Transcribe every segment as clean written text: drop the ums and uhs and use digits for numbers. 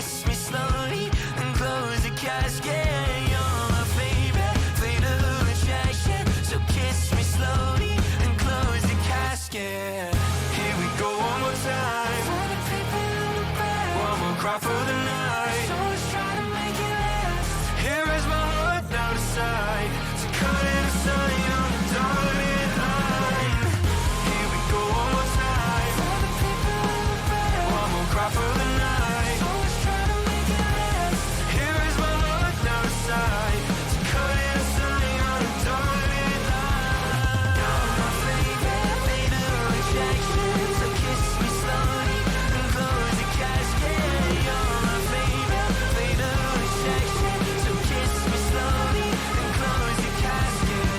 kiss me slowly and close the casket. You're my favorite, fatal attraction. So kiss me slowly and close the casket. Here we go one more time. For the people in the back. One more cry for the night. So let's try to make it last. Here is my heart now decide. So cut it aside on the dotted line. Here we go one more time. For the people in the back. One more cry for the night. So let's try to make it last. Here is my heart now decide. So cut it aside on the dotted line. You're my favorite, fatal attraction. So kiss me slowly and close the casket. You're my favorite, fatal attraction. So kiss me slowly and close the casket.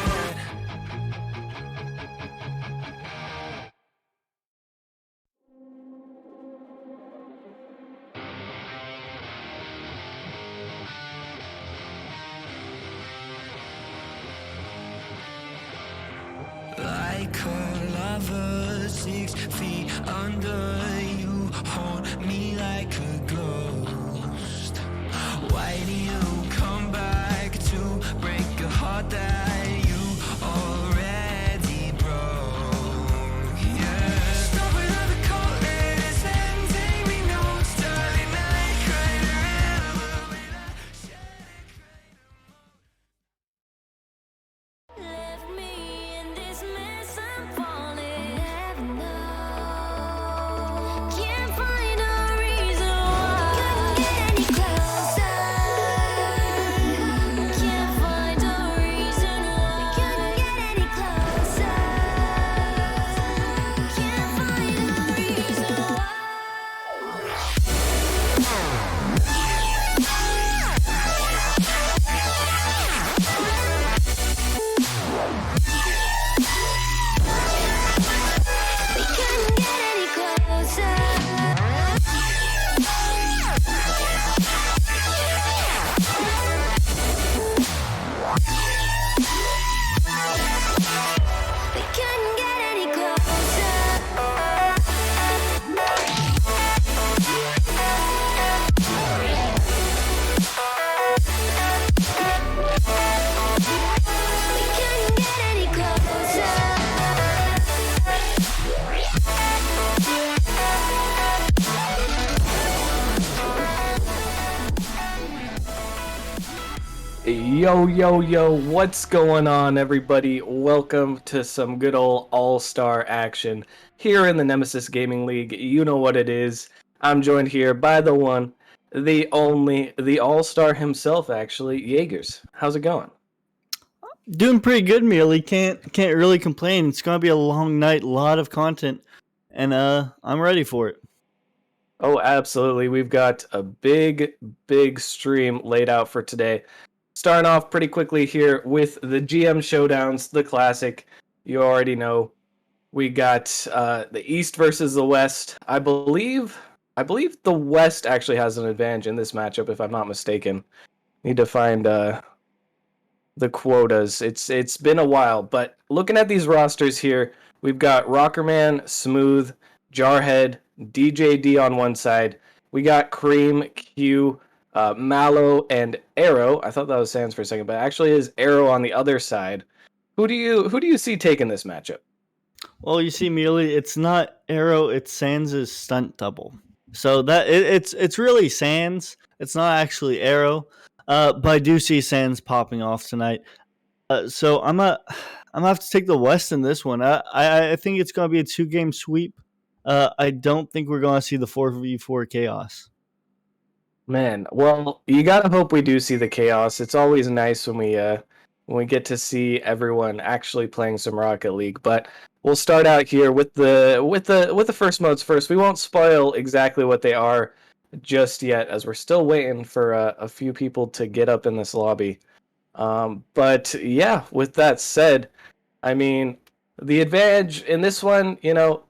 Like a lover, 6 feet under you, hold me like a ghost. Why do you come back to break a heart that you already broke? Yeah. Stop another chorus and take me notes, darling. I cried a river when I shed a Left me in this mess, I'm falling. Never know. Can't find a reason why. Couldn't get any closer. Can't find a reason why. Couldn't get any closer. Can't find a reason why. We couldn't get any closer. We couldn't get any Yo, yo, yo, what's going on, everybody? Welcome to some good old all-star action here in the Nemesis Gaming League. You know what it is. I'm joined here by the one, the only, the all-star himself, actually, Jaegers. How's it going? Doing pretty good, Mealy. Can't really complain. It's gonna be a long night, a lot of content, and I'm ready for it. Oh, absolutely. We've got a big, big stream laid out for today. Starting off pretty quickly here with the GM Showdowns, the classic. You already know. We got the East versus the West. I believe the West actually has an advantage in this matchup, if I'm not mistaken. Need to find the quotas. It's been a while, but looking at these rosters here, we've got Rockerman, Smooth, Jarhead, DJD on one side. We got Cream, Q, Mallow, and Arrow. I thought that was Sans for a second, but actually is Arrow on the other side. Who do you see taking this matchup? Well, you see, Mealy, it's not Arrow, it's Sans' stunt double. So that it's really Sans. It's not actually Arrow. But I do see Sans popping off tonight. So I'm gonna have to take the West in this one. I think it's gonna be a 2-game sweep. I don't think we're gonna see the 4v4 chaos. Man, well, you gotta hope we do see the chaos. It's always nice when we get to see everyone actually playing some Rocket League. But we'll start out here with the first modes first. We won't spoil exactly what they are just yet, as we're still waiting for a few people to get up in this lobby. But yeah, with that said, I mean, the advantage in this one,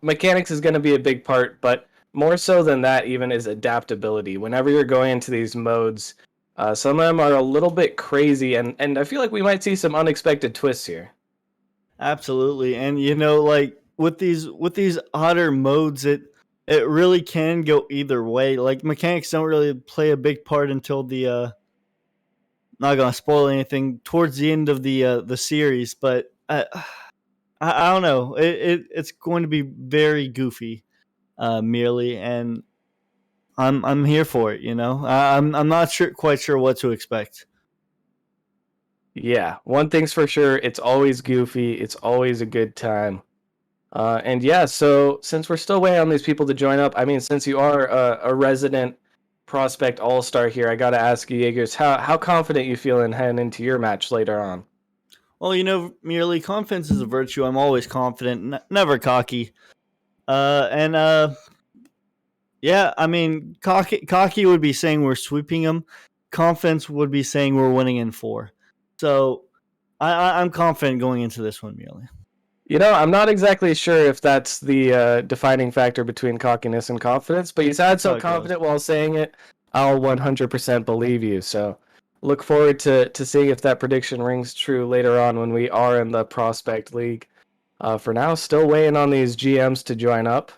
mechanics is going to be a big part, but more so than that even is adaptability. Whenever you're going into these modes, some of them are a little bit crazy, and I feel like we might see some unexpected twists here. Absolutely, and like with these odder modes, it really can go either way. Like mechanics don't really play a big part until the not gonna spoil anything towards the end of the series, but I don't know. It's going to be very goofy, merely, and I'm here for it. I'm not quite sure what to expect. Yeah, one thing's for sure, it's always goofy, it's always a good time. And yeah, so since we're still waiting on these people to join up, I mean, since you are a resident prospect all-star here, I gotta ask you, Jaegers, how confident you feeling heading into your match later on? Well, merely confidence is a virtue. I'm always confident, never cocky. And yeah, I mean, cocky would be saying we're sweeping them. Confidence would be saying we're winning in 4. So I'm confident going into this one, merely. I'm not exactly sure if that's the defining factor between cockiness and confidence, but you sound That's how so it confident while saying it, I'll 100% believe you. So look forward to seeing if that prediction rings true later on when we are in the Prospect League. For now, still waiting on these GMs to join up.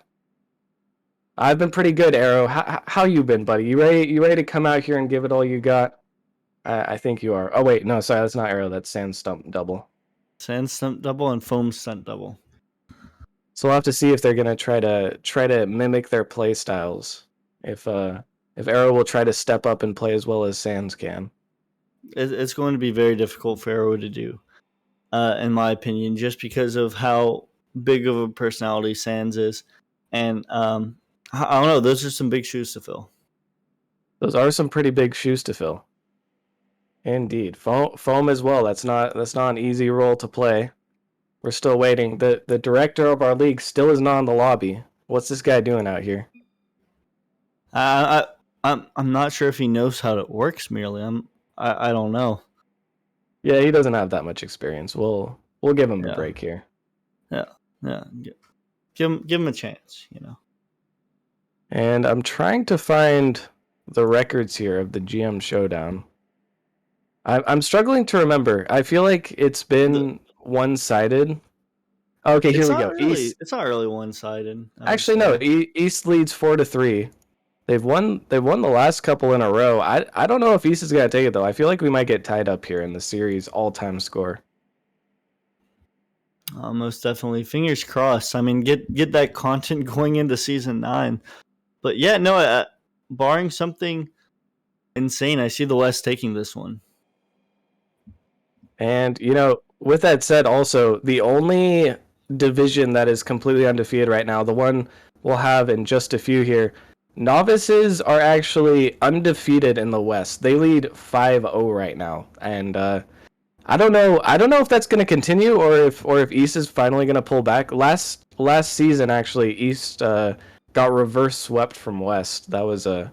I've been pretty good, Arrow. How you been, buddy? You ready? You ready to come out here and give it all you got? I think you are. Oh wait, no, sorry, that's not Arrow. That's Sand Stump Double. Sand stunt double and foam stunt double. So we'll have to see if they're gonna try to mimic their play styles. If Arrow will try to step up and play as well as Sands can. It's going to be very difficult for Arrow to do, in my opinion, just because of how big of a personality Sands is, and I don't know. Those are some big shoes to fill. Those are some pretty big shoes to fill. Indeed, foam as well. That's not an easy role to play. We're still waiting. The director of our league still is not in the lobby. What's this guy doing out here? I'm not sure if he knows how it works. Merely, I don't know. Yeah, he doesn't have that much experience. We'll give him a break here. Yeah. Give him a chance. And I'm trying to find the records here of the GM showdown. I'm struggling to remember. I feel like it's been one-sided. Okay, here we go. East. It's not really one-sided. Actually, no. East leads 4-3. They've won the last couple in a row. I don't know if East is gonna take it though. I feel like we might get tied up here in the series all-time score. Most definitely. Fingers crossed. I mean, get that content going into season 9. But yeah, no. Barring something insane, I see the West taking this one. And with that said, also the only division that is completely undefeated right now, the one we'll have in just a few here, novices are actually undefeated in the West. They lead 5-0 right now, and I don't know if that's going to continue or if East is finally going to pull back. Last season, actually, East got reverse swept from West. That was a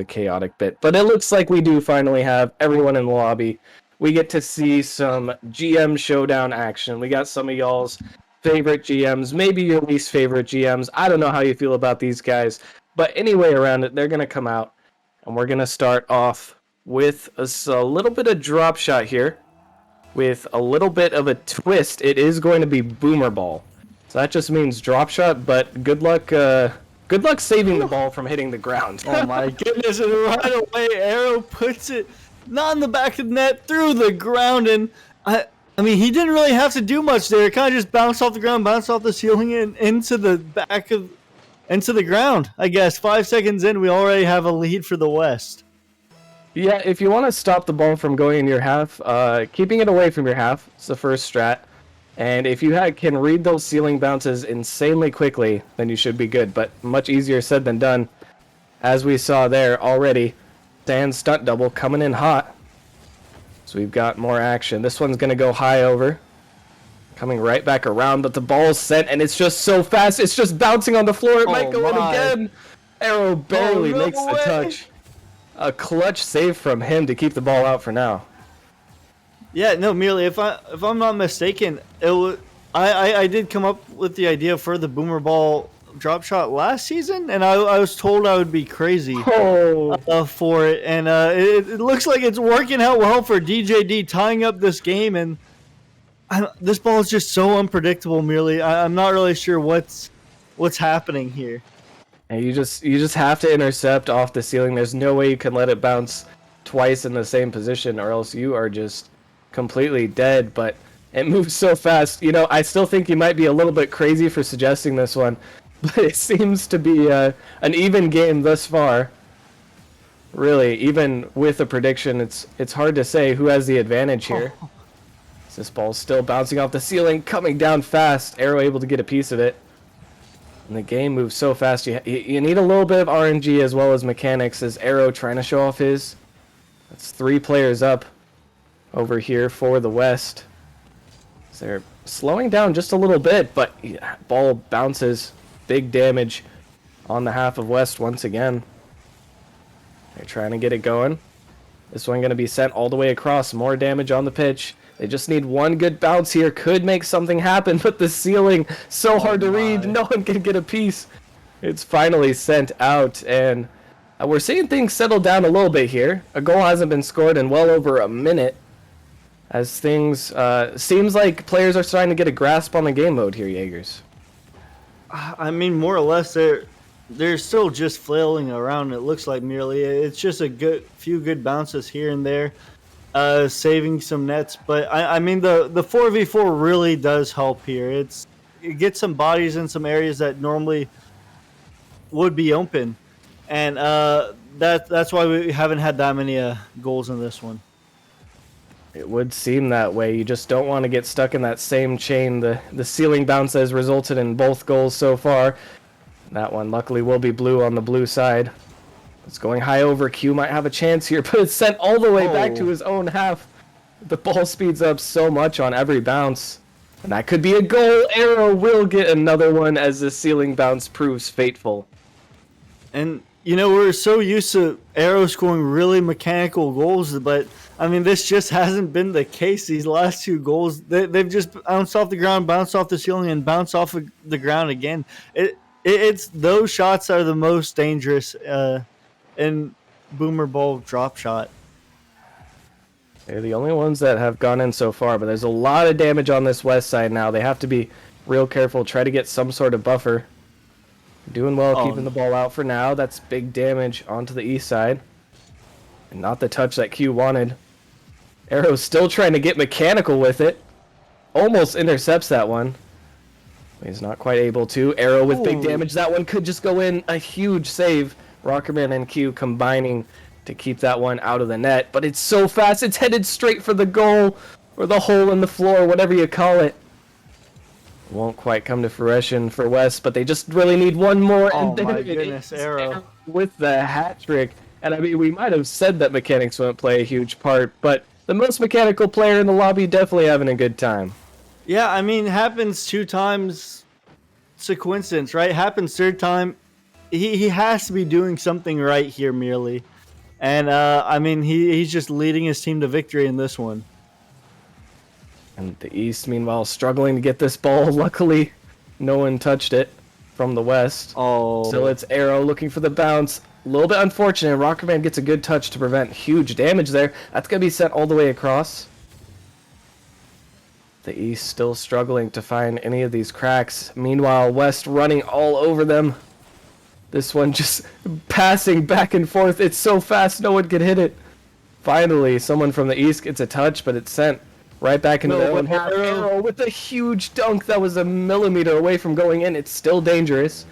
chaotic bit, but it looks like we do finally have everyone in the lobby. We get to see some GM showdown action. We got some of y'all's favorite GMs, maybe your least favorite GMs. I don't know how you feel about these guys, but anyway around it, they're going to come out, and we're going to start off with a little bit of drop shot here, with a little bit of a twist. It is going to be boomer ball. So that just means drop shot, but good luck saving the ball from hitting the ground. Oh my goodness, and right away Arrow puts it not in the back of the net, through the ground, and I mean, he didn't really have to do much there. It kind of just bounced off the ground, bounced off the ceiling, and into the ground. I guess 5 seconds in, we already have a lead for the West. Yeah, if you want to stop the ball from going in your half, keeping it away from your half is the first strat. And if you can read those ceiling bounces insanely quickly, then you should be good. But much easier said than done. As we saw there already, Sand stunt double coming in hot. So we've got more action. This one's going to go high over. Coming right back around, but the ball's sent, and it's just so fast. It's just bouncing on the floor. It might go in again. Arrow barely makes the touch. A clutch save from him to keep the ball out for now. Yeah, no, merely if I'm not mistaken, I did come up with the idea for the boomer ball drop shot last season, and I was told I would be crazy for it, and it looks like it's working out well for DJD, tying up this game, and this ball is just so unpredictable. Merely, I'm not really sure what's happening here. And you just have to intercept off the ceiling. There's no way you can let it bounce twice in the same position, or else you are just completely dead. But it moves so fast. You know, I still think you might be a little bit crazy for suggesting this one, but it seems to be an even game thus far. Really, even with a prediction, it's hard to say who has the advantage here. This ball's still bouncing off the ceiling, coming down fast. Arrow able to get a piece of it. And the game moves so fast. You need a little bit of RNG as well as mechanics. As Arrow trying to show off his. That's 3 players up over here for the West. So they're slowing down just a little bit, but yeah, ball bounces. Big damage on the half of West once again. They're trying to get it going. This one going to be sent all the way across. More damage on the pitch. They just need one good bounce here. Could make something happen, but the ceiling, so hard to read. No one can get a piece. It's finally sent out, and we're seeing things settle down a little bit here. A goal hasn't been scored in well over a minute. As things, seems like players are starting to get a grasp on the game mode here, Jaegers. I mean, more or less, they're still just flailing around. It looks like merely it's just a few good bounces here and there, saving some nets. But I mean, the 4v4 really does help here. It gets some bodies in some areas that normally would be open, and that's why we haven't had that many goals in this one. It would seem that way. You just don't want to get stuck in that same chain. The ceiling bounce has resulted in both goals so far. That one luckily will be blue on the blue side. It's going high over. Q might have a chance here, but it's sent all the way back to his own half. The ball speeds up so much on every bounce. And that could be a goal. Arrow will get another one as the ceiling bounce proves fateful. And, you know, we're so used to Arrow scoring really mechanical goals, but, I mean, this just hasn't been the case. These last 2 goals, they've just bounced off the ground, bounced off the ceiling, and bounced off of the ground again. It's those shots are the most dangerous in Boomer Ball drop shot. They're the only ones that have gone in so far, but there's a lot of damage on this west side now. They have to be real careful, try to get some sort of buffer. Doing well keeping the ball out for now. That's big damage onto the east side. And not the touch that Q wanted. Arrow's still trying to get mechanical with it. Almost intercepts that one. He's not quite able to. Arrow with big damage. That one could just go in. A huge save. Rockerman and Q combining to keep that one out of the net. But it's so fast. It's headed straight for the goal. Or the hole in the floor. Whatever you call it. Won't quite come to fruition for West. But they just really need one more. Oh my goodness, Arrow. With the hat trick. And I mean, we might have said that mechanics wouldn't play a huge part. But the most mechanical player in the lobby definitely having a good time. Yeah, I mean, happens 2 times. It's a coincidence, right? Happens 3rd time. He has to be doing something right here, merely. And, I mean, he's just leading his team to victory in this one. And the East, meanwhile, struggling to get this ball. Luckily, no one touched it from the West. Oh. So it's Arrow looking for the bounce. A little bit unfortunate. Rockerman gets a good touch to prevent huge damage there. That's going to be sent all the way across. The East still struggling to find any of these cracks. Meanwhile, West running all over them. This one just passing back and forth. It's so fast, no one can hit it. Finally, someone from the East gets a touch, but it's sent right back into their own half. Arrow with a huge dunk that was a millimeter away from going in. It's still dangerous.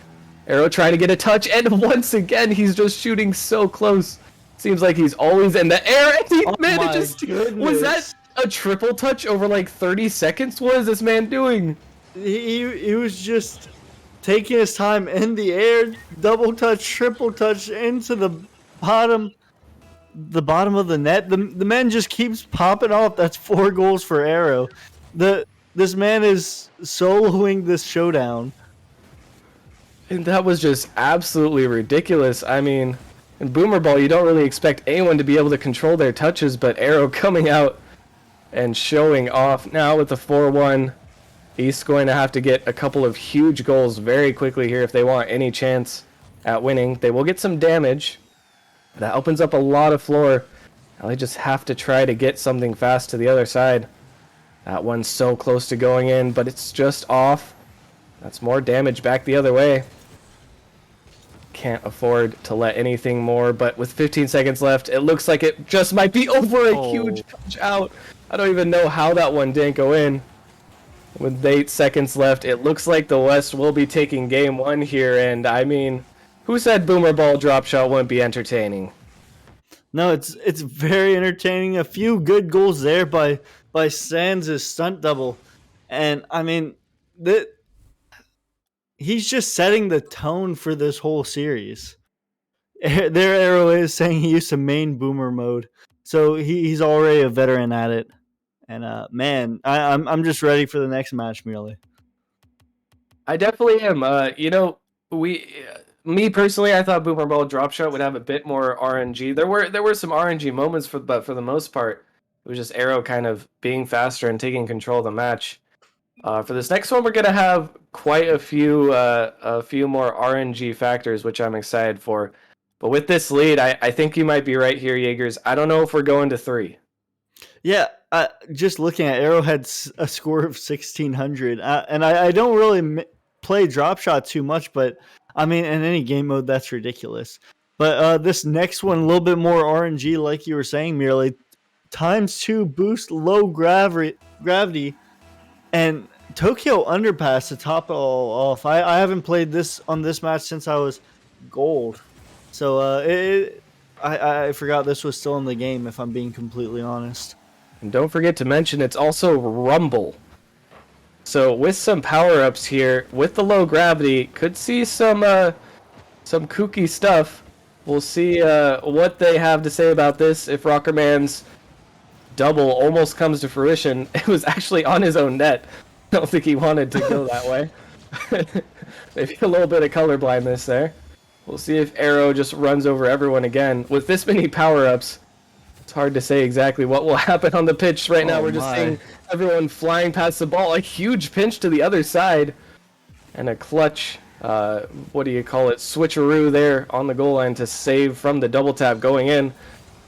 Arrow trying to get a touch, and once again, he's just shooting so close. Seems like he's always in the air, and he manages to... Was that a triple touch over like 30 seconds? What is this man doing? He was just taking his time in the air, double touch, triple touch into the bottom of the net. The man just keeps popping off. That's 4 goals for Arrow. This man is soloing this showdown. And that was just absolutely ridiculous. I mean, in Boomer Ball, you don't really expect anyone to be able to control their touches, but Arrow coming out and showing off now with the 4-1. East going to have to get a couple of huge goals very quickly here if they want any chance at winning. They will get some damage. That opens up a lot of floor. Now they just have to try to get something fast to the other side. That one's so close to going in, but it's just off. That's more damage back the other way. can't afford to let anything more, but with 15 seconds left, it looks like it just might be over. A huge punch out. I don't even know how that one didn't go in. With 8 seconds left, it looks like the West will be taking game 1 here, and I mean, who said boomer ball drop shot wouldn't be entertaining? No, it's very entertaining. A few good goals there by Sands' stunt double, and I mean that he's just setting the tone for this whole series. Their arrow is saying he used to main boomer mode, so he's already a veteran at it. And man, I'm just ready for the next match, merely. I definitely am. Me personally, I thought Boomer Ball Drop Shot would have a bit more RNG. There were some RNG moments, but for the most part, it was just Arrow kind of being faster and taking control of the match. For this next one, we're gonna have quite a few more RNG factors, which I'm excited for. But with this lead, I think you might be right here, Jaegers. I don't know if we're going to 3. Yeah, just looking at Arrowhead, a score of 1,600, and I don't really play drop shot too much, but I mean, in any game mode, that's ridiculous. But this next one, a little bit more RNG, like you were saying, merely ×2 boost low gravity, and Tokyo Underpass to top it all off. I haven't played this on this match since I was gold, so I forgot this was still in the game, if I'm being completely honest. And don't forget to mention it's also Rumble. So with some power-ups here, with the low gravity, could see some kooky stuff. We'll see what they have to say about this if Rockerman's double almost comes to fruition. It was actually on his own net. I don't think he wanted to go that way. Maybe a little bit of color blindness there. We'll see if Arrow just runs over everyone again. With this many power-ups, it's hard to say exactly what will happen on the pitch. Right now we're just seeing everyone flying past the ball. A huge pinch to the other side. And a clutch, what do you call it, switcheroo there on the goal line to save from the double tap going in.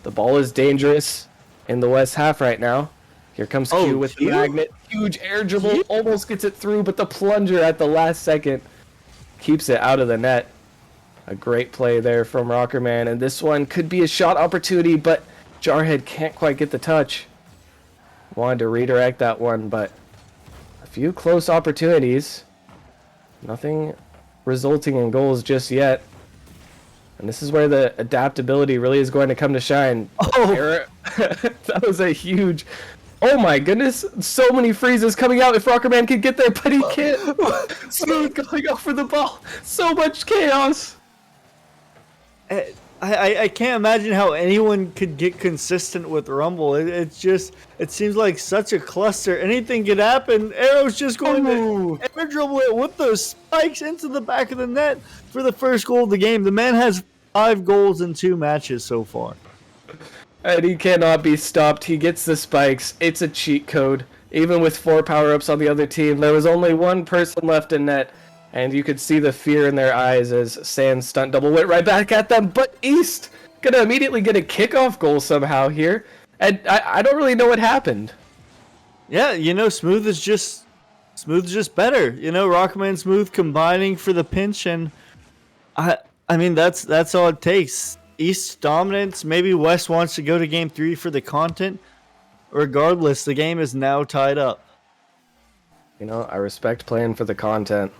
The ball is dangerous in the West half right now. Here comes Q with the magnet. Huge air dribble. Almost gets it through, but the plunger at the last second keeps it out of the net. A great play there from Rockerman. And this one could be a shot opportunity, but Jarhead can't quite get the touch. Wanted to redirect that one, but a few close opportunities. Nothing resulting in goals just yet. And this is where the adaptability really is going to come to shine. Oh! That was a huge... Oh my goodness, so many freezes coming out if Rockerman could get there, but he can't. Smooth going off for the ball. So much chaos. I can't imagine how anyone could get consistent with Rumble. It seems like such a cluster. Anything could happen. Arrow's just going to air dribble it with those spikes into the back of the net for the first goal of the game. The man has 5 goals in 2 matches so far. And he cannot be stopped. He gets the spikes. It's a cheat code. Even with 4 power-ups on the other team, there was only one person left in net. And you could see the fear in their eyes as Sands stunt double went right back at them. But East gonna immediately get a kickoff goal somehow here. And I don't really know what happened. Yeah, Smooth is just better. Rockman Smooth combining for the pinch, and I mean that's all it takes. East dominance. Maybe West wants to go to game 3 for the content. Regardless, the game is now tied up. I respect playing for the content.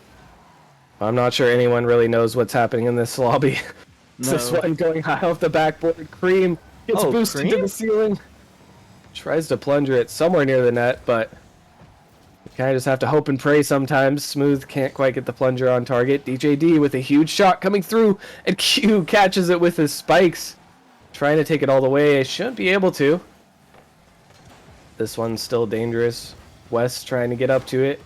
I'm not sure anyone really knows what's happening in this lobby. No. This one going high off the backboard. Cream gets boosted to the ceiling. Tries to plunger it somewhere near the net, but you kind of just have to hope and pray sometimes. Smooth can't quite get the plunger on target. DJD with a huge shot coming through, and Q catches it with his spikes. Trying to take it all the way. Shouldn't be able to. This one's still dangerous. West trying to get up to it.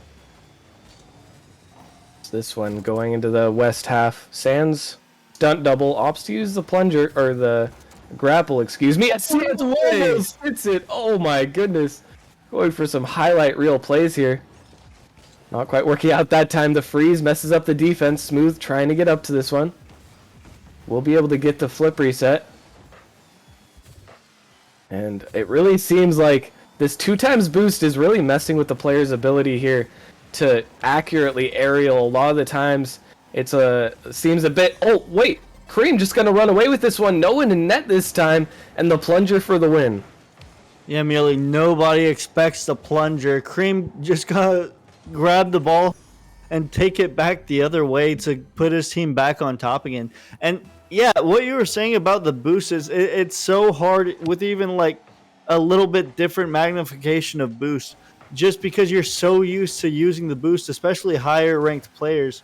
It's this one going into the West half. Sands stunt double. Opts to use the plunger, or the grapple, excuse me. Sands almost hits it. Oh my goodness. Going for some highlight reel plays here. Not quite working out that time. The freeze messes up the defense. Smooth trying to get up to this one. We'll be able to get the flip reset. And it really seems like this 2x boost is really messing with the player's ability here to accurately aerial. A lot of the times Seems a bit. Oh wait, Cream just gonna run away with this one. No one in net this time, and the plunger for the win. Yeah, merely nobody expects the plunger. Cream just gotta grab the ball and take it back the other way to put his team back on top again. And yeah, what you were saying about the boost is it's so hard with even like a little bit different magnification of boost, just because you're so used to using the boost, especially higher ranked players.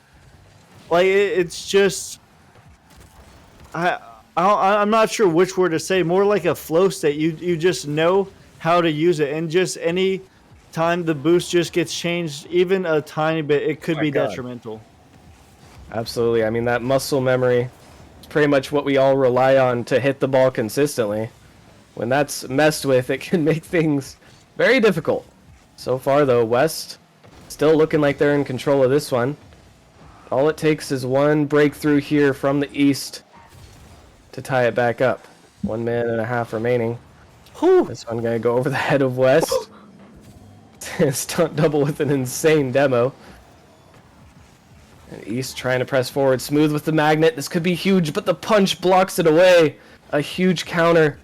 Like it's just I, I'm not sure which word to say. More like a flow state. You just know how to use it, and just any time the boost just gets changed, even a tiny bit, it could My be God. detrimental. Absolutely. I mean, that muscle memory is pretty much what we all rely on to hit the ball consistently. When that's messed with, it can make things very difficult. So far, though, West still looking like they're in control of this one. All it takes is one breakthrough here from the East to tie it back up. 1 minute and a half remaining. Whew. This one gonna go over the head of West. Stunt double with an insane demo. And East trying to press forward. Smooth with the magnet. This could be huge, but the punch blocks it away. A huge counter.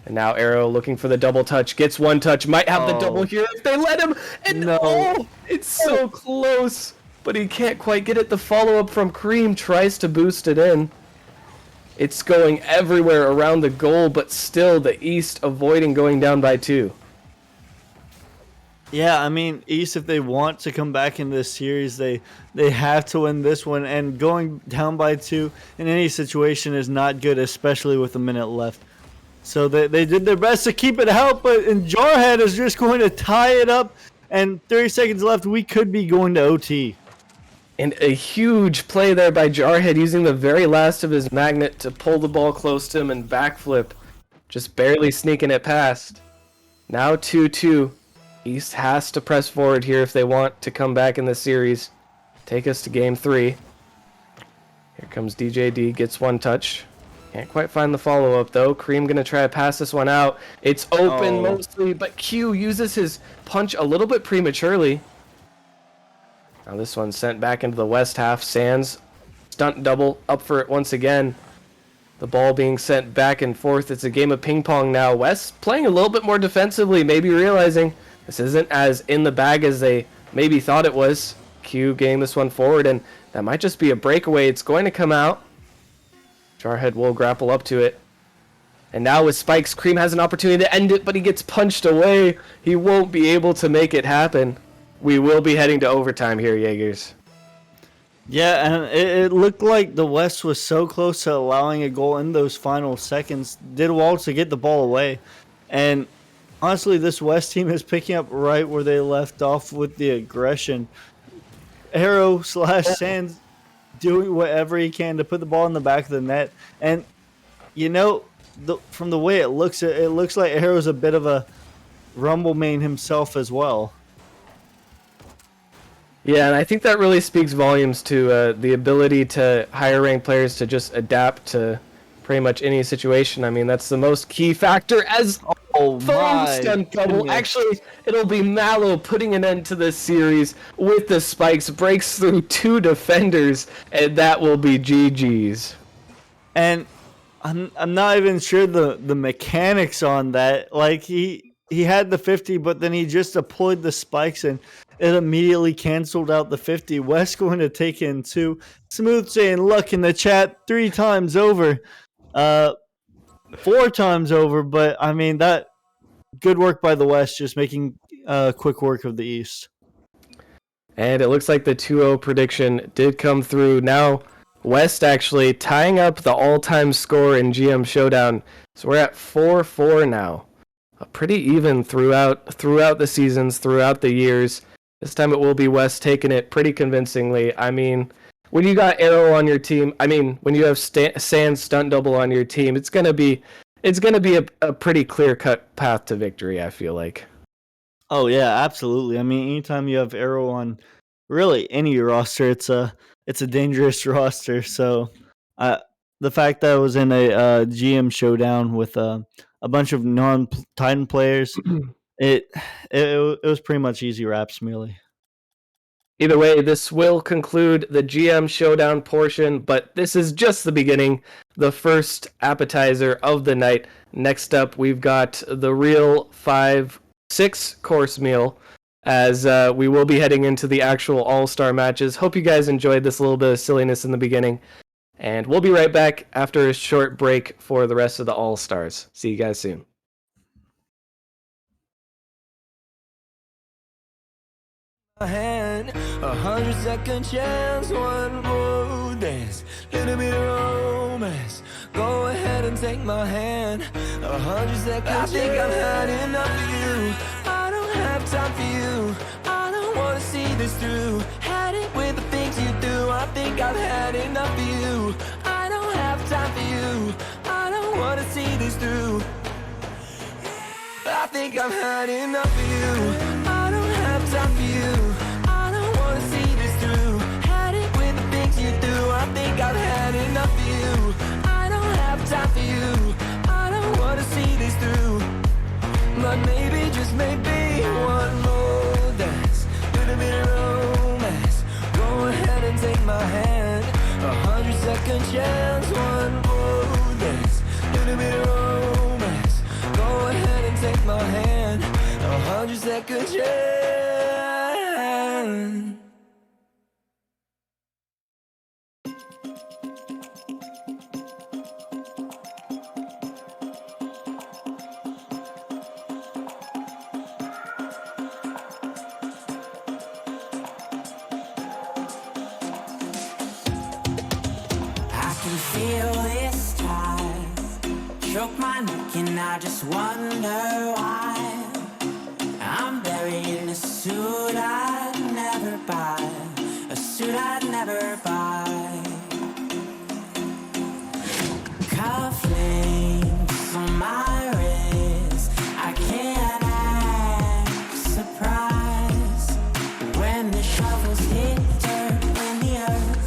And now Arrow looking for the double touch. Gets one touch. Might have the double here if they let him. And No. oh, it's so close. But he can't quite get it. The follow-up from Cream tries to boost it in. It's going everywhere around the goal, but still the East avoiding going down by 2. Yeah, I mean, East, if they want to come back in this series, they have to win this one. And going down by 2 in any situation is not good, especially with a minute left. So they did their best to keep it out, but and Jarhead is just going to tie it up. And 30 seconds left, we could be going to OT. And a huge play there by Jarhead using the very last of his magnet to pull the ball close to him and backflip. Just barely sneaking it past. Now 2-2. East has to press forward here if they want to come back in the series. Take us to game 3. Here comes DJD, gets one touch. Can't quite find the follow-up though. Cream gonna try to pass this one out. It's open mostly, but Q uses his punch a little bit prematurely. Now this one's sent back into the West half. Sands, stunt double, up for it once again. The ball being sent back and forth. It's a game of ping pong now. West playing a little bit more defensively, maybe realizing this isn't as in the bag as they maybe thought it was. Q getting this one forward, and that might just be a breakaway. It's going to come out. Jarhead will grapple up to it. And now with spikes, Cream has an opportunity to end it, but he gets punched away. He won't be able to make it happen. We will be heading to overtime here, Jaegers. Yeah, and it looked like the West was so close to allowing a goal in those final seconds. Did well to get the ball away. And honestly, this West team is picking up right where they left off with the aggression. Arrow / Sands doing whatever he can to put the ball in the back of the net. And, you know, from the way it looks like Arrow's a bit of a rumble main himself as well. Yeah, and I think that really speaks volumes to the ability to higher ranked players to just adapt to pretty much any situation. I mean, that's the most key factor as Oh foam my stunt double. goodness. Actually, it'll be Mallow putting an end to this series with the spikes, breaks through 2 defenders, and that will be GG's. And I'm not even sure the mechanics on that. Like he had the 50, but then he just deployed the spikes and it immediately canceled out the 50. West going to take in 2. Smooth saying luck in the chat 3 times over. 4 times over, but I mean that good work by the West, just making quick work of the East. And it looks like the 2-0 prediction did come through. Now, West actually tying up the all-time score in GM Showdown. So we're at 4-4 now. Pretty even throughout the seasons, throughout the years. This time it will be West taking it pretty convincingly. I mean, when you got Arrow on your team, when you have Sand stunt double on your team, it's gonna be a pretty clear-cut path to victory, I feel like. Oh yeah, absolutely. I mean, anytime you have Arrow on really any roster, it's a dangerous roster. So, the fact that I was in a GM showdown with a bunch of non-Titan players, it was pretty much easy raps, merely. Either way, this will conclude the GM Showdown portion, but this is just the beginning, the first appetizer of the night. Next up, we've got the real 6-course meal, as we will be heading into the actual All-Star matches. Hope you guys enjoyed this little bit of silliness in the beginning, and we'll be right back after a short break for the rest of the All-Stars. See you guys soon. Hand, 100-second chance, one more dance, little bit of romance. Go ahead and take my hand. 100-second chance. I think I've had enough of you. I don't have time for you. I don't wanna see this through. Had it with the things you do. I think I've had enough of you. I don't have time for you. I don't wanna see this through. I think I've had enough of you. I don't have time for you. I don't wanna see this through. Had it with the things you do. I think I've had enough of you. I don't have time for you. I don't wanna see this through. But maybe, just maybe, one more dance, little bit of romance. Go ahead and take my hand. 100-second chance, one more dance, little bit of romance. Go ahead and take my hand. 100-second chance. I can feel this tide choke my neck and I just wonder why I'm buried in a suit I'd never buy, a suit I'd never buy. Cufflinks on my wrist, I can't act surprised when the shovels hit dirt in the earth.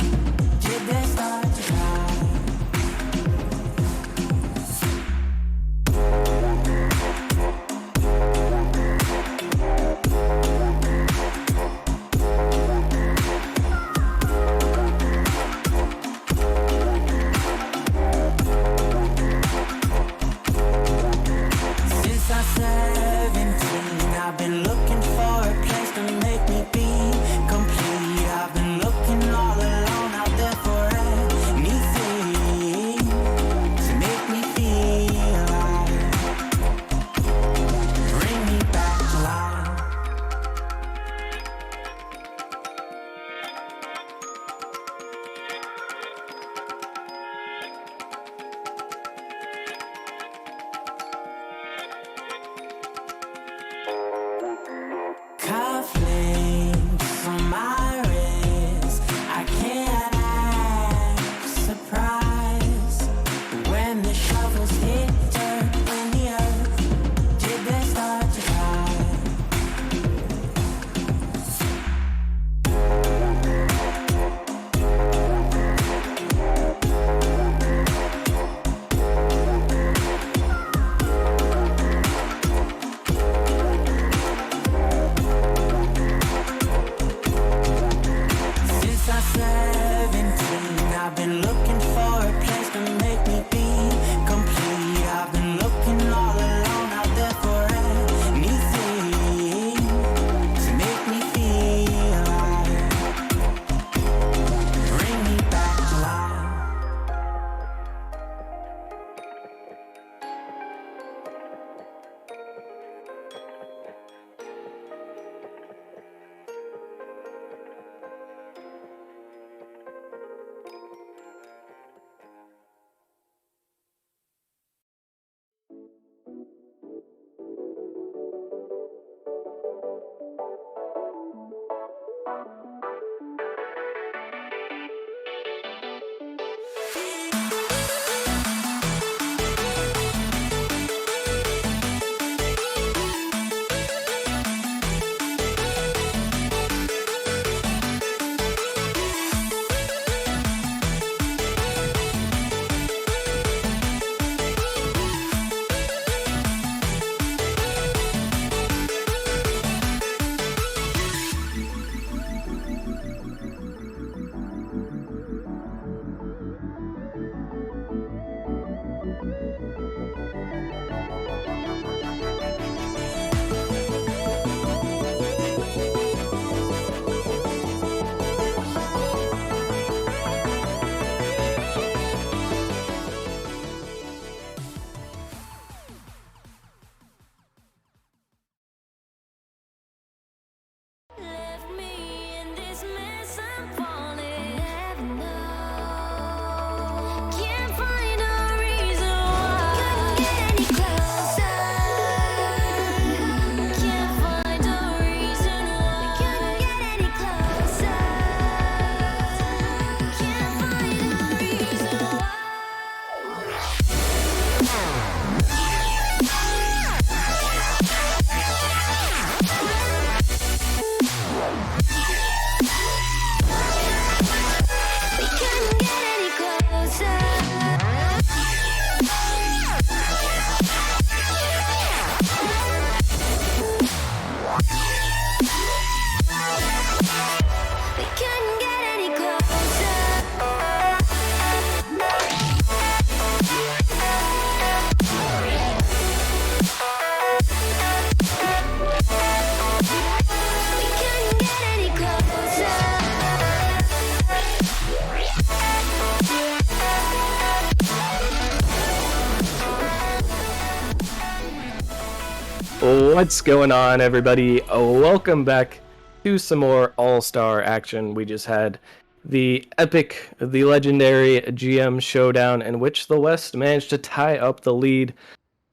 Did they start to cry? What's going on, everybody? Welcome back to some more All-Star action. We just had the epic, the legendary GM showdown in which the West managed to tie up the lead.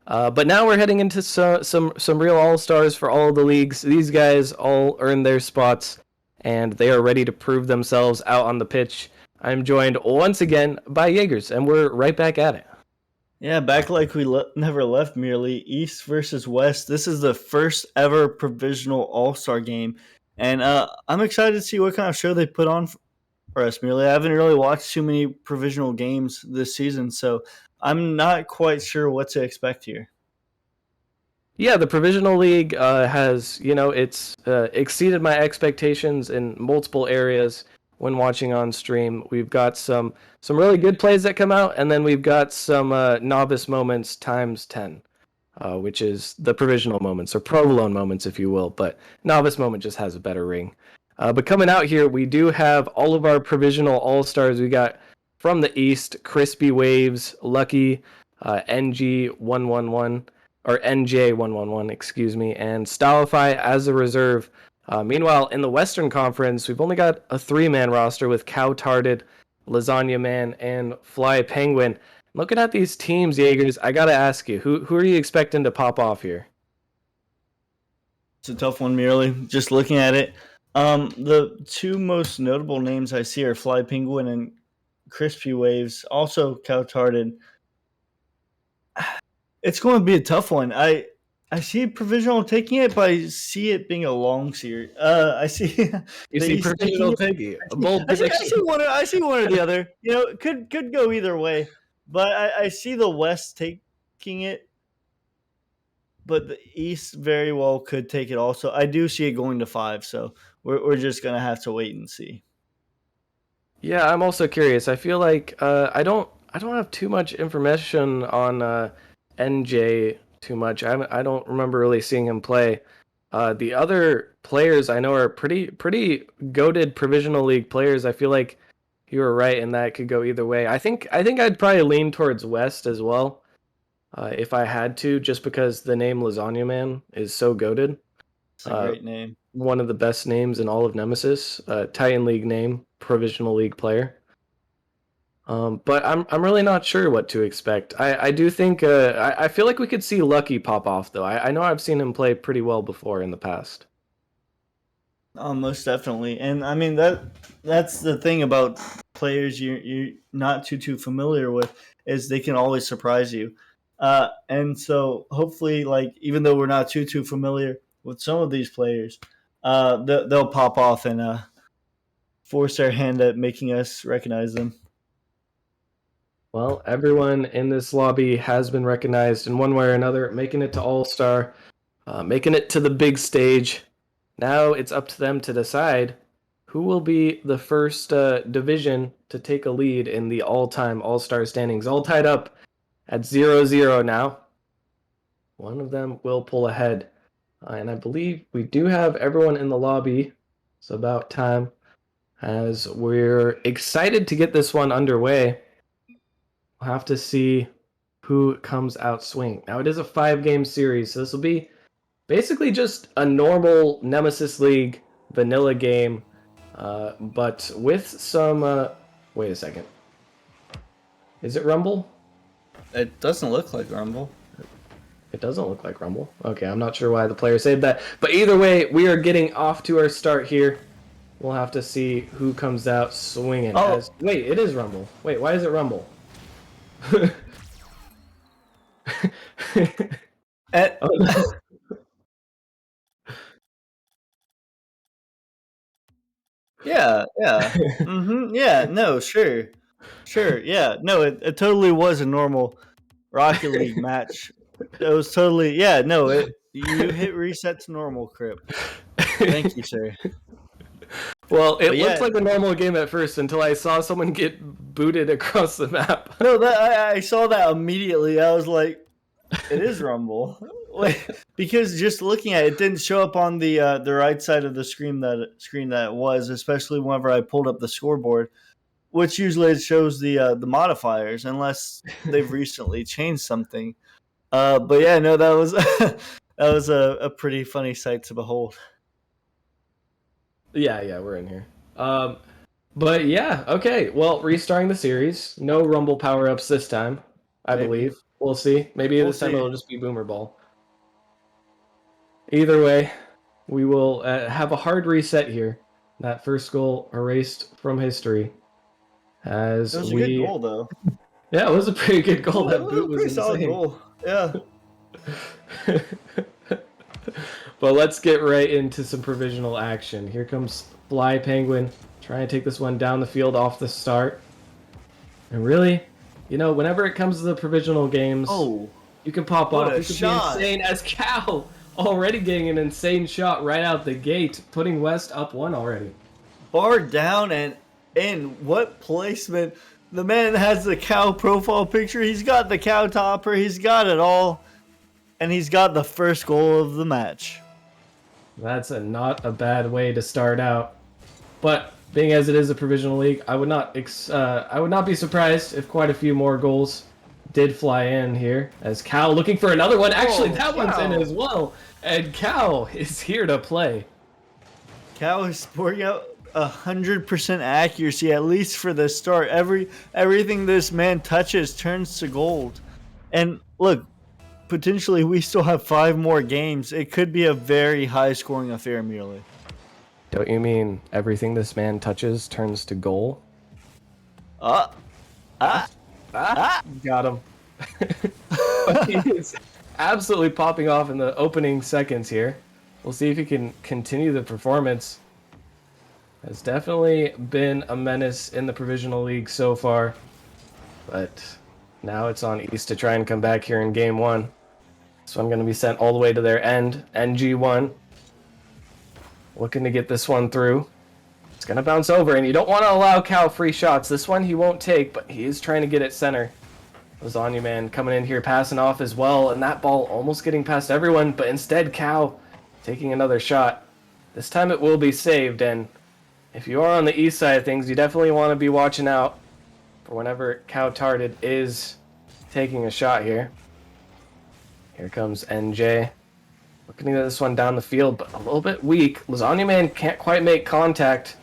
But now we're heading into some real All-Stars for all of the leagues. These guys all earned their spots, and they are ready to prove themselves out on the pitch. I'm joined once again by Jaegers, and we're right back at it. Yeah, back like we never left, merely East versus West. This is the first ever provisional All-Star game, and I'm excited to see what kind of show they put on for us, merely. I haven't really watched too many provisional games this season, so I'm not quite sure what to expect here. Yeah, the Provisional League has, it's exceeded my expectations in multiple areas when watching on stream. We've got some really good plays that come out, and then we've got some novice moments times 10, which is the provisional moments, or provolone moments, if you will, but novice moment just has a better ring. But coming out here, we do have all of our provisional all-stars. We got from the East, Crispy Waves, Lucky, NG111, or NJ111, excuse me, and Stylify as a reserve. Meanwhile, in the Western Conference, we've only got a 3-man roster with Cow Tarded, Lasagna Man, and Fly Penguin. Looking at these teams, Jaegers, I gotta ask you, who are you expecting to pop off here? It's a tough one, merely. Just looking at it, the two most notable names I see are Fly Penguin and Crispy Waves, also Cow-Tarded. It's going to be a tough one. I see provisional taking it, but I see it being a long series. I see You the see East provisional taking it. taking a bold I prediction. see one or the other. You know, it could go either way. But I see the West taking it, but the East very well could take it also. I do see it going to 5, so we're just gonna have to wait and see. Yeah, I'm also curious. I feel like I don't have too much information on NJ too much. I don't remember really seeing him play. The other players I know are pretty goated provisional league players. I feel like you were right in that it could go either way. I think I'd probably lean towards West as well, if I had to, just because the name Lasagna Man is so goated. It's a Uh, great name. One of the best names in all of Nemesis, Titan League name, provisional league player. But I'm really not sure what to expect. I do think I feel like we could see Lucky pop off though. I know I've seen him play pretty well before in the past. Oh, most definitely. And I mean that's the thing about players you're not too familiar with is they can always surprise you. And so hopefully, like, even though we're not too familiar with some of these players, they'll pop off and force their hand at making us recognize them. Well, everyone in this lobby has been recognized in one way or another, making it to All Star, making it to the big stage. Now it's up to them to decide who will be the first division to take a lead in the all-time All-Star standings. All tied up at 0-0 now. One of them will pull ahead. And I believe we do have everyone in the lobby. It's about time, as we're excited to get this one underway. We'll have to see who comes out swinging. Now, it is a 5-game series, so this will be basically just a normal Nemesis League vanilla game, but with some... wait a second. Is it Rumble? It doesn't look like Rumble. It doesn't look like Rumble. Okay, I'm not sure why the player saved that. But either way, we are getting off to our start here. We'll have to see who comes out swinging. Oh. Wait, it is Rumble. Wait, why is it Rumble? And, Oh, no. yeah, yeah, no, sure, yeah, no, it totally was a normal Rocket League match. It was totally, yeah, no, you hit reset to normal, Crip. Thank you, sir. Well, it But yeah. looked like a normal game at first until I saw someone get booted across the map. No, I saw that immediately. I was like, it is Rumble. Wait, because just looking at it, it didn't show up on the right side of the screen that it was, especially whenever I pulled up the scoreboard, which usually it shows the modifiers unless they've recently changed something. But yeah, no, that That was a pretty funny sight to behold. Yeah, we're in here. But yeah, okay. Well, restarting the series. No Rumble power-ups this time, I Maybe. believe. We'll see. Maybe We'll this time see. it'll just be Boomer Ball. Either way, we will have a hard reset here. That first goal erased from history. As It was a good we, goal, though. yeah, it was a pretty good goal. It That was boot a was pretty solid insane. goal. Yeah. But let's get right into some provisional action. Here comes Fly Penguin trying to take this one down the field off the start. And really, whenever it comes to the provisional games, Oh, you can pop what off. a You can shot. be insane as Cal already getting an insane shot right out the gate, putting West up 1 already. bar down and in. What placement? The man has the cow profile picture. He's got the cow topper. He's got it all. And he's got the first goal of the match. That's not a bad way to start out. But being as it is a provisional league, I would not be surprised if quite a few more goals did fly in here. As Cal looking for another one. Actually, that one's in Cal. as well. And Cal is here to play. Cow is sporting out 100% accuracy, at least for the start. Everything this man touches turns to gold. And look, potentially we still have 5 more games. It could be a very high scoring affair, merely. Don't you mean everything this man touches turns to goal? Ah, Got him. He's absolutely popping off in the opening seconds here. We'll see if he can continue the performance. Has definitely been a menace in the provisional league so far. But now it's on East to try and come back here in game 1. So I'm going to be sent all the way to their end, NG1. Looking to get this one through. It's going to bounce over, and you don't want to allow Cal free shots. This one he won't take, but he is trying to get it center. Lasagna Man coming in here, passing off as well, and that ball almost getting past everyone, but instead Cal taking another shot. This time it will be saved, and if you are on the east side of things, you definitely want to be watching out for whenever Cow Tarded is taking a shot here. Here comes NJ. Looking to get this one down the field, but a little bit weak. Lasagna Man can't quite make contact.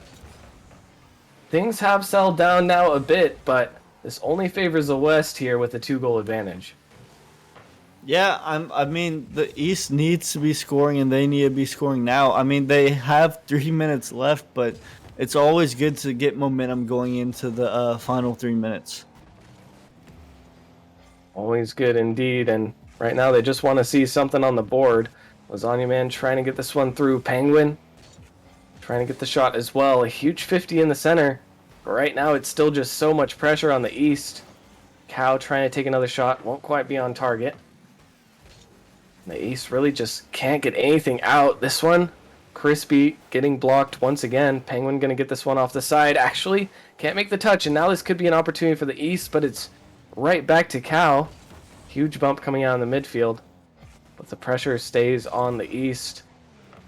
Things have settled down now a bit, but this only favors the West here with a 2-goal advantage. yeah, I mean, the East needs to be scoring, and they need to be scoring now. I mean, they have 3 minutes left, but it's always good to get momentum going into the final 3 minutes. Always good indeed, and right now they just want to see something on the board. Lasagna Man trying to get this one through. Penguin trying to get the shot as well. A huge 50 in the center. But right now it's still just so much pressure on the East. Cow trying to take another shot. Won't quite be on target. The East really just can't get anything out. This one, Crispy getting blocked once again. Penguin going to get this one off the side. Actually, can't make the touch, and now this could be an opportunity for the East, but it's right back to Cow. Huge bump coming out in the midfield. But the pressure stays on the East.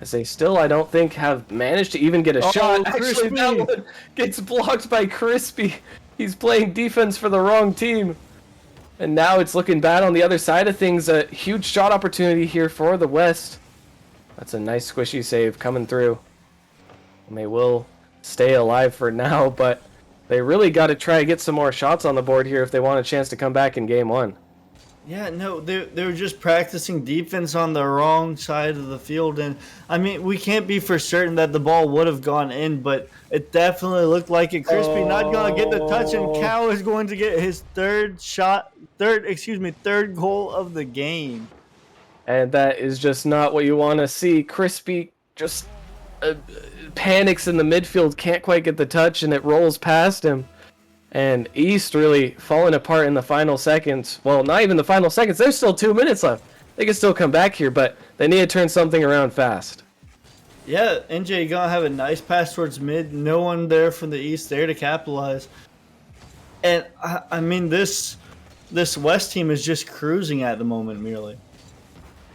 As they still, I don't think, have managed to even get a shot. Actually, Crispy! that one gets blocked by Crispy. He's playing defense for the wrong team. And now it's looking bad on the other side of things. A huge shot opportunity here for the West. That's a nice squishy save coming through. And they will stay alive for now, but they really got to try to get some more shots on the board here if they want a chance to come back in game 1. Yeah, no, they were just practicing defense on the wrong side of the field. And, I mean, we can't be for certain that the ball would have gone in, but it definitely looked like it. Crispy not going to get the touch, and Cow is going to get his third goal of the game. And that is just not what you want to see. Crispy just panics in the midfield, can't quite get the touch, and it rolls past him. And East really falling apart in the final seconds. Well, not even the final seconds. There's still 2 minutes left. They can still come back here, but they need to turn something around fast. Yeah, NJ gonna have a nice pass towards mid. No one there from the East there to capitalize. And I mean, this West team is just cruising at the moment, merely.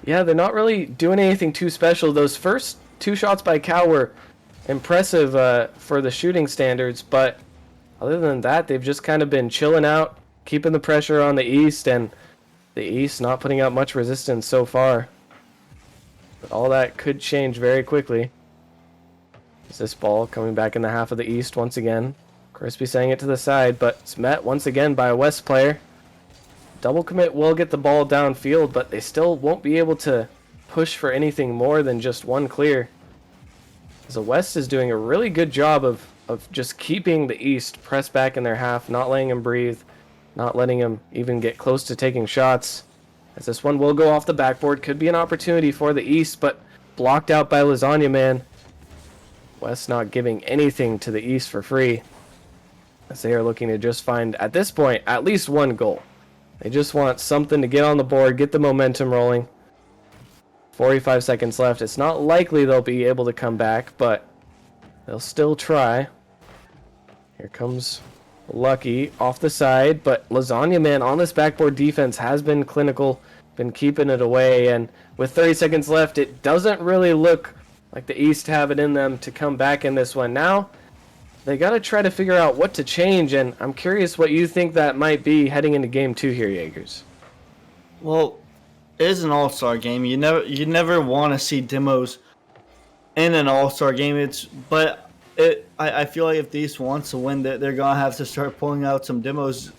Yeah, they're not really doing anything too special. Those first 2 shots by Cow were impressive for the shooting standards, but other than that, they've just kind of been chilling out, keeping the pressure on the East, and the East not putting out much resistance so far. But all that could change very quickly. Is this ball coming back in the half of the East once again? Crispy saying it to the side, but it's met once again by a West player. Double commit will get the ball downfield, but they still won't be able to push for anything more than just one clear. The West is doing a really good job of just keeping the East pressed back in their half, not letting them breathe, not letting them even get close to taking shots. As this one will go off the backboard, could be an opportunity for the East, but blocked out by Lasagna Man. West not giving anything to the East for free, as they are looking to just find, at this point, at least one goal. They just want something to get on the board, get the momentum rolling. 45 seconds left. It's not likely they'll be able to come back, but they'll still try. Here comes Lucky off the side, but Lasagna Man on this backboard defense has been clinical, been keeping it away, and with 30 seconds left, it doesn't really look like the East have it in them to come back in this one. Now, they got to try to figure out what to change, and I'm curious what you think that might be heading into Game 2 here, Jaegers. Well, it is an all-star game. You never want to see demos in an all-star game. I feel like if the East wants to win, they're gonna have to start pulling out some demos,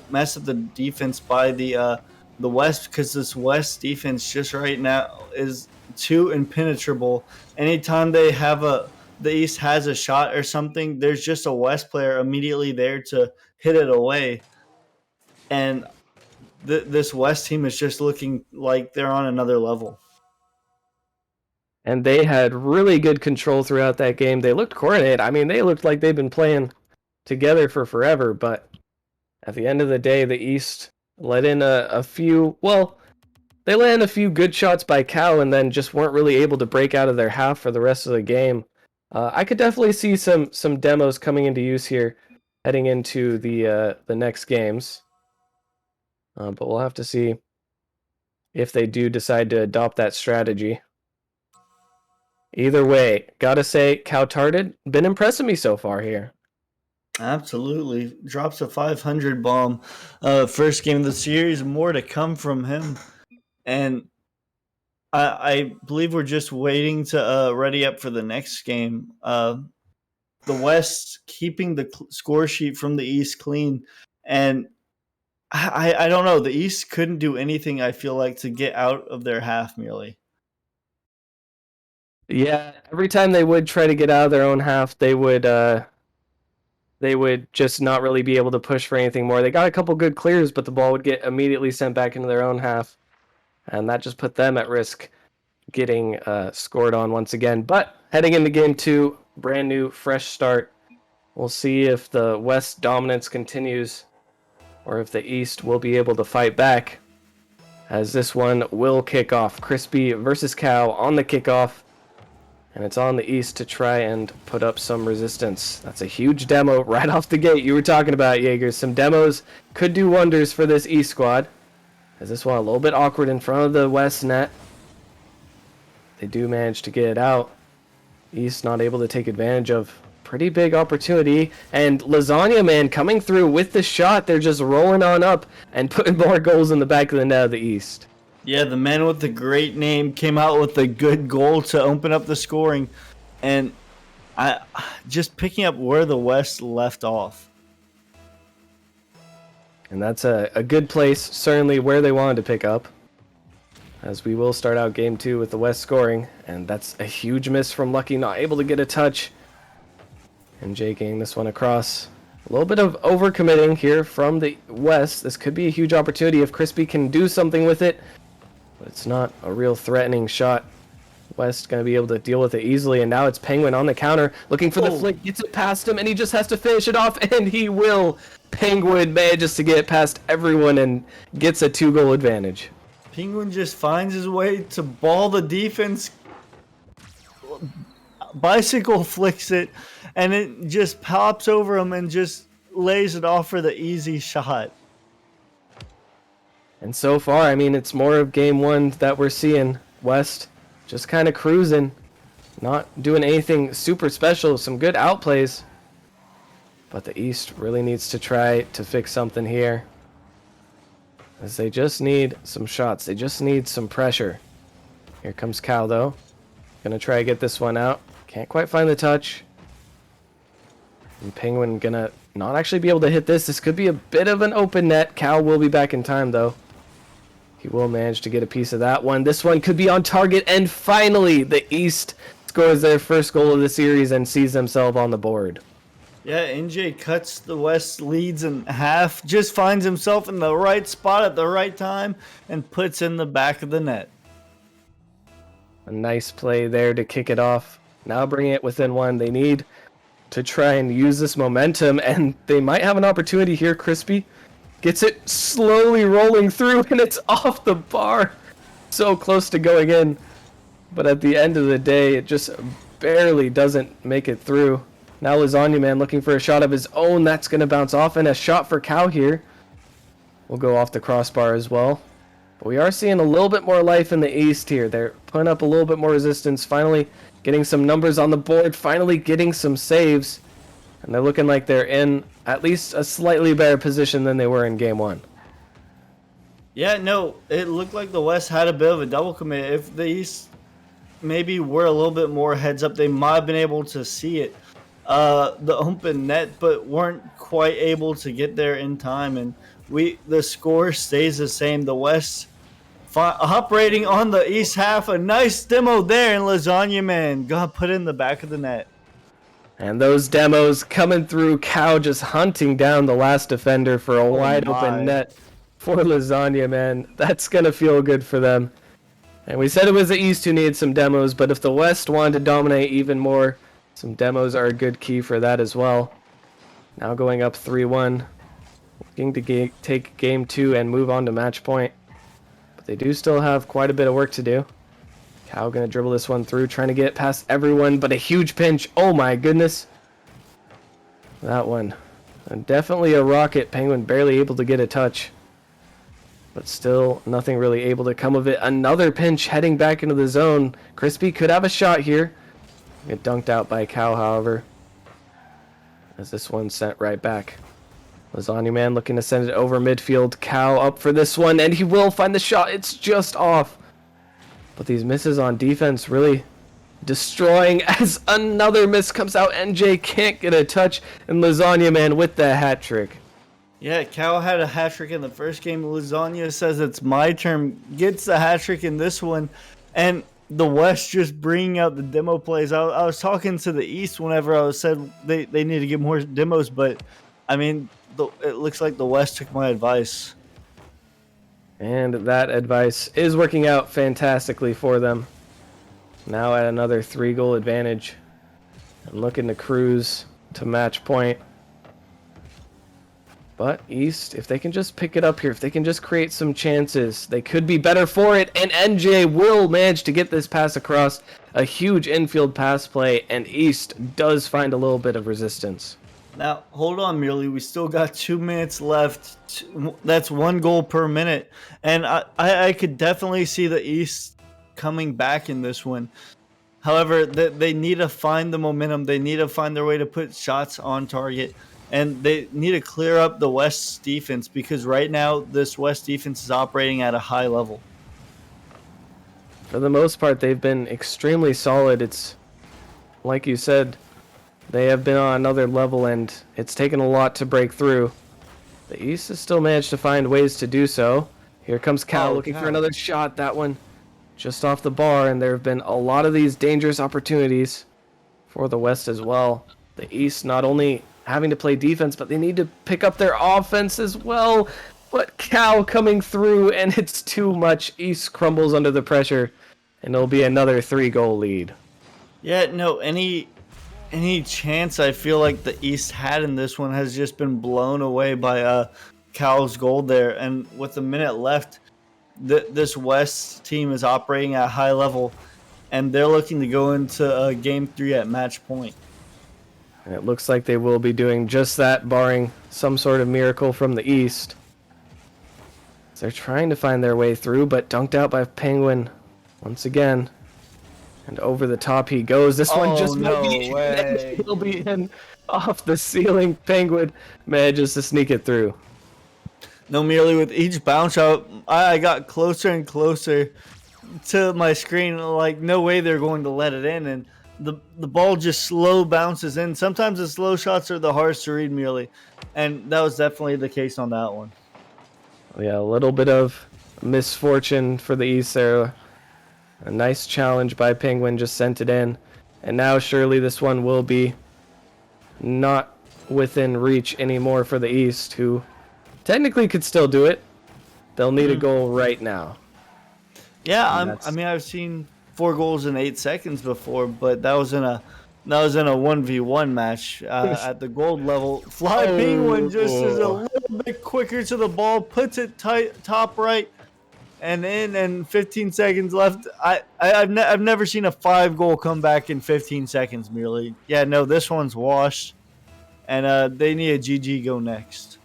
mess up the defense by the West, because this West defense just right now is too impenetrable. Anytime they have the East has a shot or something, there's just a West player immediately there to hit it away, and this West team is just looking like they're on another level. And they had really good control throughout that game. They looked coordinated. I mean, they looked like they've been playing together for forever, but at the end of the day, the East let in a few, well, they let in a few good shots by Cal and then just weren't really able to break out of their half for the rest of the game. I could definitely see some demos coming into use here heading into the next games. But we'll have to see if they do decide to adopt that strategy. Either way, gotta say, Cowtarded been impressing me so far here. Absolutely. Drops a 500 bomb. First game of the series. More to come from him. And I believe we're just waiting to ready up for the next game. The West keeping the score sheet from the East clean. And I don't know. The East couldn't do anything, I feel like, to get out of their half merely. Yeah, every time they would try to get out of their own half, they would just not really be able to push for anything more. They got a couple good clears, but the ball would get immediately sent back into their own half, and that just put them at risk getting scored on once again. But heading into Game 2, brand new, fresh start. We'll see if the West dominance continues or if the East will be able to fight back, as this one will kick off. Crispy versus Cow on the kickoff. And it's on the East to try and put up some resistance. That's a huge demo right off the gate. You were talking about, Jaegers. Some demos could do wonders for this East squad. As this one a little bit awkward in front of the West net. They do manage to get it out. East not able to take advantage of pretty big opportunity. And Lasagna Man coming through with the shot. They're just rolling on up and putting more goals in the back of the net of the East. Yeah, the man with the great name came out with a good goal to open up the scoring, and I just picking up where the West left off. And that's a good place, certainly where they wanted to pick up, as we will start out Game 2 with the West scoring, and that's a huge miss from Lucky, not able to get a touch. And Jay getting this one across. A little bit of overcommitting here from the West. This could be a huge opportunity if Crispy can do something with it. But it's not a real threatening shot. West going to be able to deal with it easily, and now it's Penguin on the counter, looking for the flick, gets it past him, and he just has to finish it off, and he will. Penguin manages to get past everyone and gets a 2-goal advantage. Penguin just finds his way to ball the defense, bicycle flicks it, and it just pops over him and just lays it off for the easy shot. And so far, I mean, it's more of Game 1 that we're seeing. West just kind of cruising, not doing anything super special, some good outplays. But the East really needs to try to fix something here, as they just need some shots. They just need some pressure. Here comes Cal, though. Gonna try to get this one out. Can't quite find the touch. And Penguin gonna not actually be able to hit this. This could be a bit of an open net. Cal will be back in time, though. He will manage to get a piece of that one. This one could be on target. And finally, the East scores their first goal of the series and sees themselves on the board. Yeah, NJ cuts the West leads in half, just finds himself in the right spot at the right time, and puts in the back of the net. A nice play there to kick it off. Now bringing it within one. They need to try and use this momentum, and they might have an opportunity here. Crispy gets it slowly rolling through, and it's off the bar. So close to going in. But at the end of the day, it just barely doesn't make it through. Now Lasagna Man looking for a shot of his own. That's going to bounce off, and a shot for Cow here will go off the crossbar as well. But we are seeing a little bit more life in the East here. They're putting up a little bit more resistance, finally getting some numbers on the board, finally getting some saves. And they're looking like they're in at least a slightly better position than they were in Game 1. Yeah, no, it looked like the West had a bit of a double commit. If the East maybe were a little bit more heads up, they might have been able to see it, the open net, but weren't quite able to get there in time. And the score stays the same. The West operating on the East half. A nice demo there, and Lasagna Man got put in the back of the net. And those demos coming through. Cow just hunting down the last defender for a wide open net for Lasagna Man. That's going to feel good for them. And we said it was the East who needed some demos, but if the West wanted to dominate even more, some demos are a good key for that as well. Now going up 3-1. Looking to take Game 2 and move on to match point. But they do still have quite a bit of work to do. Cow going to dribble this one through, trying to get past everyone, but a huge pinch. Oh my goodness. That one. And definitely a rocket. Penguin barely able to get a touch. But still nothing really able to come of it. Another pinch heading back into the zone. Crispy could have a shot here. Get dunked out by Cow, however. As this one sent right back. Lasagna Man looking to send it over midfield. Cow up for this one, and he will find the shot. It's just off. But these misses on defense really destroying as another miss comes out. NJ can't get a touch, and Lasagna Man with the hat trick. Yeah, Cow had a hat trick in the first game. Lasagna says it's my turn. Gets the hat trick in this one. And the West just bringing out the demo plays. I was talking to the East whenever I said they need to get more demos. But, I mean, it looks like the West took my advice. And that advice is working out fantastically for them. Now at another 3-goal advantage. And looking to cruise to match point. But East, if they can just pick it up here, if they can just create some chances, they could be better for it. And NJ will manage to get this pass across. A huge infield pass play, and East does find a little bit of resistance. Now, hold on, Merely. We still got 2 minutes left. That's 1 goal per minute. And I could definitely see the East coming back in this one. However, they need to find the momentum. They need to find their way to put shots on target. And they need to clear up the West's defense, because right now this West defense is operating at a high level. For the most part, they've been extremely solid. It's like you said, they have been on another level, and it's taken a lot to break through. The East has still managed to find ways to do so. Here comes Cal looking for another shot. That one just off the bar, and there have been a lot of these dangerous opportunities for the West as well. The East not only having to play defense, but they need to pick up their offense as well. But Cal coming through, and it's too much. East crumbles under the pressure, and it'll be another 3-goal lead. Yeah, no, any chance I feel like the East had in this one has just been blown away by Cal's goal there. And with a minute left, this West team is operating at a high level, and they're looking to go into Game 3 at match point. And it looks like they will be doing just that, barring some sort of miracle from the East. They're trying to find their way through, but dunked out by Penguin once again. And over the top he goes. This one just might be in. He'll be in off the ceiling. Penguin manages to sneak it through. No, merely with each bounce out, I got closer and closer to my screen like no way they're going to let it in, and the ball just slow bounces in. Sometimes the slow shots are the hardest to read, merely, and that was definitely the case on that one. Yeah, a little bit of misfortune for the East there. A nice challenge by Penguin, just sent it in. And now surely this one will be not within reach anymore for the East, who technically could still do it. They'll need a goal right now. Yeah, And I mean, I've seen 4 goals in 8 seconds before, but that was in a 1v1 match at the gold level. Fly Penguin just is a little bit quicker to the ball, puts it tight, top right, and in, and 15 seconds left. I've never seen a 5-goal comeback in 15 seconds. Merely, yeah, no, this one's washed, and they need a GG go next.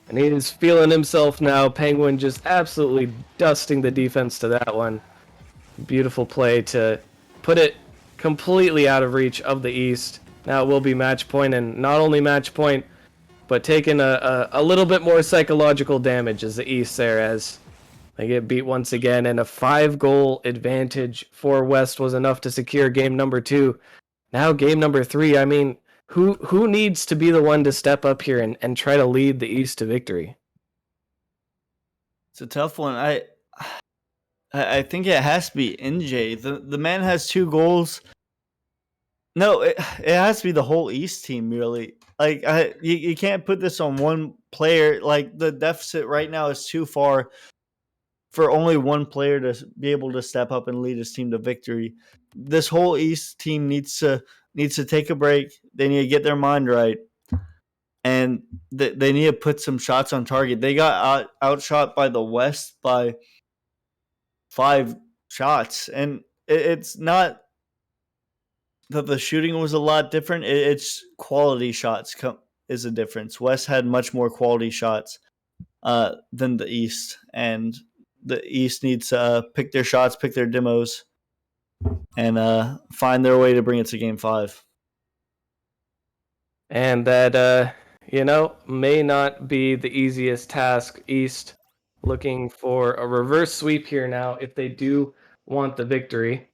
And he is feeling himself now. Penguin just absolutely dusting the defense to that one. Beautiful play to put it completely out of reach of the East. Now it will be match point, and not only match point, but taking a little bit more psychological damage as the East there, as they get beat once again. And a 5-goal advantage for West was enough to secure game number 2. Now game number 3, I mean, who needs to be the one to step up here and try to lead the East to victory? It's a tough one. I think it has to be NJ. The man has 2 goals. No, it has to be the whole East team, really. Like, you can't put this on one player. Like, the deficit right now is too far for only one player to be able to step up and lead his team to victory. This whole East team needs to take a break. They need to get their mind right, and they need to put some shots on target. They got outshot by the West by 5 shots, and it's not that the shooting was a lot different. It's quality shots is a difference. West had much more quality shots than the East, and the East needs to pick their shots, pick their demos, and find their way to bring it to Game 5. And that, may not be the easiest task. East looking for a reverse sweep here now if they do want the victory.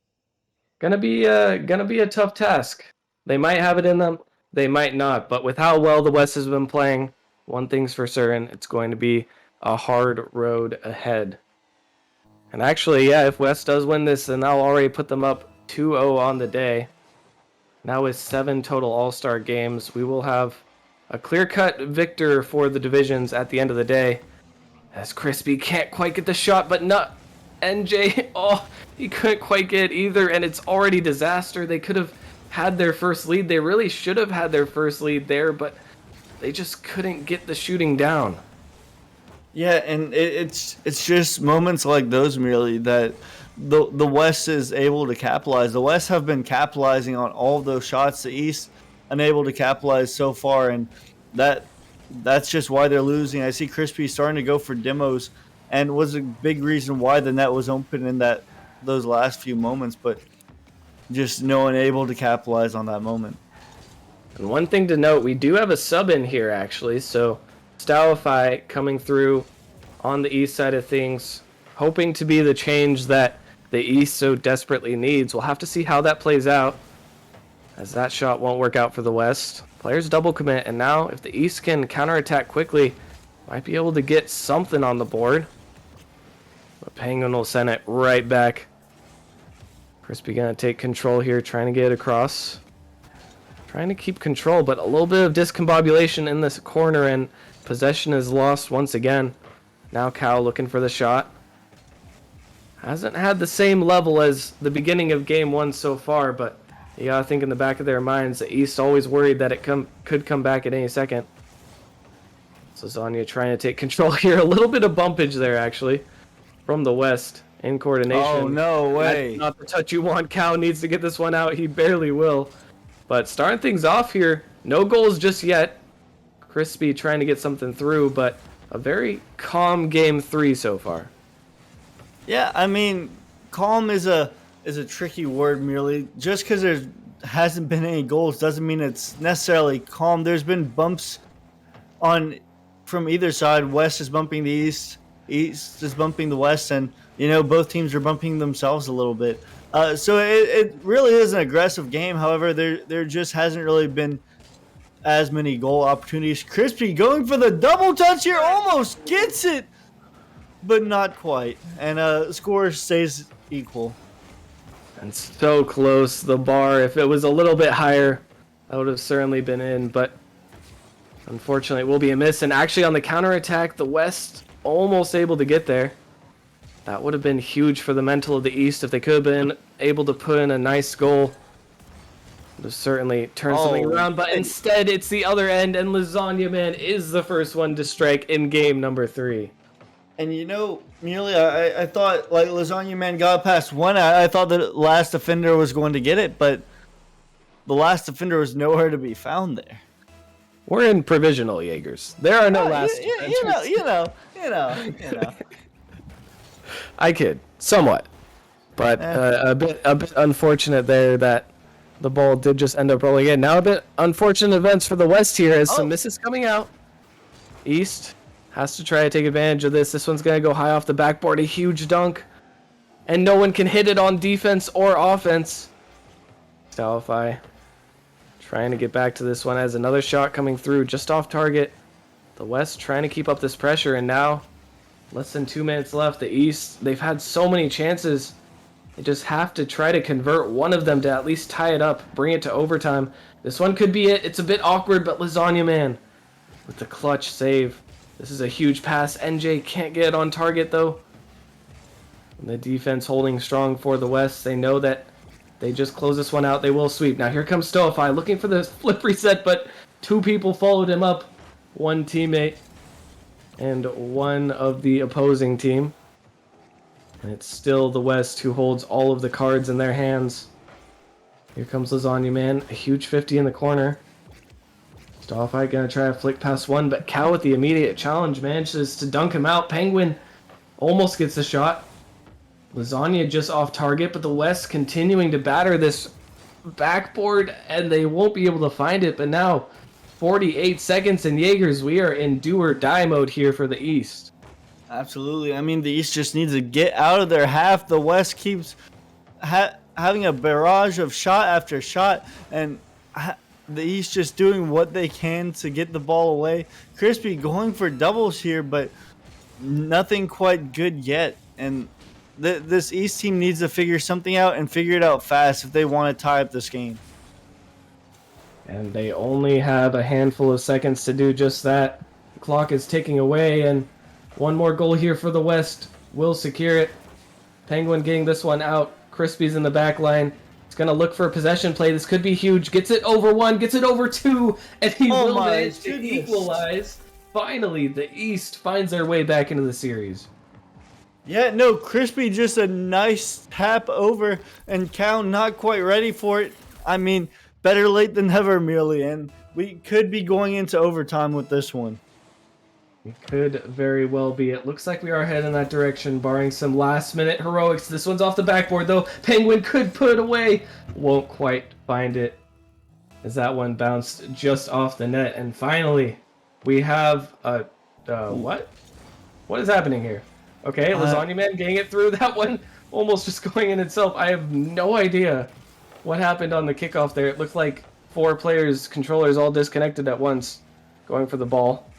Gonna be a tough task. They might have it in them, they might not. But with how well the West has been playing, one thing's for certain: it's going to be a hard road ahead. And actually, yeah, if West does win this, then that'll already put them up 2-0 on the day. Now with 7 total All-Star games, we will have a clear-cut victor for the divisions at the end of the day. As Crispy can't quite get the shot, but not NJ. Oh, he couldn't quite get it either, and it's already disaster. They could have had their first lead. They really should have had their first lead there, but they just couldn't get the shooting down. Yeah, and it's just moments like those, merely, that the West is able to capitalize. The West have been capitalizing on all of those shots. The East unable to capitalize so far, and that's just why they're losing. I see Crispy starting to go for demos, and was a big reason why the net was open in those last few moments, but just no one able to capitalize on that moment. And one thing to note, we do have a sub in here, actually. So Stylify coming through on the East side of things, hoping to be the change that the East so desperately needs. We'll have to see how that plays out, as that shot won't work out for the West. Players double commit, and now if the East can counterattack quickly, might be able to get something on the board. But Penguin will send it right back. Crispy gonna take control here, trying to get it across. Trying to keep control, but a little bit of discombobulation in this corner, and possession is lost once again. Now Cal looking for the shot. Hasn't had the same level as the beginning of game 1 so far, but you gotta think in the back of their minds, the East always worried that it could come back at any second. So Zanya trying to take control here. A little bit of bumpage there, actually, from the West in coordination. Oh, no way. That's not the touch you want. Cal needs to get this one out. He barely will. But starting things off here, no goals just yet. Crispy trying to get something through, but a very calm game 3 so far. Yeah, I mean, calm is a tricky word, merely. Just because there hasn't been any goals doesn't mean it's necessarily calm. There's been bumps from either side. West is bumping the East is bumping the West, and Both teams are bumping themselves a little bit. So it really is an aggressive game. However, there just hasn't really been as many goal opportunities. Crispy going for the double touch here, almost gets it, but not quite. And score stays equal. And so close. The bar, if it was a little bit higher, that would have certainly been in, but unfortunately it will be a miss. And actually on the counterattack, the West almost able to get there. That would have been huge for the mental of the East if they could have been able to put in a nice goal. Would have certainly turned something around, but instead it's the other end, and Lasagna Man is the first one to strike in game number 3. And Muley, I thought like Lasagna Man got past one. I thought the last defender was going to get it, but the last defender was nowhere to be found there. We're in provisional Jaegers. There are no last defenders. You know. I kid, somewhat, but a bit unfortunate there that the ball did just end up rolling in. Now a bit unfortunate events for the West here as some misses coming out. East has to try to take advantage of this. This one's gonna go high off the backboard, a huge dunk, and no one can hit it on defense or offense. Stalify trying to get back to this one as another shot coming through just off target. The West trying to keep up this pressure, and now less than 2 minutes left. The East, they've had so many chances. They just have to try to convert one of them to at least tie it up, bring it to overtime. This one could be it. It's a bit awkward, but Lasagna Man with the clutch save. This is a huge pass. NJ can't get it on target, though. And the defense holding strong for the West. They know that they just close this one out. They will sweep. Now here comes Stoify looking for the flip reset, but 2 people followed him up. 1 teammate and 1 of the opposing team. And it's still the West who holds all of the cards in their hands. Here comes Lasagna Man, a huge 50 in the corner. Stoify gonna try to flick past one, but Cal with the immediate challenge manages to dunk him out. Penguin almost gets the shot. Lasagna just off target, but the West continuing to batter this backboard, and they won't be able to find it. But now 48 seconds in Jaegers. We are in do or die mode here for the East. Absolutely. I mean, the East just needs to get out of their half. The West keeps having a barrage of shot after shot, and the East just doing what they can to get the ball away. Crispy going for doubles here, but nothing quite good yet. And this East team needs to figure something out and figure it out fast if they want to tie up this game. And they only have a handful of seconds to do just that. The clock is ticking away, and one more goal here for the West will secure it. Penguin getting this one out. Crispy's in the back line. It's going to look for a possession play. This could be huge. Gets it over 1, gets it over 2, and he will manage to equalize. Finally, the East finds their way back into the series. Yeah, no, Crispy just a nice tap over, and Cal not quite ready for it. I mean, better late than never, merely, and we could be going into overtime with this one. It could very well be. It looks like we are heading in that direction, barring some last-minute heroics. This one's off the backboard, though. Penguin could put it away. Won't quite find it, as that one bounced just off the net. And finally, we have a... what? What is happening here? Okay, Lasagna Man getting it through. That one almost just going in itself. I have no idea what happened on the kickoff there. It looked like 4 players, controllers all disconnected at once, going for the ball.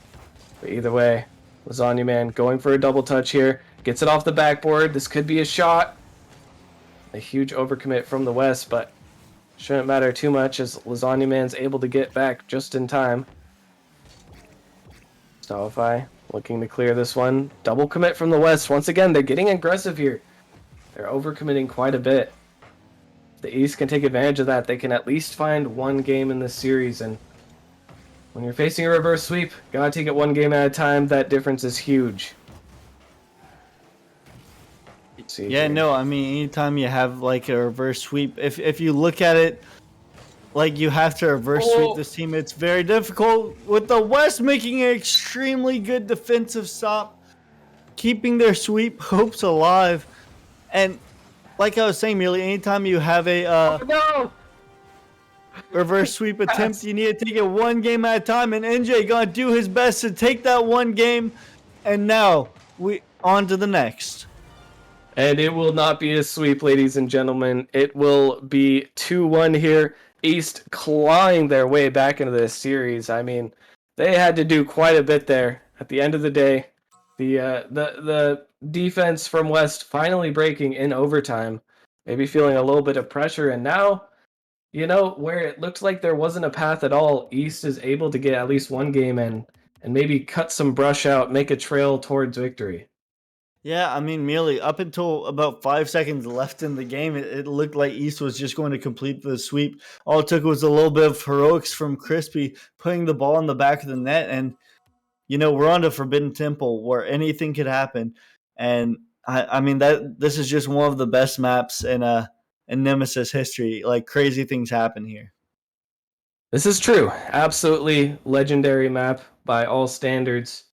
But either way, Lasagna Man going for a double touch here. Gets it off the backboard. This could be a shot. A huge overcommit from the West, but shouldn't matter too much as Lasagna Man's able to get back just in time. Stoify looking to clear this one. Double commit from the West. Once again, they're getting aggressive here. They're overcommitting quite a bit. If the East can take advantage of that, they can at least find one game in this series, and when you're facing a reverse sweep, gotta take it one game at a time. That difference is huge. Yeah, no, I mean, anytime you have like a reverse sweep, if you look at it like you have to reverse sweep this team, it's very difficult. With the West making an extremely good defensive stop, keeping their sweep hopes alive, and like I was saying, merely anytime you have a reverse sweep attempt, you need to take it one game at a time, and NJ gonna do his best to take that one game, and now we on to the next. And it will not be a sweep, ladies and gentlemen. It will be 2-1 here. East clawing their way back into this series. I mean, they had to do quite a bit there. At the end of the day, the defense from West finally breaking in overtime, maybe feeling a little bit of pressure, and now, where it looked like there wasn't a path at all, East is able to get at least one game in and maybe cut some brush out, make a trail towards victory. Yeah, I mean, merely up until about 5 seconds left in the game, it looked like East was just going to complete the sweep. All it took was a little bit of heroics from Crispy putting the ball in the back of the net. And, we're on to Forbidden Temple where anything could happen. And I mean, that this is just one of the best maps in Nemesis history. Like, crazy things happen here. This is true. Absolutely legendary map by all standards.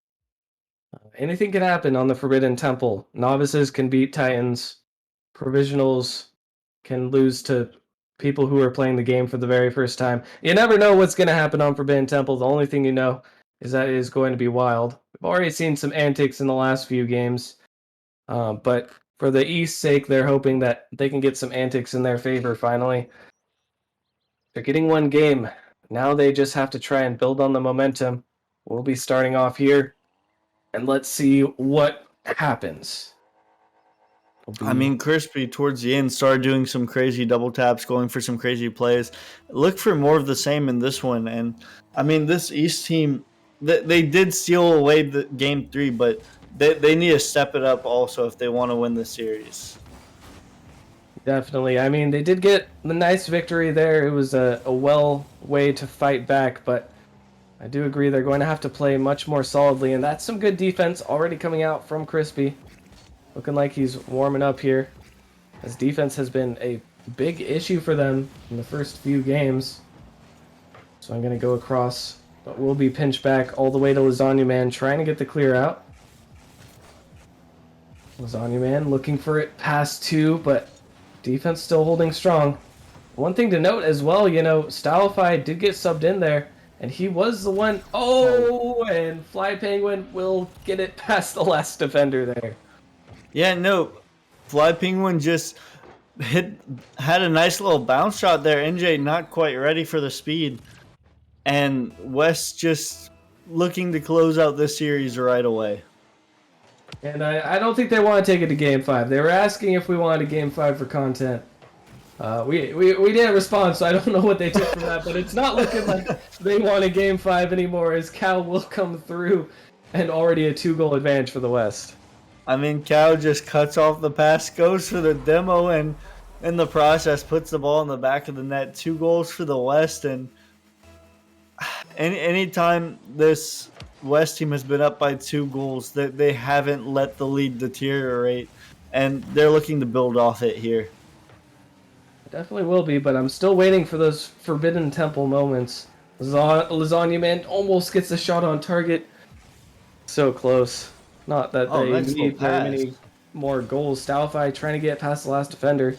Anything can happen on the Forbidden Temple. Novices can beat Titans. Provisionals can lose to people who are playing the game for the very first time. You never know what's going to happen on Forbidden Temple. The only thing you know is that it is going to be wild. We've already seen some antics in the last few games. But for the East's sake, they're hoping that they can get some antics in their favor finally. They're getting one game. Now they just have to try and build on the momentum. We'll be starting off here, and let's see what happens. I mean, Crispy towards the end started doing some crazy double taps, going for some crazy plays. Look for more of the same in this one. And I mean, this East team, they did steal away the game 3, but they need to step it up also if they want to win the series. Definitely. I mean, they did get the nice victory there. It was a well way to fight back, but I do agree they're going to have to play much more solidly, and that's some good defense already coming out from Crispy. Looking like he's warming up here, as defense has been a big issue for them in the first few games. So I'm going to go across, but we'll be pinched back all the way to Lasagna Man, trying to get the clear out. Lasagna Man looking for it past 2, but defense still holding strong. One thing to note as well, Stylify did get subbed in there, and he was the one. Oh, and Fly Penguin will get it past the last defender there. Yeah, no, Fly Penguin just had a nice little bounce shot there. NJ not quite ready for the speed, and West just looking to close out this series right away. And I don't think they want to take it to Game 5. They were asking if we wanted a Game 5 for content. We didn't respond, so I don't know what they took from that, but it's not looking like they want a Game 5 anymore, as Cal will come through and already a 2-goal advantage for the West. I mean, Cal just cuts off the pass, goes for the demo, and in the process puts the ball in the back of the net. 2 goals for the West, and anytime this West team has been up by 2 goals, that they haven't let the lead deteriorate, and they're looking to build off it here. Definitely will be, but I'm still waiting for those Forbidden Temple moments. Lasagna Man almost gets a shot on target. So close. Not that they nice need little very pass. many more goals. Stylify trying to get past the last defender.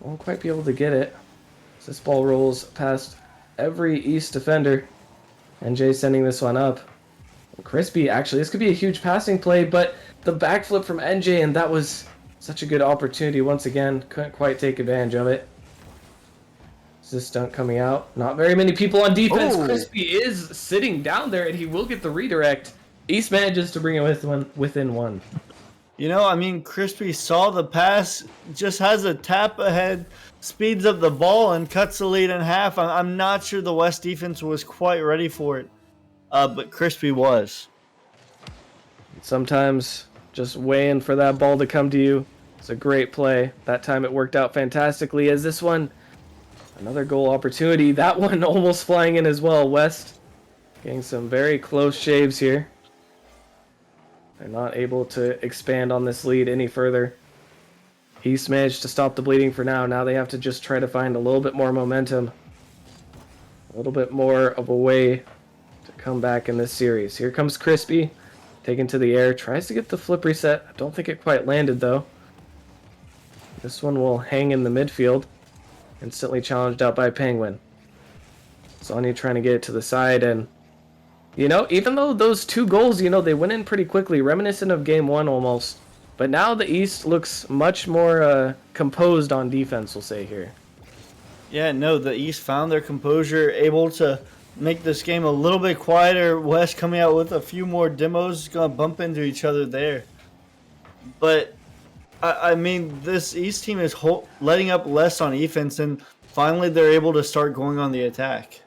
Won't quite be able to get it. This ball rolls past every East defender. NJ sending this one up. Crispy, actually, this could be a huge passing play, but the backflip from NJ, and that was such a good opportunity once again. Couldn't quite take advantage of it. Is this stunt coming out? Not very many people on defense. Oh. Crispy is sitting down there, and he will get the redirect. East manages to bring it within 1. I mean, Crispy saw the pass, just has a tap ahead, speeds up the ball, and cuts the lead in half. I'm not sure the West defense was quite ready for it, but Crispy was. Sometimes just waiting for that ball to come to you. It's a great play. That time it worked out fantastically, as this one, another goal opportunity. That one almost flying in as well. West getting some very close shaves here. They're not able to expand on this lead any further. East managed to stop the bleeding for now. Now they have to just try to find a little bit more momentum. A little bit more of a way to come back in this series. Here comes Crispy. Taken to the air. Tries to get the flip reset. I don't think it quite landed, though. This one will hang in the midfield. Instantly challenged out by Penguin. Sonya trying to get it to the side, and even though those 2 goals, they went in pretty quickly, reminiscent of Game 1 almost, But now the East looks much more composed on defense, we'll say here. Yeah, no, the East found their composure, able to make this game a little bit quieter. West coming out with a few more demos, gonna bump into each other there. But I mean, this East team is letting up less on offense, and finally they're able to start going on the attack.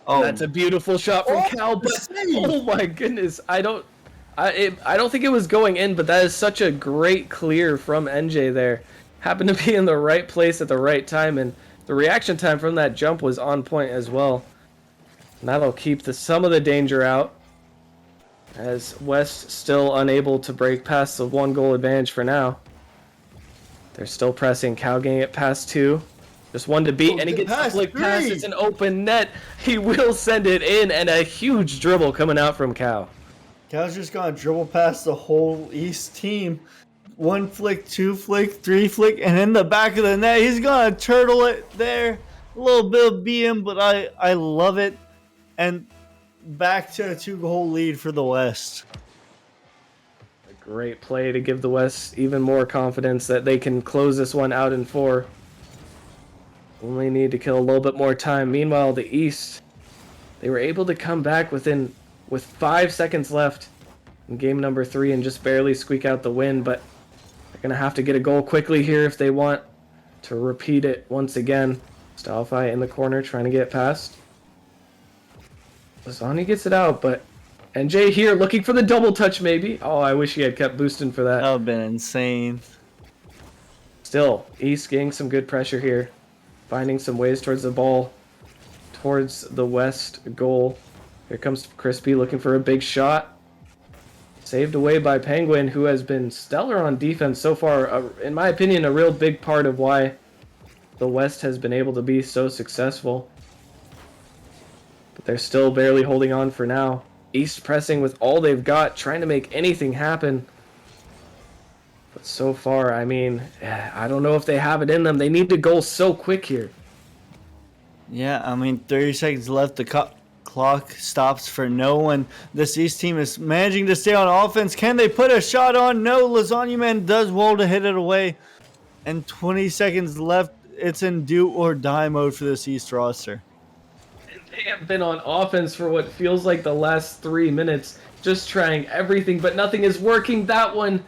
Oh, that's a beautiful shot from Cal. But oh my goodness, I don't think it was going in, but that is such a great clear from NJ there. Happened to be in the right place at the right time, and the reaction time from that jump was on point as well. And that'll keep some of the danger out, as West still unable to break past the 1-goal advantage for now. They're still pressing. Cal getting it past 2. Just one to beat, and he gets the flick pass. It's an open net. He will send it in, and a huge dribble coming out from Cal. Cal's just gonna dribble past the whole East team. 1 flick, 2 flick, 3 flick, and in the back of the net, he's gonna turtle it there. A little bit of BM, but I love it. And back to a 2-goal lead for the West. A great play to give the West even more confidence that they can close this one out in 4. Only need to kill a little bit more time. Meanwhile, the East, they were able to come back with 5 seconds left in game number 3 and just barely squeak out the win, but they're going to have to get a goal quickly here if they want to repeat it once again. Stalfi in the corner trying to get past. Lasani gets it out, but NJ here looking for the double touch maybe. Oh, I wish he had kept boosting for that. That would have been insane. Still, East getting some good pressure here. Finding some ways towards the ball, towards the West goal. Here comes Crispy looking for a big shot. Saved away by Penguin, who has been stellar on defense so far. In my opinion, a real big part of why the West has been able to be so successful. But they're still barely holding on for now. East pressing with all they've got, trying to make anything happen. But so far, I mean, I don't know if they have it in them. They need to go so quick here. Yeah, I mean, 30 seconds left. The clock stops for no one. This East team is managing to stay on offense. Can they put a shot on? No, Lasagna Man does well to hit it away. And 20 seconds left. It's in do or die mode for this East roster. They have been on offense for what feels like the last 3 minutes, just trying everything, but nothing is working. That one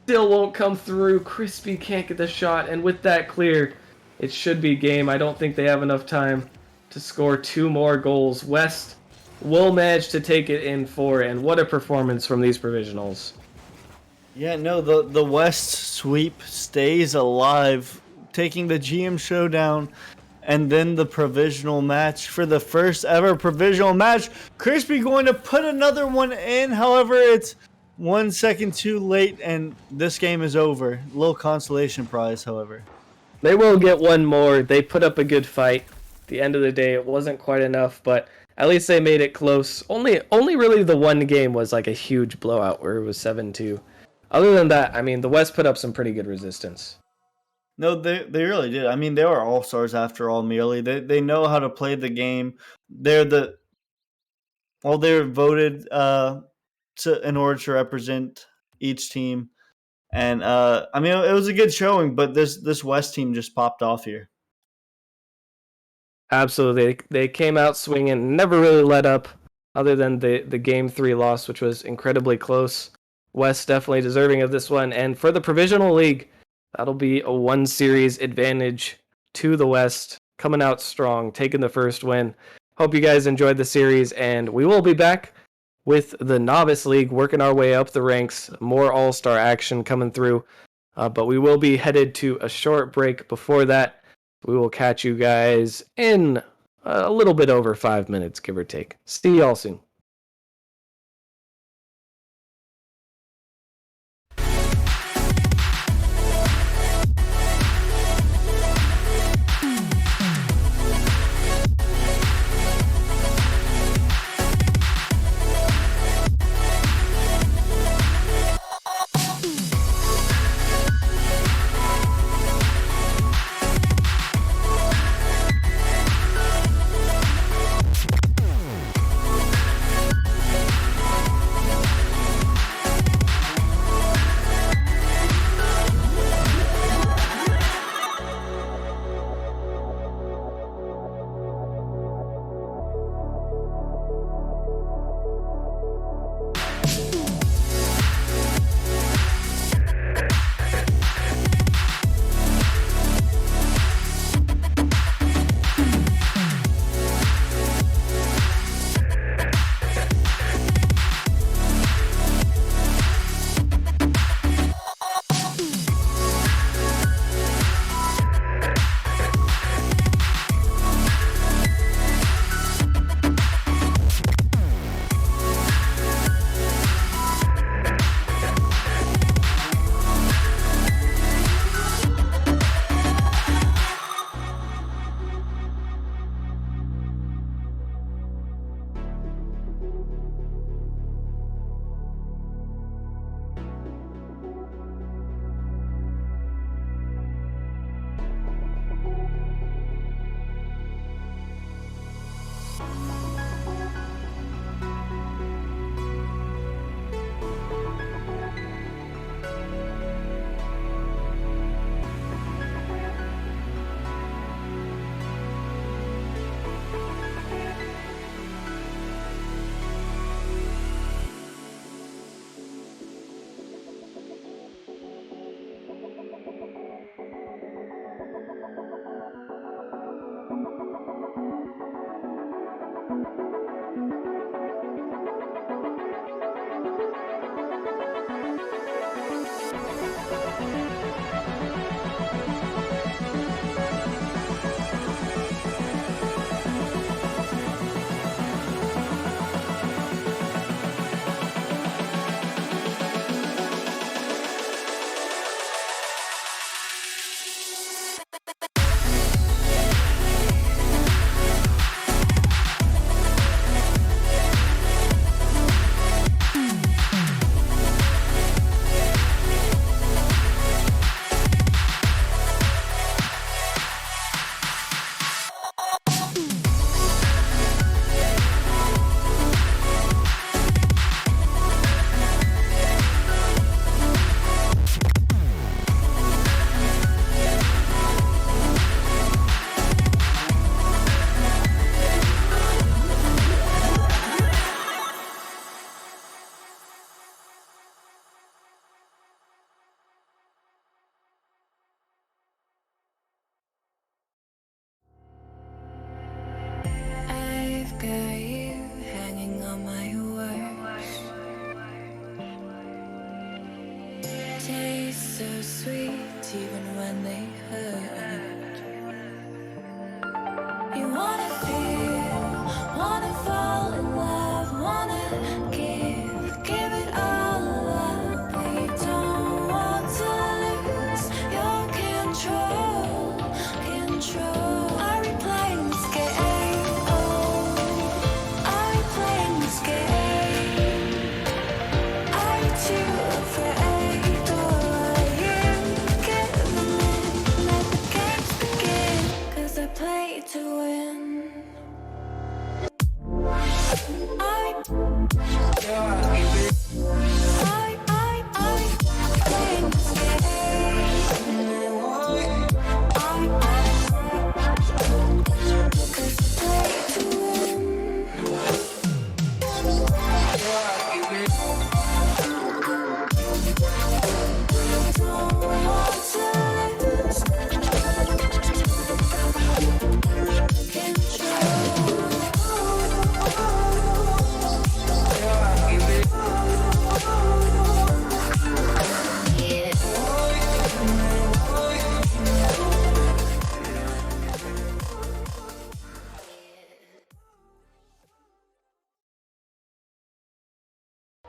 still won't come through. Crispy can't get the shot, and with that clear, it should be game. I don't think they have enough time to score 2 more goals. West will manage to take it in 4, and what a performance from these provisionals. Yeah, no, the West sweep stays alive, taking the GM showdown and then the provisional match. For the first ever provisional match, Crispy going to put another one in. However, it's 1 second too late, and this game is over. Low consolation prize, however. They will get one more. They put up a good fight. At the end of the day, it wasn't quite enough, but at least they made it close. Only really the one game was like a huge blowout where it was 7-2. Other than that, I mean, the West put up some pretty good resistance. No, they really did. I mean, they were all-stars after all, merely. They know how to play the game. They're voted in order to represent each team. And I mean, it was a good showing, but this West team just popped off here. Absolutely. They came out swinging, never really let up, other than the Game 3 loss, which was incredibly close. West definitely deserving of this one. And for the Provisional League, that'll be a 1-series advantage to the West, coming out strong, taking the first win. Hope you guys enjoyed the series, and we will be back with the Novice League, working our way up the ranks. More all-star action coming through, but we will be headed to a short break before that. We will catch you guys in a little bit over 5 minutes, give or take. See y'all soon. straight to win.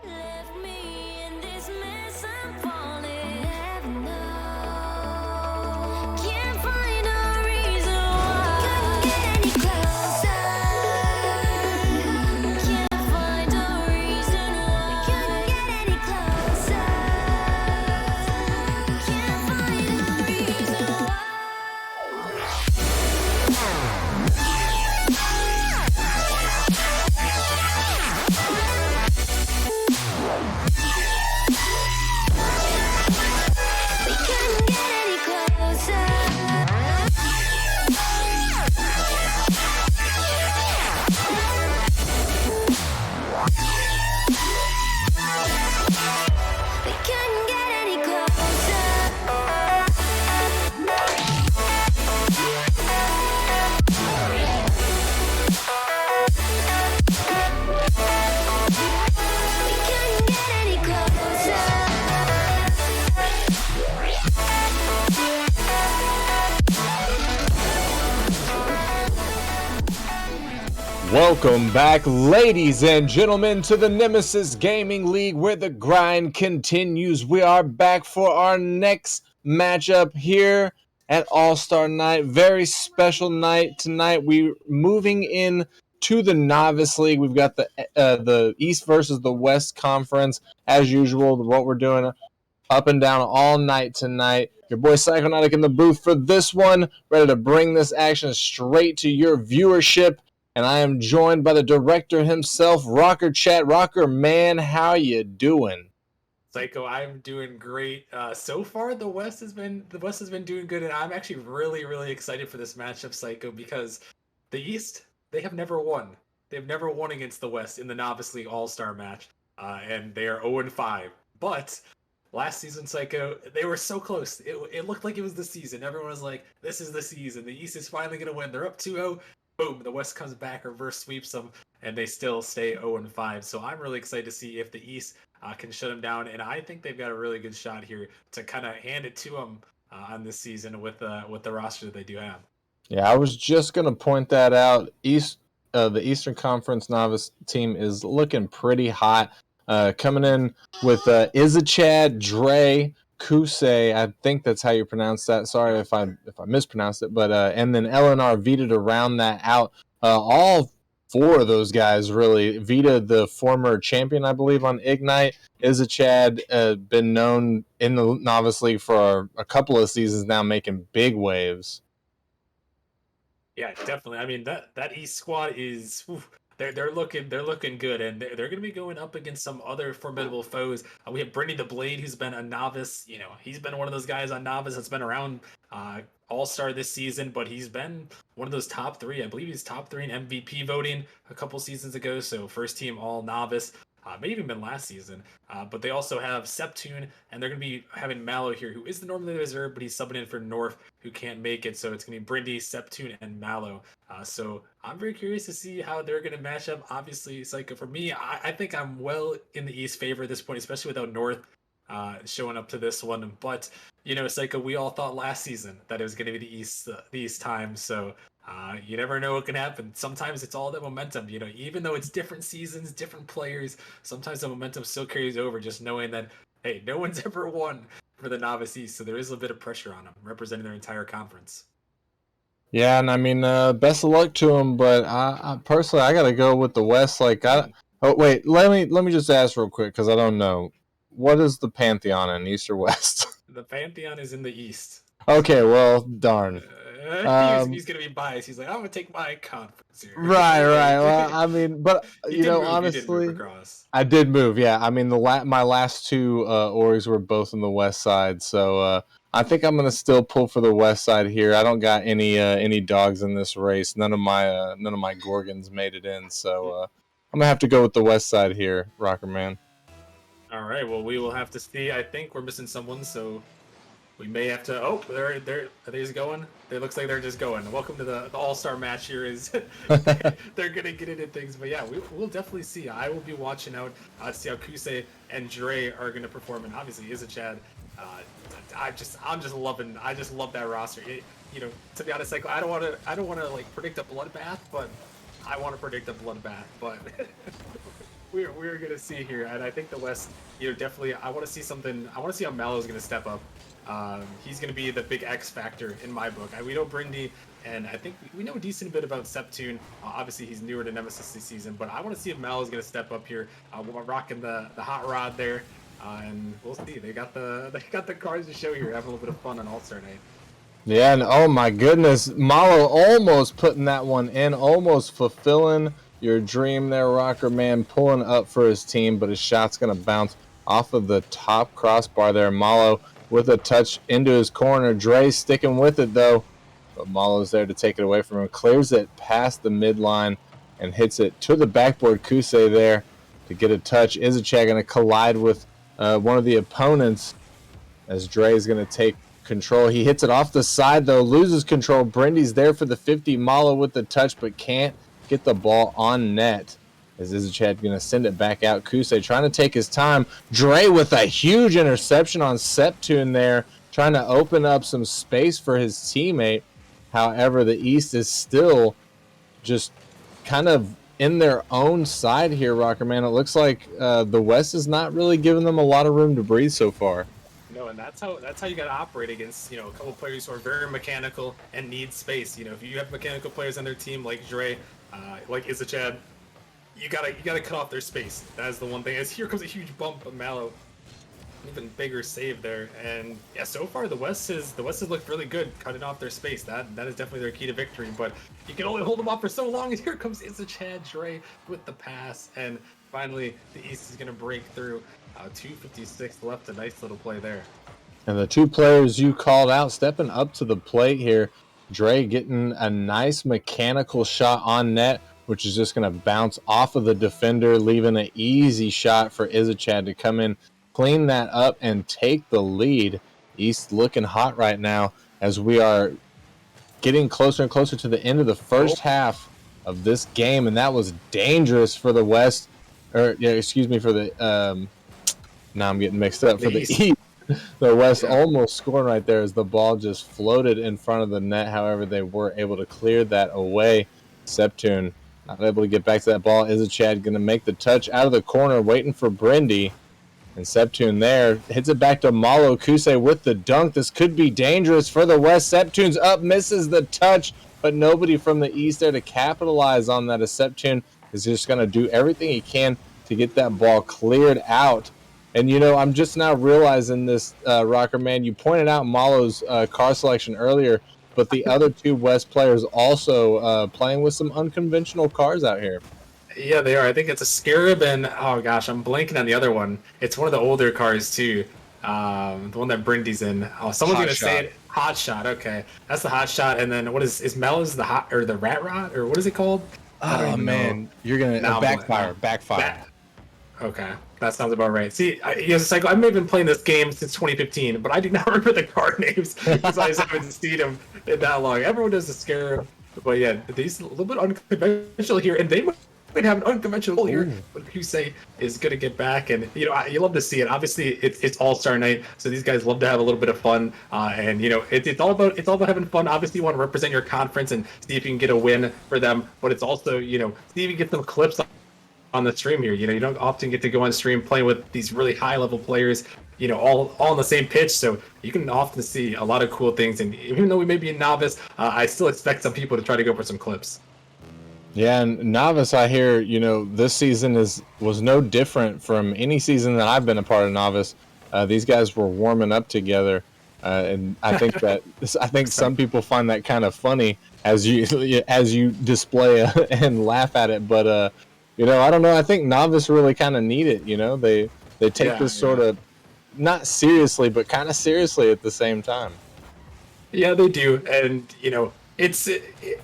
Left me in this mess, I'm falling. Heaven knows. Can't find a reason why. Couldn't get any closer. Can't find a reason why. Couldn't get any closer. Can't find a reason why. We couldn't get any closer. We couldn't get any Welcome back, ladies and gentlemen, to the Nemesis Gaming League, where the grind continues. We are back for our next matchup here at All-Star Night. Very special night tonight. We're moving in to the Novice League. We've got the East versus the West Conference, as usual. What we're doing up and down all night tonight. Your boy Psychonautic in the booth for this one, ready to bring this action straight to your viewership. And I am joined by the director himself, Rocker Chat. Rocker, man, how you doing? Psycho, I'm doing great. So far, the West has been doing good, and I'm actually really excited for this matchup, Psycho, because the East, they have never won. They've never won against the West in the Novice League All-Star match, and they are 0-5. But last season, Psycho, they were so close. It looked like it was the season. Everyone was like, "This is the season. The East is finally gonna win." They're up 2-0. Boom, the West comes back, reverse sweeps them, and they still stay 0-5. So I'm really excited to see if the East can shut them down, and I think they've got a really good shot here to kind of hand it to them on this season with the roster that they do have. Yeah, I was just going to point that out. The Eastern Conference Novice team is looking pretty hot. Coming in with Izachad, Dre, Kusei, I think that's how you pronounce that. Sorry if I mispronounced it, but and then LNR Vita to round that out. All four of those guys really. Vita, the former champion, I believe, on Ignite. Izachad, been known in the Novice League for a couple of seasons now, making big waves. Yeah, definitely. I mean that East squad is they're looking good, and they're going to be going up against some other formidable foes. We have Brittany the Blade, who's been a novice. You know, he's been one of those guys on novice that's been around All-Star this season, but he's been one of those top three. I believe he's top three in MVP voting a couple seasons ago. So first team all novice. May even been last season. But they also have Septune, and they're going to be having Mallow here, who is the normally reserve, but he's subbing in for North, who can't make it. So it's going to be Brindy, Septune, and Mallow. So I'm very curious to see how they're going to match up. Obviously, it's like for me, I think I'm well in the East favor at this point, especially without North showing up to this one. But you know, Psycho, we all thought last season that it was going to be the East time. So you never know what can happen. Sometimes it's all that momentum. You know, even though it's different seasons, different players, sometimes the momentum still carries over. Just knowing that, hey, no one's ever won for the Novice East, so there is a bit of pressure on them representing their entire conference. Yeah, and I mean, best of luck to them. But I personally, I got to go with the West. Like, oh wait, let me just ask real quick because I don't know. What is the Pantheon in East or West? The Pantheon is in the East. Okay, well, darn. He's gonna be biased. He's like, I'm gonna take my conference here. Right, right. Well, I mean, but He you did know, move. He did move honestly, across. I did move. Yeah, I mean, my last two orgs were both on the west side, so I think I'm gonna still pull for the west side here. I don't got any dogs in this race. None of my Gorgons made it in, so I'm gonna have to go with the west side here, Rocker Man. All right. Well, we will have to see. I think we're missing someone, so we may have to. Oh, they're are they just going? It looks like they're just going. Welcome to the all-star match here. Is they're gonna get into things, but yeah, we'll definitely see. I will be watching out to see how Kusei and Dre are gonna perform, and obviously is a Chad. I'm just loving. I just love that roster. To be honest, like I don't want to like predict a bloodbath, but I want to predict a bloodbath. But we're gonna see here, and I think the West, definitely. I want to see something. I want to see how Mallow's gonna step up. He's going to be the big X factor in my book. We know Brindy, and I think we know a decent bit about Septune. Obviously, he's newer to Nemesis this season, but I want to see if Mallow's going to step up here. We're rocking the hot rod there, and we'll see. They got the cards to show here. Having a little bit of fun on All-Star Night. Yeah, and oh my goodness, Malo almost putting that one in, almost fulfilling your dream there, Rocker Man, pulling up for his team, but his shot's going to bounce off of the top crossbar there. Malo with a touch into his corner. Dre sticking with it, though, but Malo's there to take it away from him. Clears it past the midline and hits it to the backboard. Kusei there to get a touch. Izachat going to collide with one of the opponents as Dre is going to take control. He hits it off the side, though, loses control. Brindy's there for the 50. Malo with the touch, but can't get the ball on net. As Izachat going to send it back out. Kusei trying to take his time. Dre with a huge interception on Septune there, trying to open up some space for his teammate. However, the East is still just kind of in their own side here, Rocker Man. It looks like the West is not really giving them a lot of room to breathe so far. No, and that's how you got to operate against a couple players who are very mechanical and need space. If you have mechanical players on their team like Dre, like Izachat, you gotta cut off their space. That is the one thing. As here comes a huge bump of Mallow, even bigger save there. And yeah, so far the West has looked really good cutting off their space. That is definitely their key to victory. But you can only hold them off for so long. And here comes Izachat Dre with the pass, and finally the East is gonna break through. 2:56 left. A nice little play there. And the two players you called out stepping up to the plate here. Dre getting a nice mechanical shot on net, which is just going to bounce off of the defender, leaving an easy shot for Izachat to come in, clean that up, and take the lead. East looking hot right now as we are getting closer and closer to the end of the first half of this game, and that was dangerous for the West. For the now I'm getting mixed up. For the East. The West almost scored right there as the ball just floated in front of the net. However, they were able to clear that away. Septune not able to get back to that ball. Izachat going to make the touch out of the corner, waiting for Brindy. And Septune there hits it back to Malo. Kusei with the dunk. This could be dangerous for the West. Septune's up, misses the touch, but nobody from the East there to capitalize on that. As Septune is just going to do everything he can to get that ball cleared out. And, I'm just now realizing this, Rocker Man. You pointed out Malo's car selection earlier, but the other two West players also playing with some unconventional cars out here. Yeah, they are. I think it's a Scarab, and oh gosh, I'm blanking on the other one. It's one of the older cars too. The one that Brindy's in. Oh, someone's gonna say it. Hot Shot. Okay, that's the Hot Shot. And then what is Mellow's the hot or the Rat Rod or what is it called? Oh man, you're gonna backfire. Okay, that sounds about right. See, it's like I may have been playing this game since 2015, but I do not remember the card names because I just haven't seen them in that long. Everyone does the Scarab, but yeah, these a little bit unconventional here, and they might have an unconventional here. But Kusei is going to get back, and you love to see it. Obviously, it's All-Star Night, so these guys love to have a little bit of fun, and it's all about having fun. Obviously, you want to represent your conference and see if you can get a win for them, but it's also see if you can get some clips on the stream here. You don't often get to go on stream playing with these really high level players, all on the same pitch. So you can often see a lot of cool things. And even though we may be a novice, I still expect some people to try to go for some clips. Yeah, and Novice, I hear, this season was no different from any season that I've been a part of Novice. These guys were warming up together And I think some people find that kind of funny as you display and laugh at it. But I don't know. I think novice really kind of need it. They take this sort of not seriously, but kind of seriously at the same time. Yeah, they do, and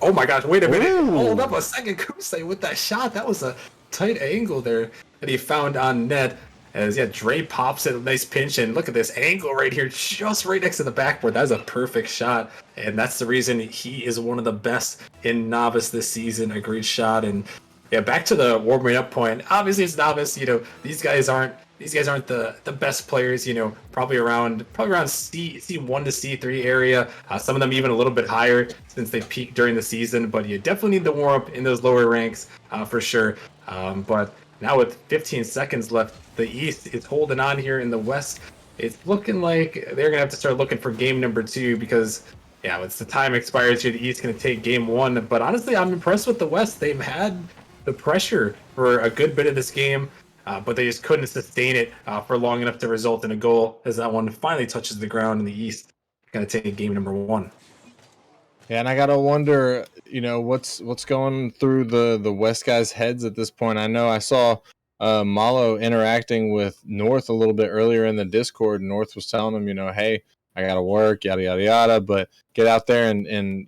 oh my gosh! Wait a minute! Ooh. Hold up a second, Kusei with that shot. That was a tight angle there that he found on net. As Dre pops it, a nice pinch, and look at this angle right here, just right next to the backboard. That's a perfect shot, and that's the reason he is one of the best in novice this season. A great shot, and back to the warming up point. Obviously, it's novice. These guys aren't the best players. Probably around C1 to C3 area. Some of them even a little bit higher since they peaked during the season. But you definitely need to warm up in those lower ranks for sure. But now with 15 seconds left, the East is holding on here in the West. It's looking like they're gonna have to start looking for game number 2 because once the time expires here, the East gonna take game 1. But honestly, I'm impressed with the West. They've had the pressure for a good bit of this game, but they just couldn't sustain it for long enough to result in a goal. As that one finally touches the ground in the East, gonna take game number 1. Yeah, and I gotta wonder, what's going through the West guys' heads at this point. I know I saw Malo interacting with North a little bit earlier in the Discord. North was telling him, hey, I gotta work, yada yada yada, but get out there and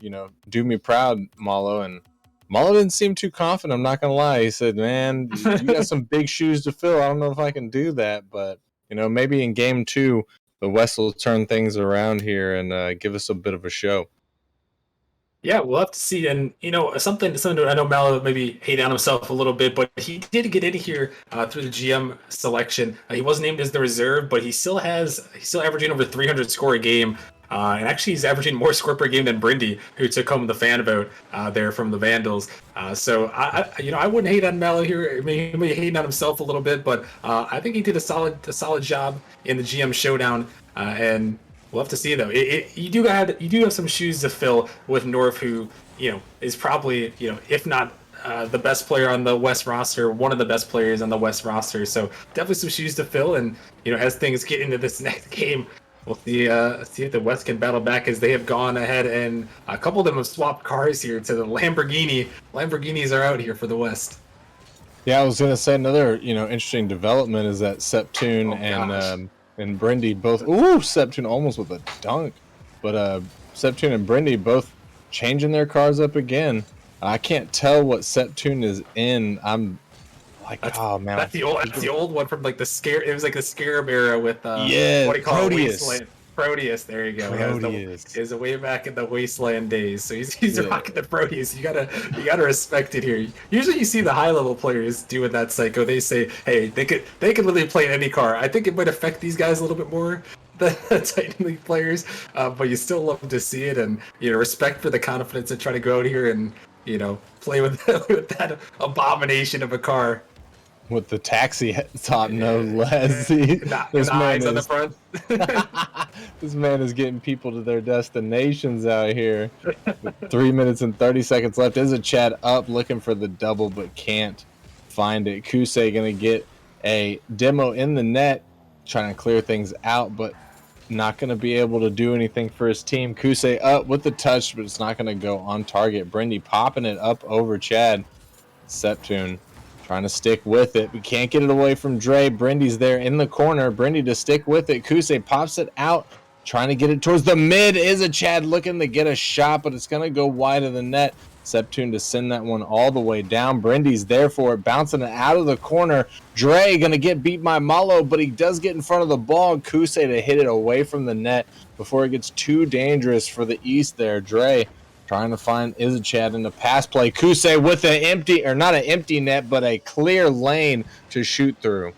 do me proud, Malo. And Malo didn't seem too confident. I'm not gonna lie. He said, "Man, you got some big shoes to fill. I don't know if I can do that, but maybe in game 2, the West will turn things around here and give us a bit of a show." Yeah, we'll have to see. And something I know Mallow maybe hate on himself a little bit, but he did get in here through the GM selection. He was named as the reserve, but he's still averaging over 300 score a game. And actually, he's averaging more score per game than Brindy, who took home the fan vote there from the Vandals. So I wouldn't hate on Mallow here. I mean, he may hate on himself a little bit, but I think he did a solid job in the GM showdown. And we'll have to see though. You do have some shoes to fill with North, who is probably if not the best player on the West roster, one of the best players on the West roster. So definitely some shoes to fill. And as things get into this next game, we'll see if the West can battle back, as they have gone ahead and a couple of them have swapped cars here to the Lamborghini. Lamborghinis are out here for the West. Yeah, I was gonna say another interesting development is that Septune and Brindy both. Ooh, Septune almost with a dunk, but Septune and Brindy both changing their cars up again. I can't tell what Septune is in. I'm like, oh man, that's the old one from like the scare. It was like the Scarab era with what do you call Proteus. it? Proteus. There you go. Proteus. Is way back in the Wasteland days. So he's rocking the Proteus. You gotta respect it here. Usually you see the high level players doing that psycho. They say, hey, they could really play any car. I think it might affect these guys a little bit more than the Titan League players, but you still love to see it, and respect for the confidence to try to go out here and play with that abomination of a car. With the taxi top, no less. This man on the front. This man is getting people to their destinations out here. With 3 minutes and 30 seconds left. Is a Chad up looking for the double, but can't find it. Kusei gonna get a demo in the net, trying to clear things out, but not gonna be able to do anything for his team. Kusei up with the touch, but it's not gonna go on target. Brindy popping it up over Chad. Septune trying to stick with it. We can't get it away from Dre. Brindy's there in the corner. Brindy to stick with it. Kusei pops it out, trying to get it towards the mid. Is a Chad looking to get a shot, but it's going to go wide of the net. Septune to send that one all the way down. Brindy's there for it, bouncing it out of the corner. Dre going to get beat by Malo, but he does get in front of the ball. Kusei to hit it away from the net before it gets too dangerous for the East there. Dre trying to find Izachat in the pass play. Kusei with an empty, or not an empty net, but a clear lane to shoot through.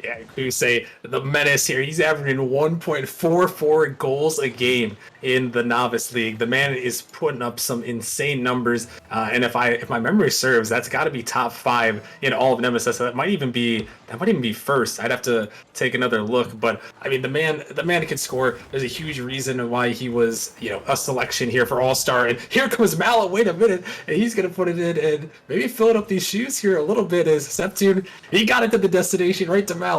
Yeah, Kusei, the menace here. He's averaging 1.44 goals a game in the Novice League. The man is putting up some insane numbers, and if my memory serves, that's got to be top 5 in all of Nemesis. That might even be first. I'd have to take another look, but I mean, the man can score. There's a huge reason why he was a selection here for All-Star. And here comes Malo. Wait a minute, and he's gonna put it in and maybe fill it up these shoes here a little bit. As Septune, he got it to the destination, right to Malo.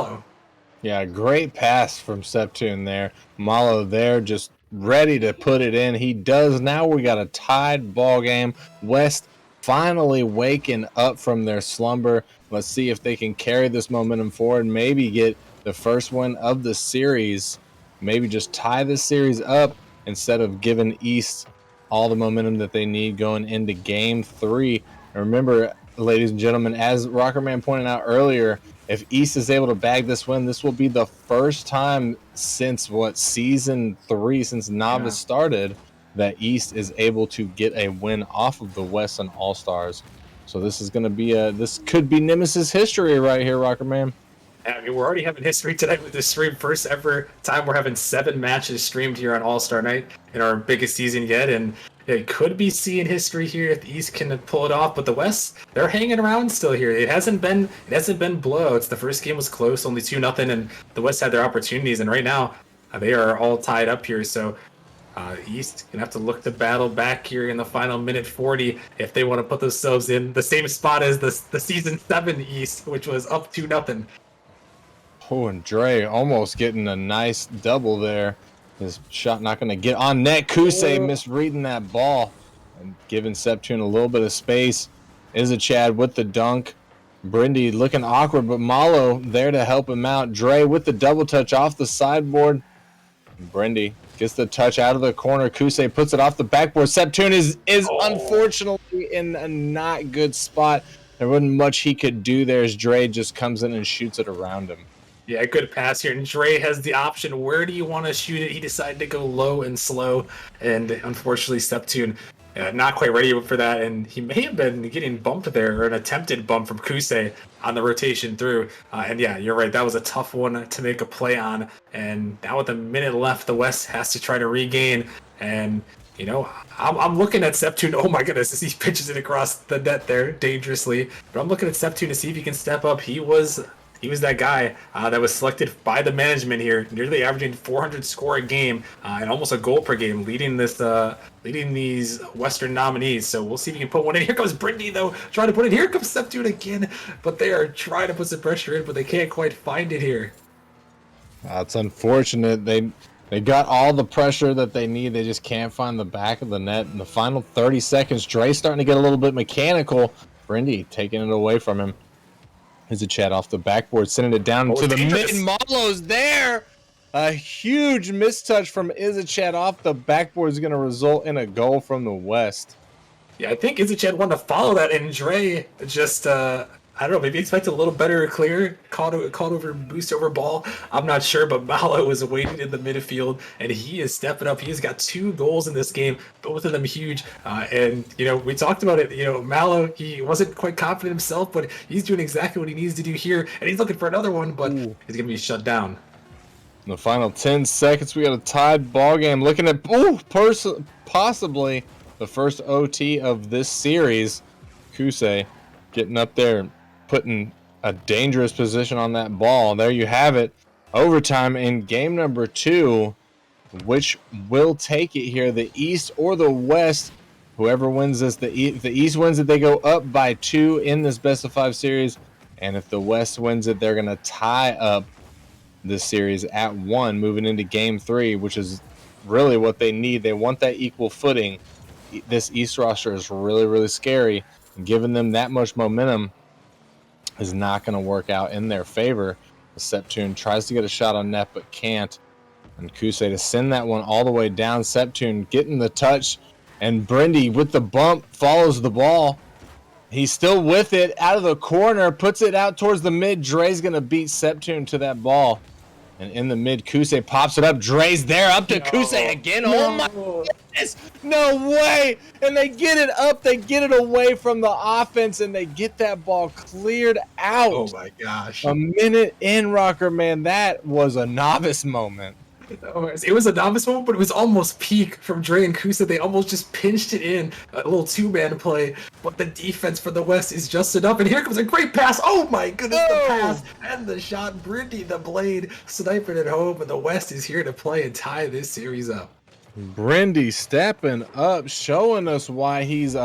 Yeah, great pass from Septune there. Malo there just ready to put it in. He does. Now we got a tied ball game. West finally waking up from their slumber. Let's see if they can carry this momentum forward, maybe get the first win of the series, maybe just tie the series up instead of giving East all the momentum that they need going into game 3. And remember, ladies and gentlemen, as Rockerman pointed out earlier, if East is able to bag this win, this will be the first time since season 3, since Novice started, that East is able to get a win off of the West and All Stars. So this is going to be this could be Nemesis history right here, Rocker Man. I mean, we're already having history tonight with this stream. First ever time we're having 7 matches streamed here on All Star Night in our biggest season yet, and it could be seeing history here if the East can pull it off. But the West, they're hanging around still here. It hasn't been blowouts. The first game was close, only 2-0, and the West had their opportunities. And right now, they are all tied up here. So East gonna have to look to battle back here in the final minute 40 if they want to put themselves in the same spot as the season 7 East, which was up 2-0. Oh, and Dre almost getting a nice double there. His shot not going to get on net. Kusei misreading that ball and giving Septune a little bit of space. Is a Chad with the dunk. Brindy looking awkward, but Malo there to help him out. Dre with the double touch off the sideboard. Brindy gets the touch out of the corner. Kusei puts it off the backboard. Septune is unfortunately in a not good spot. There wasn't much he could do there as Dre just comes in and shoots it around him. Yeah, good pass here. And Dre has the option. Where do you want to shoot it? He decided to go low and slow. And unfortunately, Septune not quite ready for that. And he may have been getting bumped there, or an attempted bump from Kusei on the rotation through. And yeah, you're right. That was a tough one to make a play on. And now with a minute left, the West has to try to regain. And you know, I'm looking at Septune. Oh my goodness, as he pitches it across the net there dangerously. But I'm looking at Septune to see if he can step up. He was that guy that was selected by the management here, nearly averaging 400 score a game and almost a goal per game, leading these Western nominees. So we'll see if he can put one in. Here comes Brindy, though, trying to put it. Here comes Septune again, but they are trying to put some pressure in, but they can't quite find it here. That's unfortunate. They got all the pressure that they need. They just can't find the back of the net. In the final 30 seconds, Dre's starting to get a little bit mechanical. Brindy taking it away from him. Here's a chat off the backboard, sending it down to the mid. Malo's there. A huge mistouch from Izachat off the backboard is going to result in a goal from the West. Yeah, I think Izachat wanted to follow that, and Dre just, I don't know, maybe expected a little better clear, caught over, boost over ball. I'm not sure, but Malo is waiting in the midfield, and he is stepping up. He has got 2 goals in this game, both of them huge. And, you know, we talked about it. You know, Malo, he wasn't quite confident himself, but he's doing exactly what he needs to do here, and he's looking for another one, but he's going to be shut down. In the final 10 seconds, we got a tied ball game. Looking at possibly the first OT of this series. Kusei getting up there and putting a dangerous position on that ball. There you have it. Overtime in game number 2. Which will take it here, the East or the West? Whoever wins this, if the East wins it, they go up by 2 in this best of 5 series. And if the West wins it, they're going to tie up this series at 1, moving into game 3, which is really what they need. They want that equal footing. This East roster is really, really scary. And giving them that much momentum is not going to work out in their favor. Septune tries to get a shot on net, but can't. And Kusei to send that one all the way down. Septune getting the touch. And Brindy with the bump follows the ball. He's still with it out of the corner, puts it out towards the mid. Dre's going to beat Septune to that ball. And in the mid, Kusei pops it up. Dre's there, up to Kusei again. Oh my goodness, no way. And they get it up, they get it away from the offense, and they get that ball cleared out. Oh my gosh. A minute in, Rocker Man. That was a novice moment. It was a novice moment, but it was almost peak from Dre and Kusa. They almost just pinched it in, a little 2-man play, but the defense for the West is just enough. And here comes a great pass. Oh my goodness, the pass and the shot. Brindy, the blade, sniping it home, and the West is here to play and tie this series up. Brindy stepping up, showing us why he's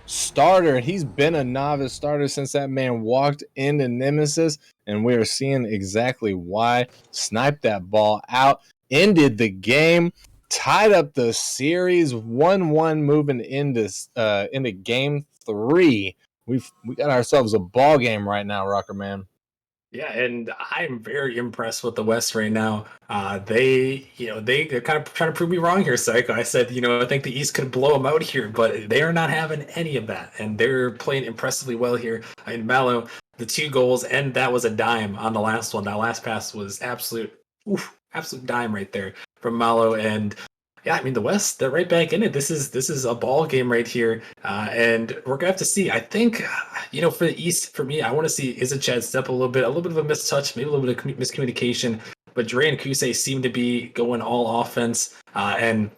starter, and he's been a novice starter since that man walked into Nemesis, and we are seeing exactly why. Sniped that ball out, ended the game, tied up the series 1-1 moving into game 3. We got ourselves a ball game right now, Rocker Man. Yeah, and I'm very impressed with the West right now. They're kind of trying to prove me wrong here, Psycho. I said, I think the East could blow them out here, but they are not having any of that, and they're playing impressively well here. In Mallow, the 2 goals, and that was a dime on the last one. That last pass was absolute dime right there from Mallow, and yeah, I mean the West, they're right back in it. This is a ball game right here, and we're gonna have to see. I think, for the East, for me, I want to see Chad step a little bit of a mistouch, maybe a little bit of miscommunication. But Dre and Kusei seem to be going all offense, and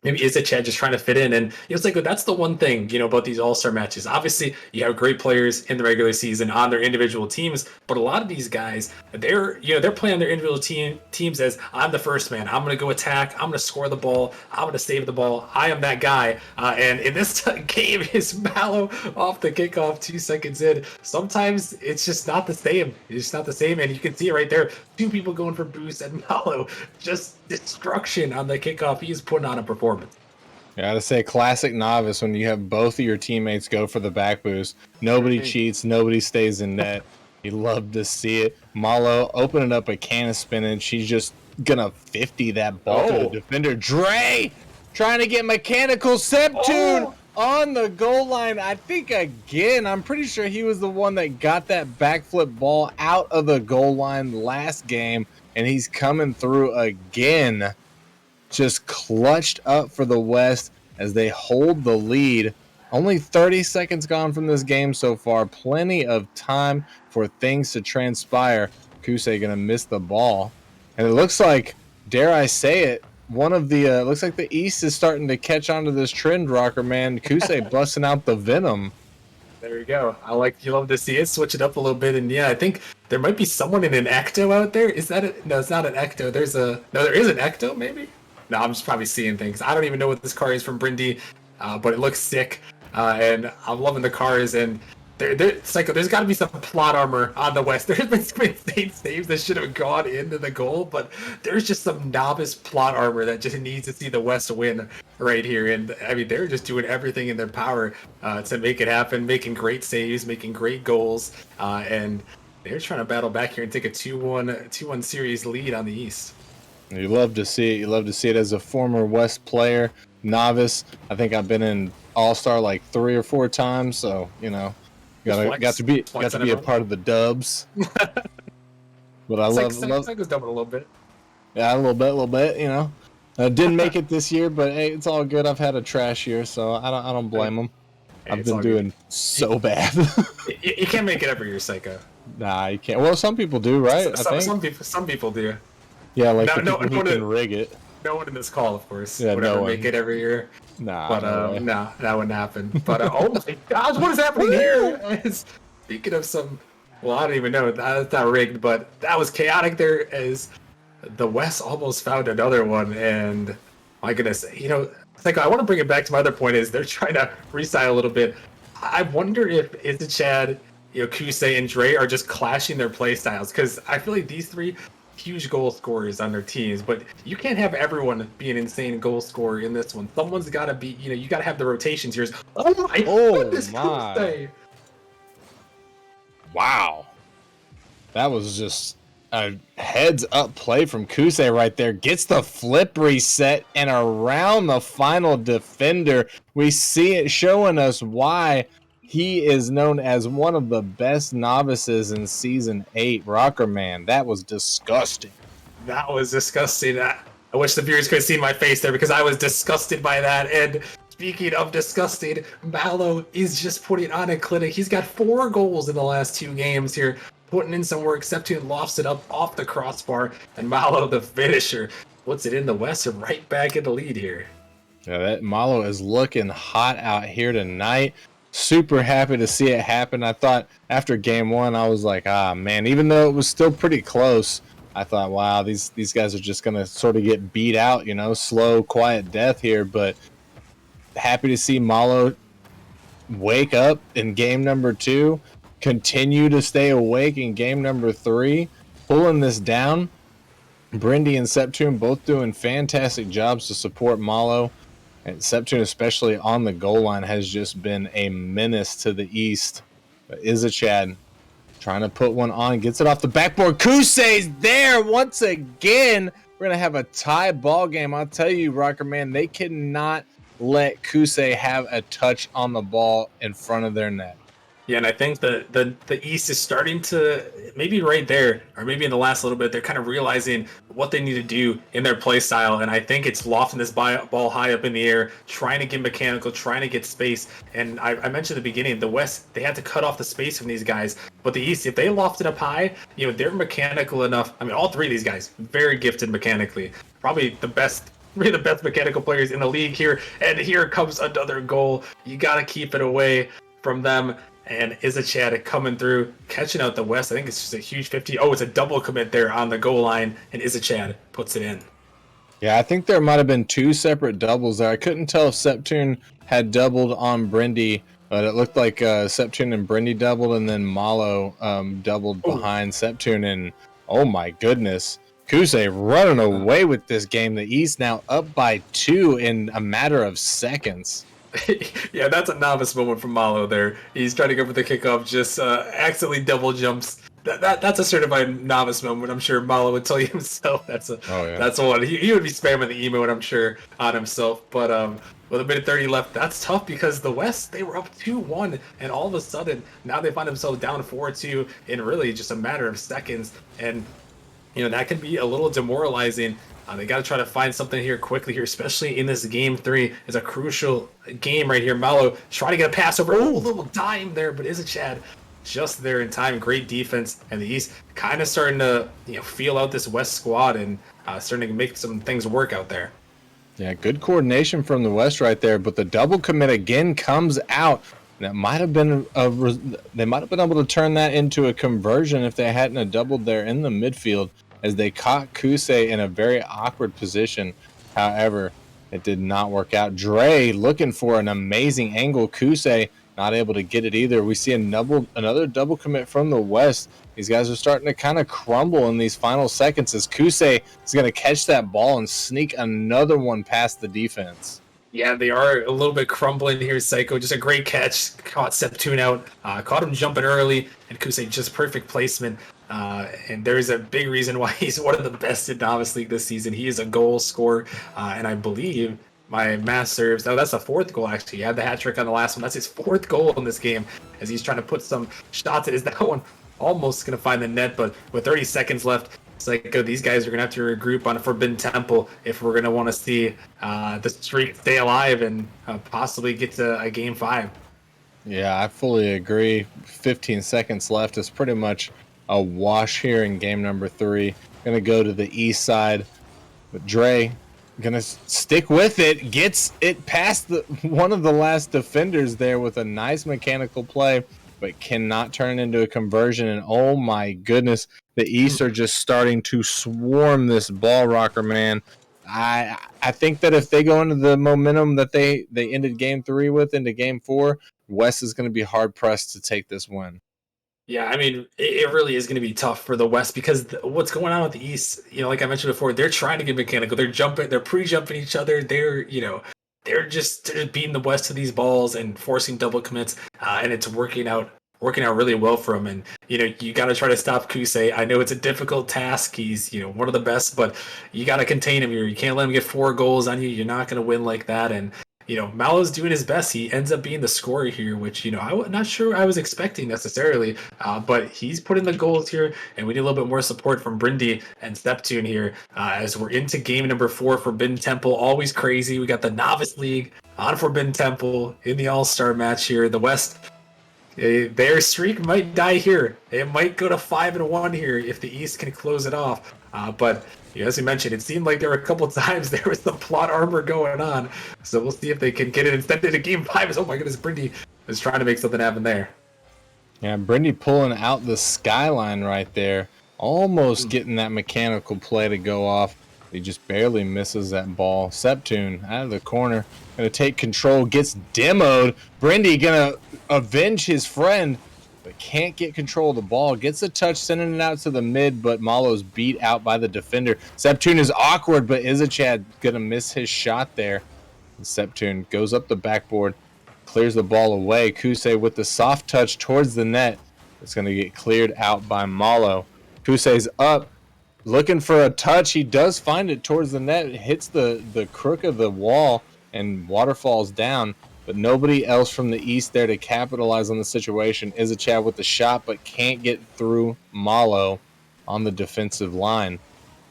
maybe Chad just trying to fit in. And it's like that's the one thing about these All-Star matches. Obviously, you have great players in the regular season on their individual teams, but a lot of these guys, they're playing on their individual teams as I'm the first man. I'm going to go attack. I'm going to score the ball. I'm going to save the ball. I am that guy. And in this game, is Mallow off the kickoff 2 seconds in. Sometimes it's just not the same. It's just not the same, and you can see it right there. 2 people going for boost, and Mallow just destruction on the kickoff. He is putting on a performance. I gotta say, classic novice when you have both of your teammates go for the back boost. Nobody cheats, nobody stays in net. You love to see it. Malo opening up a can of spinach. She's just gonna 50 that ball to the defender. Dre trying to get mechanical Septune on the goal line. I think again, I'm pretty sure he was the one that got that backflip ball out of the goal line last game, and he's coming through again. Just clutched up for the West as they hold the lead. Only 30 seconds gone from this game so far. Plenty of time for things to transpire. Kusei gonna miss the ball. And it looks like, dare I say it, looks like the East is starting to catch on to this trend, Rocker Man. Kusei busting out the venom. There you go. You love to see it. Switch it up a little bit, and yeah, I think there might be someone in an Ecto out there. Is that it? No, it's not an Ecto. There is an Ecto, maybe? No, I'm just probably seeing things. I don't even know what this car is from Brindy, but it looks sick, and I'm loving the cars. And it's like there's got to be some plot armor on the West. There's been some insane saves that should have gone into the goal, but there's just some novice plot armor that just needs to see the West win right here. And I mean, they're just doing everything in their power to make it happen, making great saves, making great goals, and they're trying to battle back here and take a 2-1 series lead on the East. You love to see it. You love to see it as a former West player, novice. I think I've been in All-Star like 3 or 4 times, so got to be a part of the dubs. But I love Psycho's done it a little bit. Yeah, a little bit. I didn't make it this year, but hey, it's all good. I've had a trash year, so I don't blame them. Hey, I've been doing so bad. You can't make it every year, Psycho. Nah, you can't. Well, some people do, right? Some people do. Yeah, like the people who can rig it. No one in this call, of course, would ever make it every year. Nah, but that wouldn't happen. But oh my gosh, what is happening here? Speaking of some, well, I don't even know. That's not rigged, but that was chaotic there as the West almost found another one. And my goodness, like I want to bring it back to my other point is they're trying to restyle a little bit. I wonder if Chad, Kusei and Dre are just clashing their play styles, because I feel like these 3 huge goal scorers on their teams, but you can't have everyone be an insane goal scorer in this one. Someone's got to be, you got to have the rotations here. Oh my goodness, Kusei. Wow. That was just a heads up play from Kusei right there. Gets the flip reset and around the final defender. We see it showing us why he is known as one of the best novices in Season 8. Rocker Man, that was disgusting. That was disgusting. I wish the viewers could have seen my face there, because I was disgusted by that. And speaking of disgusting, Mallow is just putting on a clinic. He's got 4 goals in the last 2 games here, putting in some work. Septune lofts it up off the crossbar, and Mallow, the finisher, puts it in the West and right back in the lead here. Yeah, that Mallow is looking hot out here tonight. Super happy to see it happen. I thought after game 1, I was like, man, even though it was still pretty close, I thought, wow, these guys are just going to sort of get beat out, slow, quiet death here. But happy to see Malo wake up in game number 2, continue to stay awake in game number 3, pulling this down. Brindy and Septune both doing fantastic jobs to support Malo. And Septune, especially on the goal line, has just been a menace to the east. But Izachat trying to put one on, gets it off the backboard. Kusei's there once again. We're going to have a tie ball game. I'll tell you, Rocker Man, they cannot let Kusei have a touch on the ball in front of their net. Yeah, and I think the East is starting to, maybe right there, or maybe in the last little bit, they're kind of realizing what they need to do in their play style. And I think it's lofting this ball high up in the air, trying to get mechanical, trying to get space. And I mentioned at the beginning, the West, they had to cut off the space from these guys. But the East, if they loft it up high, they're mechanical enough. I mean, all three of these guys, very gifted mechanically. Probably the best mechanical players in the league here. And here comes another goal. You got to keep it away from them. And Izachat coming through, catching out the West. I think it's just a huge 50. Oh, it's a double commit there on the goal line, and Izachat puts it in. Yeah, I think there might have been 2 separate doubles there. I couldn't tell if Septune had doubled on Brindy, but it looked like Septune and Brindy doubled, and then Malo doubled behind Septune. And oh my goodness, Kusei running away with this game. The East now up by 2 in a matter of seconds. Yeah, that's a novice moment from Malo there. He's trying to go for the kickoff, just accidentally double jumps. That's a certified novice moment. I'm sure Malo would tell you himself. That's one. He would be spamming the emote, I'm sure, on himself. But with a minute 30 left, that's tough because the West, they were up 2-1, and all of a sudden now they find themselves down 4-2 in really just a matter of seconds. And that can be a little demoralizing. They got to try to find something here quickly here, especially in this game 3. It's a crucial game right here. Malo trying to get a pass over. Oh, a little dime there, but Izachat just there in time. Great defense. And the East kind of starting to feel out this West squad and starting to make some things work out there. Yeah, good coordination from the West right there, but the double commit again comes out. That might have been they might have been able to turn that into a conversion if they hadn't have doubled there in the midfield, as they caught Kusei in a very awkward position. However, it did not work out. Dre looking for an amazing angle. Kusei not able to get it either. We see another double commit from the West. These guys are starting to kind of crumble in these final seconds as Kusei is going to catch that ball and sneak another one past the defense. Yeah, they are a little bit crumbling here, Psycho. Just a great catch. Caught Septune out. Caught him jumping early. And Kusei, just perfect placement. And there's a big reason why he's one of the best in Novice League this season. He is a goal scorer. And I believe my math serves. No, that's the 4th goal, actually. He had the hat trick on the last one. That's his 4th goal in this game as he's trying to put some shots at. Is that one almost going to find the net? But with 30 seconds left, Psycho, these guys are going to have to regroup on a Forbidden Temple if we're going to want to see the streak stay alive and possibly get to a Game 5. Yeah, I fully agree. 15 seconds left is pretty much a wash here in game number 3. Going to go to the east side. But Dre going to stick with it. Gets it past one of the last defenders there with a nice mechanical play, but cannot turn it into a conversion. And oh my goodness, the East are just starting to swarm this ball, Rocker Man. I think that if they go into the momentum that they ended game 3 with into game 4, West is going to be hard pressed to take this win. Yeah, I mean, it really is going to be tough for the West because what's going on with the East, like I mentioned before, they're trying to get mechanical. They're pre-jumping each other. They're just beating the West to these balls and forcing double commits, and it's working out really well for him. And you got to try to stop Kusei. I know it's a difficult task. He's one of the best, but you got to contain him here. You can't let him get 4 goals on you. You're not going to win like that. And Malo's doing his best. He ends up being the scorer here, which I'm not sure I was expecting necessarily. But he's putting the goals here, and we need a little bit more support from Brindy and Septune here as we're into game number 4 for Forbidden Temple. Always crazy. We got the Novice League on Forbidden Temple in the All-Star match here. The West, their streak might die here. It might go to 5-1 here if the East can close it off. But as you mentioned, it seemed like there were a couple of times there was some plot armor going on. So we'll see if they can get it instead into game 5. Oh my goodness, Brindy is trying to make something happen there. Yeah, Brindy pulling out the skyline right there. Almost getting that mechanical play to go off. He just barely misses that ball. Septune out of the corner, gonna take control, gets demoed. Brindy gonna avenge his friend, but can't get control of the ball. Gets a touch, sending it out to the mid, but Malo's beat out by the defender. Septune is awkward, but Izachat gonna miss his shot there. And Septune goes up the backboard, clears the ball away. Kusei with the soft touch towards the net. It's gonna get cleared out by Malo. Kusei's up, looking for a touch. He does find it towards the net. It hits the crook of the wall and waterfalls down, but nobody else from the east there to capitalize on the situation. Izachat with the shot, but can't get through Malo on the defensive line.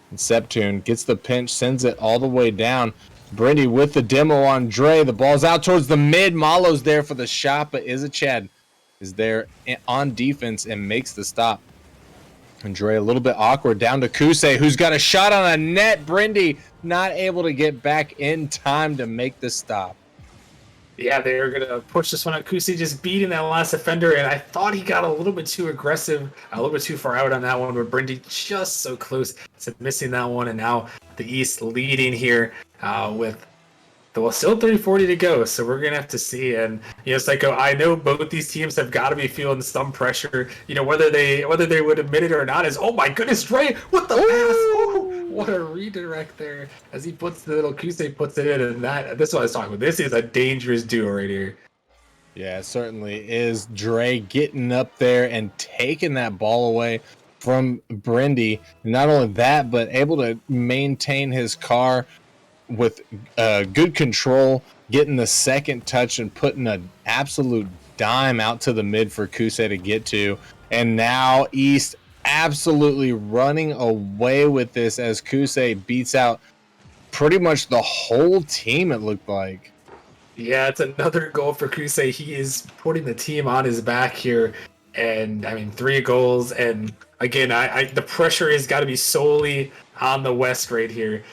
And Septune gets the pinch, sends it all the way down. Brindy with the demo on Dre. The ball's out towards the mid. Malo's there for the shot, but Izachat is there on defense and makes the stop. And Dre a little bit awkward down to Kusei, who's got a shot on a net. Brindy not able to get back in time to make the stop. Yeah, they're going to push this one out. Kusei just beating that last defender, and I thought he got a little bit too aggressive, a little bit too far out on that one, but Brindy just so close to missing that one, and now the East leading here with still 30-40 to go, so we're going to have to see. And, Psycho, I know both these teams have got to be feeling some pressure, whether they would admit it or not, is, oh my goodness, Dre, what the pass? Oh, what a redirect there as he puts the little Kusei puts it in, and this is what I was talking about. This is a dangerous duo right here. Yeah, it certainly is. Dre getting up there and taking that ball away from Brindy. Not only that, but able to maintain his car with good control, getting the second touch and putting an absolute dime out to the mid for Kusei to get to. And now East absolutely running away with this as Kusei beats out pretty much the whole team, it looked like. Yeah, it's another goal for Kusei. He is putting the team on his back here. And, 3 goals. And, again, the pressure has got to be solely on the West right here.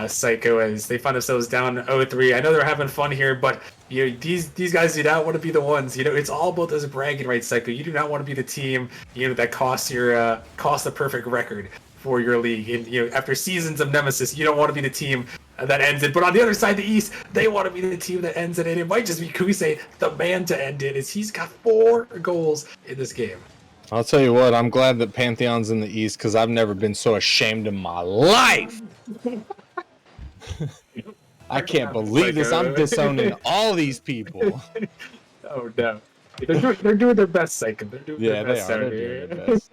Psycho, as they find themselves down 0-3. I know they're having fun here, but these guys do not want to be the ones. It's all about this bragging rights, Psycho. You do not want to be the team that costs the perfect record for your league. And after seasons of Nemesis, you don't want to be the team that ends it. But on the other side, the East, they want to be the team that ends it, and it might just be Kusei, the man to end it, as he's got 4 goals in this game. I'll tell you what, I'm glad that Pantheon's in the East because I've never been so ashamed in my life. I can't believe this. I'm disowning all these people. Oh no, they're doing their best, Psycho. They're doing their best. They're doing their best.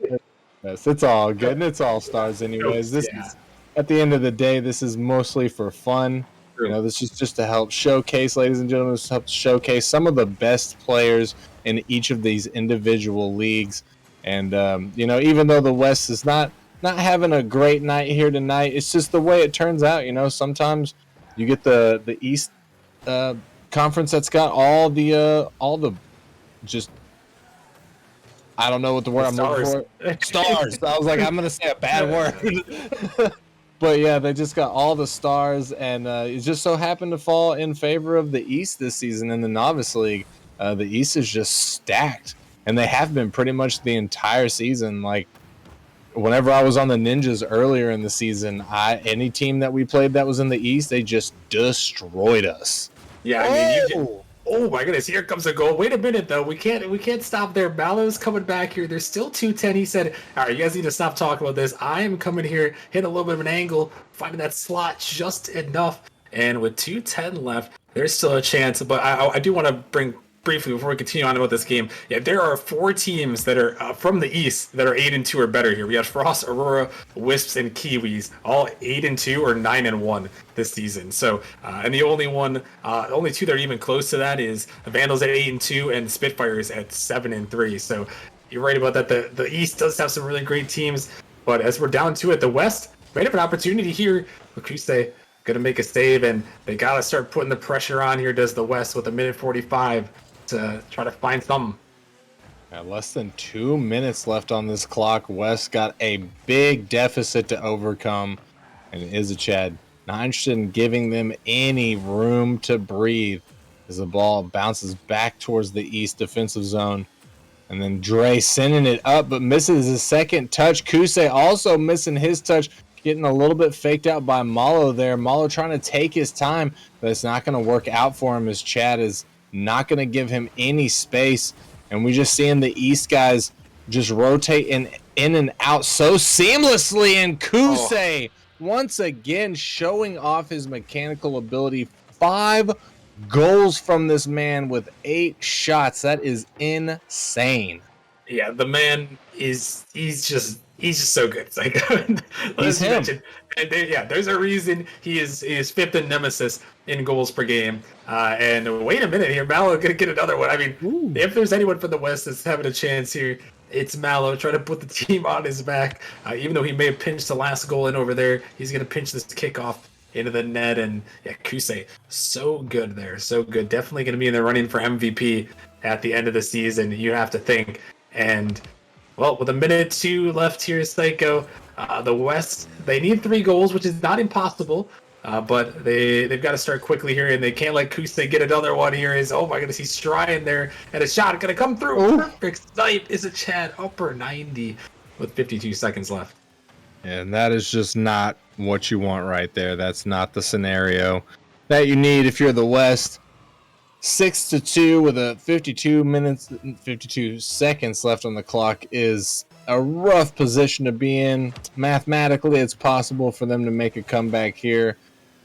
Yes, it's all good, and it's all stars anyways. This is, at the end of the day, this is mostly for fun. This is just to help showcase, ladies and gentlemen, to help showcase some of the best players in each of these individual leagues. And even though the West is not having a great night here tonight, it's just the way it turns out. Sometimes you get the East conference that's got all the just, I don't know what the word I'm looking for. Stars. I was like, I'm gonna say a bad word. But yeah, they just got all the stars, and it just so happened to fall in favor of the East this season in the Novice League. The East is just stacked, and they have been pretty much the entire season. Like, whenever I was on the Ninjas earlier in the season, any team that we played that was in the East, they just destroyed us. Yeah, oh my goodness, here comes a goal. Wait a minute though, we can't stop there. Malo's coming back here. There's still 2:10. He said, all right, you guys need to stop talking about this. I am coming here, hitting a little bit of an angle, finding that slot just enough. And with 2:10 left, there's still a chance. But I do want to bring briefly before we continue on about this game. Yeah, there are 4 teams that are from the East that are 8-2 or better here. We have Frost, Aurora, Wisps, and Kiwis, all 8-2 or 9-1 this season. So, and the only 2 that are even close to that is Vandals at 8-2 and Spitfires at 7-3. So, you're right about that. The East does have some really great teams, but as we're down to it, the West might have an opportunity here. Kusei gonna make a save, and they gotta start putting the pressure on here. Does the West with 1:45 to try to find something. Less than 2 minutes left on this clock. West got a big deficit to overcome, and Izachat not interested in giving them any room to breathe as the ball bounces back towards the East defensive zone. And then Dre sending it up, but misses his second touch. Kusei also missing his touch. getting a little bit faked out by Malo there. Malo trying to take his time, but it's not going to work out for him as Chad is not going to give him any space. And we just seeing the East guys just rotate in and out so seamlessly. And Kusei once again showing off his mechanical ability. 5 goals from this man with 8 shots. That is insane. Yeah, the man he's just so good. It's like He's him. mentioned, and there's a reason he is 5th in Nemesis in goals per game. And wait a minute here, Mallow gonna get another one. I mean, if there's anyone from the West that's having a chance here, it's Mallow trying to put the team on his back. Even though he may have pinched the last goal in over there, he's gonna pinch this kickoff into the net. And yeah, Kusei, so good there, so good. Definitely gonna be in the running for MVP at the end of the season. You have to think. And well, with a minute 2 left here, Psycho, the West, they need 3 goals, which is not impossible, but they've got to start quickly here, and they can't let Kusei get another one here. Oh my goodness, he's trying there, and a shot gonna come through. Ooh. Perfect snipe is a Chad upper 90 with 52 seconds left. And that is just not what you want right there. That's not the scenario that you need if you're the West. 6-2 with a 52 seconds left on the clock is a rough position to be in. Mathematically, it's possible for them to make a comeback here,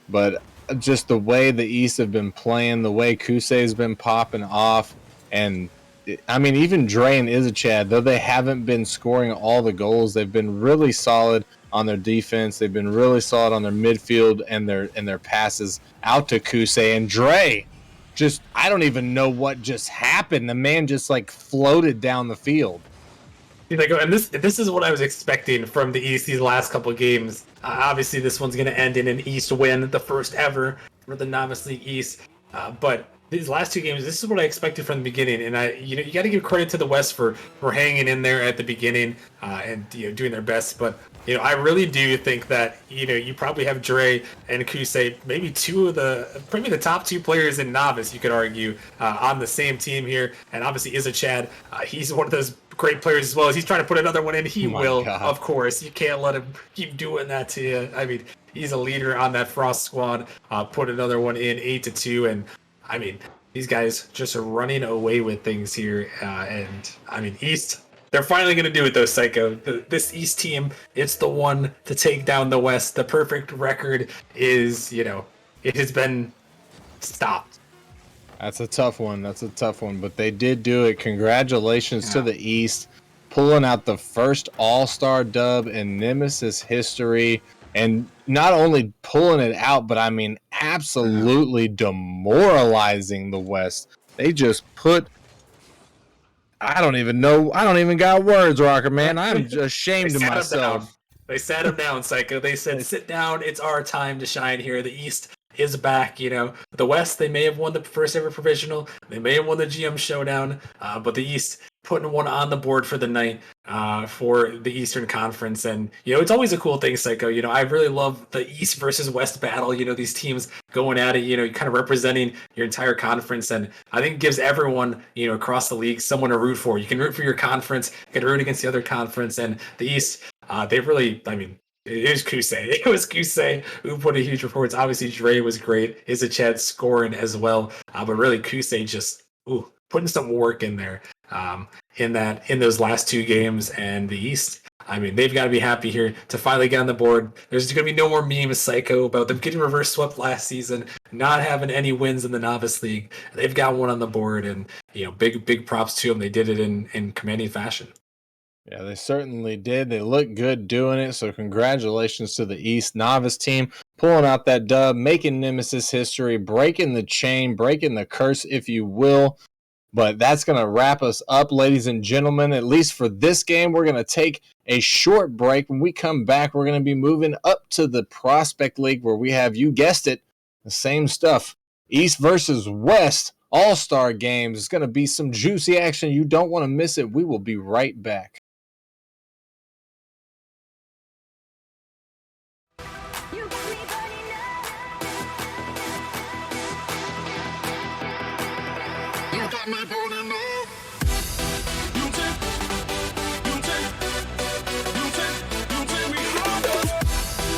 but just the way the East have been playing, the way Kusei's been popping off, and I mean, even Dre and Izachad, though they haven't been scoring all the goals, they've been really solid on their defense. They've been really solid on their midfield and their passes out to Kusei. And Dre, just, I don't even know what just happened. The man just like floated down the field. And this is what I was expecting from the East these last couple of games. Obviously, this one's going to end in an East win, the first ever for the Novice League East. But these last 2 games, this is what I expected from the beginning. And you got to give credit to the West for hanging in there at the beginning and doing their best. But I really do think that you probably have Dre and Kusei, maybe the top 2 players in Novice, you could argue, on the same team here. And obviously Izachad, he's one of those great players as well. As he's trying to put another one in, he will, God. of course. You can't let him keep doing that to you. I mean, he's a leader on that Frost squad. Put another one in, 8-2, and I mean, these guys just are running away with things here. And I mean, East, they're finally going to do it though, Psycho. This East team, it's the one to take down the West. The perfect record is, it has been stopped. That's a tough one. But they did do it. Congratulations to the East, pulling out the first All-Star dub in Nemesis history. And not only pulling it out, but I mean, absolutely demoralizing the West. They just put, I don't even got words, Rocker, man. I'm ashamed of myself. They sat him down, Psycho. They said, sit down. It's our time to shine here. The East is back. The West, they may have won the first ever provisional. They may have won the GM showdown. But the East putting one on the board for the night for the Eastern Conference. And, it's always a cool thing, Psycho. I really love the East versus West battle. These teams going at it, kind of representing your entire conference. And I think it gives everyone, across the league someone to root for. You can root for your conference, you can root against the other conference. And the East, they really, I mean, it was Kusei. It was Kusei who put a huge performance. Obviously, Dre was great. Izachad scoring as well. But really, Kusei just putting some work in there in those last 2 games. And the East, I mean, they've got to be happy here to finally get on the board. There's going to be no more memes, Psycho, about them getting reverse swept last season, not having any wins in the Novice League. They've got one on the board, and big props to them. They did it in commanding fashion. Yeah, they certainly did. They look good doing it. So congratulations to the East Novice team, pulling out that dub, making Nemesis history, breaking the chain, breaking the curse, if you will. But that's going to wrap us up, ladies and gentlemen. At least for this game, we're going to take a short break. When we come back, we're going to be moving up to the Prospect League, where we have, you guessed it, the same stuff. East versus West All-Star games. It's going to be some juicy action. You don't want to miss it. We will be right back. You got me burning up. You got me burning up. You take me higher.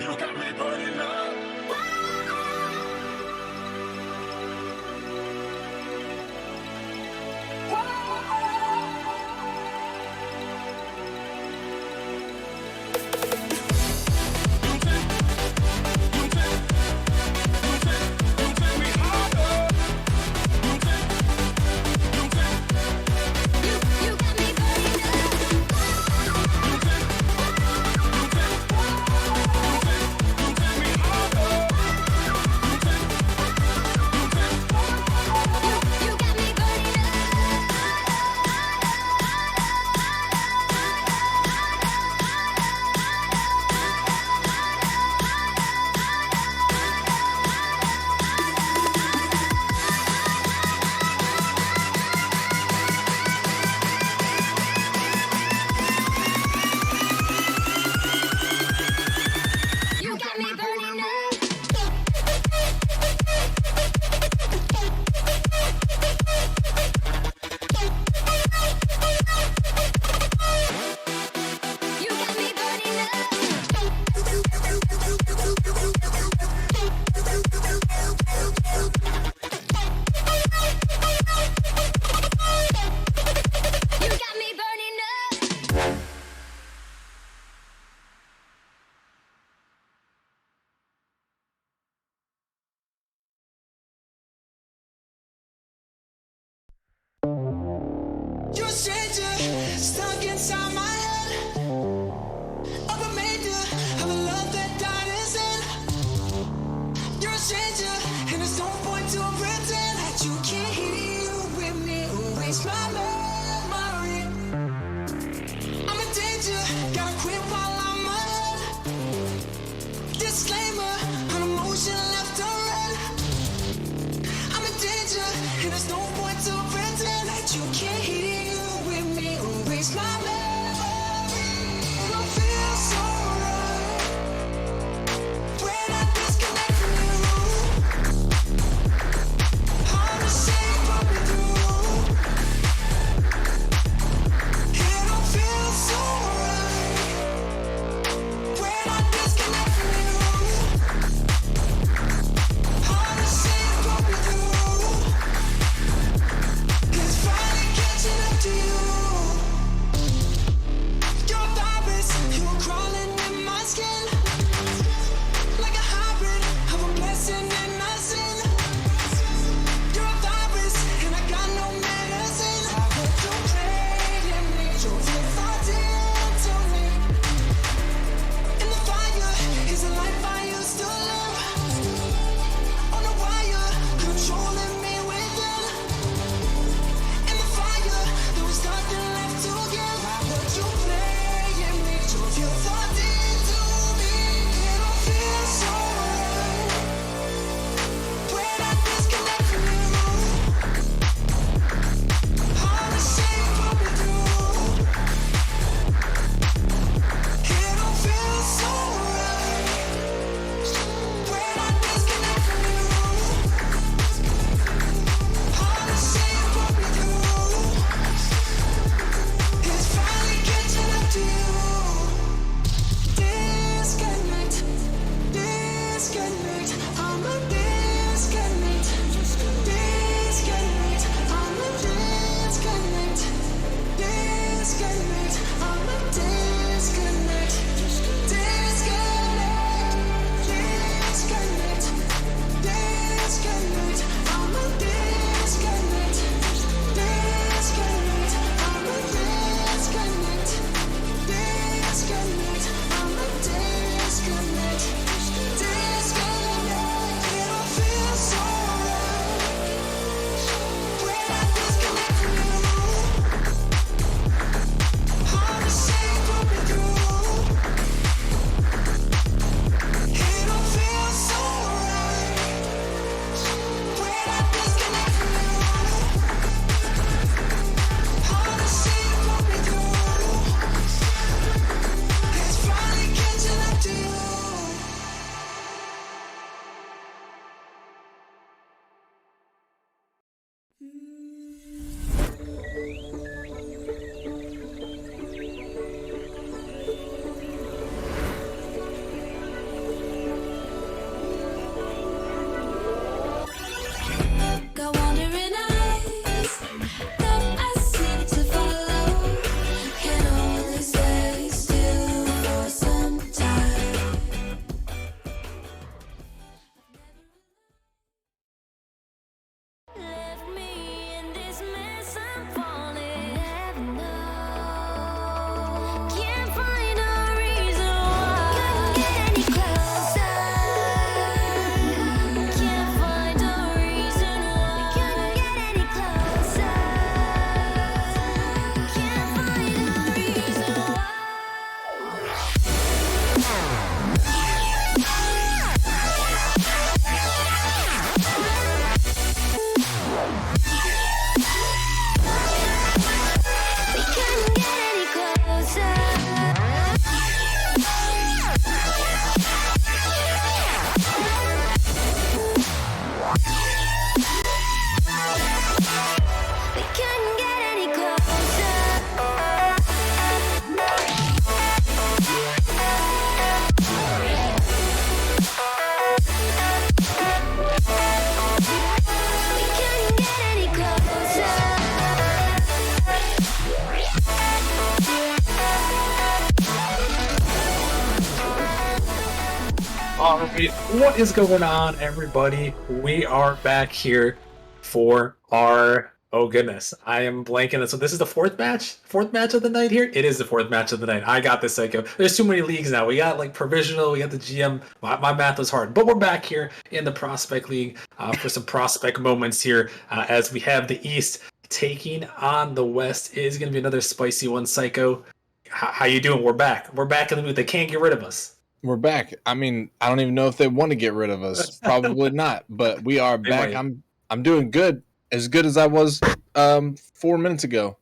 You got me burning up. You got me burning up. All right, what is going on, everybody? We are back here for our, oh goodness, I am blanking. So this is the fourth match of the night here. It is the fourth match of the night. I got this, Psycho. There's too many leagues now. We got like provisional, we got the GM. My math was hard, but we're back here in the Prospect League for some prospect moments here as we have the East taking on the West. It is going to be another spicy one, Psycho. How you doing? We're back. We're back in the mood. They can't get rid of us. We're back. I mean, I don't even know if they want to get rid of us. Probably not. But we are They back. might. I'm doing good, as good as I was 4 minutes ago.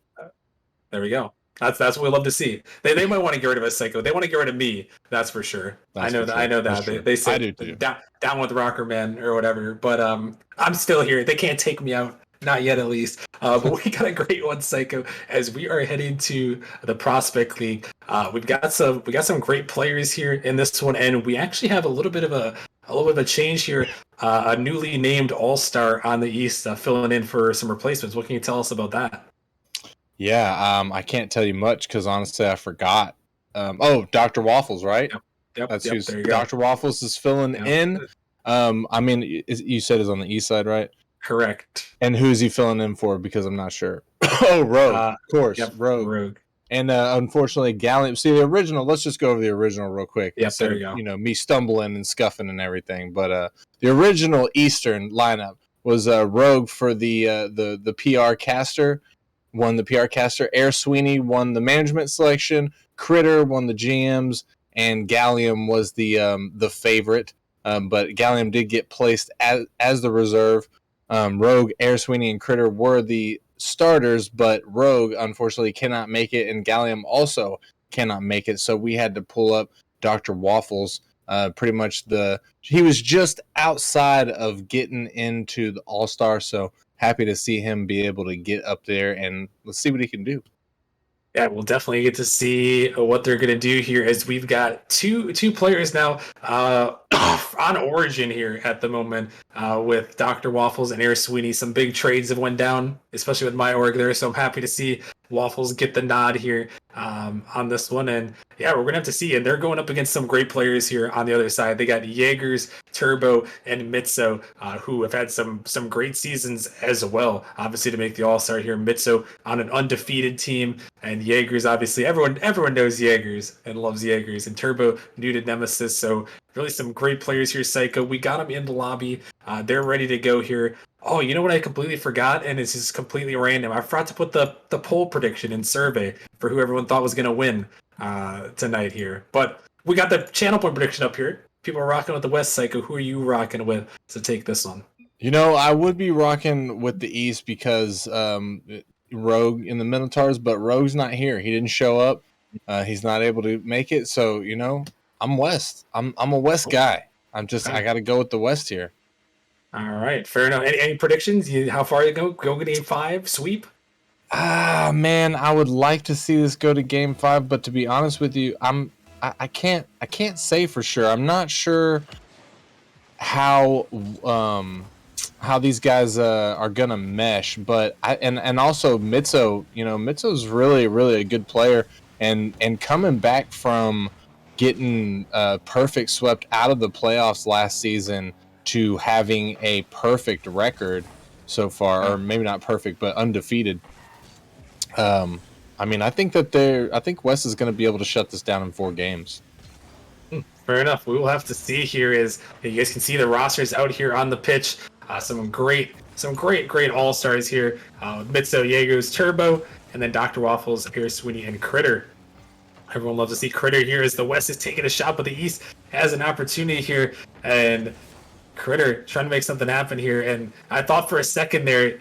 There we go. That's what we love to see. They might want to get rid of us, Psycho. They want to get rid of me. That's for sure. That's I know for that. sure. I know That's that. true. They I said do too. down with Rocker Man or whatever. But I'm still here. They can't take me out. Not yet, at least. But we got a great one, Psycho, as we are heading to the Prospect League. We got some great players here in this one, and we actually have a little bit of a change here. A newly named All-Star on the East, filling in for some replacements. What can you tell us about that? Yeah, I can't tell you much because honestly, I forgot. Dr. Waffles, right? Yep. That's Yep, who's there you go. Dr. Waffles is filling Yep. in. I mean, you said is on the east side, right? Correct. And who's he filling in for? Because I'm not sure. Oh, Rogue, of course, Yep, Rogue. And unfortunately, Gallant. See the original. Let's just go over the original real quick. Yep, instead there you of, go. You know, me stumbling and scuffing and everything. But the original Eastern lineup was Rogue for the PR caster. Won the PR caster. Air Sweeney won the management selection. Critter won the GMs, and Gallium was the favorite. But Gallium did get placed as the reserve. Rogue, Air Sweeney, and Critter were the starters, but Rogue unfortunately cannot make it, and Gallium also cannot make it. So we had to pull up Dr. Waffles. Pretty much he was just outside of getting into the All-Star. So happy to see him be able to get up there, and let's see what he can do. Yeah, we'll definitely get to see what they're going to do here as we've got two players now on Origin here at the moment with Dr. Waffles and Air Sweeney. Some big trades have went down, especially with my org there, so I'm happy to see Waffles get the nod here on this one. And yeah, we're going to have to see. And they're going up against some great players here on the other side. They got Jaegers, Turbo, and Mitso, who have had some great seasons as well, obviously, to make the All-Star here. Mitso on an undefeated team, and Jaegers, obviously, everyone knows Jaegers and loves Jaegers. And Turbo, new to Nemesis, so really some great players here, Psycho. We got them in the lobby. They're ready to go here. Oh, you know what I completely forgot? And it's just completely random. I forgot to put the poll prediction in survey for who everyone thought was going to win tonight here. But we got the channel point prediction up here. People are rocking with the West, Psycho. Who are you rocking with to take this one? You know, I would be rocking with the East because Rogue in the Minotaurs, but Rogue's not here. He didn't show up. He's not able to make it. So, you know, I'm West. I'm a West guy. I got to go with the West here. All right, fair enough. Any predictions? How far you go? Go game 5, sweep? Man, I would like to see this go to game 5, but to be honest with you, I can't say for sure. I'm not sure how these guys are gonna mesh, but and also Mitso, you know, Mitso's really a good player, and coming back from getting perfect swept out of the playoffs last season to having a perfect record so far, or maybe not perfect, but undefeated. I mean, I think West is going to be able to shut this down in 4 games. Fair enough. We will have to see here. As you guys can see, the rosters out here on the pitch. Some great all-stars here. Mitso, Jaegers, Turbo, and then Dr. Waffles, Air Sweeney, and Critter. Everyone loves to see Critter here as the West is taking a shot, but the East has an opportunity here. And Critter trying to make something happen here, and I thought for a second there,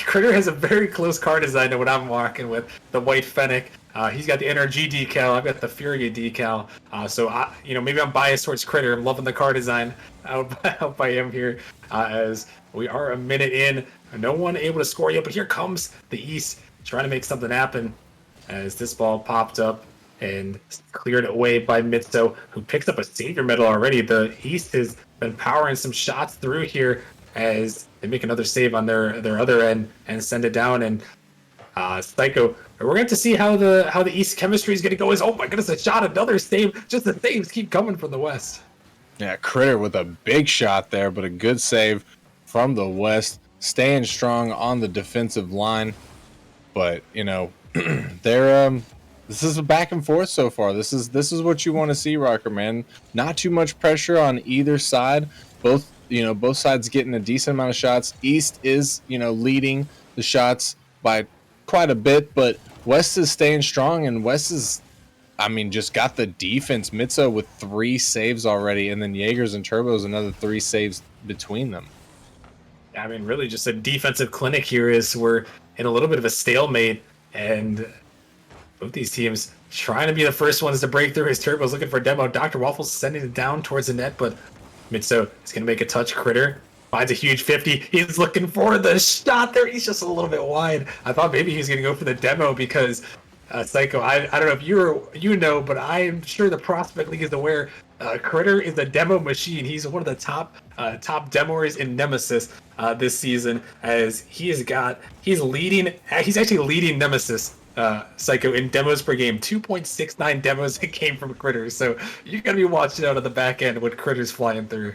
Critter has a very close car design to what I'm walking with, the white Fennec. He's got the NRG decal, I've got the Furia decal, so maybe I'm biased towards Critter. I'm loving the car design out by him here, as we are a minute in, no one able to score yet, but here comes the East trying to make something happen, as this ball popped up and cleared away by Mitso, who picks up a Savior medal already. The East has been powering some shots through here as they make another save on their other end and send it down. And Psycho, we're going to have to see how the East chemistry is going to go. Oh my goodness, a shot, another save. Just the saves keep coming from the West. Yeah, Critter with a big shot there, but a good save from the West, staying strong on the defensive line. But they're this is a back and forth so far. This is what you want to see, Rocker Man. Not too much pressure on either side. Both sides getting a decent amount of shots. East is leading the shots by quite a bit, but West is staying strong, and West is just got the defense. Mitso with 3 saves already, and then Jaegers and Turbos another 3 saves between them. I mean, really just a defensive clinic here as we're in a little bit of a stalemate, and both these teams trying to be the first ones to break through. His Turbo's looking for a demo. Dr. Waffles sending it down towards the net, but Mitso is going to make a touch. Critter finds a huge 50. He's looking for the shot there. He's just a little bit wide. I thought maybe he was going to go for the demo because Psycho, I don't know if you know, but I'm sure the Prospect League is aware. Critter is a demo machine. He's one of the top demoers in Nemesis this season, as he's actually leading Nemesis Psycho in demos per game. 2.69 demos came from Critter, so you gotta be watching out on the back end when Critter's flying through.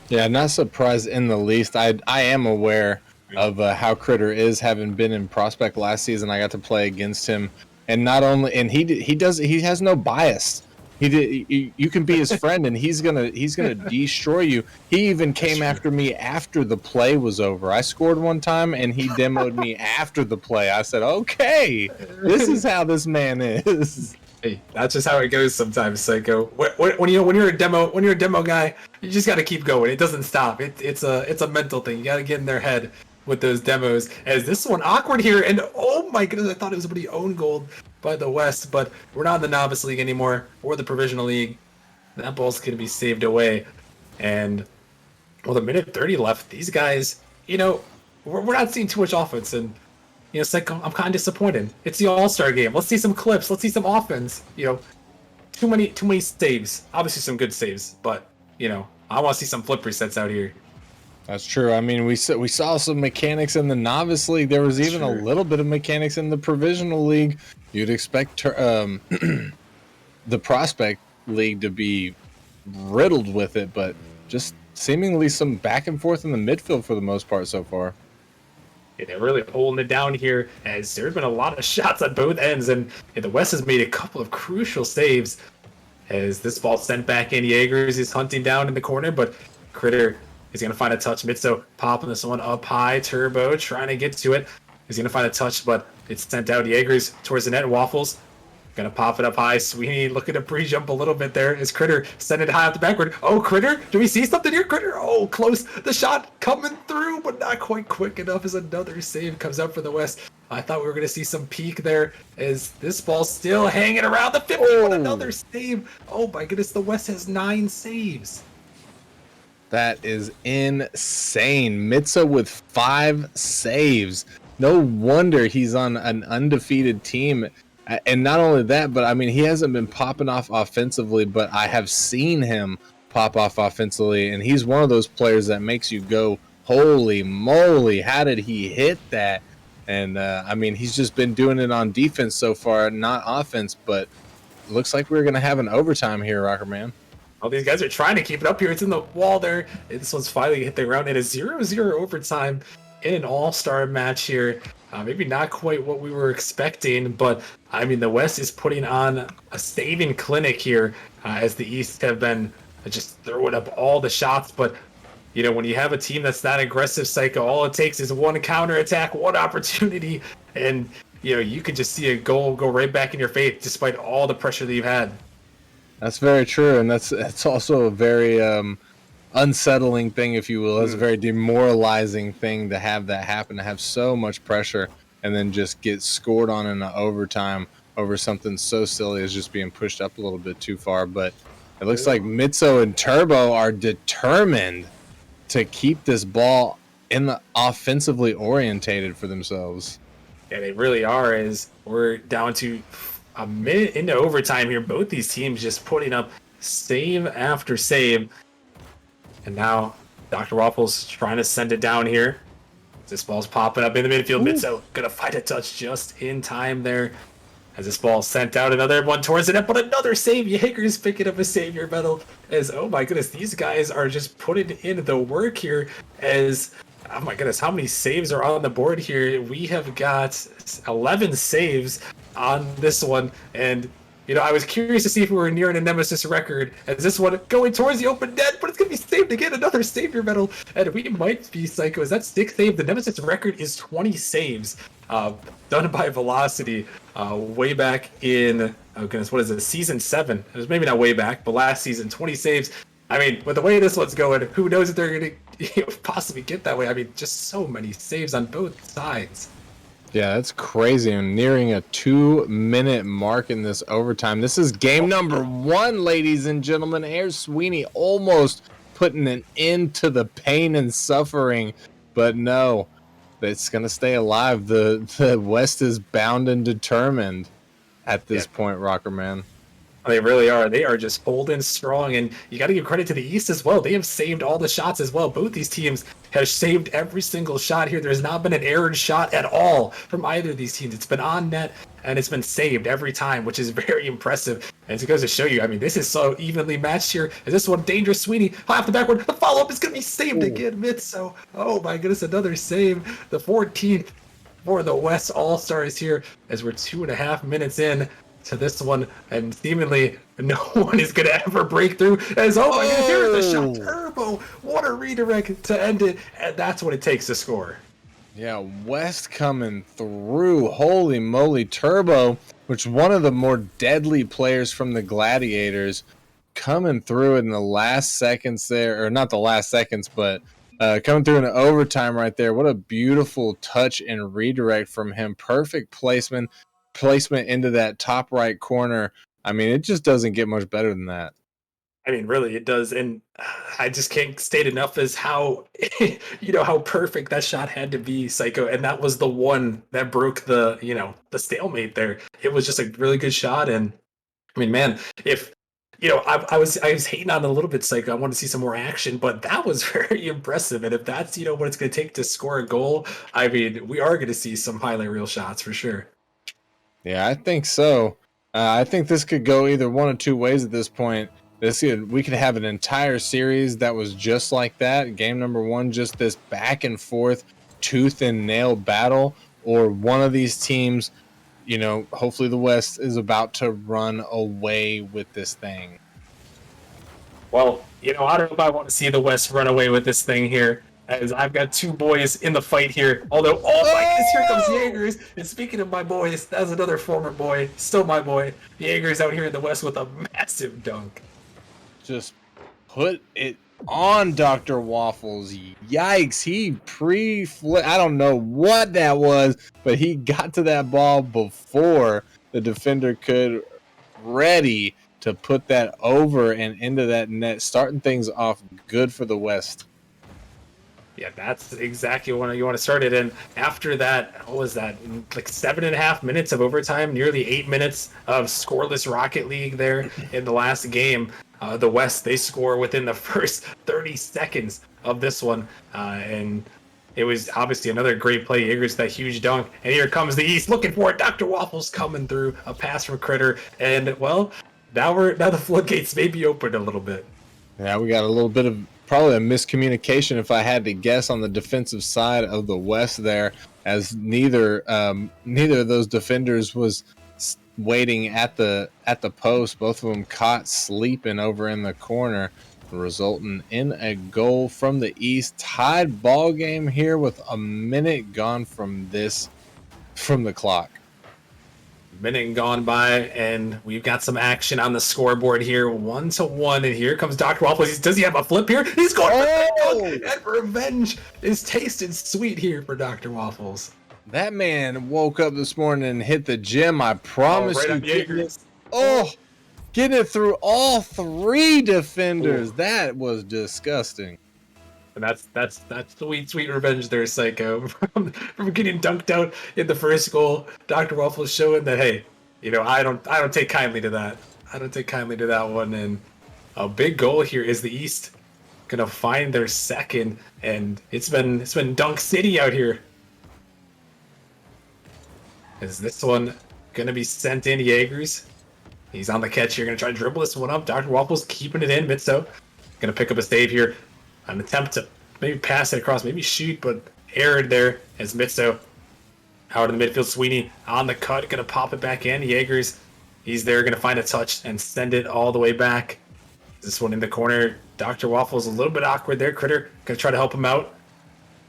Yeah, not surprised in the least. I am aware of how Critter is, having been in Prospect last season. I got to play against him, and not only he has no bias. You can be his friend, and he's gonna destroy you. He even came after me after the play was over. I scored one time, and he demoed me after the play. I said, "Okay, this is how this man is." Hey, that's just how it goes sometimes, Psycho. When you're a demo guy, you just got to keep going. It doesn't stop. It's a mental thing. You got to get in their head with those demos. As this one awkward here, and oh my goodness, I thought it was pretty own goal by the West, but we're not in the Novice League anymore or the Provisional League. That ball's gonna be saved away, and with a minute 30 left, these guys, we're not seeing too much offense, and it's like I'm kind of disappointed. It's the All-Star game. Let's see some clips. Let's see some offense. Too many saves. Obviously some good saves, but I want to see some flip resets out here. That's true. I mean, we saw some mechanics in the Novice League. There was even a little bit of mechanics in the Provisional League. You'd expect the Prospect League to be riddled with it, but just seemingly some back and forth in the midfield for the most part so far. Yeah, they're really holding it down here, as there's been a lot of shots on both ends, and the West has made a couple of crucial saves. As this ball sent back in, Jaegers is hunting down in the corner, but Critter is going to find a touch. Mitso popping this one up high. Turbo trying to get to it. He's going to find a touch, but it's sent out. Jaegers towards the net. Waffles going to pop it up high. Sweeney looking to pre-jump a little bit there. Is Critter send it high up the backward. Oh, Critter. Do we see something here, Critter? Oh, close. The shot coming through, but not quite quick enough as another save comes up for the West. I thought we were going to see some peak there, as this ball's still hanging around the 50. But another save. Oh, my goodness. The West has 9 saves. That is insane. Mitso with 5 saves. No wonder he's on an undefeated team. And not only that, but I mean, he hasn't been popping off offensively, but I have seen him pop off offensively, and he's one of those players that makes you go, holy moly, how did he hit that? And I mean, he's just been doing it on defense so far, not offense, but looks like we're going to have an overtime here, Rocker Man. All these guys are trying to keep it up here. It's in the wall there. This one's finally hit the ground in a 0-0 overtime in an all-star match here. Maybe not quite what we were expecting, but I mean, the West is putting on a saving clinic here, as the East have been just throwing up all the shots. But when you have a team that's that aggressive, Psycho, all it takes is one counterattack, one opportunity, and you could just see a goal go right back in your face, despite all the pressure that you've had. That's very true, and that's also a very unsettling thing, if you will. It's a very demoralizing thing to have that happen, to have so much pressure and then just get scored on in an overtime over something so silly as just being pushed up a little bit too far. But it looks like Mitso and Turbo are determined to keep this ball in the offensively orientated for themselves. Yeah, they really are, as we're down to a minute into overtime here. Both these teams just putting up save after save. And now Dr. Waffles trying to send it down here. This ball's popping up in the midfield. Mitso gonna find a touch just in time there, As this ball sent out, another one towards the net, but another save. Jaeger's picking up a savior medal. As, oh my goodness, these guys are just putting in the work here. As, oh my goodness, how many saves are on the board here? We have got 11 saves on this one. And, you know, I was curious to see if we were nearing a Nemesis record. As this one going towards the open net, but it's going to be saved again. Another savior medal. And we might be psycho. Is that 6 save? The Nemesis record is 20 saves. Done by Velocity way back in, oh goodness, what is it, season 7? It was maybe not way back, but last season, 20 saves. I mean, with the way this one's going, who knows if they're going to possibly get that way. I mean, just so many saves on both sides. Yeah, that's crazy. I'm nearing a 2-minute mark in this overtime. This is game number 1, ladies and gentlemen. Air Sweeney almost putting an end to the pain and suffering, but no. It's going to stay alive. The West is bound and determined at this point, Rocker Man. They really are. They are just holding strong, and you got to give credit to the East as well. They have saved all the shots as well. Both these teams have saved every single shot here. There's not been an errored shot at all from either of these teams. It's been on net, and it's been saved every time, which is very impressive. And it goes to show you, I mean, this is so evenly matched here. Is this one dangerous? Sweeney, off the backward. The follow-up is going to be saved again, Mitso. Oh my goodness, another save. The 14th for the West All-Stars here as we're 2.5 minutes in to this one, and seemingly no one is going to ever break through. As, oh my goodness, here's the shot. Turbo. What a redirect to end it, and that's what it takes to score. Yeah, West coming through. Holy moly, Turbo, which one of the more deadly players from the Gladiators, coming through in the last seconds there, or not the last seconds, but coming through in overtime right there. What a beautiful touch and redirect from him. Perfect placement into that top right corner. I mean, it just doesn't get much better than that. I mean, really, it does, and I just can't state enough as how, you know, how perfect that shot had to be, Psycho, and that was the one that broke the, you know, the stalemate there. It was just a really good shot, and I mean, man, if, you know, I was hating on it a little bit, Psycho. I wanted to see some more action, but that was very impressive, and if that's, you know, what it's going to take to score a goal, I mean, we are going to see some highlight reel shots for sure. Yeah, I think so. I think this could go either one of two ways at this point. We could have an entire series that was just like that. Game number 1, just this back and forth, tooth and nail battle, or one of these teams, you know, hopefully the West is about to run away with this thing. Well, you know, I don't know if I want to see the West run away with this thing here, as I've got two boys in the fight here. Although, oh my goodness, here comes Jaegers. And speaking of my boys, that's another former boy, still my boy. Jaegers out here in the West with a massive dunk. Just put it on Dr. Waffles. Yikes. He I don't know what that was, but he got to that ball before the defender could, ready to put that over and into that net, starting things off good for the West. Yeah, that's exactly what you want to start it. And after that, what was that? Like 7.5 minutes of overtime, nearly 8 minutes of scoreless Rocket League there in the last game. The West, they score within the first 30 seconds of this one. And it was obviously another great play. Jaegers, that huge dunk. And here comes the East looking for it. Dr. Waffles coming through. A pass from Critter. And, well, now the floodgates may be open a little bit. Yeah, we got a little bit of probably a miscommunication, if I had to guess, on the defensive side of the West there, as neither of those defenders was waiting at the post. Both of them caught sleeping over in the corner, resulting in a goal from the East. Tied ball game here with a minute gone from the clock. Minute gone by, and we've got some action on the scoreboard here, 1-1, and here comes Dr. Waffles. Does he have a flip here? He's going for the dunk, and revenge is tasted sweet here for Dr. Waffles. That man woke up this morning and hit the gym. I promise right you. on Getting it through all 3 defenders. Ooh. That was disgusting. And that's sweet revenge there, Psycho. From getting dunked out in the first goal. Dr. Waffles showing that, hey, you know, I don't take kindly to that. I don't take kindly to that one. And a big goal here is the East gonna find their second, and it's been Dunk City out here. As this one gonna be sent in. Jaegers. He's on the catch here. Gonna try to dribble this one up. Dr. Waffles keeping it in. Mitso gonna pick up a save here. An attempt to maybe pass it across, maybe shoot, but erred there as Mitso out in the midfield. Sweeney on the cut, gonna pop it back in. Jaegers, he's there, gonna find a touch and send it all the way back. This one in the corner. Dr. Waffles a little bit awkward there. Critter gonna try to help him out.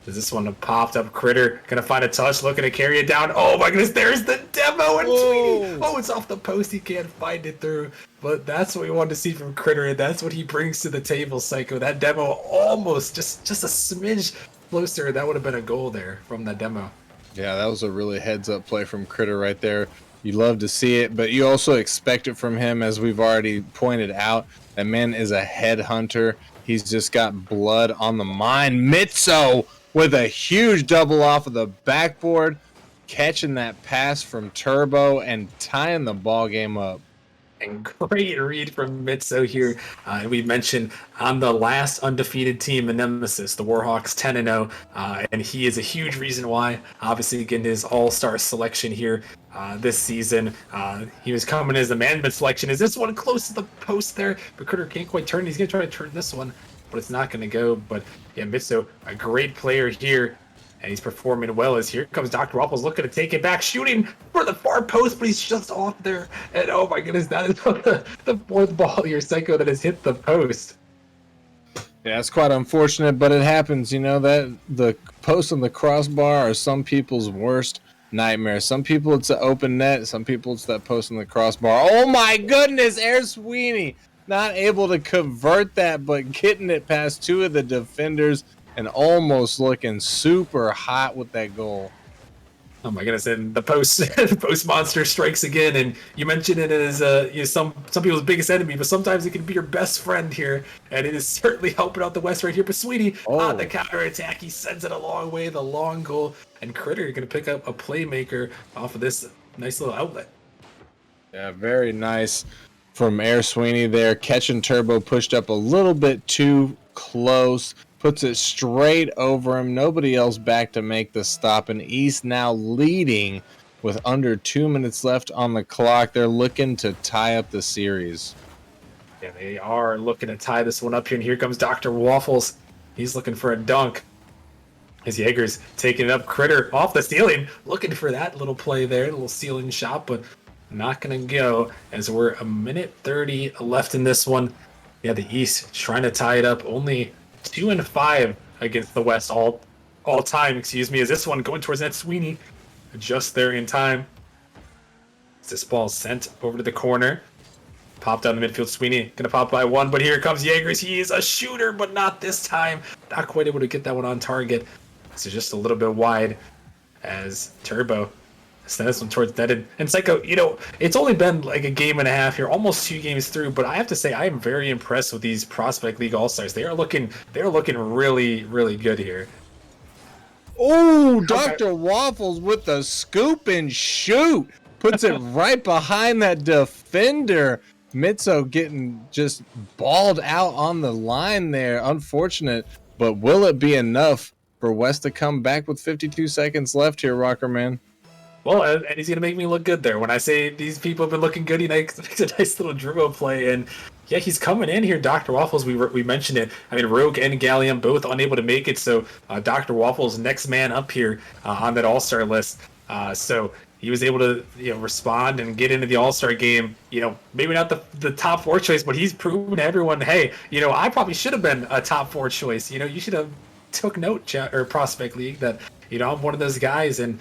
Is this one popped up? Critter gonna find a touch, looking to carry it down. Oh my goodness, there's the demo and Sweeney. Oh, it's off the post. He can't find it through. But that's what we wanted to see from Critter, and that's what he brings to the table, Psycho. That demo almost just a smidge closer. That would have been a goal there from that demo. Yeah, that was a really heads-up play from Critter right there. You love to see it, but you also expect it from him, as we've already pointed out. That man is a headhunter. He's just got blood on the mind. Mitso with a huge double off of the backboard, catching that pass from Turbo and tying the ball game up. And great read from Mitso here. We mentioned on the last undefeated team, the Nemesis, the Warhawks 10-0, and he is a huge reason why. Obviously, getting his all-star selection here this season. He was coming as the management selection. Is this one close to the post there? But Critter can't quite turn. He's going to try to turn this one, but it's not going to go. But yeah, Mitso, a great player here. And he's performing well as here comes Dr. Waffles looking to take it back, shooting for the far post, but he's just off there. And oh my goodness, that is the fourth ball here, Psycho, that has hit the post. Yeah, it's quite unfortunate, but it happens. You know, that the post and the crossbar are some people's worst nightmare. Some people it's an open net, some people it's that post and the crossbar. Oh my goodness, Air Sweeney not able to convert that, but getting it past two of the defenders and almost looking super hot with that goal. Oh my goodness! And the post monster strikes again. And you mentioned it as some people's biggest enemy, but sometimes it can be your best friend here. And it is certainly helping out the West right here. But Sweeney on the counter attack, he sends it a long way, the long goal. And Critter going to pick up a playmaker off of this nice little outlet. Yeah, very nice from Air Sweeney there. Catching Turbo pushed up a little bit too close. Puts it straight over him. Nobody else back to make the stop. And East now leading with under 2 minutes left on the clock. They're looking to tie up the series. Yeah, they are looking to tie this one up here. And here comes Dr. Waffles. He's looking for a dunk. As Jaegers taking it up. Critter off the ceiling. Looking for that little play there. A little ceiling shot, but not going to go. As we're a minute 30 left in this one. Yeah, the East trying to tie it up. Only 2-5 against the West all time, excuse me. Is this one going towards that Sweeney? Just there in time. This ball sent over to the corner. Popped down the midfield. Sweeney gonna pop by one, but here comes Jaegers. He is a shooter, but not this time. Not quite able to get that one on target. This is just a little bit wide as Turbo send this one towards net. And Psycho, you know, it's only been like a game and a half here, almost 2 games through, but I have to say I am very impressed with these Prospect League All-Stars. They're looking really, really good here. Oh, Dr. Waffles with the scoop and shoot. Puts it right behind that defender. Mitso getting just balled out on the line there. Unfortunate, but will it be enough for West to come back with 52 seconds left here, Rocker Man? Well, and he's going to make me look good there. When I say these people have been looking good, he makes a nice little dribble play. And yeah, he's coming in here. Dr. Waffles, we mentioned it. I mean, Rogue and Gallium both unable to make it. So Dr. Waffles, next man up here on that All-Star list. So he was able to respond and get into the All-Star game. Maybe not the top 4 choice, but he's proven to everyone, hey, I probably should have been a top 4 choice. You should have took note, or Prospect League, that I'm one of those guys. And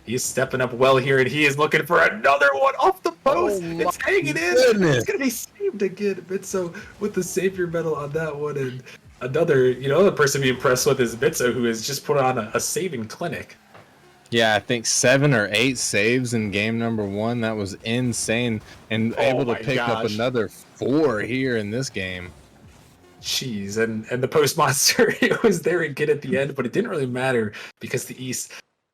he's stepping up well here, and he is looking for another one off the post. It's hanging in. It's going to be saved again. Bitso with the savior medal on that one. And another person to be impressed with is Bitso, who has just put on a saving clinic. Yeah, I think 7 or 8 saves in game number 1. That was insane. And able to pick up another 4 here in this game. Jeez, and the post monster, it was there again at the end, but it didn't really matter because the East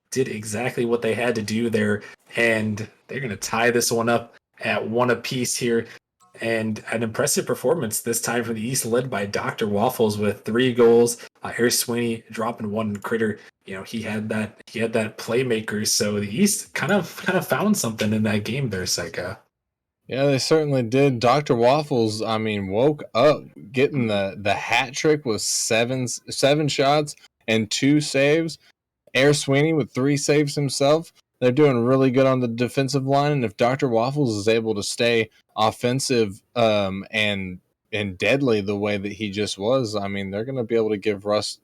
did exactly what they had to do there, and they're going to tie this one up at 1 apiece here. And an impressive performance this time from the East, led by Dr. Waffles with 3 goals. Air Sweeney dropping 1, Critter he had that playmaker. So the East kind of found something in that game there, Psycho. Yeah, they certainly did. Dr. Waffles, I mean, woke up getting the hat trick with seven shots and 2 saves. Air Sweeney with 3 saves himself. They're doing really good on the defensive line, and if Dr. Waffles is able to stay offensive and deadly the way that he just was, I mean, they're going to be able to give Russ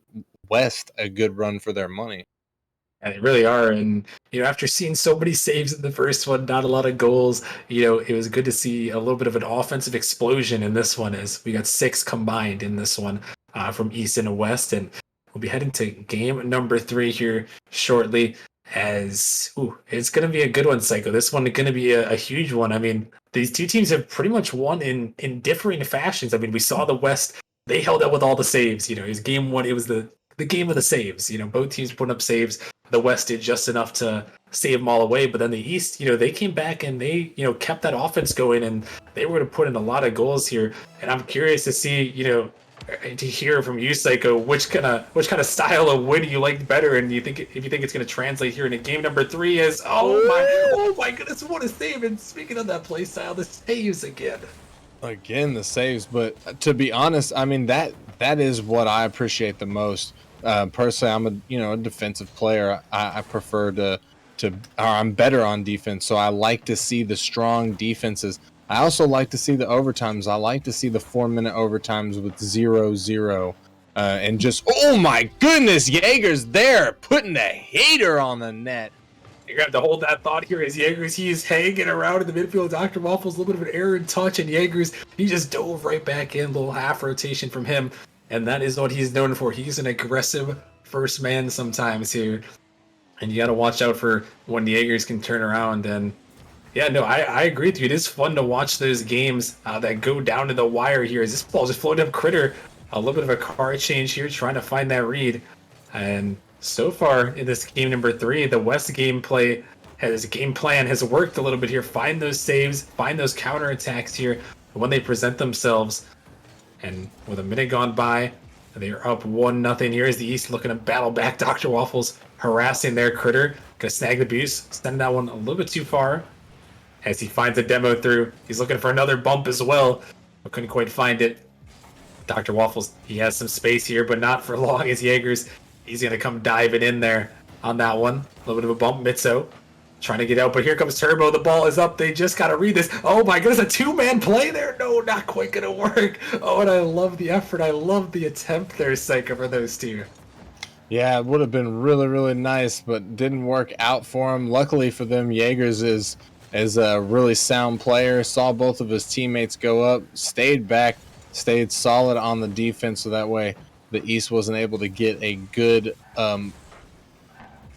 West a good run for their money. And they really are. And, after seeing so many saves in the first one, not a lot of goals, it was good to see a little bit of an offensive explosion in this one as we got 6 combined in this one from East and West. And we'll be heading to game number 3 here shortly as it's going to be a good one, Psycho. This one is going to be a huge one. I mean, these two teams have pretty much won in differing fashions. I mean, we saw the West, they held up with all the saves. It was game 1. It was the game of the saves. Both teams put up saves. The West did just enough to save them all away, but then the East, they came back and they, kept that offense going, and they were going to put in a lot of goals here. And I'm curious to see, to hear from you, Psycho, which kind of style of win you liked better, and if you think it's going to translate here into game number 3 is oh my goodness, what a save! And speaking of that play style, the saves again. Again, the saves, but to be honest, I mean that is what I appreciate the most. Personally, I'm a defensive player. I prefer to or I'm better on defense, so I like to see the strong defenses. I also like to see the overtimes. I like to see the 4-minute overtimes with 0-0, and just oh my goodness, Jaeger's there putting the hater on the net. You're going to have to hold that thought here as Jaegers, he's hanging around in the midfield. Dr. Waffles, a little bit of an error in touch, and Jaegers, he just dove right back in, a little half rotation from him. And that is what he's known for. He's an aggressive first man sometimes here. And you got to watch out for when the Jaegers can turn around. And yeah, no, I agree with you. It is fun to watch those games that go down to the wire here. As this ball just floated up Critter. A little bit of a card change here, trying to find that read. And so far in this game number 3, the West game plan has worked a little bit here. Find those saves, find those counterattacks here when they present themselves. And with a minute gone by, they are up 1-0 here as the East looking to battle back. Dr. Waffles harassing their Critter. Gonna snag the boost, send that one a little bit too far. As he finds a demo through, he's looking for another bump as well, but couldn't quite find it. Dr. Waffles, he has some space here, but not for long as Jaegers. He's gonna come diving in there on that one. A little bit of a bump, Mitso. Trying to get out, but here comes Turbo. The ball is up. They just got to read this. Oh my goodness, a 2-man play there. No, not quite going to work. Oh, and I love the effort. I love the attempt there, Psycho, for those two. Yeah, it would have been really, really nice, but didn't work out for him. Luckily for them, Jaegers is a really sound player. Saw both of his teammates go up, stayed back, stayed solid on the defense, so that way the East wasn't able to get a good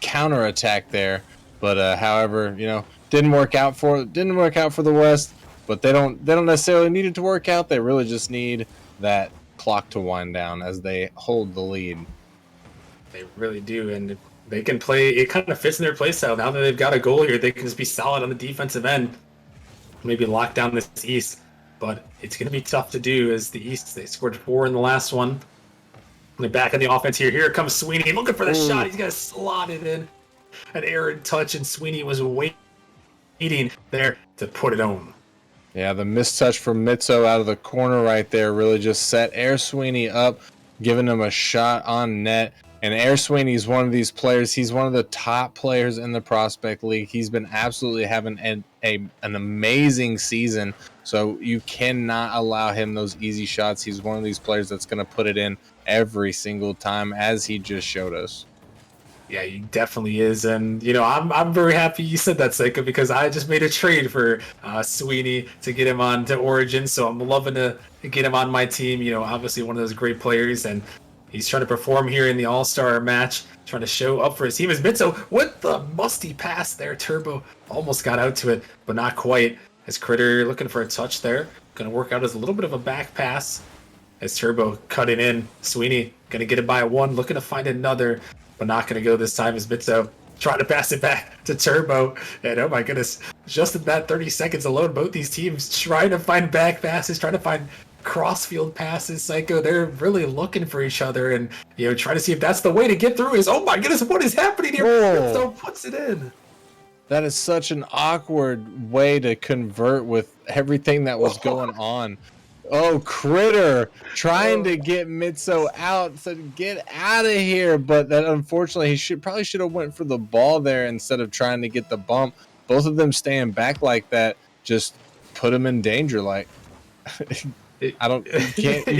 counterattack there. But however, didn't work out for the West. But they don't necessarily need it to work out. They really just need that clock to wind down as they hold the lead. They really do, and they can play. It kind of fits in their play style. Now that they've got a goal here, they can just be solid on the defensive end. Maybe lock down this East, but it's going to be tough to do as the East, they scored 4 in the last one. They're back in the offense here. Here comes Sweeney looking for the shot. He's got to slot it in. An error in touch, and Sweeney was waiting there to put it on. Yeah, the missed touch from Mitso out of the corner right there really just set Air Sweeney up, giving him a shot on net. And Air Sweeney is one of these players. He's one of the top players in the Prospect League. He's been absolutely having an amazing season. So you cannot allow him those easy shots. He's one of these players that's going to put it in every single time, as he just showed us. Yeah, he definitely is, and I'm very happy you said that, Psycho, because I just made a trade for Sweeney to get him on to Origin, so I'm loving to get him on my team. Obviously one of those great players, and he's trying to perform here in the All-Star match, trying to show up for his team. As Mitso with the musty pass there, Turbo almost got out to it, but not quite. As Critter looking for a touch there, going to work out as a little bit of a back pass. As Turbo cutting in, Sweeney going to get it by 1, looking to find another. But not going to go this time as Mitso trying to pass it back to Turbo. And oh my goodness, just in that 30 seconds alone, both these teams trying to find back passes, trying to find crossfield passes, Psycho. They're really looking for each other and, trying to see if that's the way to get through. Oh my goodness, what is happening here? Whoa. So puts it in. That is such an awkward way to convert with everything that was going on. Oh, Critter trying to get Mitso out, so get out of here. But that unfortunately, he probably should have went for the ball there instead of trying to get the bump. Both of them staying back like that just put him in danger. Like you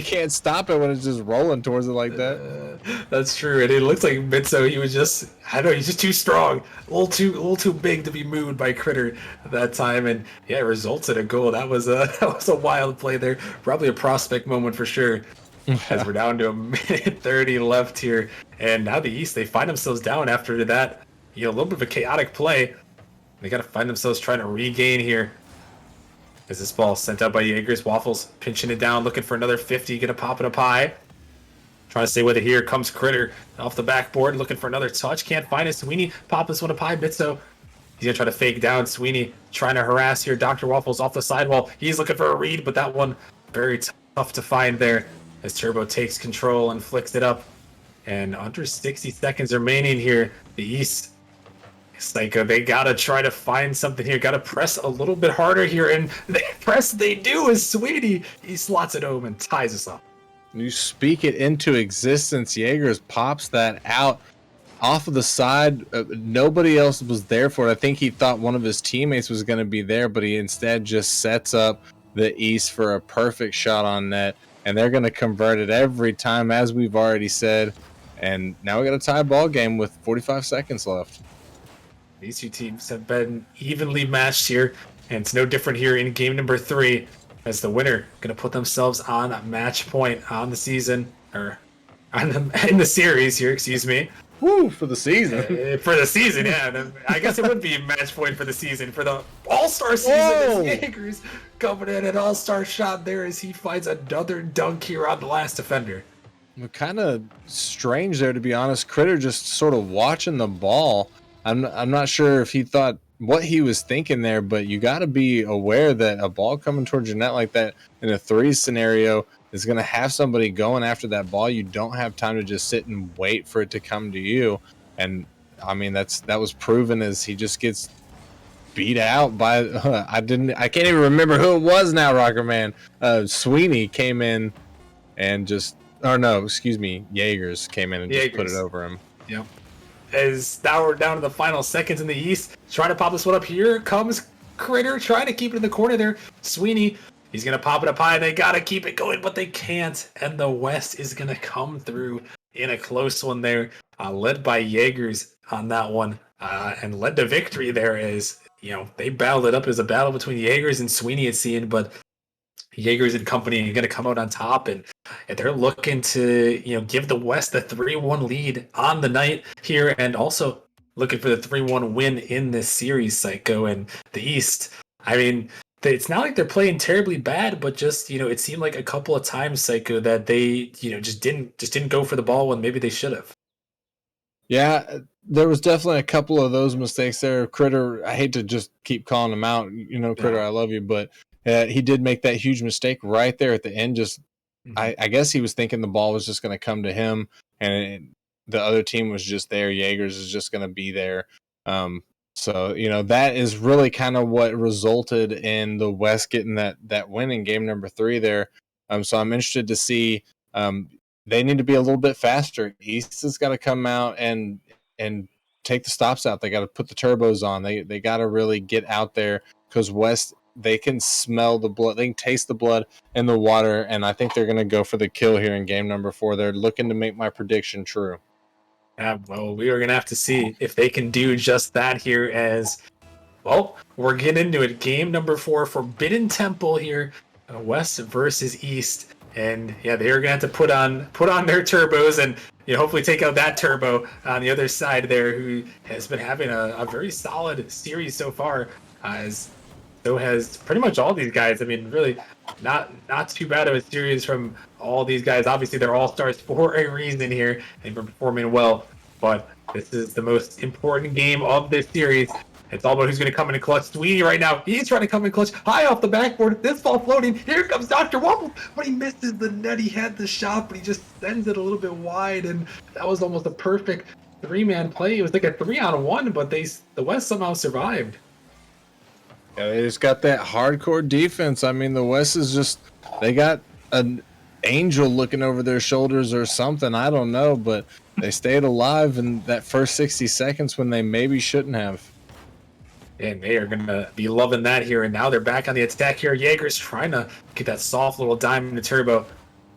can't stop it when it's just rolling towards it like that. That's true, and it looks like Mitso. He was just, I don't know, he's just too strong, a little too big to be moved by Critter at that time, and yeah, it results in a goal. That was a wild play there, probably a prospect moment for sure. As we're down to a minute 30 left here, and now the East, they find themselves down after that, a little bit of a chaotic play. They got to find themselves trying to regain here. As this ball sent out by Jaegers, Waffles pinching it down, looking for another 50, gonna pop it up high. Trying to stay with it here. Comes Critter off the backboard, looking for another touch. Can't find it. Sweeney pop this one up high. Mitso, he's gonna try to fake down. Sweeney trying to harass here. Dr. Waffles off the sidewall. He's looking for a read, but that one very tough to find there. As Turbo takes control and flicks it up. And under 60 seconds remaining here, the East, Psycho, they gotta try to find something here. Gotta press a little bit harder here, and they do as Sweeney, he slots it home and ties us up. You speak it into existence. Jaegers pops that out off of the side. Nobody else was there for it. I think he thought one of his teammates was going to be there, but he instead just sets up the East for a perfect shot on net, and they're going to convert it every time, as we've already said. And now we got a tie ball game with 45 seconds left. These two teams have been evenly matched here, and it's no different here in game number 3, as the winner going to put themselves on a match point on the season, or in the series here, excuse me. Woo, for the season. For the season, yeah. I guess it would be a match point for the season. For the All-Star season, Whoa. as Jaegers coming in an All-Star shot there as he finds another dunk here on the last defender. Kind of strange there, to be honest. Critter just sort of watching the ball. I'm not sure if he thought what he was thinking there, but you got to be aware that a ball coming towards your net like that in a 3 scenario is going to have somebody going after that ball. You don't have time to just sit and wait for it to come to you. And I mean, that was proven as he just gets beat out by I can't even remember who it was now, Rocker Man. Sweeney came in and just, or no, excuse me, Jaegers came in and just put it over him. Yep. As now we're down to the final seconds in the East, trying to pop this one up. Here comes Critter trying to keep it in the corner there. Sweeney, he's going to pop it up high. They got to keep it going, but they can't. And the West is going to come through in a close one there, led by Jaegers on that one, and led to victory there as, they battled it up as a battle between Jaegers and Sweeney, it seemed, but Jaegers and company are going to come out on top, and they're looking to, give the West the 3-1 lead on the night here, and also looking for the 3-1 win in this series, Psycho. And the East, I mean, it's not like they're playing terribly bad, but just, it seemed like a couple of times, Psycho, that they, just didn't go for the ball when maybe they should have. Yeah, there was definitely a couple of those mistakes there. Critter, I hate to just keep calling him out, Critter, I love you, but he did make that huge mistake right there at the end. Just, I guess he was thinking the ball was just going to come to him, and the other team was just there. Jaegers is just going to be there. So, that is really kind of what resulted in the West getting that win in game number 3 there. So I'm interested to see. They need to be a little bit faster. East has got to come out and take the stops out. They got to put the turbos on. They got to really get out there, because West, they can smell the blood. They can taste the blood in the water, and I think they're going to go for the kill here in game number 4. They're looking to make my prediction true. Yeah, well, we are going to have to see if they can do just that here as, well, we're getting into it. Game number 4, Forbidden Temple here, West versus East. And yeah, they are going to have to put on their turbos and hopefully take out that turbo on the other side there, who has been having a very solid series so far, as so has pretty much all these guys. I mean, really not too bad of a series from all these guys. Obviously, they're all-stars for a reason here. They've been performing well, but this is the most important game of this series It's all about who's going to come in and clutch. Sweeney right now, he's trying to come in clutch. High off the backboard. This ball floating. Here comes Dr. Waffle. But he misses the net. He had the shot, but he just sends it a little bit wide. And that was almost a perfect 3-man play. It was like a 3-on-1, but the West somehow survived. Yeah, they just got that hardcore defense. I mean, the West is just, they got an angel looking over their shoulders or something. I don't know, but they stayed alive in that first 60 seconds when they maybe shouldn't have. And they are going to be loving that here. And now they're back on the attack here. Jaeger's trying to get that soft little diamond to turbo,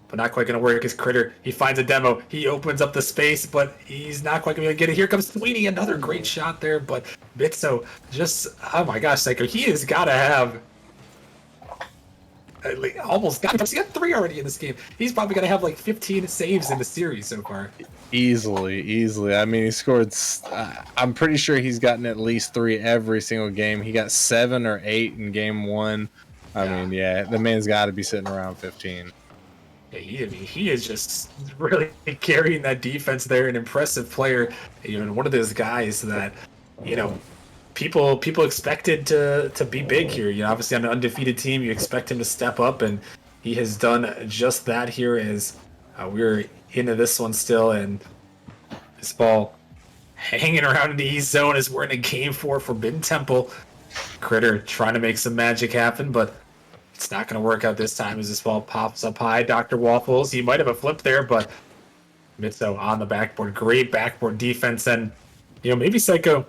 but not quite going to work. His Critter, he finds a demo. He opens up the space, but he's not quite going to get it. Here comes Sweeney. Another great shot there, but Bitso just, oh my gosh, Psycho, he has got to have almost got, he got 3 already in this game. He's probably going to have like 15 saves in the series so far. Easily. I mean, he scored. I'm pretty sure he's gotten at least 3 every single game. He got 7 or 8 in game 1. I mean, yeah, the man's got to be sitting around 15. Yeah, he is just really carrying that defense there. An impressive player. You know, one of those guys that, you know, people expected to be big here. You know, obviously on an undefeated team, you expect him to step up, and he has done just that here. As we're into this one still, and this ball hanging around in the East Zone as we're in a game 4 Forbidden Temple. Critter trying to make some magic happen, but it's not going to work out this time as this ball pops up high. Dr. Waffles, he might have a flip there, but Mitso on the backboard. Great backboard defense, and, you know, maybe Psycho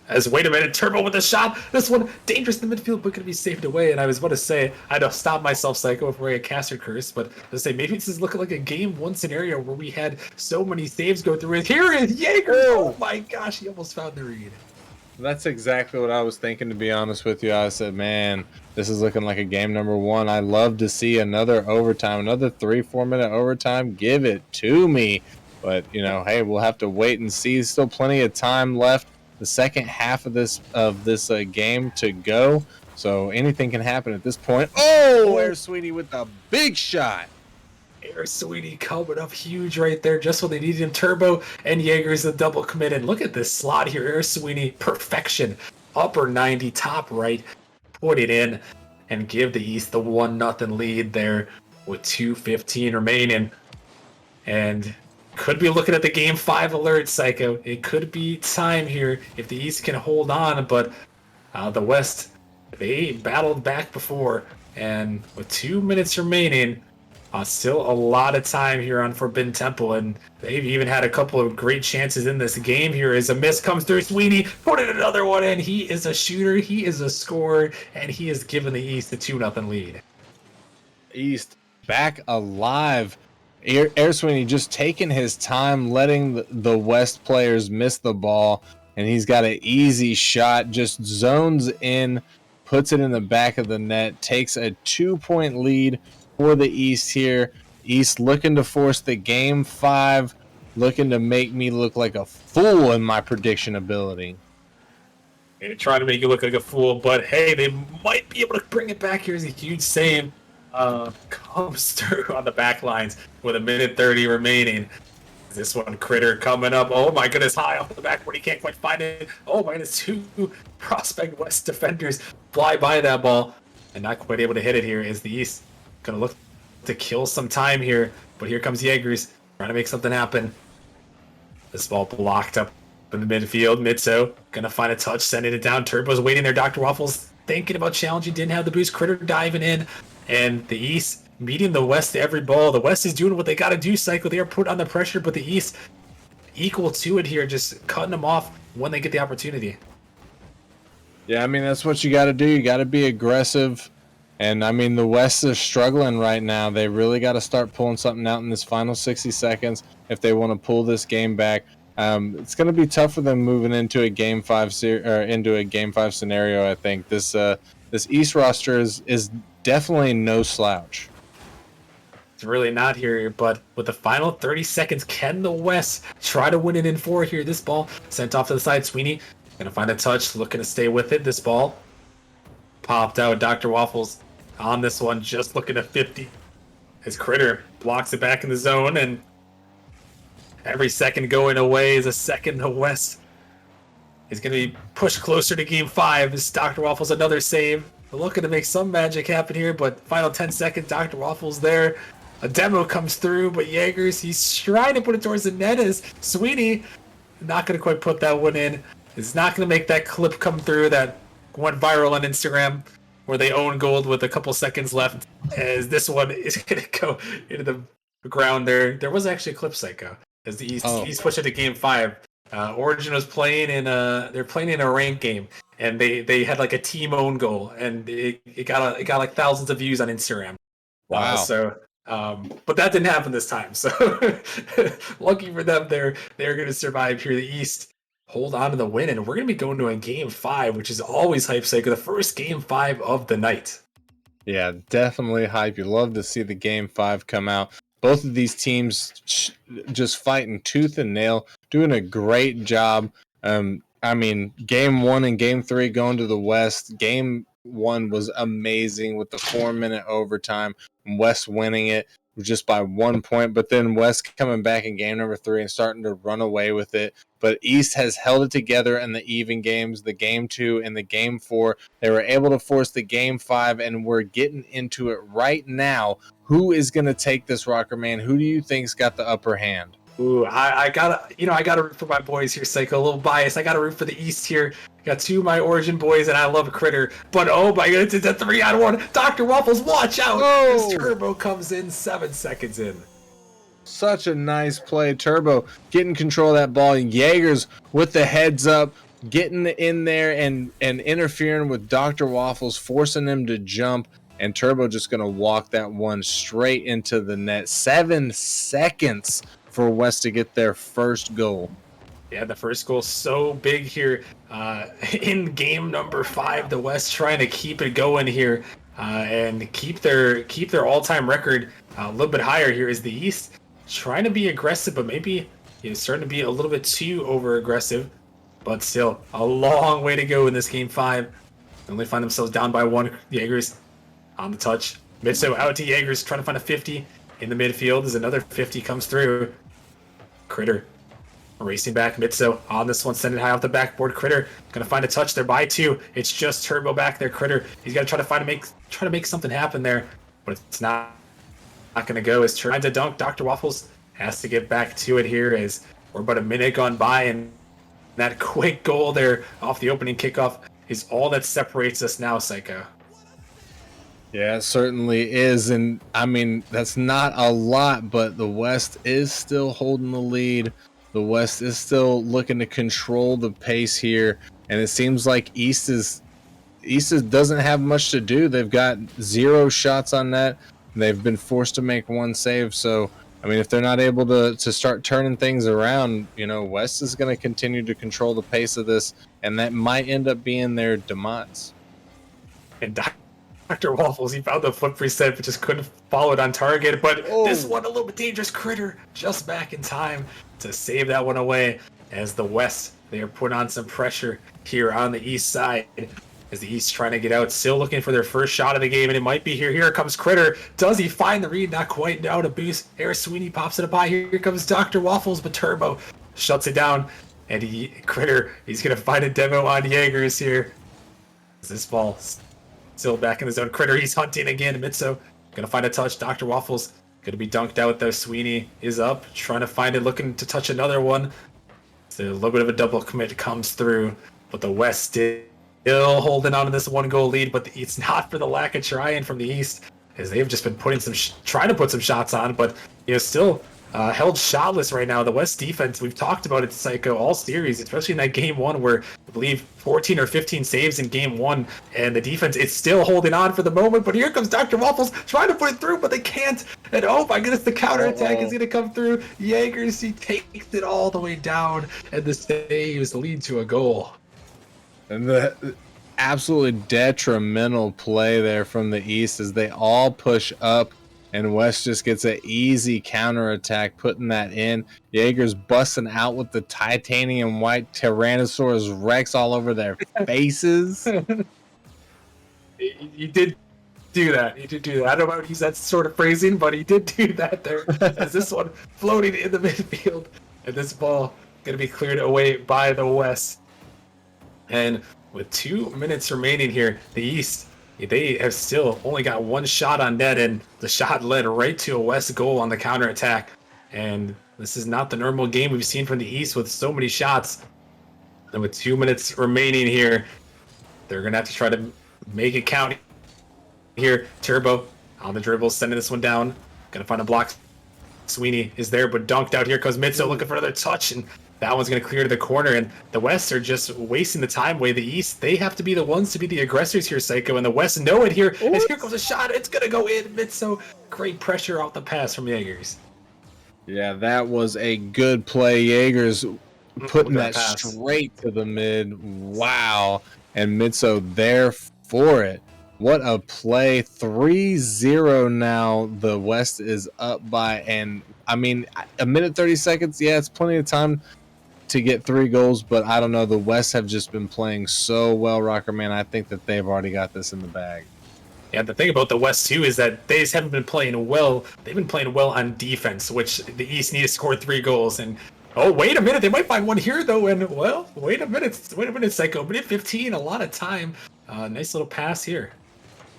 as, wait a minute, Turbo with a shot. This one dangerous in the midfield, but going to be saved away. And I was about to say, I don't stop myself, Psycho, before I get caster curse, but to say maybe this is looking like a game 1 scenario where we had so many saves go through it. Here is Jaeger. Oh my gosh, he almost found the read. That's exactly what I was thinking, to be honest with you. I said, man, this is looking like a game number 1. I love to see another overtime, another 3-4 minute overtime. Give it to me. But, you know, hey, we'll have to wait and see. Still plenty of time left. The second half of this game to go, so anything can happen at this point. Oh, Air Sweetie with a big shot. Air Sweetie coming up huge right there, just when they needed him. Turbo and Jaeger's a double commit. And look at this slot here. Air Sweetie, perfection. Upper 90, top right. Put it in and give the East the 1-0 lead there with 2:15 remaining. And could be looking at the game 5 alert, Psycho. It could be time here if the East can hold on, but the West, they battled back before, and with 2 minutes remaining, still a lot of time here on Forbidden Temple, and they've even had a couple of great chances in this game here as a miss comes through. Sweeney putting another one in. He is a shooter, he is a scorer, and he has given the East the 2-0 lead. East back alive. Air Sweeney just taking his time, letting the West players miss the ball, and he's got an easy shot, just zones in, puts it in the back of the net, takes a 2-point lead for the East here. East looking to force the game 5, looking to make me look like a fool in my prediction ability. They're trying to make you look like a fool, but hey, they might be able to bring it back. Here's a huge save. Comes through on the back lines with 1:30 remaining. This one, Critter coming up. Oh my goodness, high off the backboard. He can't quite find it. Oh my goodness, 2 Prospect West defenders fly by that ball and not quite able to hit it here. Is the East gonna look to kill some time here? But here comes Jaegers trying to make something happen. This ball blocked up in the midfield. Mitso gonna find a touch, sending it down. Turbo's waiting there. Dr. Waffles thinking about challenging, didn't have the boost. Critter diving in. And the East meeting the West every ball. The West is doing what they got to do, Psycho. They are put on the pressure, but the East equal to it here, just cutting them off when they get the opportunity. Yeah, I mean, that's what you got to do. You got to be aggressive. And, I mean, the West is struggling right now. They really got to start pulling something out in this final 60 seconds if they want to pull this game back. It's going to be tough for them moving into a game 5 scenario, I think. This East roster is definitely no slouch. It's really not here, but with the final 30 seconds, can the West try to win it in 4 here? This ball sent off to the side. Sweeney gonna find a touch, looking to stay with it. This ball popped out. Dr. Waffles on this one, just looking at 50. His Critter blocks it back in the zone, and every second going away is a second the West is going to be pushed closer to game 5 as Dr. Waffles another save. We're looking to make some magic happen here, but final 10 seconds, Dr. Waffles there. A demo comes through, but Jaegers, he's trying to put it towards the net as Sweeney not going to quite put that one in. Is not going to make that clip come through that went viral on Instagram where they own gold with a couple seconds left, as this one is going to go into the ground there. There was actually a clip, Psycho, as the East pushed it to game 5. Origin was playing in they're playing in a ranked game, and they had like a team own goal, and it got like thousands of views on Instagram. Wow. But that didn't happen this time. So lucky for them, they're going to survive here. The East hold on to the win, and we're going to be going to a game 5, which is always hype, Psycho. The first game 5 of the night. Yeah, definitely hype. You love to see the game 5 come out. Both of these teams just fighting tooth and nail, doing a great job. I mean, game 1 and game 3 going to the West. Game 1 was amazing with the 4-minute overtime. West winning it just by 1 point, but then West coming back in game number 3 and starting to run away with it. But East has held it together in the even games, the game 2 and the game 4. They were able to force the game 5, and we're getting into it right now. Who is going to take this, Rocker Man? Who do you think's got the upper hand? Ooh, I gotta root for my boys here, Psycho. A little biased. I gotta root for the East here. Got 2 of my Origin boys, and I love Critter. But oh my goodness, it's a 3-on-1. Dr. Waffles, watch out! Whoa. This Turbo comes in 7 seconds in. Such a nice play. Turbo getting control of that ball. Jaegers with the heads up, getting in there and interfering with Dr. Waffles, forcing him to jump. And Turbo just going to walk that one straight into the net. 7 seconds for West to get their first goal. Yeah, the first goal so big here in game number 5. The West trying to keep it going here and keep their all-time record a little bit higher here. Is the East trying to be aggressive, but maybe starting to be a little bit too over-aggressive. But still, a long way to go in this game 5. They only find themselves down by 1. Jaegers on the touch. Mitso out to Jaegers, trying to find a 50 in the midfield as another 50 comes through. Critter racing back. Mitso on this one, sending high off the backboard. Critter gonna find a touch there by 2. It's just Turbo back there. Critter, he's got to try to make something happen there, but it's not gonna go. As trying to dunk, Dr. Waffles has to get back to it here as we're about a minute gone by, and that quick goal there off the opening kickoff is all that separates us now, Psycho. Yeah, it certainly is. And I mean, that's not a lot, but the West is still holding the lead. The West is still looking to control the pace here. And it seems like East doesn't have much to do. They've got 0 shots on net. They've been forced to make 1 save. So, I mean, if they're not able to start turning things around, West is going to continue to control the pace of this. And that might end up being their demise. And Dr. Waffles, he found the foot reset, but just couldn't follow it on target. But this one, a little bit dangerous. Critter just back in time to save that one away. As the West, they are put on some pressure here on the East side. As the East trying to get out, still looking for their first shot of the game, and it might be here. Here comes Critter. Does he find the read? Not quite. Now to boost. Harris Sweeney pops it up high. Here comes Dr. Waffles, but Turbo shuts it down. And Critter, he's going to find a demo on Jaegers here. This ball still back in the zone. Critter, he's hunting again. Mitso gonna find a touch. Dr. Waffles gonna be dunked out though. Sweeney is up, trying to find it, looking to touch another one. So a little bit of a double commit comes through, but the West still holding on to this 1-goal lead. But it's not for the lack of trying from the East, as they've just been putting trying to put some shots on, but still held shotless right now. The West defense, we've talked about it, Psycho, all series, especially in that game 1 where I believe 14 or 15 saves in game 1, and the defense is still holding on for the moment. But here comes Dr. Waffles trying to put it through, but they can't. And oh my goodness, the counterattack is going to come through. Jaegers, he takes it all the way down, and the saves lead to a goal. And the absolutely detrimental play there from the East as they all push up. And West just gets an easy counterattack, putting that in. Jaegers busting out with the titanium white Tyrannosaurus Rex all over their faces. He did do that. He did do that. I don't know how to use that sort of phrasing, but he did do that there. As this one floating in the midfield. And this ball going to be cleared away by the West. And with 2 minutes remaining here, the East, they have still only got one shot on net, and the shot led right to a West goal on the counterattack. And this is not the normal game we've seen from the East with so many shots. And with 2 minutes remaining here, they're going to have to try to make it count here. Turbo on the dribble, sending this one down. Going to find a block. Sweeney is there, but dunked out. Here comes Mitzo looking for another touch, and that one's going to clear to the corner. And the West are just wasting the time. Way the East, they have to be the ones to be the aggressors here, Psycho. And the West know it here. As here comes a shot. It's going to go in. Mitzo, great pressure off the pass from Jaegers. Yeah, that was a good play. Jaegers putting Look at that pass. straight to the mid. Wow. And Mitzo there for it. What a play. 3-0 now. The West is up by, and I mean, a minute 30 seconds. Yeah, it's plenty of time to get 3 goals, but I don't know. The West have just been playing so well, Rocker Man. I think that they've already got this in the bag. Yeah, the thing about the West, too, is that they just haven't been playing well. They've been playing well on defense, which the East need to score 3 goals. And, oh, wait a minute. They might find one here, though. And, well, wait a minute, Psycho. Minute 15, a lot of time. Nice little pass here.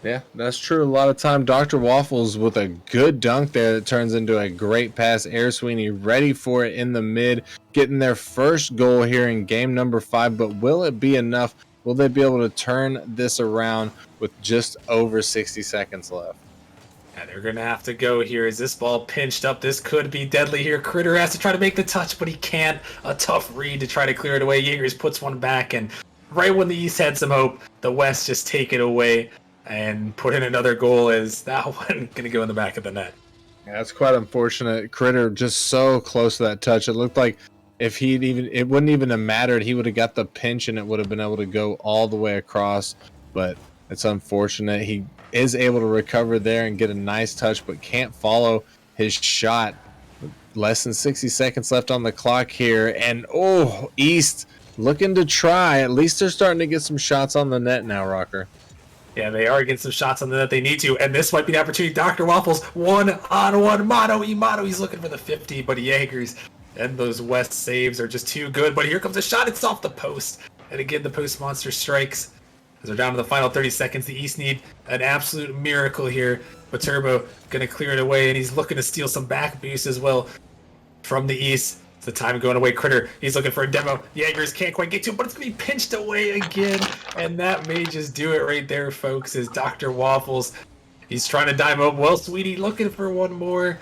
Yeah, that's true. A lot of time. Dr. Waffles with a good dunk there that turns into a great pass. Air Sweeney ready for it in the mid, getting their first goal here in game number 5. But will it be enough? Will they be able to turn this around with just over 60 seconds left? Yeah, they're going to have to go here. Is this ball pinched up? This could be deadly here. Critter has to try to make the touch, but he can't. A tough read to try to clear it away. Jaegers puts one back, and right when the East had some hope, the West just take it away and put in another goal. Is that one going to go in the back of the net? Yeah, that's quite unfortunate. Critter just so close to that touch. It looked like if he'd even, it wouldn't even have mattered. He would have got the pinch and it would have been able to go all the way across. But it's unfortunate. He is able to recover there and get a nice touch, but can't follow his shot. Less than 60 seconds left on the clock here. And oh, East looking to try. At least they're starting to get some shots on the net now, Rocker. Yeah, they are getting some shots on the net they need to, and this might be the opportunity. Dr. Waffles, 1-on-1, mano. He's looking for the 50, but Jaegers and those West saves are just too good. But here comes a shot. It's off the post. And again, the post monster strikes. As they're down to the final 30 seconds, the East need an absolute miracle here. But Turbo going to clear it away, and he's looking to steal some back boost as well from the East. It's the time going away. Critter, he's looking for a demo. Jaegers can't quite get to it, but it's going to be pinched away again. And that may just do it right there, folks, is Dr. Waffles. He's trying to dime up. Well, Sweetie, looking for one more.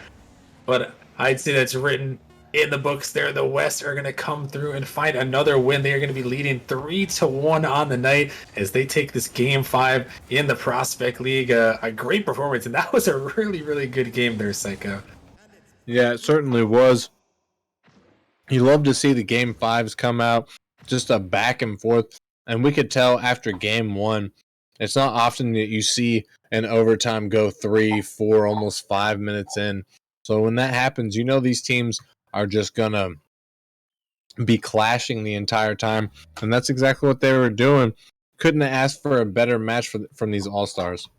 But I'd say that's written in the books there. The West are going to come through and find another win. They are going to be leading 3-1 on the night as they take this Game 5 in the Prospect League. A great performance, and that was a really, really good game there, Psycho. Yeah, it certainly was. You love to see the Game 5s come out, just a back and forth. And we could tell after Game 1, it's not often that you see an overtime go 3, 4, almost 5 minutes in. So when that happens, you know these teams are just going to be clashing the entire time. And that's exactly what they were doing. Couldn't have asked for a better match from these All-Stars.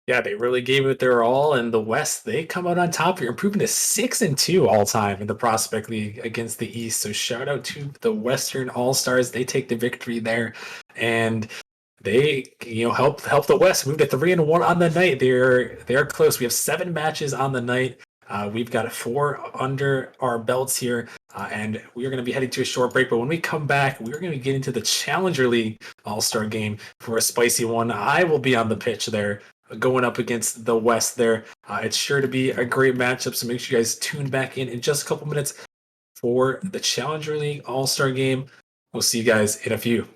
Yeah, they really gave it their all, and the West, they come out on top here, improving to 6-2 all time in the Prospect League against the East. So shout out to the Western All-Stars. They take the victory there, and they help the West move to 3-1 on the night. They're close. We have 7 matches on the night. We've got 4 under our belts here, and we are going to be heading to a short break. But when we come back, we're going to get into the Challenger League All-Star game for a spicy one. I will be on the pitch there, going up against the West there. It's sure to be a great matchup, so make sure you guys tune back in just a couple minutes for the Challenger League All-Star game. We'll see you guys in a few.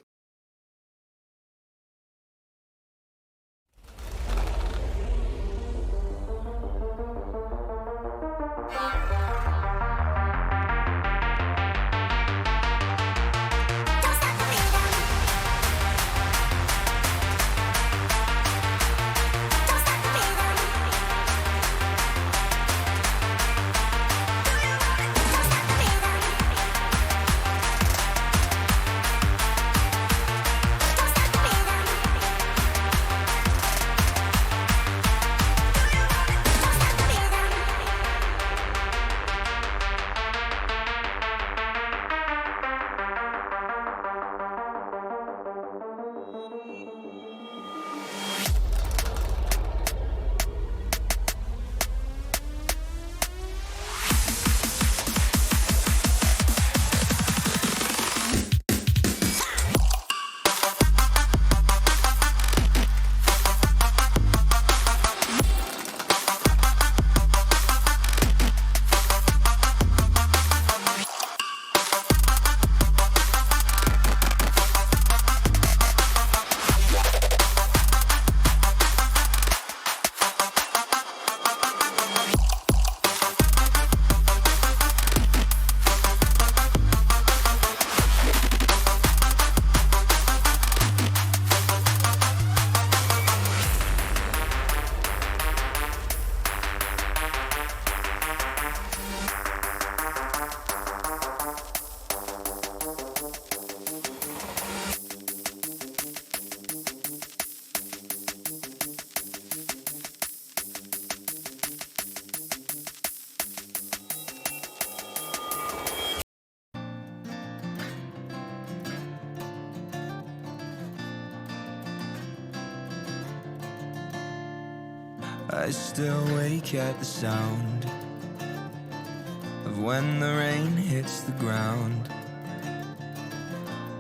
I still wake at the sound of when the rain hits the ground.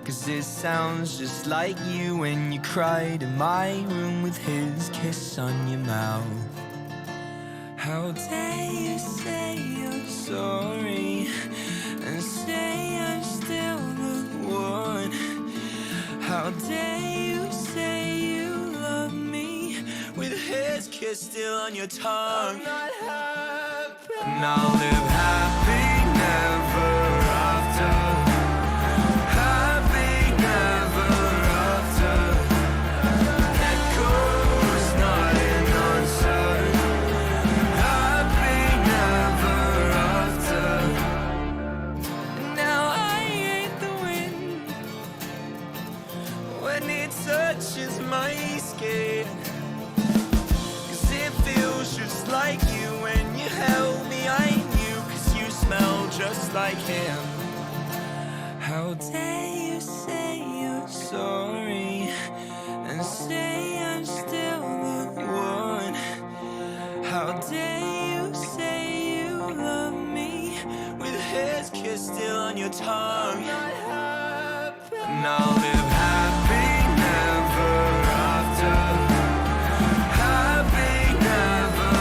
'Cause it sounds just like you when you cried in my room with his kiss on your mouth. How dare you say you're sorry and say I'm still the one? How dare you say you love me with his kiss still on your tongue? I'm not happy. And I'll live happy never after. Happy never after. Echoes not an answer. Happy never after. Now I ain't the wind when it touches my skin. 'Cause it feels just like you when you held me. I knew 'cause you smell just like him. How dare you say you're sorry and say I'm still the one? How dare you say you love me with his kiss still on your tongue? I'm not happy. And I'll live happy never after. Happy never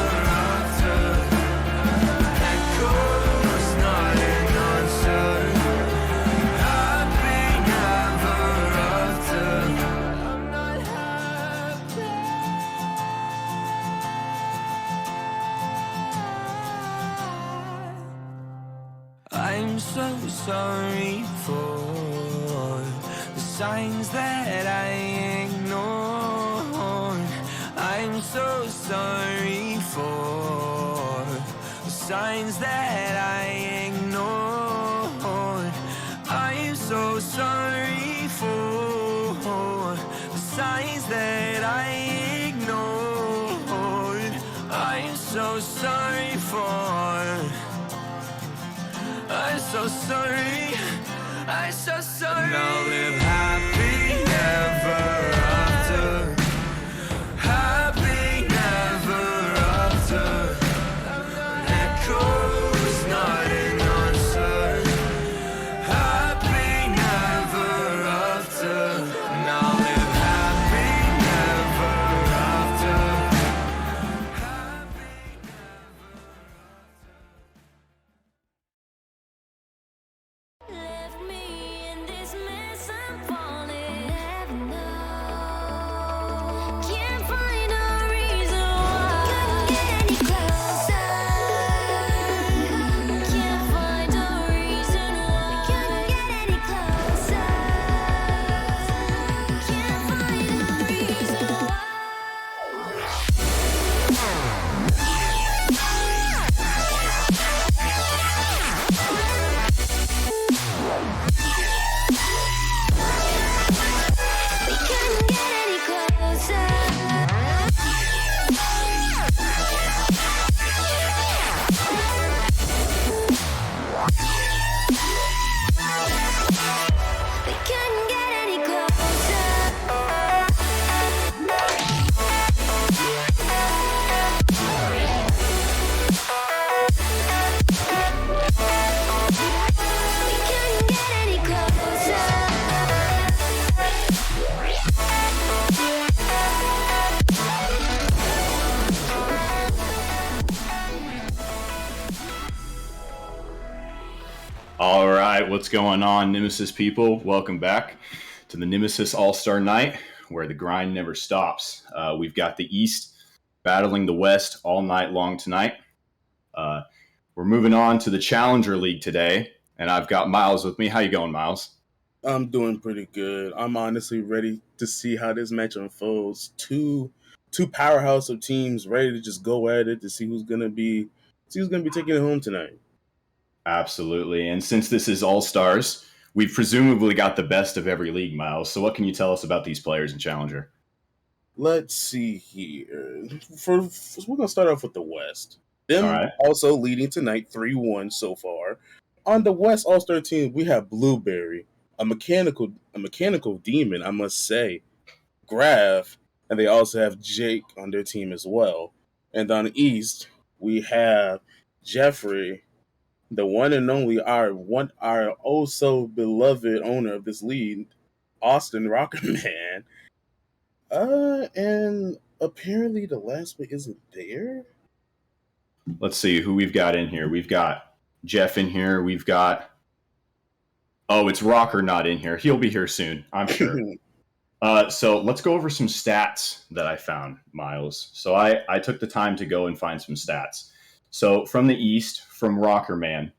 after. Echoes not an answer. Happy never after. I'm not happy. I'm so sorry for the signs that I ignored. I'm so sorry for the signs that I ignored. I'm so sorry for the signs that I ignored. I'm so sorry for. I'm so sorry. I'm so sorry. And I'll live happy never after. Happy never after. Echoes not an answer. Happy never after. And I'll live happy never after. Left me in this mess, I'm falling. Heaven knows. Can't find a reason why. Couldn't get any closer. Can't find a reason why. Couldn't get any closer. Can't find a reason why. We couldn't get any closer. We couldn't get any closer. We couldn't get any closer. All right, what's going on, Nemesis people? Welcome back to the Nemesis All-Star Night, where the grind never stops. We've got the East battling the West all night long tonight. We're moving on to the Challenger League today, and I've got Miles with me. How you going, Miles? I'm doing pretty good. I'm honestly ready to see how this match unfolds. Two powerhouse of teams ready to just go at it to see who's gonna be taking it home tonight. Absolutely. And since this is All-Stars, we've presumably got the best of every league, Miles. So what can you tell us about these players in Challenger? Let's see here. We're gonna start off with the West. Them All right. also leading tonight 3-1 so far. On the West All-Star team, we have Blueberry, a mechanical demon, I must say. Graf, and they also have Jake on their team as well. And on the East, we have Jeffrey, the one and only our oh so beloved owner of this league, Austin Rockerman. And apparently the last pick isn't there. Let's see who we've got in here. We've got Jeff in here. We've got, oh, it's Rocker not in here. He'll be here soon, I'm sure. So let's go over some stats that I found, Miles. So I took the time to go and find some stats. So from the East, from Rockerman,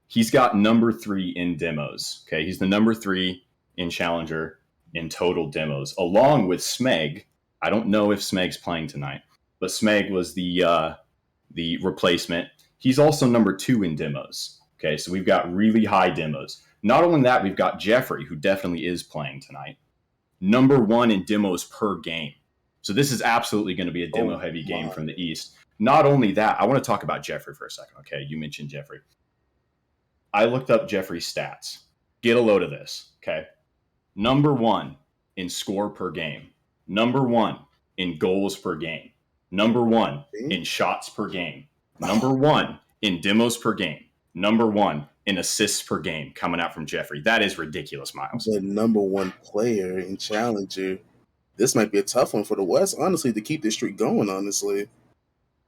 he's got number 3 in demos. Okay, he's the number 3 in Challenger in total demos, along with Smeg. I don't know if Smeg's playing tonight, but Smeg was the replacement. He's also number 2 in demos. Okay, so we've got really high demos. Not only that, we've got Jeffrey, who definitely is playing tonight, number 1 in demos per game. So this is absolutely going to be a demo-heavy game from the East. Not only that, I want to talk about Jeffrey for a second. Okay, you mentioned Jeffrey. I looked up Jeffrey's stats. Get a load of this, okay? Number 1 in score per game. Number 1 in goals per game. Number 1 in shots per game. Number 1 in demos per game. Number 1 in assists per game coming out from Jeffrey. That is ridiculous, Miles. The number 1 player in Challenger. This might be a tough one for the West, honestly, to keep this streak going, honestly.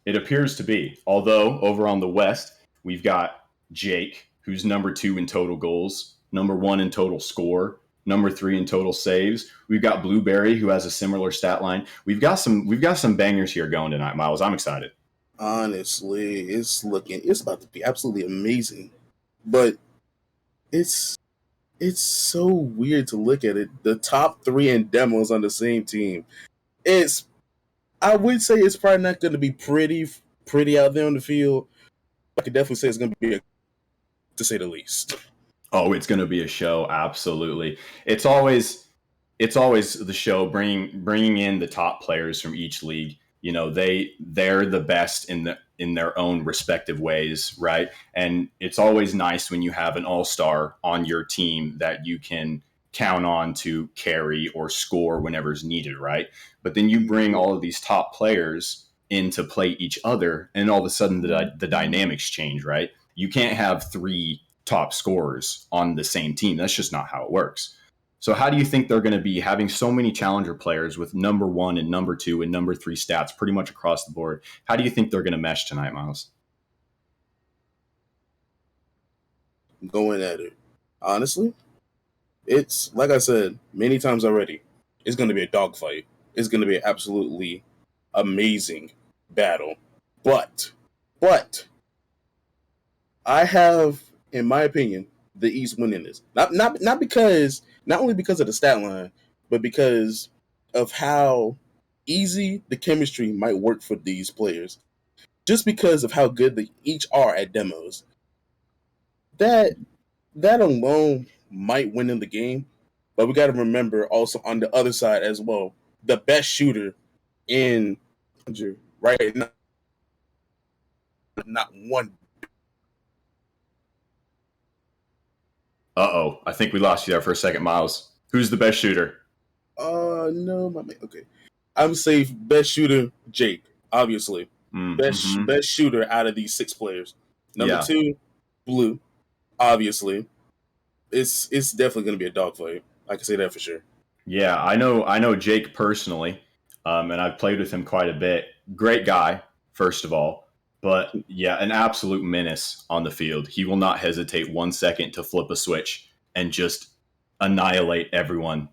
It appears to be. Although, over on the West, we've got Jake, who's number 2 in total goals, number 1 in total score, number 3 in total saves. We've got Blueberry, who has a similar stat line. We've got some bangers here going tonight, Miles. I'm excited. Honestly, it's about to be absolutely amazing. But it's so weird to look at it. The top 3 in demos on the same team. I would say it's probably not going to be pretty out there on the field. I could definitely say it's going to be to say the least. Oh, it's going to be a show. Absolutely. It's always the show, bringing in the top players from each league. You know, they're the best in their own respective ways, right? And it's always nice when you have an all-star on your team that you can count on to carry or score whenever's needed, right? But then you bring all of these top players in to play each other, and all of a sudden the dynamics change, right? You can't have 3 top scorers on the same team. That's just not how it works. So how do you think they're going to be having so many challenger players with number 1 and number 2 and number 3 stats pretty much across the board? How do you think they're going to mesh tonight, Miles? Going at it. Honestly, it's like I said many times already, it's going to be a dogfight. It's going to be an absolutely amazing battle. But I have, in my opinion, the East winning this. Not only because of the stat line, but because of how easy the chemistry might work for these players. Just because of how good they each are at demos. That alone might win in the game, but we got to remember also on the other side as well, the best shooter in right now, not one. Uh-oh. I think we lost you there for a second, Miles. Who's the best shooter? No, my man. Okay, I'm safe. Best shooter, Jake. Obviously, best shooter out of these 6 players. Number 2, Blue. Obviously, it's definitely going to be a dogfight. I can say that for sure. Yeah, I know Jake personally, and I've played with him quite a bit. Great guy, first of all, but yeah, an absolute menace on the field. He will not hesitate 1 second to flip a switch and just annihilate everyone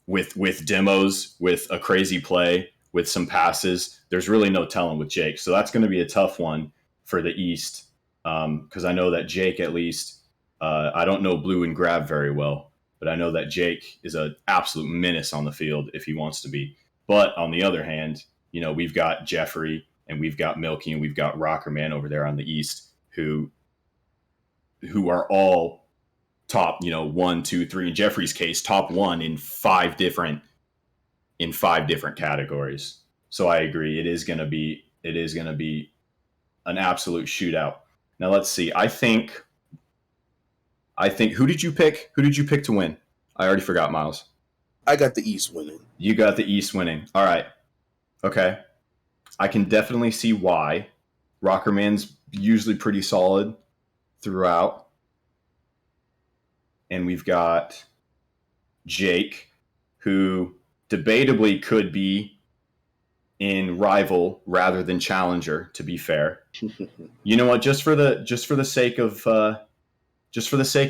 with demos, with a crazy play, with some passes. There's really no telling with Jake, so that's going to be a tough one for the East, because I know that Jake, at least, I don't know Blue and Grab very well, but I know that Jake is an absolute menace on the field if he wants to be. But on the other hand, you know, we've got Jeffrey and we've got Milky and we've got Rockerman over there on the East who are all top, 1, 2, 3. In Jeffrey's case, top 1 in 5 different categories. So I agree. It is going to be an absolute shootout. Now let's see. I think who did you pick? Who did you pick to win? I already forgot, Miles. I got the East winning. You got the East winning. All right. Okay. I can definitely see why. Rockerman's usually pretty solid throughout. And we've got Jake, who debatably could be in rival rather than challenger, to be fair. You know what? Just for the sake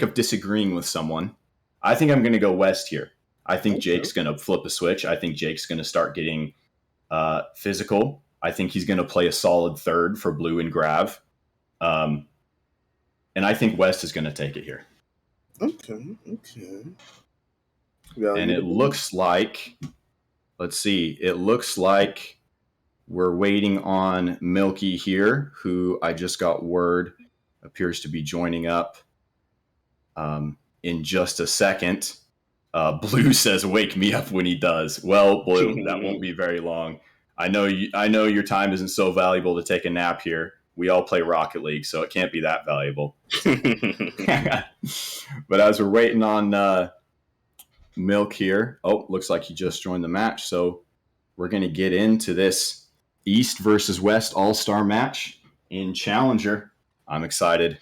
of disagreeing with someone, I think I'm going to go West here. I think Jake's going to flip a switch. I think Jake's going to start getting physical. I think he's going to play a solid third for Blue and Grav. And I think West is going to take it here. Okay. And it looks like, let's see, it looks like we're waiting on Milky here, who I just got word appears to be joining up in just a second. Blue says, "Wake me up when he does." Well, Blue, that won't be very long. I know your time isn't so valuable to take a nap here. We all play Rocket League, so it can't be that valuable. But as we're waiting on Milk here, looks like he just joined the match. So we're going to get into this East versus West All-Star match in Challenger. I'm excited.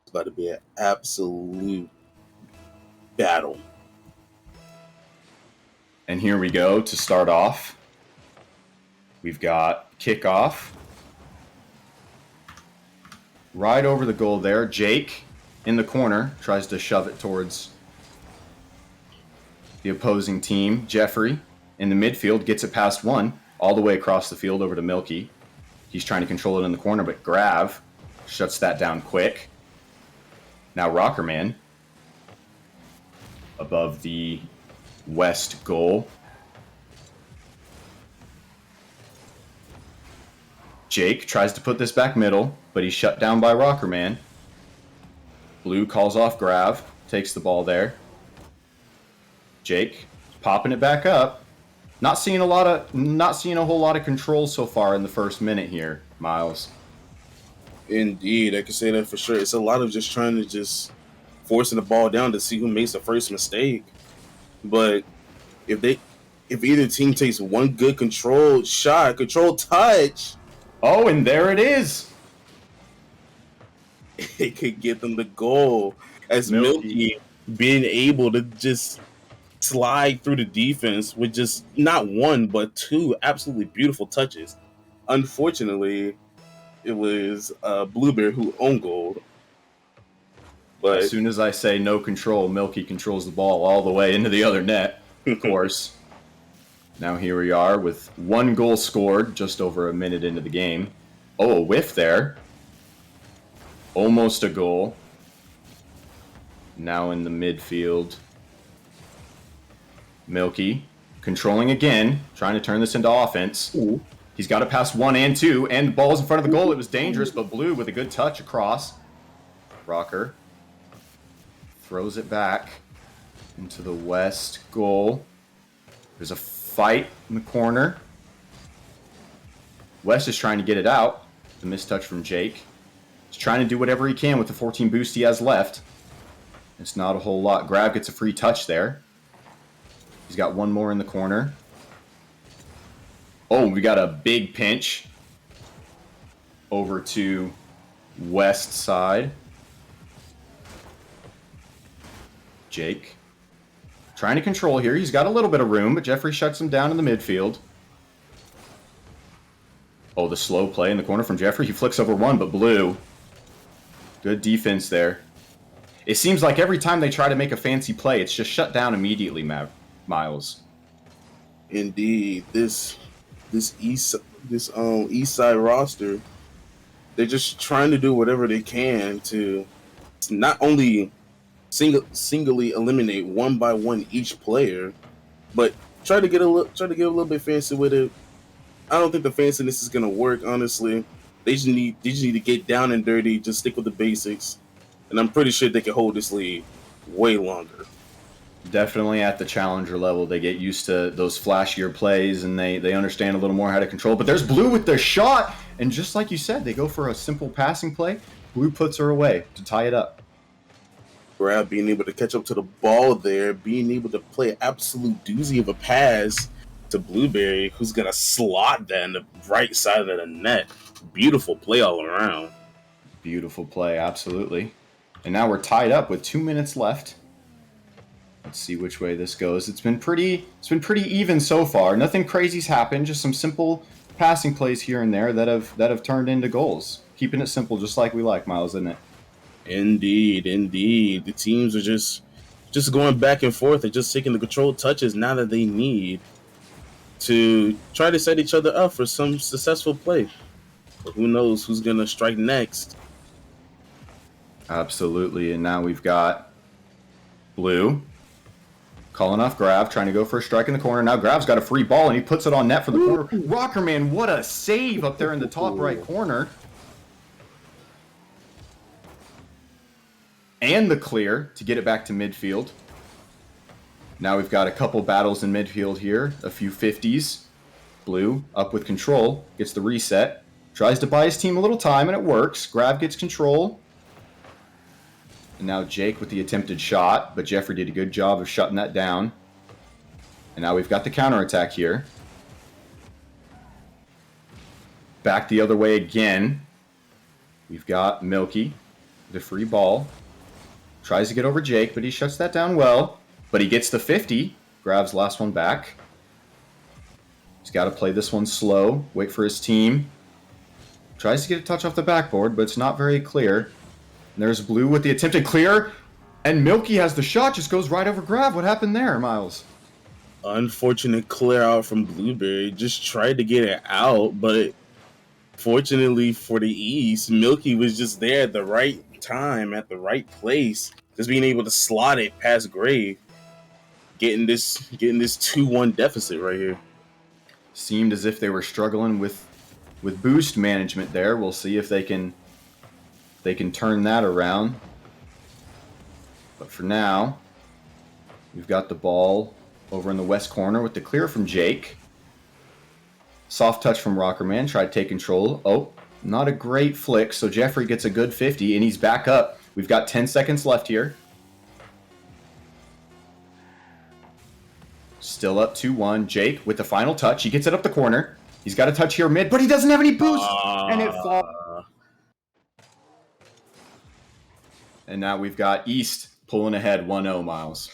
It's about to be an absolute battle. And here we go to start off. We've got kickoff. Right over the goal there. Jake in the corner tries to shove it towards the opposing team. Jeffrey in the midfield gets it past one, all the way across the field over to Milky. He's trying to control it in the corner, but Grav shuts that down quick. Now Rockerman above the West goal. Jake tries to put this back middle, but he's shut down by Rockerman. Blue calls off Grav, takes the ball there. Jake popping it back up. Not seeing a whole lot of control so far in the first minute here, Miles. Indeed, I can say that for sure. It's a lot of just trying to just forcing the ball down to see who makes the first mistake. But if either team takes one good controlled touch, and there it is. It could get them the goal. As Milky being able to just slide through the defense with just not one but two absolutely beautiful touches. Unfortunately, it was Blueberry who owned goal. But as soon as I say no control, Milky controls the ball all the way into the other net, of course. Now here we are with one goal scored just over a minute into the game. A whiff there. Almost a goal. Now in the midfield. Milky controlling again, trying to turn this into offense. Ooh. He's got to pass 1 and 2, and the ball's in front of the goal. It was dangerous, but Blue with a good touch across. Rocker throws it back into the West goal. There's a fight in the corner. West is trying to get it out. The missed touch from Jake. He's trying to do whatever he can with the 14 boost he has left. It's not a whole lot. Grav gets a free touch there. He's got one more in the corner. We got a big pinch over to West side. Jake trying to control here. He's got a little bit of room, but Jeffrey shuts him down in the midfield. The slow play in the corner from Jeffrey. He flicks over one, but Blue. Good defense there. It seems like every time they try to make a fancy play, it's just shut down immediately, Miles. Indeed, this east side roster, they're just trying to do whatever they can to not only singly eliminate one by one each player, but try to get a little bit fancy with it. I don't think the fanciness is gonna work, honestly. They just need to get down and dirty, just stick with the basics, and I'm pretty sure they can hold this lead way longer. Definitely at the challenger level, they get used to those flashier plays, and they understand a little more how to control. But there's Blue with their shot, and just like you said, they go for a simple passing play. Blue puts her away to tie it up. Grav being able to catch up to the ball there, being able to play an absolute doozy of a pass to Blueberry, who's gonna slot that in the right side of the net. Beautiful play all around. Beautiful play, absolutely. And now we're tied up with 2 minutes left. Let's see which way this goes. It's been pretty even so far. Nothing crazy's happened, just some simple passing plays here and there that have turned into goals. Keeping it simple just like we like, Miles, isn't it? Indeed. The teams are just going back and forth and just taking the controlled touches now that they need to try to set each other up for some successful play. But who knows who's gonna strike next? Absolutely. And now we've got Blue calling off Grav, trying to go for a strike in the corner. Now Grav's got a free ball and he puts it on net for the corner. Rockerman, what a save up there in the top right corner. And the clear to get it back to midfield. Now we've got a couple battles in midfield here, a few 50s. Blue up with control, gets the reset, tries to buy his team a little time, and it works. Grav gets control. And now Jake with the attempted shot, but Jeffrey did a good job of shutting that down. And now we've got the counterattack here. Back the other way again. We've got Milky, the free ball. Tries to get over Jake, but he shuts that down well. But he gets the 50. Grabs last one back. He's got to play this one slow. Wait for his team. Tries to get a touch off the backboard, but it's not very clear. And there's Blue with the attempted clear. And Milky has the shot. Just goes right over Grav. What happened there, Miles? Unfortunate clear out from Blueberry. Just tried to get it out, but fortunately for the East, Milky was just there at the right time, at the right place. Just being able to slot it past Grave. Getting this 2-1 deficit right here. Seemed as if they were struggling with boost management there. We'll see if they can turn that around. But for now, we've got the ball over in the west corner with the clear from Jake. Soft touch from Rockerman. Tried to take control. Oh, not a great flick. So Jeffrey gets a good 50, and he's back up. We've got 10 seconds left here. Still up 2-1. Jake with the final touch. He gets it up the corner. He's got a touch here mid, but he doesn't have any boost. And it falls. And now we've got East pulling ahead 1-0, Miles.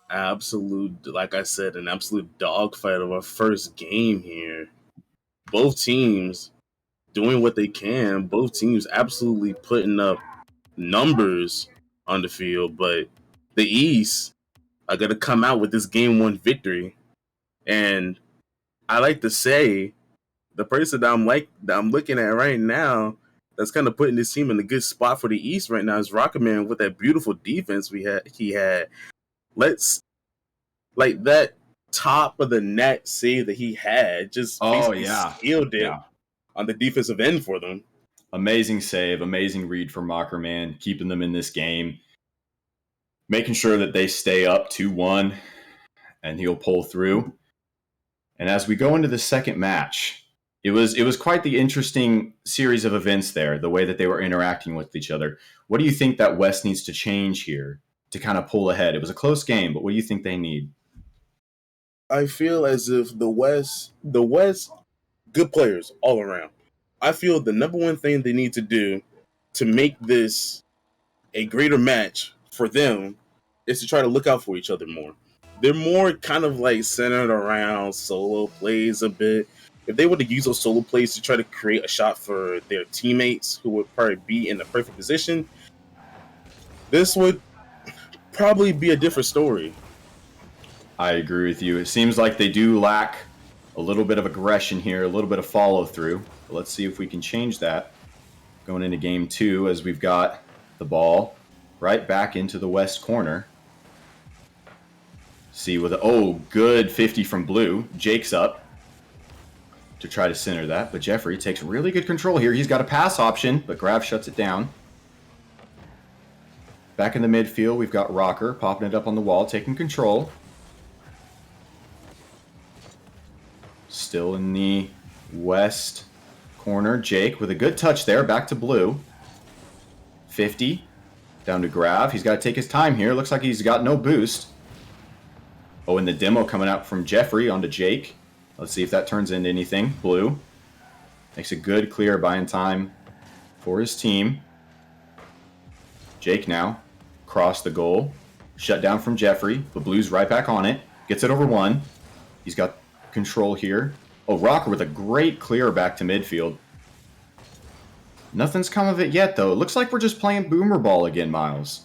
Absolute, like I said, an absolute dogfight of our first game here. Both teams doing what they can. Both teams absolutely putting up numbers on the field, but the East are going to come out with this game one victory. And I like to say the person that I'm looking at right now that's kind of putting this team in a good spot for the East right now is Rockerman with that beautiful defense he had. Let's like that top of the net save that he had just sealed it on the defensive end for them. Amazing save, amazing read from Rockerman, keeping them in this game, making sure that they stay up 2-1, and he'll pull through. And as we go into the second match, it was quite the interesting series of events there, the way that they were interacting with each other. What do you think that West needs to change here to kind of pull ahead? It was a close game, but what do you think they need? I feel as if the West, good players all around. I feel the number one thing they need to do to make this a greater match for them is to try to look out for each other more. They're more kind of like centered around solo plays a bit. If they were to use those solo plays to try to create a shot for their teammates who would probably be in the perfect position, this would probably be a different story. I agree with you. It seems like they do lack a little bit of aggression here, a little bit of follow-through. But let's see if we can change that going into game two as we've got the ball right back into the west corner. See with good 50 from Blue. Jake's up to try to center that, but Jeffrey takes really good control here. He's got a pass option, but Grav shuts it down. Back in the midfield, we've got Rocker popping it up on the wall, taking control. Still in the west corner, Jake with a good touch there, back to Blue. 50, down to Grav. He's got to take his time here. Looks like he's got no boost. Oh, and the demo coming out from Jeffrey onto Jake. Let's see if that turns into anything. Blue makes a good clear buying time for his team. Jake now cross the goal. Shut down from Jeffrey, but Blue's right back on it. Gets it over one. He's got control here. Oh, Rocker with a great clear back to midfield. Nothing's come of it yet, though. It looks like we're just playing boomer ball again, Miles.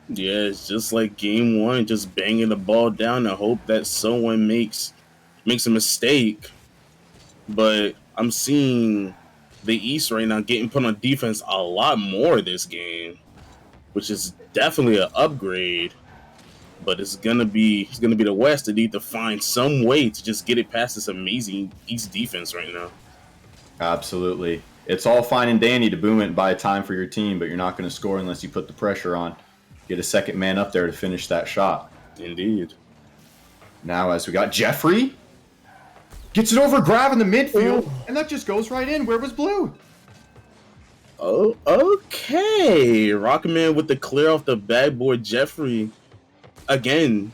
Yeah, it's just like game one, just banging the ball down and hope that someone makes a mistake. But I'm seeing the East right now getting put on defense a lot more this game, which is definitely an upgrade. But it's gonna be the West that need to find some way to just get it past this amazing East defense right now. Absolutely. It's all fine and dandy to boom it and buy time for your team, but you're not going to score unless you put the pressure on. Get a second man up there to finish that shot. Indeed. Now, as we got Jeffrey, gets it over Grab in the midfield, and that just goes right in. Where was Blue? Oh, okay. Rockman with the clear off the backboard. Jeffrey, again,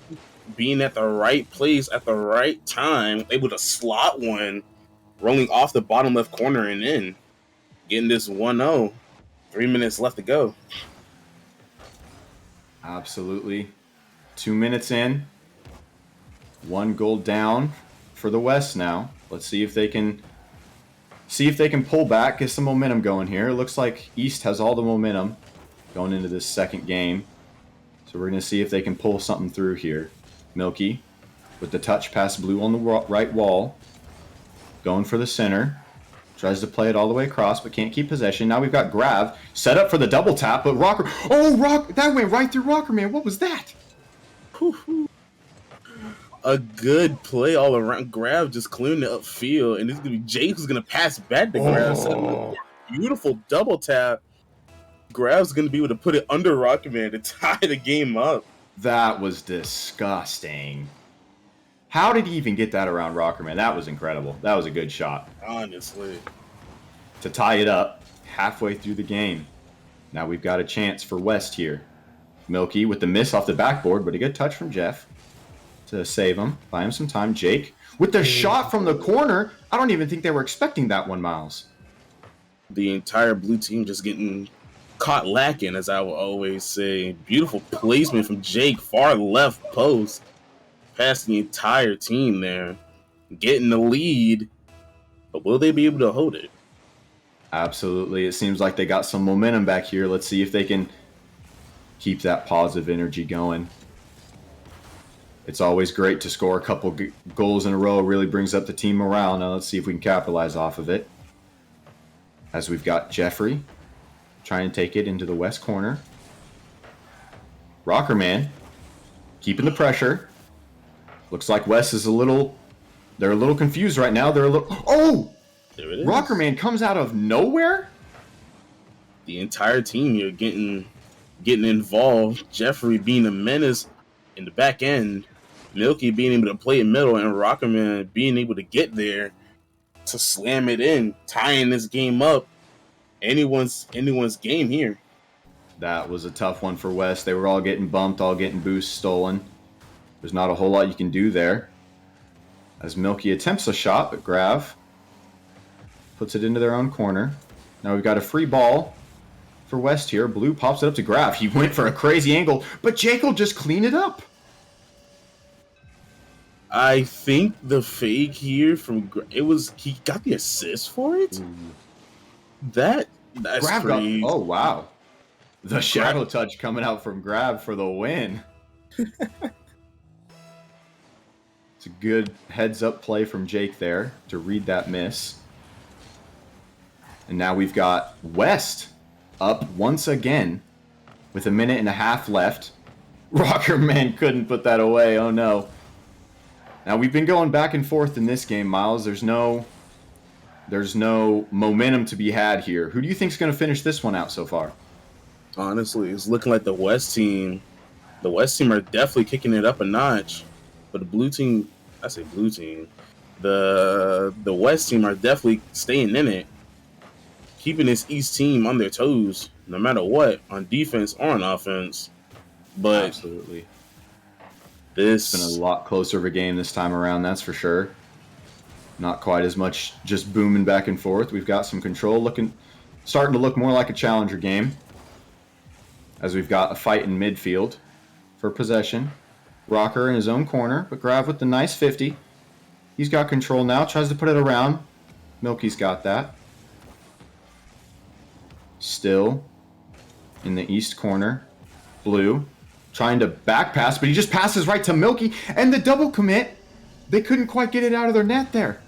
being at the right place at the right time, able to slot one, rolling off the bottom left corner and in. Getting this 1-0. 3 minutes left to go. Absolutely. 2 minutes in. 1 goal down for the West now. Let's see if they can pull back, get some momentum going here. It looks like East has all the momentum going into this second game. So we're going to see if they can pull something through here. Milky with the touch past Blue on the right wall. Going for the center. Tries to play it all the way across, but can't keep possession. Now we've got Grav set up for the double tap, but Rocker... Oh, that went right through Rocker, man. What was that? A good play all around. Grav just clearing the upfield, and it's going to be Jake who's going to pass back to Grav. So beautiful double tap. Grav's going to be able to put it under Rockman to tie the game up. That was disgusting. How did he even get that around Rockerman? That was incredible. That was a good shot. Honestly. To tie it up halfway through the game. Now we've got a chance for West here. Milky with the miss off the backboard, but a good touch from Jeff to save him. Buy him some time. Jake with the shot from the corner. I don't even think they were expecting that one, Miles. The entire blue team just getting caught lacking, as I will always say. Beautiful placement from Jake, far left post. Past the entire team there, getting the lead, but will they be able to hold it? Absolutely. It seems like they got some momentum back here. Let's see if they can keep that positive energy going. It's always great to score a couple goals in a row. It really brings up the team morale. Now let's see if we can capitalize off of it. As we've got Jeffrey trying to take it into the west corner. Rockerman keeping the pressure. Looks like Wes is they're a little confused right now. There it is. Rockerman comes out of nowhere? The entire team here getting involved. Jeffrey being a menace in the back end. Milky being able to play in middle, and Rockerman being able to get there to slam it in, tying this game up. Anyone's game here. That was a tough one for Wes. They were all getting bumped, all getting boosts stolen. There's not a whole lot you can do there. As Milky attempts a shot, but Grav puts it into their own corner. Now we've got a free ball for West here. Blue pops it up to Grav. He went for a crazy angle, but Jake will just clean it up. I think the fake here from he got the assist for it. That's Grav pretty. Oh wow, the shadow touch coming out from Grav for the win. It's a good heads-up play from Jake there to read that miss. And now we've got West up once again with 1.5 minutes left. Rockerman couldn't put that away. Oh no. Now we've been going back and forth in this game, Miles. There's no momentum to be had here. Who do you think's going to finish this one out so far? Honestly, it's looking like the West team are definitely kicking it up a notch. But the blue team, the West team are definitely staying in it, keeping this East team on their toes, no matter what, on defense or on offense. But absolutely, It's been a lot closer of a game this time around, that's for sure. Not quite as much just booming back and forth. We've got some control starting to look more like a challenger game. As we've got a fight in midfield for possession. Rocker in his own corner, but Grav with the nice 50. He's got control now, tries to put it around. Milky's got that. Still in the east corner. Blue trying to back pass, but he just passes right to Milky. And the double commit, they couldn't quite get it out of their net there.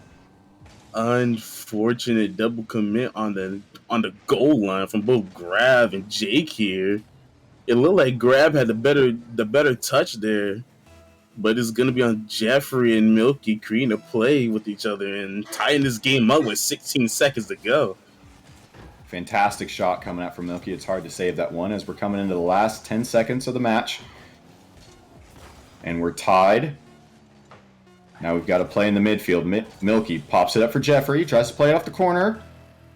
Unfortunate double commit on the goal line from both Grav and Jake here. It looked like Grav had the better touch there, but it's gonna be on Jeffrey and Milky creating a play with each other and tying this game up with 16 seconds to go. Fantastic shot coming out from Milky. It's hard to save that one as we're coming into the last 10 seconds of the match. And we're tied. Now we've got to play in the midfield. Milky pops it up for Jeffrey, tries to play it off the corner,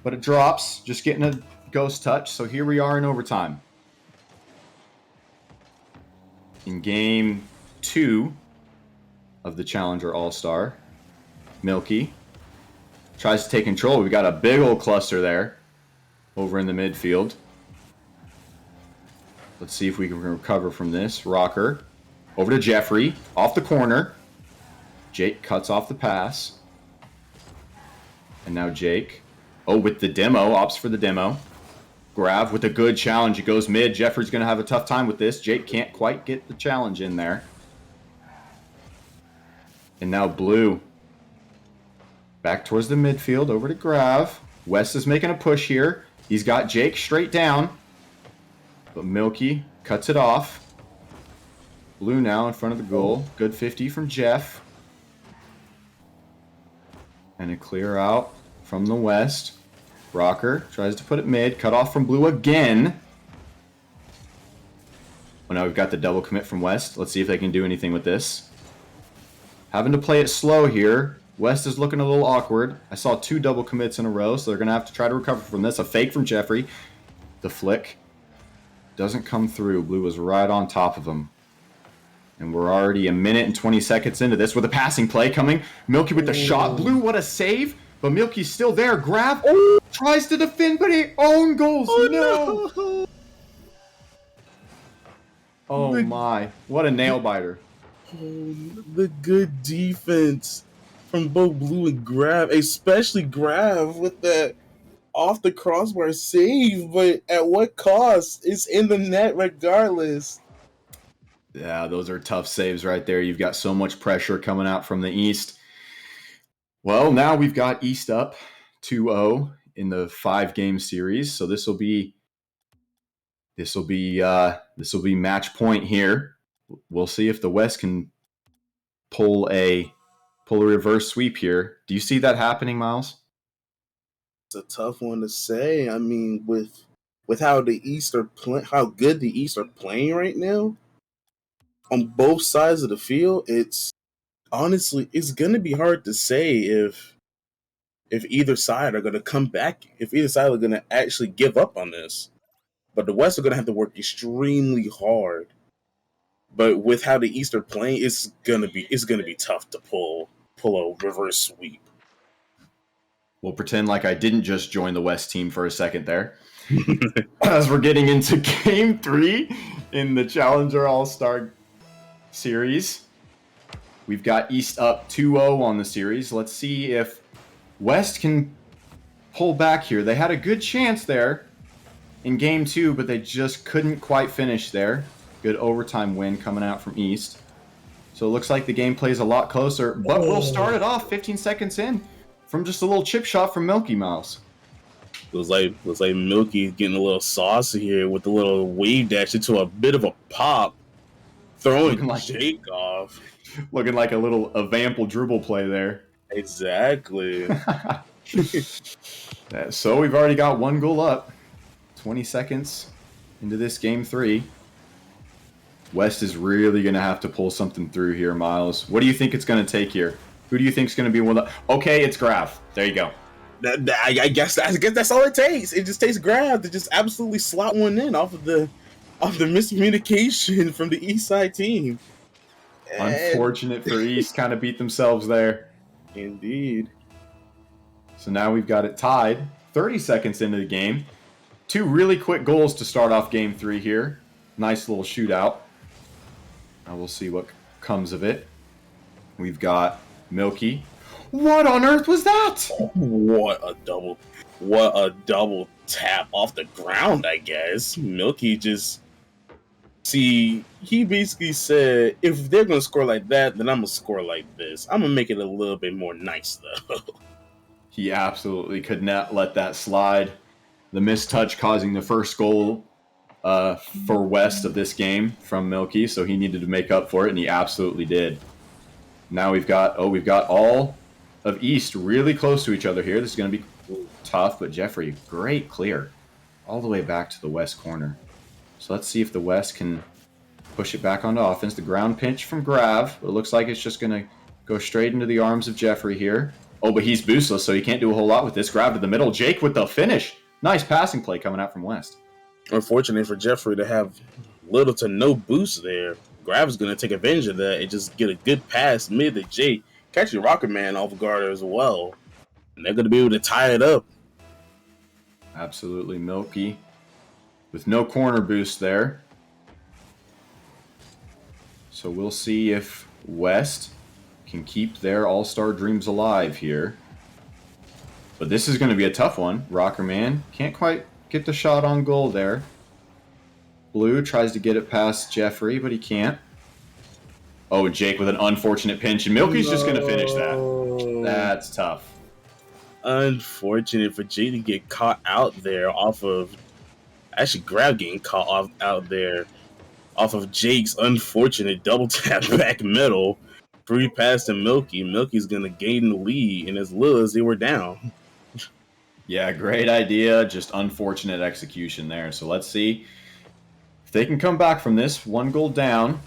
but it drops, just getting a ghost touch. So here we are in overtime. In game 2 of the Challenger All-Star, Milky tries to take control. We've got a big old cluster there over in the midfield. Let's see if we can recover from this. Rocker over to Jeffrey, off the corner. Jake cuts off the pass. And now Jake, with the demo, opts for the demo. Grav with a good challenge. He goes mid. Jeffrey's going to have a tough time with this. Jake can't quite get the challenge in there. And now Blue back towards the midfield, over to Grav. West is making a push here. He's got Jake straight down. But Milky cuts it off. Blue now in front of the goal. Good 50 from Jeff. And a clear out from the West. Rocker tries to put it mid. Cut off from Blue again. Well, now we've got the double commit from West. Let's see if they can do anything with this. Having to play it slow here. West is looking a little awkward. I saw 2 double commits in a row, so they're going to have to try to recover from this. A fake from Jeffrey. The flick doesn't come through. Blue was right on top of him. And we're already a minute and 20 seconds into this with a passing play coming. Milky with the shot. Blue, what a save. But Milky's still there. Grav tries to defend, but he own goals. No. Oh my. What a nail biter. The good defense from both Blue and Grav, especially Grav with that off the crossbar save, but at what cost? It's in the net regardless. Yeah, those are tough saves right there. You've got so much pressure coming out from the East. Well, now we've got East up 2-0 in the 5-game series. So this will be match point here. We'll see if the West can pull a reverse sweep here. Do you see that happening, Miles? It's a tough one to say. I mean, with how the East are how good the East are playing right now on both sides of the field, it's going to be hard to say if either side are going to come back, if either side are going to actually give up on this. But the West are going to have to work extremely hard. But with how the East are playing, it's gonna be tough to pull a reverse sweep. We'll pretend like I didn't just join the West team for a second there. As we're getting into Game 3 in the Challenger All-Star Series. We've got East up 2-0 on the series. Let's see if West can pull back here. They had a good chance there in Game 2, but they just couldn't quite finish there. Good overtime win coming out from East. So it looks like the game plays a lot closer, but we'll start it off 15 seconds in from just a little chip shot from Milky Mouse. It was like Milky getting a little saucy here with a little wave dash into a bit of a pop, throwing like Jake off. Looking like a vample dribble play there. Exactly. So we've already got 1 goal up. 20 seconds into this Game 3. West is really going to have to pull something through here, Miles. What do you think it's going to take here? Who do you think is going to be one of the... Okay, it's Grav. There you go. I guess that's all it takes. It just takes Grav to just absolutely slot one in off the miscommunication from the East Side team. Unfortunate for East, kind of beat themselves there. Indeed. So now we've got it tied. 30 seconds into the game. 2 really quick goals to start off game 3 here. Nice little shootout. Now we'll see what comes of it. We've got Milky. What on earth was that? What a double tap off the ground, I guess. Milky just he basically said, if they're gonna score like that, then I'm gonna score like this. I'm gonna make it a little bit more nice though. He absolutely could not let that slide. The missed touch causing the first goal for West of this game from Milky, so he needed to make up for it, and he absolutely did. Now we've got all of East really close to each other here. This is going to be tough, but Jeffrey, great clear all the way back to the West corner. So let's see if the West can push it back onto offense. The ground pinch from Grav. It looks like it's just going to go straight into the arms of Jeffrey here. Oh, but he's boostless, so he can't do a whole lot with this. Grav to the middle. Jake with the finish. Nice passing play coming out from West. Unfortunate for Jeffrey to have little to no boost there. Grav's going to take advantage of that and just get a good pass mid to Jake. Catch your Rocket Man off guard as well. And they're going to be able to tie it up. Absolutely Milky with no corner boost there. So we'll see if West can keep their all-star dreams alive here. But this is going to be a tough one. Rocker Man can't quite get the shot on goal there. Blue tries to get it past Jeffrey, but he can't. Oh, Jake with an unfortunate pinch, and Milky's just going to finish that. That's tough. Unfortunate for Jake to get caught out there off of... Actually, Grav getting caught out there off of Jake's unfortunate double tap back middle. Free pass to Milky. Milky's going to gain the lead in as little as they were down. Yeah, great idea. Just unfortunate execution there. So let's see if they can come back from this. 1 goal down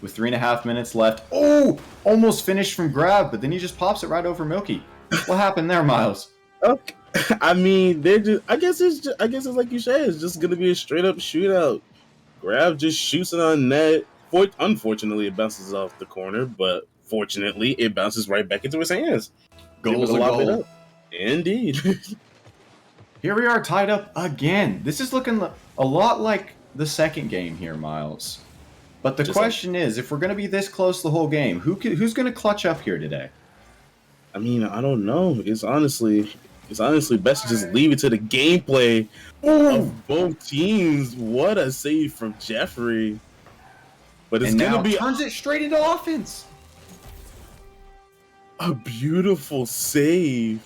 with 3.5 minutes left. Oh, almost finished from Grab, but then he just pops it right over Milky. What happened there, Miles? Okay. I mean, they're just. I guess it's like you said. It's just gonna be a straight up shootout. Grab just shoots it on net. Unfortunately, it bounces off the corner, but fortunately, it bounces right back into his hands. Goal's a goal. Indeed. Here we are tied up again. This is looking a lot like the second game here, Miles. But the question is, if we're going to be this close the whole game, who's going to clutch up here today? I mean, I don't know. It's honestly best to just leave it to the gameplay of both teams. What a save from Jeffrey. But it's going to be turns it straight into offense. A beautiful save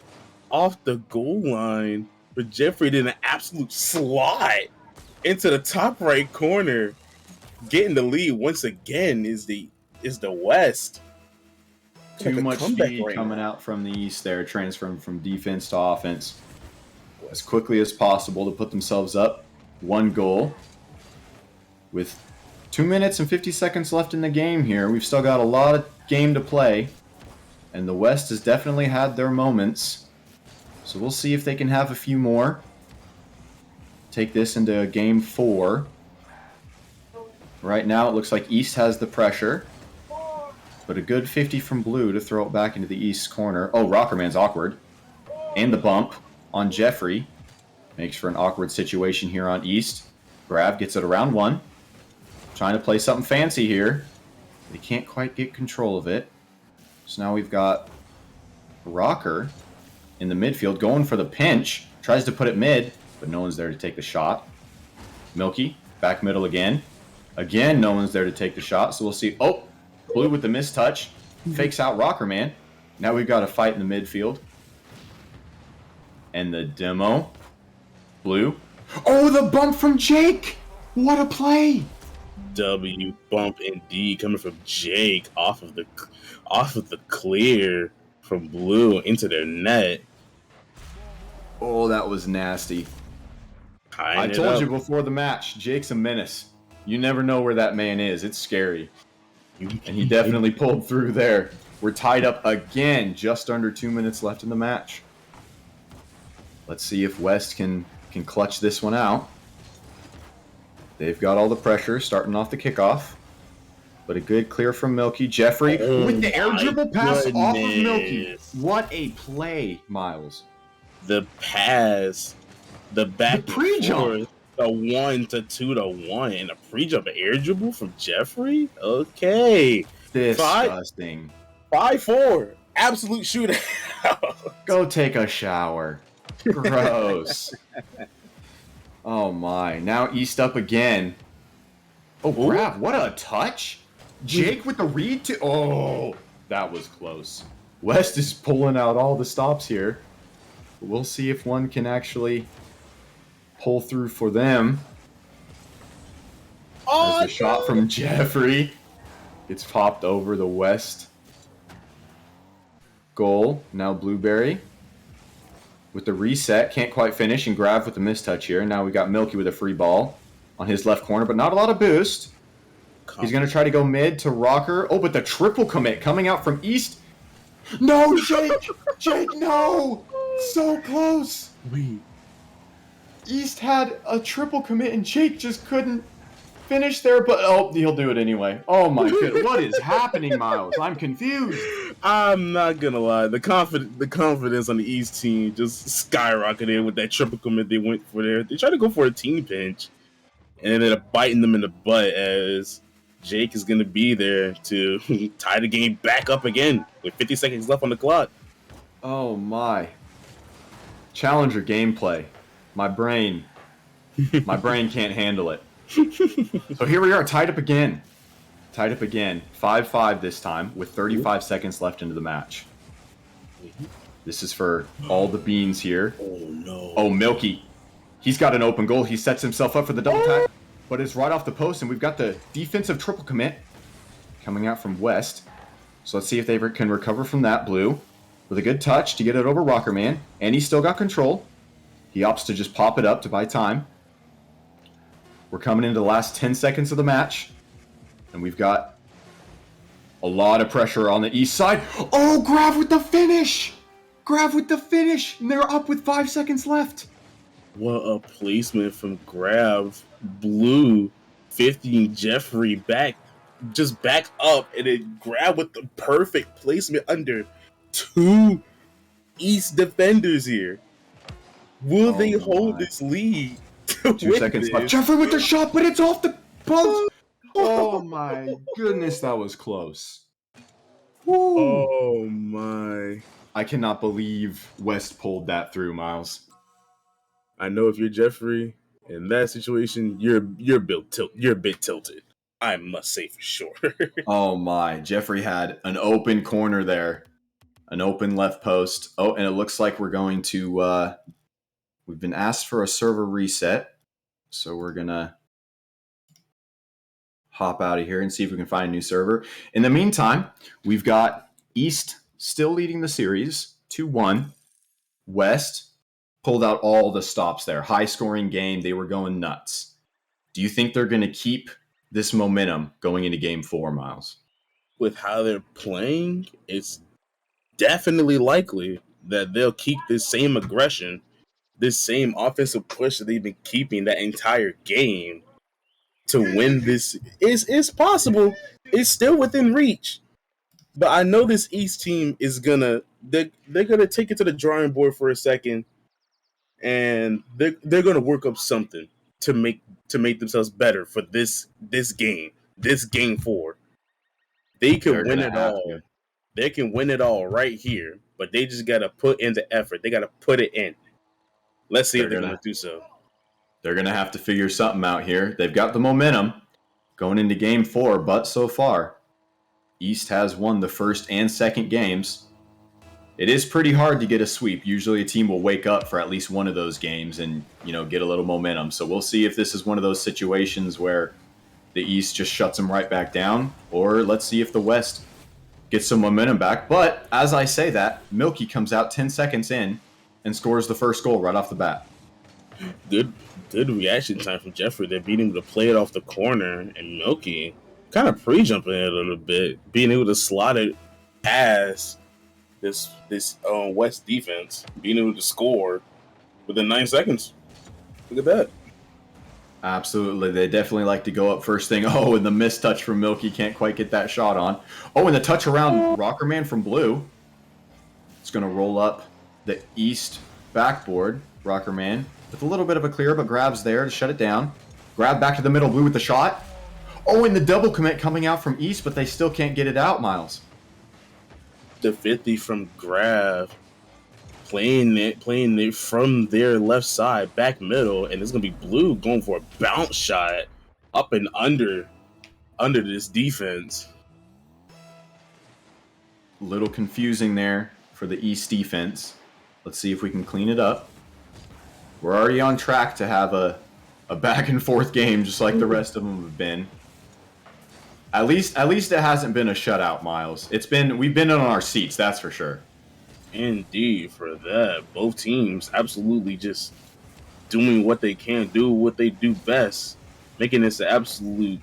off the goal line. But Jeffrey did an absolute slide into the top right corner. Getting the lead once again is the West. Too much speed coming out from the East there, transferring from defense to offense as quickly as possible to put themselves up 1 goal. With 2 minutes and 50 seconds left in the game here, we've still got a lot of game to play, and the West has definitely had their moments. So we'll see if they can have a few more. Take this into game 4. Right now, it looks like East has the pressure, but a good 50 from Blue to throw it back into the East corner. Oh, Rockerman's awkward. And the bump on Jeffrey makes for an awkward situation here on East. Grav gets it around 1. Trying to play something fancy here. They can't quite get control of it. So now we've got Rocker in the midfield going for the pinch. Tries to put it mid, but no one's there to take the shot. Milky, back middle again. Again, no one's there to take the shot, so we'll see. Oh, Blue with the mistouch. Fakes out Rockerman. Now we've got a fight in the midfield. And the demo. Blue. Oh, the bump from Jake! What a play! W bump indeed coming from Jake off of the clear from Blue into their net. Oh, that was nasty. I told you before the match, Jake's a menace. You never know where that man is. It's scary. And he definitely pulled through there. We're tied up again, just under 2 minutes left in the match. Let's see if West can clutch this one out. They've got all the pressure starting off the kickoff. But a good clear from Milky. Jeffrey with the air my dribble pass off of Milky. goodness. What a play, Miles. The pass, the back The and pre-jump. forth, the 1 to 2 to 1, and a pre-jump air dribble from Jeffrey. Okay, Disgusting. 5-4, absolute shootout. Go take a shower. Gross. Oh my. Now East up again. Oh, crap. What a touch. Jake with the read to. Oh, that was close. West is pulling out all the stops here. We'll see if one can actually pull through for them. Oh, There's a shot from Jeffrey. It's popped over the West goal. Now Blueberry with the reset. Can't quite finish, and Grav with the mistouch here. Now we got Milky with a free ball on his left corner, but not a lot of boost. He's going to try to go mid to Rocker. Oh, but the triple commit coming out from East. No, Jake! Jake, no! So close! Wait. East had a triple commit, and Jake just couldn't finish there, but oh, he'll do it anyway. Oh my goodness. What is happening, Miles? I'm confused. I'm not gonna lie. The confidence on the East team just skyrocketed with that triple commit they went for there. They tried to go for a team pinch, and ended up biting them in the butt as Jake is gonna be there to tie the game back up again with 50 seconds left on the clock. Oh my. Challenger gameplay. My brain can't handle it. So here we are, tied up again. 5-5 this time with 35 seconds left into the match. This is for all the beans here. Oh no. Oh, Milky. He's got an open goal. He sets himself up for the double tap, but it's right off the post, and we've got the defensive triple commit coming out from West. So let's see if they can recover from that. Blue with a good touch to get it over Rockerman, and he's still got control. He opts to just pop it up to buy time. We're coming into the last 10 seconds of the match, and we've got a lot of pressure on the East side. Oh, Grav with the finish! And they're up with 5 seconds left. What a placement from Grav. Blue 50 Jeffrey back up, and then Grav with the perfect placement under 2 East defenders here. Will they hold this lead? 2 seconds left. Jeffrey with the shot, but it's off the post. Oh my goodness, that was close. Woo. Oh my. I cannot believe West pulled that through, Miles. I know if you're Jeffrey in that situation, you're a bit tilted. I must say for sure. Oh my, Jeffrey had an open corner there. An open left post. Oh, and it looks like we're going to we've been asked for a server reset. So we're going to hop out of here and see if we can find a new server. In the meantime, we've got East still leading the series 2-1. West pulled out all the stops there. High scoring game. They were going nuts. Do you think they're going to keep this momentum going into game 4, Miles? With how they're playing, it's definitely likely that they'll keep this same aggression, this same offensive push that they've been keeping that entire game to win this. It's possible. It's still within reach. But I know this East team is they're gonna take it to the drawing board for a second, and they're gonna work up something to make themselves better for this game 4. They can win it all. They can win it all right here, but they just gotta put in the effort. They gotta put it in. Let's see if they're gonna do so. They're gonna have to figure something out here. They've got the momentum going into game 4, but so far, East has won the first and second games. It is pretty hard to get a sweep. Usually a team will wake up for at least one of those games and, get a little momentum. So we'll see if this is one of those situations where the East just shuts them right back down, or let's see if the West gets some momentum back. But as I say that, Milky comes out 10 seconds in and scores the first goal right off the bat. Good reaction time from Jeffrey. They're being able to play it off the corner, and Milky kind of pre-jumping it a little bit, being able to slot it past this West defense, being able to score within 9 seconds. Look at that. Absolutely. They definitely like to go up first thing. Oh, and the missed touch from Milky can't quite get that shot on. Oh, and the touch around Rockerman from Blue. It's going to roll up the east backboard. Rockerman with a little bit of a clear, but grabs there to shut it down. Grab back to the middle. Blue with the shot. Oh, and the double commit coming out from east, but they still can't get it out, Miles. The 50 from Grav playing it from their left side, back middle, and it's gonna be Blue going for a bounce shot up and under this defense. A little confusing there for the East defense. Let's see if we can clean it up. We're already on track to have a back and forth game just like the rest of them have been. At least it hasn't been a shutout, Miles. We've been on our seats, that's for sure. Indeed, for that, both teams absolutely just doing what they can do, what they do best, making this an absolute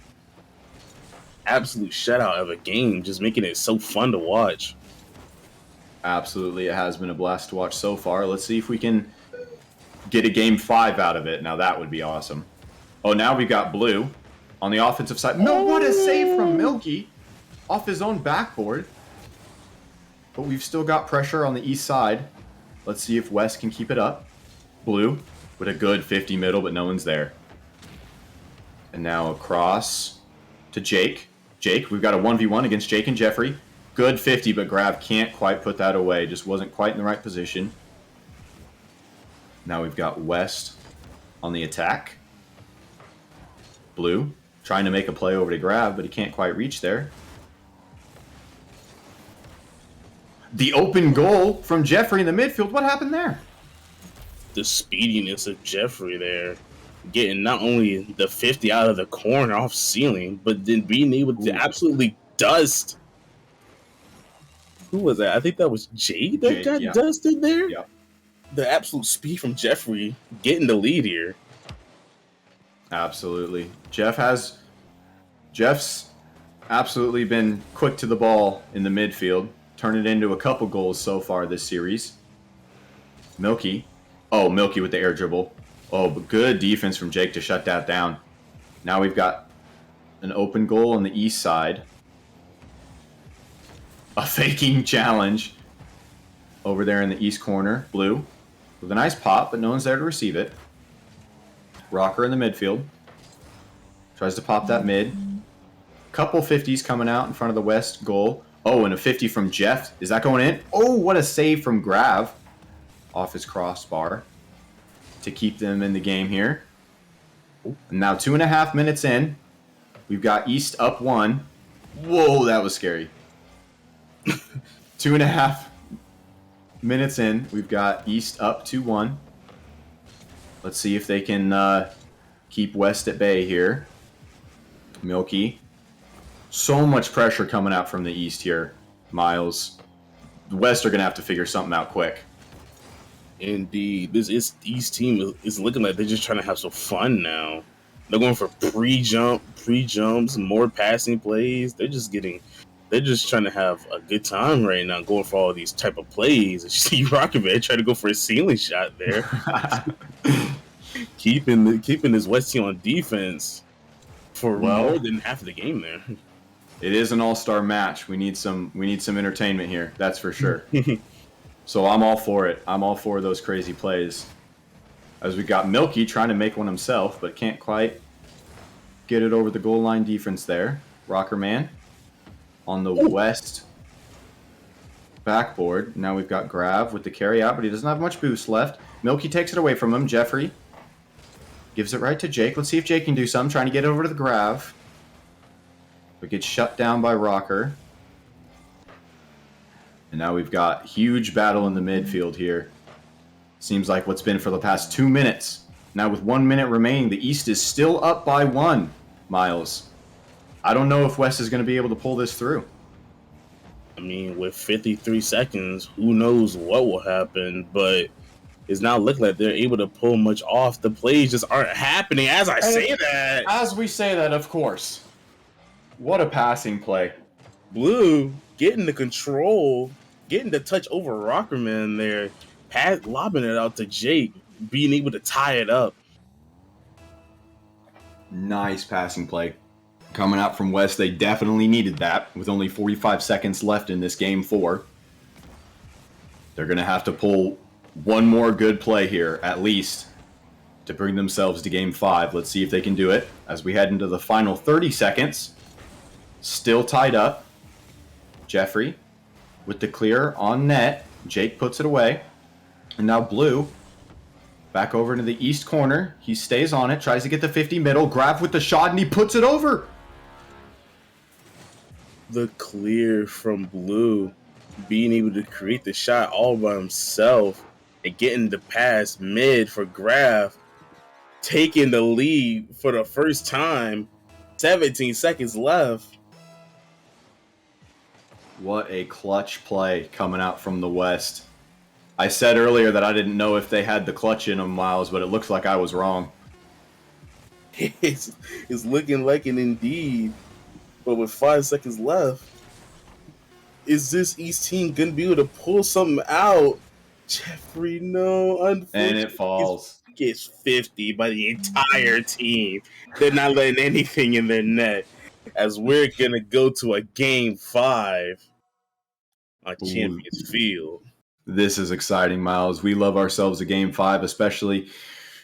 shutout of a game, just making it so fun to watch. Absolutely, it has been a blast to watch so far. Let's see if we can get a game 5 out of it. Now that would be awesome. Oh, now we got Blue on the offensive side. No, what a save from Milky off his own backboard. But we've still got pressure on the east side. Let's see if West can keep it up. Blue with a good 50 middle, but no one's there. And now across to Jake. Jake, we've got a 1v1 against Jake and Jeffrey. Good 50, but Grav can't quite put that away. Just wasn't quite in the right position. Now we've got West on the attack. Blue trying to make a play over to Grav, but he can't quite reach there. The open goal from Jeffrey in the midfield. What happened there? The speediness of Jeffrey there, getting not only the 50 out of the corner off ceiling, but then being able to absolutely dust. Who was that? I think that was Jade that got dusted there. Yeah. The absolute speed from Jeffrey getting the lead here. Absolutely. Jeff's absolutely been quick to the ball in the midfield. Turned it into a couple goals so far this series. Milky. Oh, Milky with the air dribble. Oh, but good defense from Jake to shut that down. Now we've got an open goal on the east side. A faking challenge over there in the east corner. Blue with a nice pop, but no one's there to receive it. Rocker in the midfield. Tries to pop that mid. Couple 50s coming out in front of the West goal. Oh, and a 50 from Jeff. Is that going in? Oh, what a save from Grav off his crossbar to keep them in the game here. And now 2.5 minutes in. We've got East up 1. Whoa, that was scary. 2.5 minutes in. We've got East up 2-1. Let's see if they can keep West at bay here. Milky. So much pressure coming out from the East here, Miles. The West are going to have to figure something out quick. Indeed. This East team is looking like they're just trying to have some fun now. They're going for pre-jumps, more passing plays. They're just trying to have a good time right now, going for all these type of plays. And see Rocketman trying to go for a ceiling shot there. keeping this West team on defense for more than half of the game there. It is an all-star match. We need some entertainment here. That's for sure. So I'm all for it. I'm all for those crazy plays. As we got Milky trying to make one himself, but can't quite get it over the goal line defense there. Rockerman on the West backboard. Now we've got Grav with the carry out, but he doesn't have much boost left. Milky takes it away from him. Jeffrey gives it right to Jake. Let's see if Jake can do something. Trying to get over to the Grav. But gets shut down by Rocker. And now we've got huge battle in the midfield here. Seems like what's been for the past 2 minutes. Now with 1 minute remaining, the East is still up by 1, Miles. I don't know if West is going to be able to pull this through. I mean, with 53 seconds, who knows what will happen, but it's not looking like they're able to pull much off. The plays just aren't happening as I say that. As we say that, of course. What a passing play. Blue getting the control, getting the touch over Rockerman there, lobbing it out to Jake, being able to tie it up. Nice passing play. Coming out from West, they definitely needed that with only 45 seconds left in this game 4. They're going to have to pull one more good play here, at least, to bring themselves to game 5. Let's see if they can do it as we head into the final 30 seconds. Still tied up. Jeffrey with the clear on net. Jake puts it away. And now Blue back over into the east corner. He stays on it, tries to get the 50 middle. Grab with the shot, and he puts it over. The clear from Blue, being able to create the shot all by himself and getting the pass mid for Graf, taking the lead for the first time. 17 seconds left. What a clutch play coming out from the West. I said earlier that I didn't know if they had the clutch in them, Miles, but it looks like I was wrong. It's looking like it indeed. But with 5 seconds left, is this East team going to be able to pull something out? Jeffrey, no. Unfortunately, And it falls. Gets 50 by the entire team. They're not letting anything in their net. As we're going to go to a game 5 on Champions Field. This is exciting, Miles. We love ourselves a game 5, especially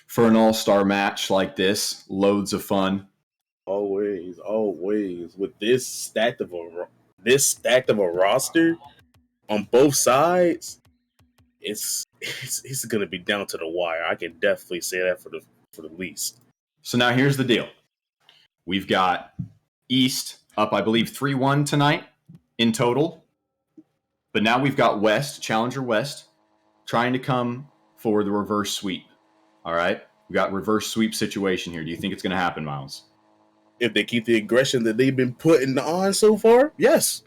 for an all-star match like this. Loads of fun. Always. With this stacked of a roster on both sides, it's going to be down to the wire. I can definitely say that for the least. So now here's the deal. We've got East up, I believe, 3-1 tonight in total. But now we've got West, Challenger West, trying to come for the reverse sweep. All right? We got reverse sweep situation here. Do you think it's going to happen, Miles? If they keep the aggression that they've been putting on so far, yes.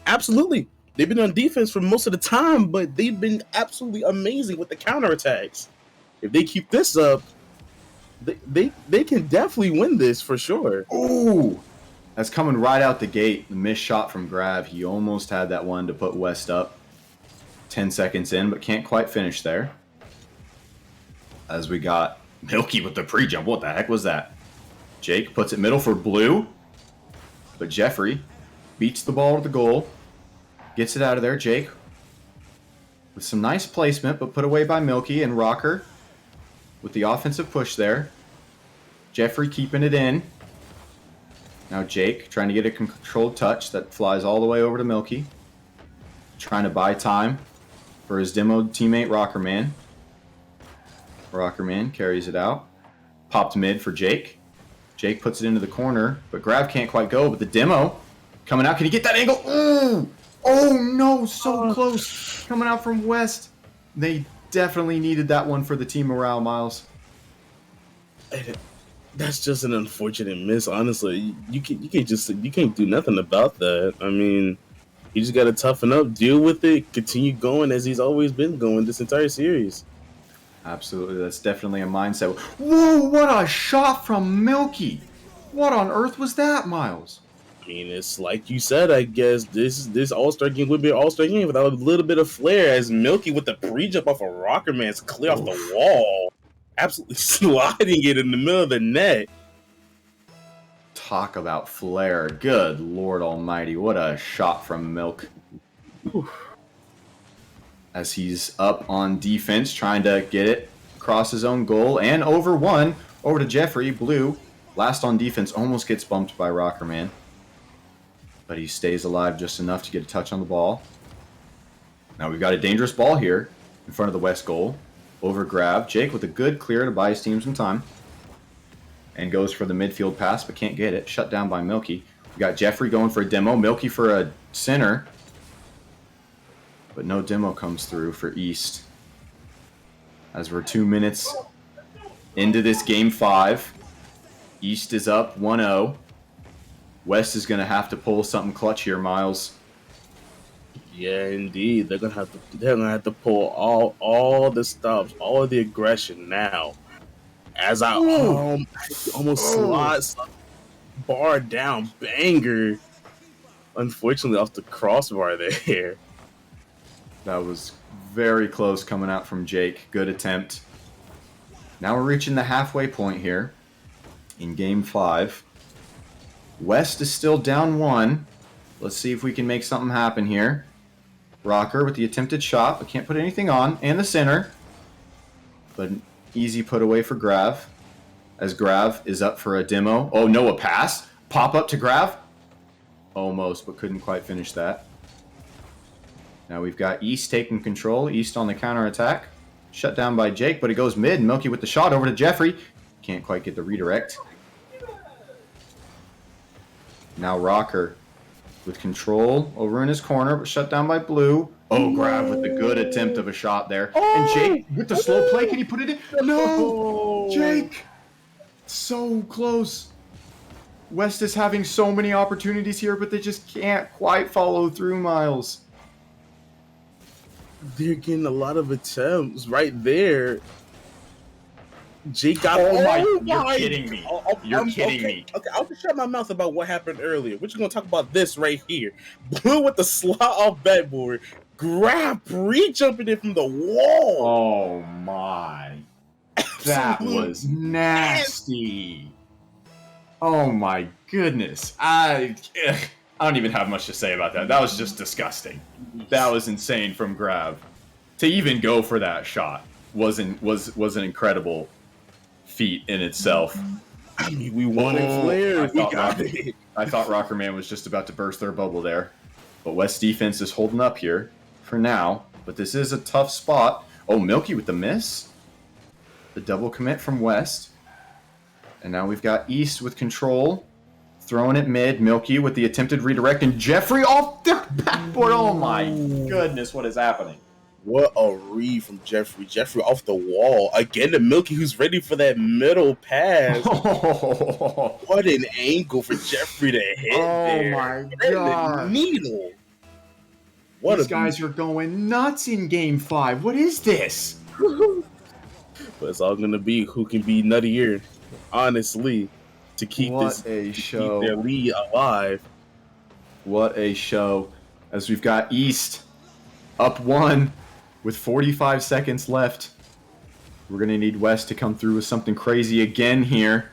Absolutely. They've been on defense for most of the time, but they've been absolutely amazing with the counterattacks. If they keep this up, they can definitely win this for sure. Ooh! That's coming right out the gate. The missed shot from Grav. He almost had that one to put West up 10 seconds in, but can't quite finish there. As we got Milky with the pre-jump. What the heck was that? Jake puts it middle for Blue. But Jeffrey beats the ball to the goal. Gets it out of there. Jake with some nice placement, but put away by Milky and Rocker with the offensive push there. Jeffrey keeping it in. Now Jake trying to get a controlled touch that flies all the way over to Milky. Trying to buy time for his demoed teammate Rockerman. Rockerman carries it out. Popped mid for Jake. Jake puts it into the corner, but Grav can't quite go. But the demo coming out. Can he get that angle? Ooh! Oh no, so close. Coming out from West. They definitely needed that one for the team morale, Miles. That's just an unfortunate miss, honestly. You can't do nothing about that. I mean, you just gotta toughen up, deal with it, continue going as he's always been going this entire series. Absolutely, that's definitely a mindset. Whoa, what a shot from Milky! What on earth was that, Miles? I mean, it's like you said, I guess this All-Star game would be an All-Star game without a little bit of flair, as Milky with the pre-jump off of Rockerman's clear off the wall. Absolutely sliding it in the middle of the net. Talk about flair. Good Lord Almighty. What a shot from Milk. Whew. As he's up on defense, trying to get it across his own goal and over one. Over to Jeffrey. Blue, last on defense, almost gets bumped by Rockerman. But he stays alive just enough to get a touch on the ball. Now we've got a dangerous ball here in front of the West goal. Over grab. Jake with a good clear to buy his team some time. And goes for the midfield pass, but can't get it. Shut down by Milky. We got Jeffrey going for a demo. Milky for a center. But no demo comes through for East. As we're 2 minutes into this game 5. East is up 1-0. West is going to have to pull something clutch here, Miles. Yeah, indeed. They're gonna have to pull all the stops, all of the aggression now. As I almost slots bar down banger. Unfortunately, off the crossbar there. That was very close coming out from Jake. Good attempt. Now we're reaching the halfway point here. in Game 5. West is still down 1. Let's see if we can make something happen here. Rocker with the attempted shot, but can't put anything on. And the center. But an easy put away for Grav. As Grav is up for a demo. Oh, no, a pass. Pop up to Grav. Almost, but couldn't quite finish that. Now we've got East taking control. East on the counterattack. Shut down by Jake, but it goes mid. Milky with the shot over to Jeffrey. Can't quite get the redirect. Now Rocker with control over in his corner, but shut down by Blue. Oh, Grav with the good attempt of a shot there. And Jake with the slow play. Can he put it in? No! Jake! So close. West is having so many opportunities here, but they just can't quite follow through, Miles. They're getting a lot of attempts right there. Jake got. You're kidding me. You're kidding me. Okay, I'll just shut my mouth about what happened earlier. We're just gonna talk about this right here. Blue with the slot off backboard. Grab pre-jumping it from the wall. Oh my. That was nasty. Oh my goodness. I don't even have much to say about that. That was just disgusting. That was insane from Grav. To even go for that shot was an incredible feat in itself. I mean, we wanted flair. I thought Rocker Man was just about to burst their bubble there. But West defense is holding up here for now. But this is a tough spot. Oh, Milky with the miss. The double commit from West. And now we've got East with control. Throwing it mid. Milky with the attempted redirect. And Jeffrey off the backboard. Oh my goodness, what is happening? What a read from Jeffrey. Jeffrey off the wall. Again to Milky, who's ready for that middle pass. What an angle for Jeffrey to hit there. Oh my Right in god. the needle. These guys are going nuts in Game 5. What is this? But it's all going to be who can be nuttier, honestly, to keep What a show. keep their lead alive. What a show. As we've got East up 1 with 45 seconds left. We're going to need West to come through with something crazy again here.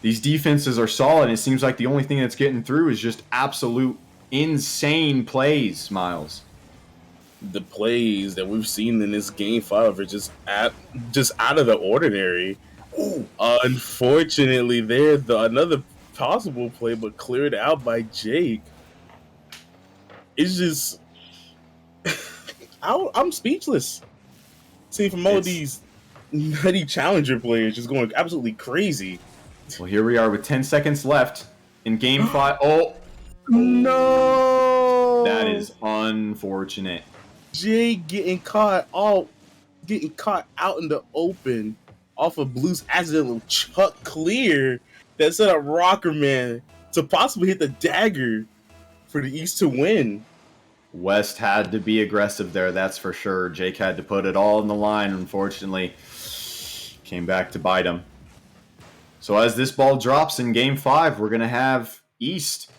These defenses are solid. It seems like the only thing that's getting through is just absolute insane plays, Miles. The plays that we've seen in this Game 5 are just out of the ordinary. Ooh. Unfortunately, another possible play, but cleared out by Jake. It's just... I'm speechless. See, from all these nutty challenger players just going absolutely crazy. Well, here we are with 10 seconds left in Game 5. Oh, no! that is unfortunate. Jake getting caught out in the open off of Blue's accidental chuck clear that set up Rocker Man to possibly hit the dagger for the East to win. West had to be aggressive there, that's for sure. Jake had to put it all on the line, unfortunately. Came back to bite him. So as this ball drops in Game 5, we're going to have East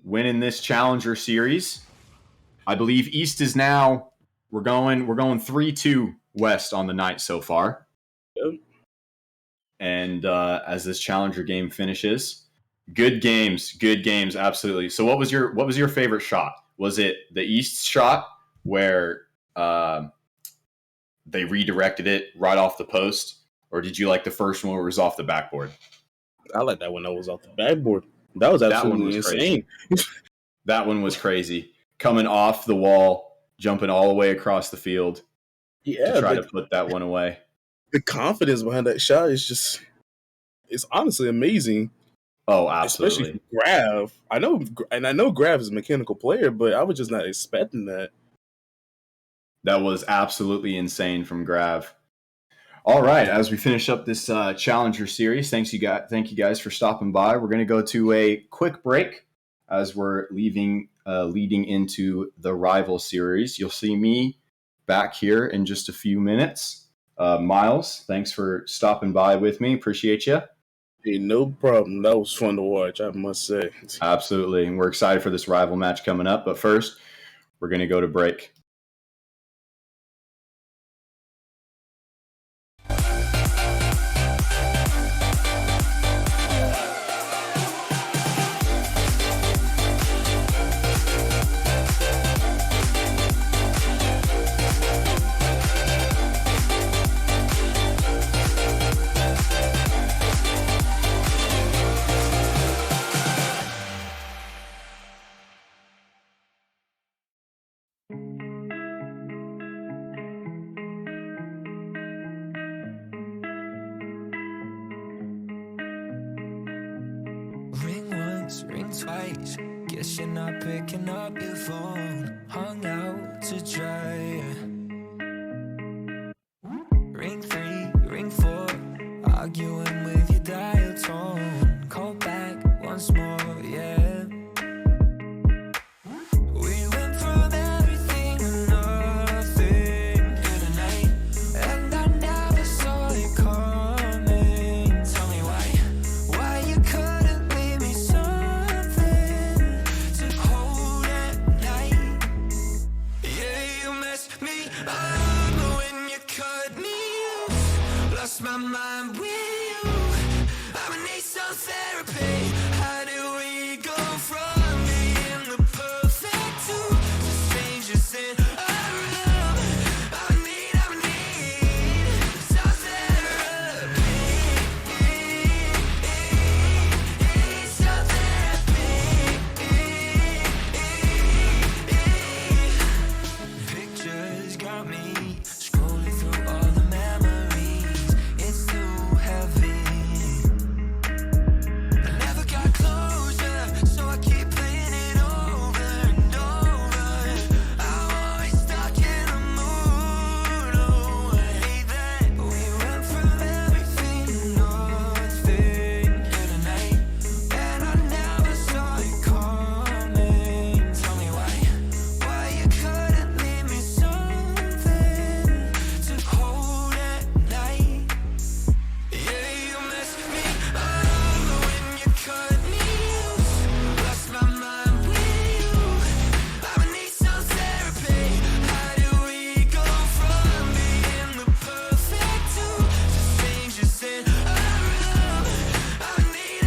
winning this Challenger Series. I believe East is now, we're going 3-2 West on the night so far. Yep. And as this Challenger game finishes, good games, absolutely. So what was your favorite shot? Was it the East shot where they redirected it right off the post, or did you like the first one where it was off the backboard? I like that one that was off the backboard. That was absolutely insane. That one was crazy. Coming off the wall, jumping all the way across the field to try to put that one away. The confidence behind that shot is it's honestly amazing. Oh, absolutely. Especially Grav. I know Grav is a mechanical player, but I was just not expecting that. That was absolutely insane from Grav. All right, as we finish up this Challenger series, thank you guys for stopping by. We're going to go to a quick break as we're leading into the Rival series. You'll see me back here in just a few minutes. Miles, thanks for stopping by with me. Appreciate you. Hey, no problem. That was fun to watch, I must say. Absolutely. And we're excited for this Rival match coming up. But first, we're going to go to break. twice. Guess you're not picking up your phone. Hung out to dry. Ring 3, ring 4. Arguing with your dial tone. Call back once more, yeah. We went from everything and nothing here tonight, and I never saw it coming. Tell me why you couldn't leave me something to hold at night. Yeah, you messed me up when you cut me off. Lost my mind with you. I'ma need some therapy. How do we go from being the perfect two to strangers in a room? I need some therapy. Some therapy. Pictures got me scrolling through all the memories. It's too heavy. I never got closure, so I keep playing it over and over. I'm always stuck in a mood. Oh, I hate that. We went from everything to nothing here tonight, and I never saw it coming. Tell me why you couldn't leave me something to hold at night. Yeah, you messed me up when you cut me loose. Lost my mind with you. I'ma need some therapy. How do we go from being the perfect two to strangers in a room? I need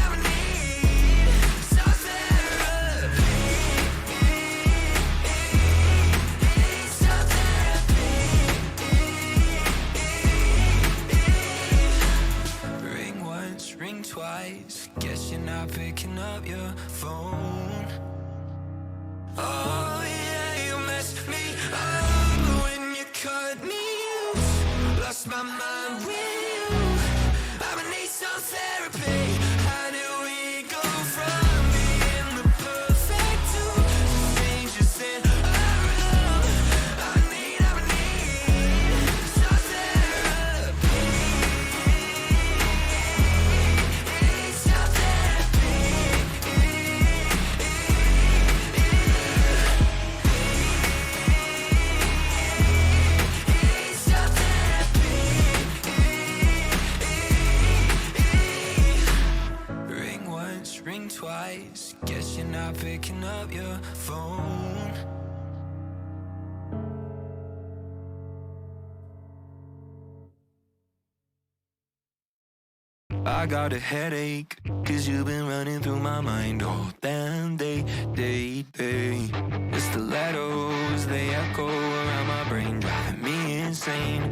some therapy. Some therapy. Ring once, ring twice. Guess you're not picking up your phone. Oh yeah, you messed me up when you cut me loose. Lost my mind with you. I'ma need some therapy. How do we go from being the perfect two to strangers in a room? I need some therapy. Some Ring once, ring twice. Guess you're not picking up your phone. I got a headache, cause you've been running through my mind all damn day. The stilettos, they echo around my brain, driving me insane.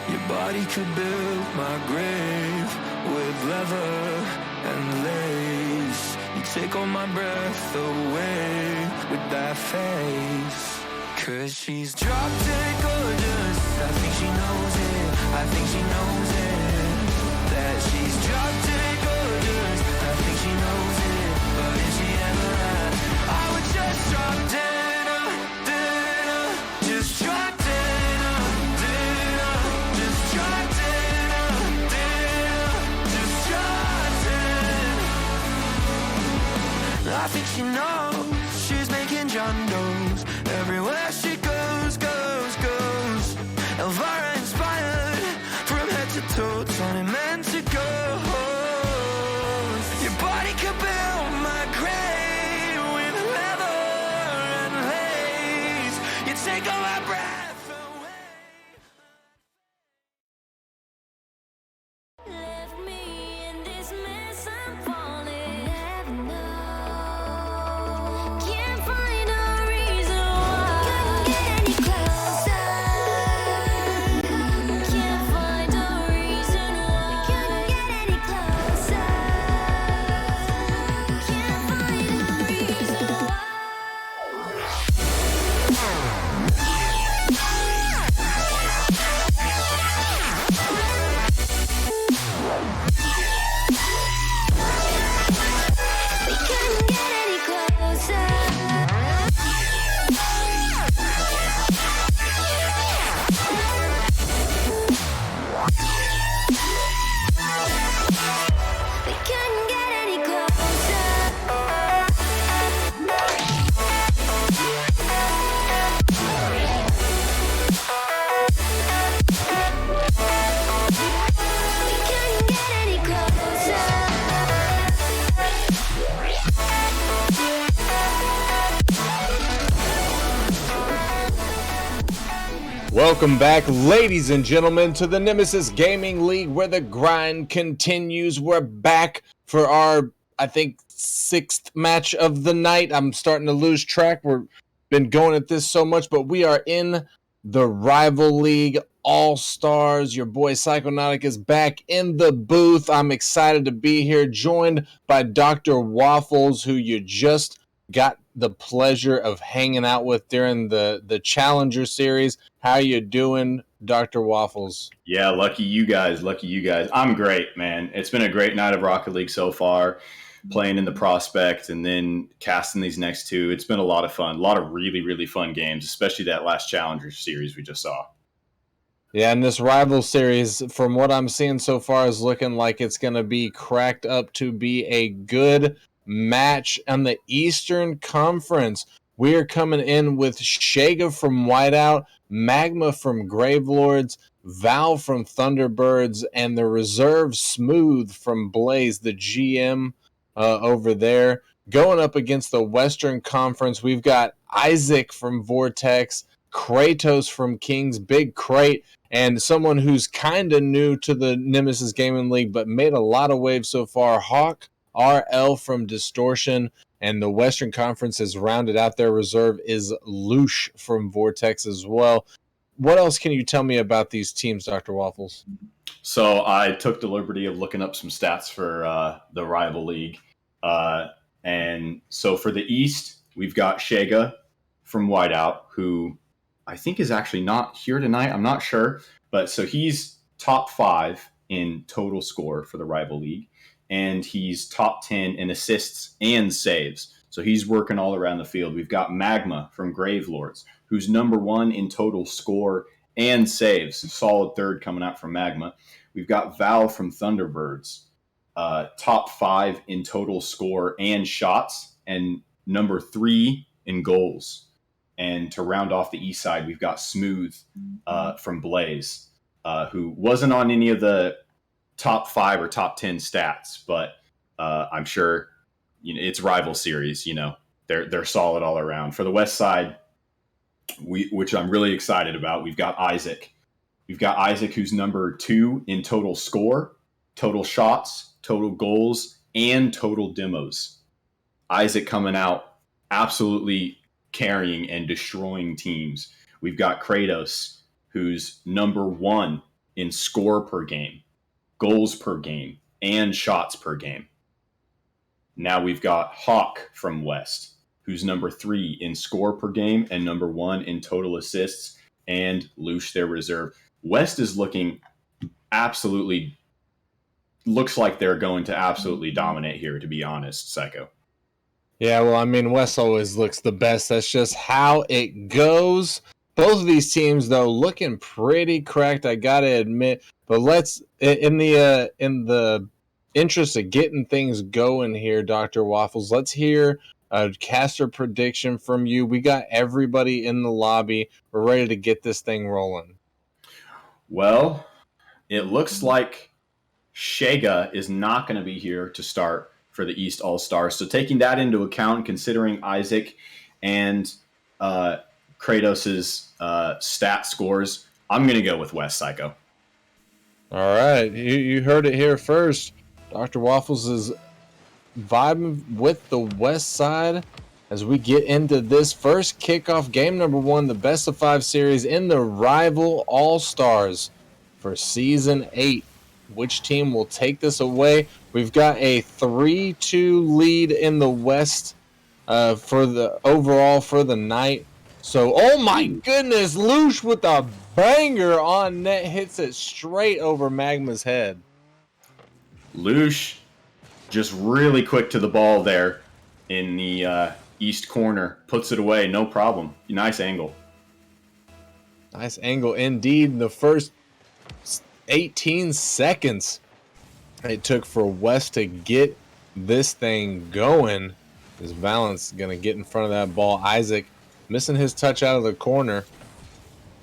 Your body could build my grave with leather and lace. You take all my breath away with that face. Cause she's drop dead gorgeous. I think she knows it. I think she knows it. That she's drop dead gorgeous. I think she knows it. But if she ever had, I would just drop dead. Just drop dead. Just drop dead. Just drop dead. I think she knows she's making John Doe's everywhere she goes. Elvira inspired from head to toe, Tony meant to go. Your body could build my grave with leather and lace. You take all my breath away. Left me in this mess, I'm falling. Never know. Can't find a reason why. Couldn't get any closer. Can't find a reason why. Couldn't get Welcome back, ladies and gentlemen, to the Nemesis Gaming League, where the grind continues. We're back for our, I think, 6th match of the night. I'm starting to lose track. We've been going at this so much, but we are in the Rival League All-Stars. Your boy Psychonautic is back in the booth. I'm excited to be here, joined by Dr. Waffles, who you just got the pleasure of hanging out with during the Challenger Series. How you doing, Dr. Waffles? Yeah, lucky you guys. Lucky you guys. I'm great, man. It's been a great night of Rocket League so far, playing in the Prospect and then casting these next two. It's been a lot of fun. A lot of really, really fun games, especially that last Challenger Series we just saw. Yeah, and this Rival Series, from what I'm seeing so far, is looking like it's going to be cracked up to be a good match on the Eastern Conference. We are coming in with Shega from Whiteout, Magma from Gravelords, Val from Thunderbirds, and the reserve Smooth from Blaze, the GM over there. Going up against the Western Conference, we've got Isaac from Vortex, Kratos from Kings, Big Crate, and someone who's kind of new to the Nemesis Gaming League but made a lot of waves so far, Hawk RL from Distortion. And the Western Conference has rounded out their reserve is Loosh from Vortex as well. What else can you tell me about these teams, Dr. Waffles? So I took the liberty of looking up some stats for the Rival League. And so for the East, we've got Shega from Whiteout, who I think is actually not here tonight. I'm not sure. But so he's top 5 in total score for the Rival League. And he's top 10 in assists and saves. So he's working all around the field. We've got Magma from Gravelords, who's number 1 in total score and saves. Solid third coming out from Magma. We've got Val from Thunderbirds, top 5 in total score and shots, and number 3 in goals. And to round off the east side, we've got Smooth from Blaze, who wasn't on any of the top 5 or top 10 stats, but I'm sure it's Rival Series. They're solid all around. For the West side, which I'm really excited about, we've got Isaac. We've got Isaac, who's number 2 in total score, total shots, total goals, and total demos. Isaac coming out absolutely carrying and destroying teams. We've got Kratos, who's number 1 in score per game, goals per game, and shots per game. Now we've got Hawk from West, who's number 3 in score per game and number 1 in total assists, and Loosh, their reserve. West is looks like they're going to absolutely dominate here, to be honest, Psycho. Yeah, well, I mean, West always looks the best. That's just how it goes. Both of these teams, though, looking pretty cracked, I gotta admit. But let's, in the interest of getting things going here, Dr. Waffles, let's hear a caster prediction from you. We got everybody in the lobby. We're ready to get this thing rolling. Well, it looks like Shega is not going to be here to start for the East All-Stars. So taking that into account, considering Isaac and Kratos' stat scores, I'm going to go with West, Psycho. All right, you heard it here first. Dr. Waffles is vibing with the West side as we get into this first kickoff game number 1, the best of 5 series in the Rival All-Stars for Season 8. Which team will take this away? We've got a 3-2 lead in the West for the overall for the night. So, oh my goodness, Loosh with a banger on net, hits it straight over Magma's head. Loosh just really quick to the ball there in the east corner, puts it away, no problem. Nice angle. Nice angle indeed. The first 18 seconds it took for West to get this thing going. His balance going to get in front of that ball. Isaac missing his touch out of the corner.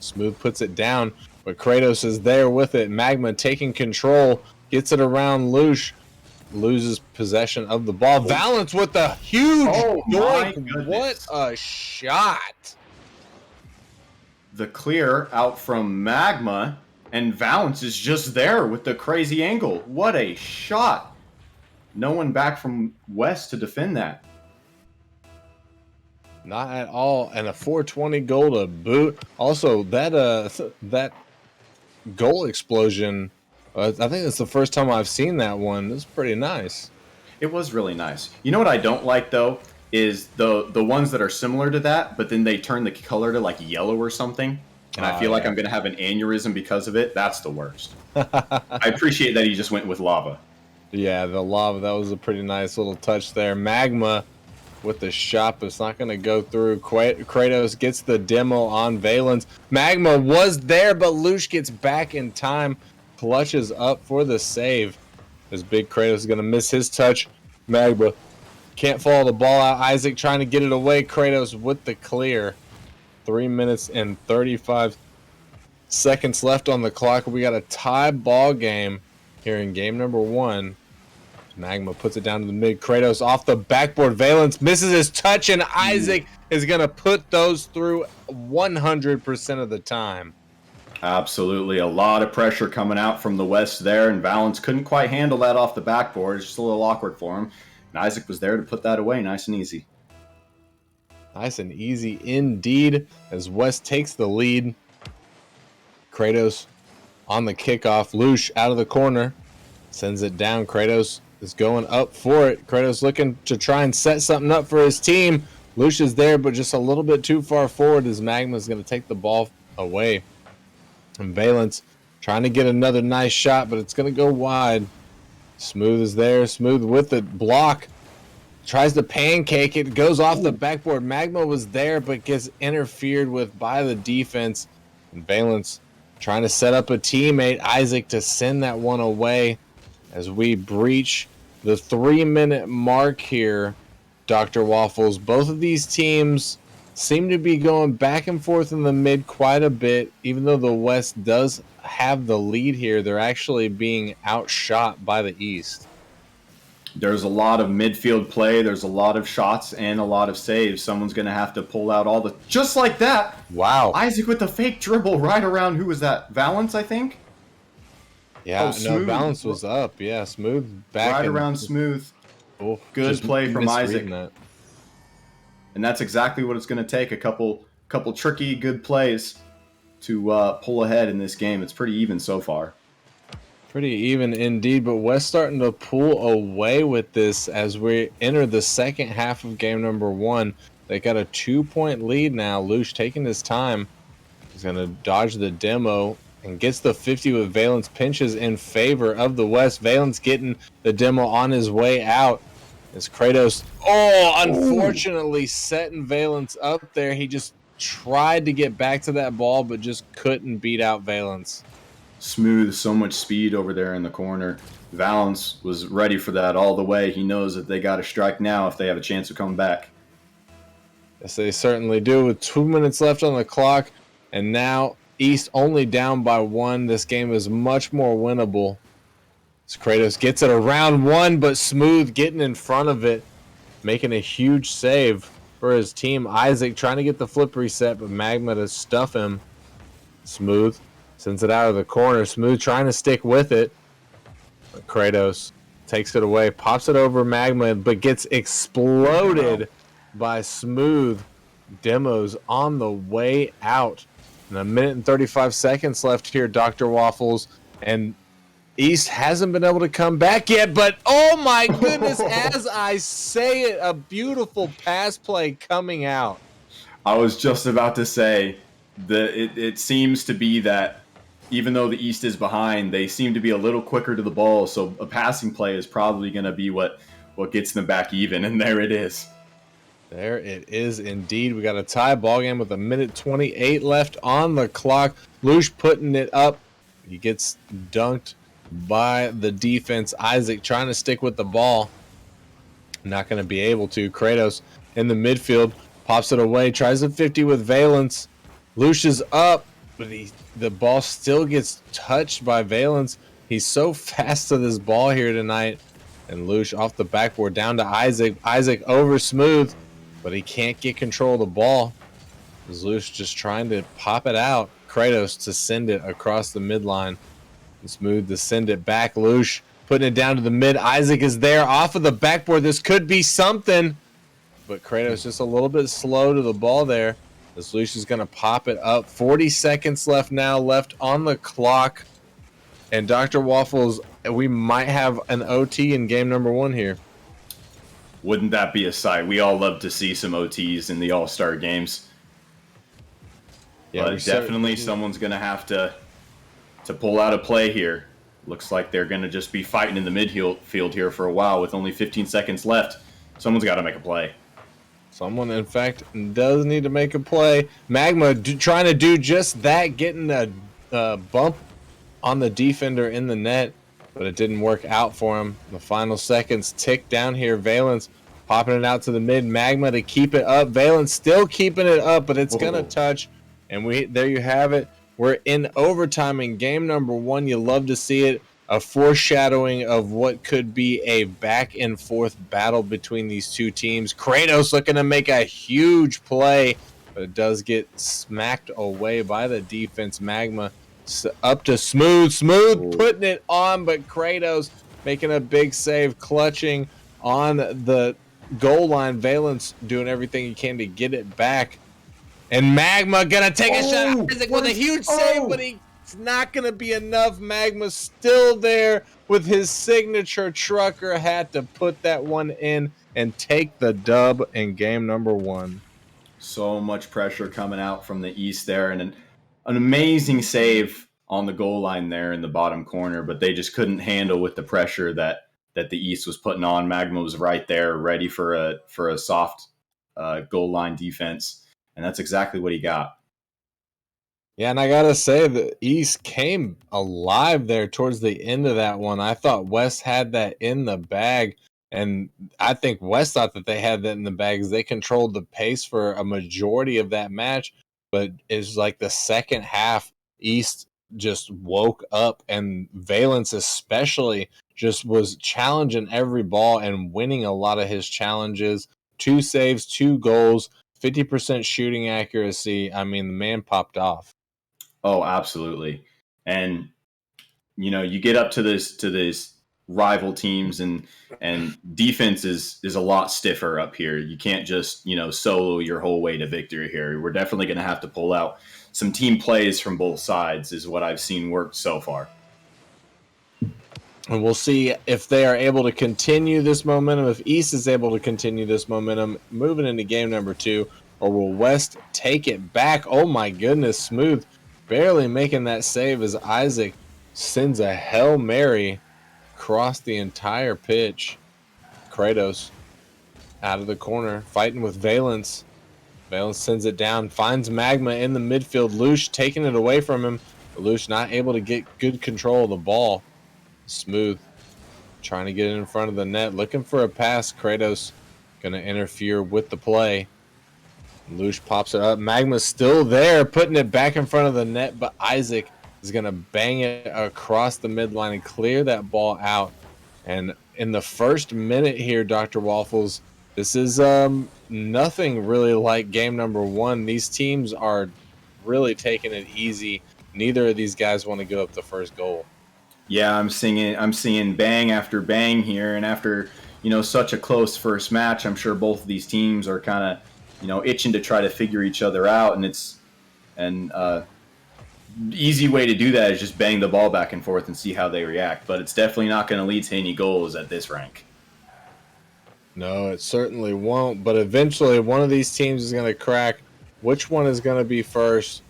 Smooth puts it down, but Kratos is there with it. Magma taking control, gets it around Loosh, loses possession of the ball. Valance with a huge doink. What a shot. the clear out from Magma, and Valance is just there with the crazy angle. What a shot! No one back from West to defend that. Not at all, and a 420 goal to boot. Also, that goal explosion. I think it's the first time I've seen that one. It's pretty nice. It was really nice. You know what I don't like though is the ones that are similar to that, but then they turn the color to like yellow or something, and I feel like I'm gonna have an aneurysm because of it. That's the worst. I appreciate that he just went with lava. Yeah, the lava, that was a pretty nice little touch there. Magma with the shot, but it's not going to go through. Kratos gets the demo on Valence. Magma was there, but Lush gets back in time, clutches up for the save. As big Kratos is going to miss his touch. Magma can't follow the ball out. Isaac trying to get it away. Kratos with the clear. 3 minutes and 35 seconds left on the clock. We got a tie ball game here in game number 1. Magma puts it down to the mid. Kratos off the backboard. Valence misses his touch, and Isaac is going to put those through 100% of the time. Absolutely. A lot of pressure coming out from the West there, and Valance couldn't quite handle that off the backboard. It's just a little awkward for him. And Isaac was there to put that away nice and easy. Nice and easy indeed as West takes the lead. Kratos on the kickoff. Lush out of the corner. Sends it down. Kratos is going up for it. Kratos looking to try and set something up for his team. Lush is there, but just a little bit too far forward as Magma is going to take the ball away. And Valence trying to get another nice shot, but it's going to go wide. Smooth is there. Smooth with the block. Tries to pancake it. Goes off the backboard. Magma was there, but gets interfered with by the defense. And Valence trying to set up a teammate, Isaac, to send that one away. As we breach the 3-minute mark here, Dr. Waffles, both of these teams seem to be going back and forth in the mid quite a bit. Even though the West does have the lead here, they're actually being outshot by the East. There's a lot of midfield play. There's a lot of shots and a lot of saves. Someone's going to have to pull out all the... Just like that! Wow. Isaac with the fake dribble right around... Who was that? Valance, I think? Yeah, no, Valance was up. Yeah, Smooth back. Right around Smooth. Oh, good play from Isaac. That. And that's exactly what it's going to take. A couple tricky, good plays to pull ahead in this game. It's pretty even so far. Pretty even indeed, but West starting to pull away with this as we enter the second half of game number 1. They got a 2-point lead now. Lush taking his time. He's going to dodge the demo and gets the 50 with Valence. Pinches in favor of the West. Valence getting the demo on his way out. As Kratos, unfortunately setting Valence up there. He just tried to get back to that ball, but just couldn't beat out Valence. Smooth, so much speed over there in the corner. Valance was ready for that all the way. He knows that they got to strike now if they have a chance of coming back. Yes, they certainly do. With 2 minutes left on the clock, and now East only down by 1. This game is much more winnable. As Kratos gets it around 1, but Smooth getting in front of it, making a huge save for his team. Isaac trying to get the flip reset, but Magma to stuff him. Smooth sends it out of the corner. Smooth trying to stick with it. But Kratos takes it away, pops it over Magma, but gets exploded by Smooth. Demos on the way out. And 1 minute and 35 seconds left here, Dr. Waffles. And East hasn't been able to come back yet, but oh my goodness, as I say it, a beautiful pass play coming out. I was just about to say that it seems to be that even though the East is behind, they seem to be a little quicker to the ball, so a passing play is probably going to be what gets them back even, and there it is. There it is indeed. We got a tie ball game with 1 minute 28 left on the clock. Lush putting it up. He gets dunked by the defense. Isaac trying to stick with the ball. Not going to be able to. Kratos in the midfield. Pops it away. Tries a 50 with Valence. Lush is up, but the ball still gets touched by Valence. He's so fast to this ball here tonight. And Lush off the backboard down to Isaac. Isaac over Smooth, but he can't get control of the ball. Zeus just trying to pop it out. Kratos to send it across the midline. Smooth to send it back. Lush putting it down to the mid. Isaac is there off of the backboard. This could be something. But Kratos just a little bit slow to the ball there. This Lush is going to pop it up. 40 seconds left now, left on the clock. And Dr. Waffles, we might have an OT in game number 1 here. Wouldn't that be a sight? We all love to see some OTs in the All-Star games. Yeah, but definitely someone's going to have to pull out a play here. Looks like they're going to just be fighting in the midfield here for a while with only 15 seconds left. Someone's got to make a play. Someone, in fact, does need to make a play. Magma trying to do just that, getting a bump on the defender in the net, but it didn't work out for him. The final seconds tick down here. Valence popping it out to the mid. Magma to keep it up. Valence still keeping it up, but it's going to touch. And there you have it. We're in overtime in game number 1. You love to see it. A foreshadowing of what could be a back and forth battle between these two teams. Kratos looking to make a huge play, but it does get smacked away by the defense. Magma up to Smooth. Smooth putting it on, but Kratos making a big save, clutching on the goal line. Valence doing everything he can to get it back. And Magma gonna take a shot Isaac with a huge save, but it's not gonna be enough. Magma's still there with his signature trucker hat to put that one in and take the dub in game number 1. So much pressure coming out from the East there, and an amazing save on the goal line there in the bottom corner, but they just couldn't handle with the pressure that the East was putting on. Magma was right there, ready for a soft goal line defense. And that's exactly what he got. Yeah, and I got to say, the East came alive there towards the end of that one. I thought West had that in the bag, and I think West thought that they had that in the bag because they controlled the pace for a majority of that match. But it's like the second half, East just woke up, and Valence especially just was challenging every ball and winning a lot of his challenges. 2 saves, 2 goals. 50% shooting accuracy. I mean, the man popped off. Oh, absolutely. And you get up to this rival teams, and defense is a lot stiffer up here. You can't just solo your whole way to victory here. We're definitely going to have to pull out some team plays from both sides, is what I've seen work so far. And we'll see if they are able to continue this momentum, if East is able to continue this momentum moving into game number 2, or will West take it back? Oh my goodness, Smooth barely making that save as Isaac sends a Hail Mary across the entire pitch. Kratos out of the corner, fighting with Valence. Valence sends it down, finds Magma in the midfield. Lush taking it away from him. Lush not able to get good control of the ball. Smooth trying to get in front of the net, looking for a pass. Kratos going to interfere with the play. Lush pops it up. Magma's still there, putting it back in front of the net, but Isaac is going to bang it across the midline and clear that ball out. And in the first minute here, Dr. Waffles, this is nothing really like game number 1. These teams are really taking it easy. Neither of these guys want to give up the first goal. Yeah, I'm seeing bang after bang here, and after such a close first match, I'm sure both of these teams are kind of itching to try to figure each other out, and easy way to do that is just bang the ball back and forth and see how they react. But it's definitely not going to lead to any goals at this rank. No, it certainly won't. But eventually, one of these teams is going to crack. Which one is going to be first?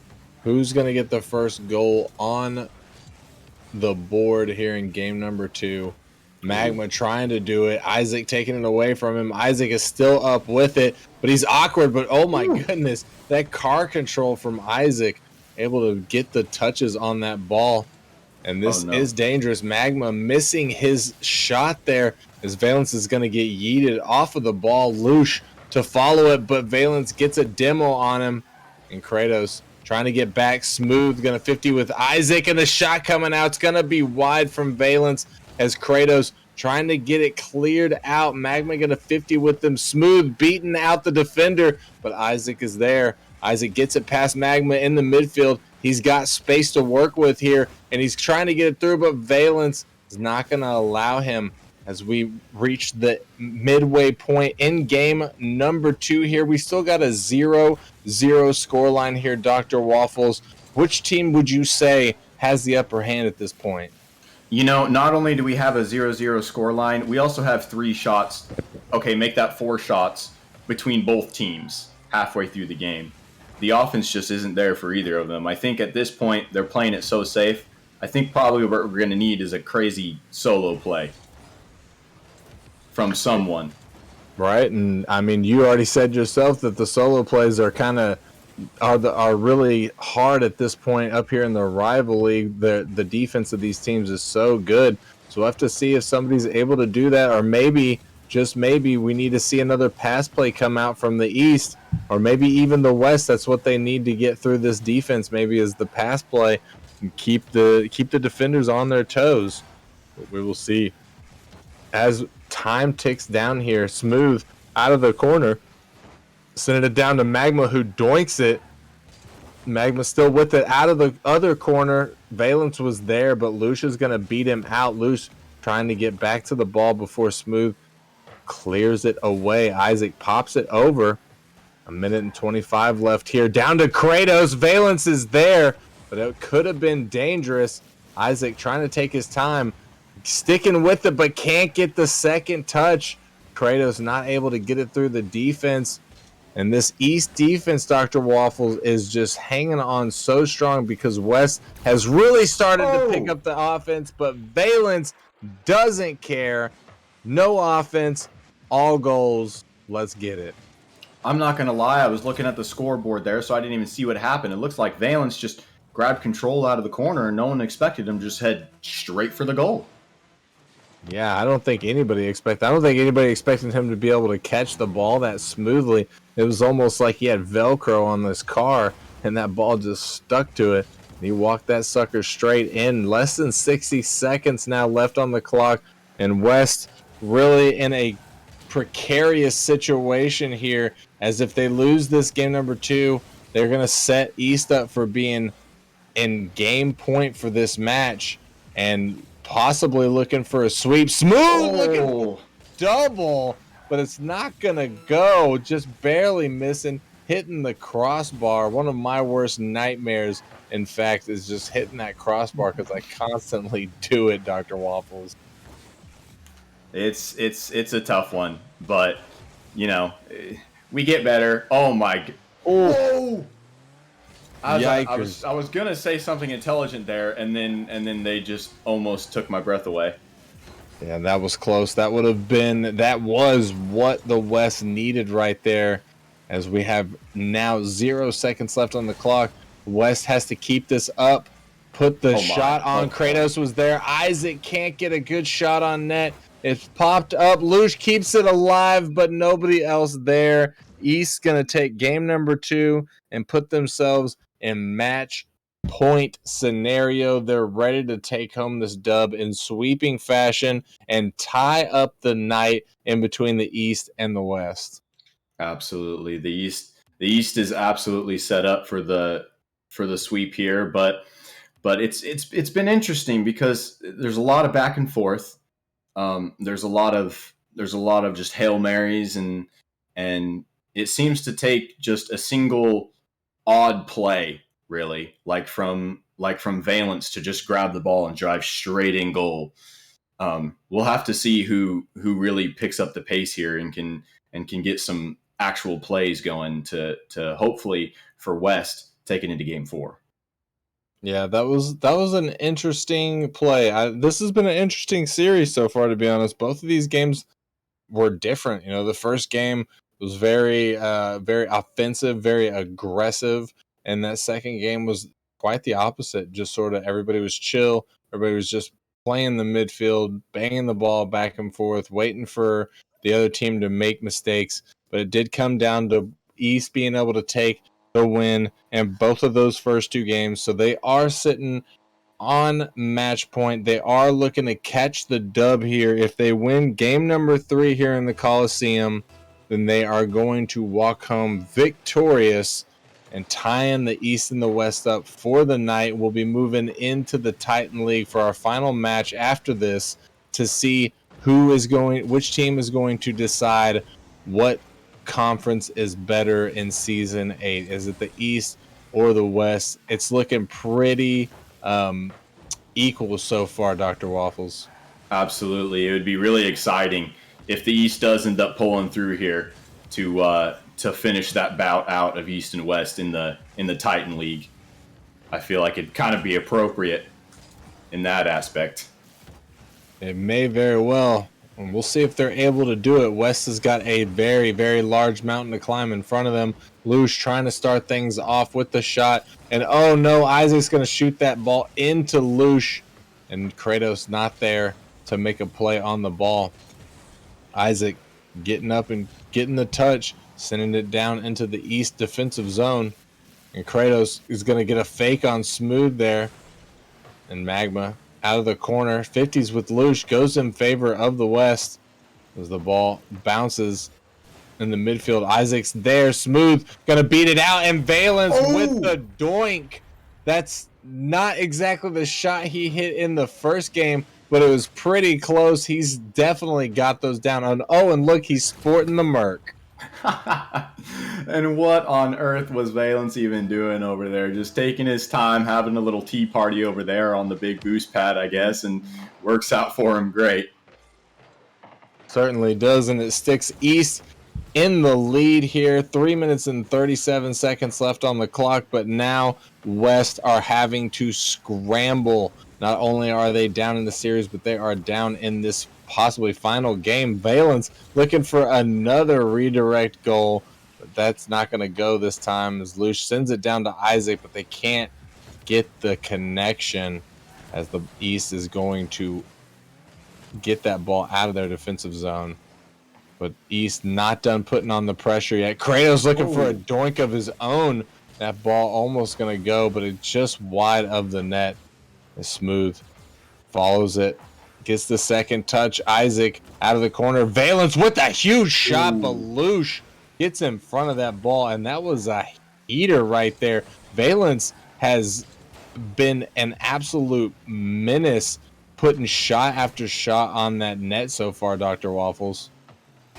Who's going to get the first goal on the board here in game number 2? Magma trying to do it. Isaac taking it away from him. Isaac is still up with it, but he's awkward. But oh my goodness, that car control from Isaac, able to get the touches on that ball. And this is dangerous. Magma missing his shot there as Valence is going to get yeeted off of the ball. Lush to follow it, but Valence gets a demo on him. And Kratos trying to get back. Smooth going to 50 with Isaac, and the shot coming out. It's going to be wide from Valence as Kratos trying to get it cleared out. Magma going to 50 with them. Smooth beating out the defender, but Isaac is there. Isaac gets it past Magma in the midfield. He's got space to work with here, and he's trying to get it through, but Valence is not going to allow him as we reach the midway point in game number 2 here. We still got a 0-0 scoreline here, Dr. Waffles. Which team would you say has the upper hand at this point? You know, not only do we have a 0-0 score line, we also have 3 shots. Okay, make that 4 shots between both teams halfway through the game. The offense just isn't there for either of them. I think at this point, they're playing it so safe. I think probably what we're going to need is a crazy solo play from someone. Right, and I mean, you already said yourself that the solo plays are kind of are really hard at this point up here in the rival league. The defense of these teams is so good, so we'll have to see if somebody's able to do that, or maybe, just maybe, we need to see another pass play come out from the East, or maybe even the West. That's what they need to get through this defense. Maybe is the pass play and keep the defenders on their toes. But we will see as time ticks down here. Smooth out of the corner, sending it down to Magma, who doinks it. Magma still with it out of the other corner. Valence was there, but Lucia's going to beat him out. Lucia trying to get back to the ball before Smooth clears it away. Isaac pops it over. 1:25 left here. Down to Kratos. Valence is there, but it could have been dangerous. Isaac trying to take his time, sticking with it, but can't get the second touch. Kratos not able to get it through the defense. And this East defense, Dr. Waffles, is just hanging on so strong because West has really started to pick up the offense, but Valence doesn't care. No offense, all goals. Let's get it. I'm not going to lie, I was looking at the scoreboard there, so I didn't even see what happened. It looks like Valence just grabbed control out of the corner, and no one expected him, just head straight for the goal. Yeah, I don't think anybody expected him to be able to catch the ball that smoothly. It was almost like he had Velcro on this car, and that ball just stuck to it. And he walked that sucker straight in. Less than 60 seconds now left on the clock, and West really in a precarious situation here, as if they lose this game number 2, they're going to set East up for being in game point for this match, and possibly looking for a sweep. Smooth looking for double, but it's not gonna go. Just barely missing, hitting the crossbar. One of my worst nightmares, in fact, is just hitting that crossbar because I constantly do it, Dr. Waffles. It's a tough one, but you know, we get better. Oh my! Whoa! I was gonna say something intelligent there, and then they just almost took my breath away. Yeah, that was close. That was what the West needed right there, as we have now 0 seconds left on the clock. West has to keep this up, put the shot on. Kratos was there. Isaac can't get a good shot on net. It's popped up. Lush keeps it alive, but nobody else there. East's going to take game number 2 and put themselves in match point scenario. They're ready to take home this dub in sweeping fashion and tie up the night in between the East and the West. Absolutely. The East is absolutely set up for the sweep here, but it's been interesting because there's a lot of back and forth. There's a lot of just Hail Marys, and it seems to take just a single odd play, really, like from Valence to just grab the ball and drive straight in goal. We'll have to see who really picks up the pace here and can get some actual plays going to hopefully for West taking into game 4. Yeah, that was an interesting play. This has been an interesting series so far, to be honest. Both of these games were different. You know, the first game was very offensive, very aggressive, and that second game was quite the opposite. Just sort of everybody was chill. Everybody was just playing the midfield, banging the ball back and forth, waiting for the other team to make mistakes. But it did come down to East being able to take the win in both of those first 2 games. So they are sitting on match point. They are looking to catch the dub here. If they win game number 3 here in the Coliseum, then they are going to walk home victorious and tying the East and the West up for the night. We'll be moving into the Titan League for our final match after this to see which team is going to decide what conference is better in season 8. Is it the East or the West? It's looking pretty equal so far, Dr. Waffles. Absolutely. It would be really exciting if the East does end up pulling through here to finish that bout out of East and West in the Titan League. I feel like it'd kind of be appropriate in that aspect. It may very well. And we'll see if they're able to do it. West has got a very, very large mountain to climb in front of them. Lush trying to start things off with the shot. And oh no, Isaac's going to shoot that ball into Lush. And Kratos not there to make a play on the ball. Isaac getting up and getting the touch, sending it down into the East defensive zone. And Kratos is going to get a fake on Smooth there. And Magma out of the corner. 50s with Lush goes in favor of the West as the ball bounces in the midfield. Isaac's there. Smooth going to beat it out. And Valence with the doink. That's not exactly the shot he hit in the first game, but it was pretty close. He's definitely got those down. And look, he's sporting the Merc. And what on earth was Valence even doing over there? Just taking his time, having a little tea party over there on the big boost pad, I guess, and works out for him great. Certainly does, and it sticks East in the lead here. 3 minutes and 37 seconds left on the clock, but now West are having to scramble. Not only are they down in the series, but they are down in this possibly final game. Valence looking for another redirect goal, but that's not going to go this time as Lush sends it down to Isaac, but they can't get the connection as the East is going to get that ball out of their defensive zone. But East not done putting on the pressure yet. Kratos looking for a doink of his own. That ball almost going to go, but it's just wide of the net. It's Smooth. Follows it. Gets the second touch. Isaac out of the corner. Valence with a huge shot. But Lush gets in front of that ball, and that was a heater right there. Valence has been an absolute menace, putting shot after shot on that net so far, Dr. Waffles.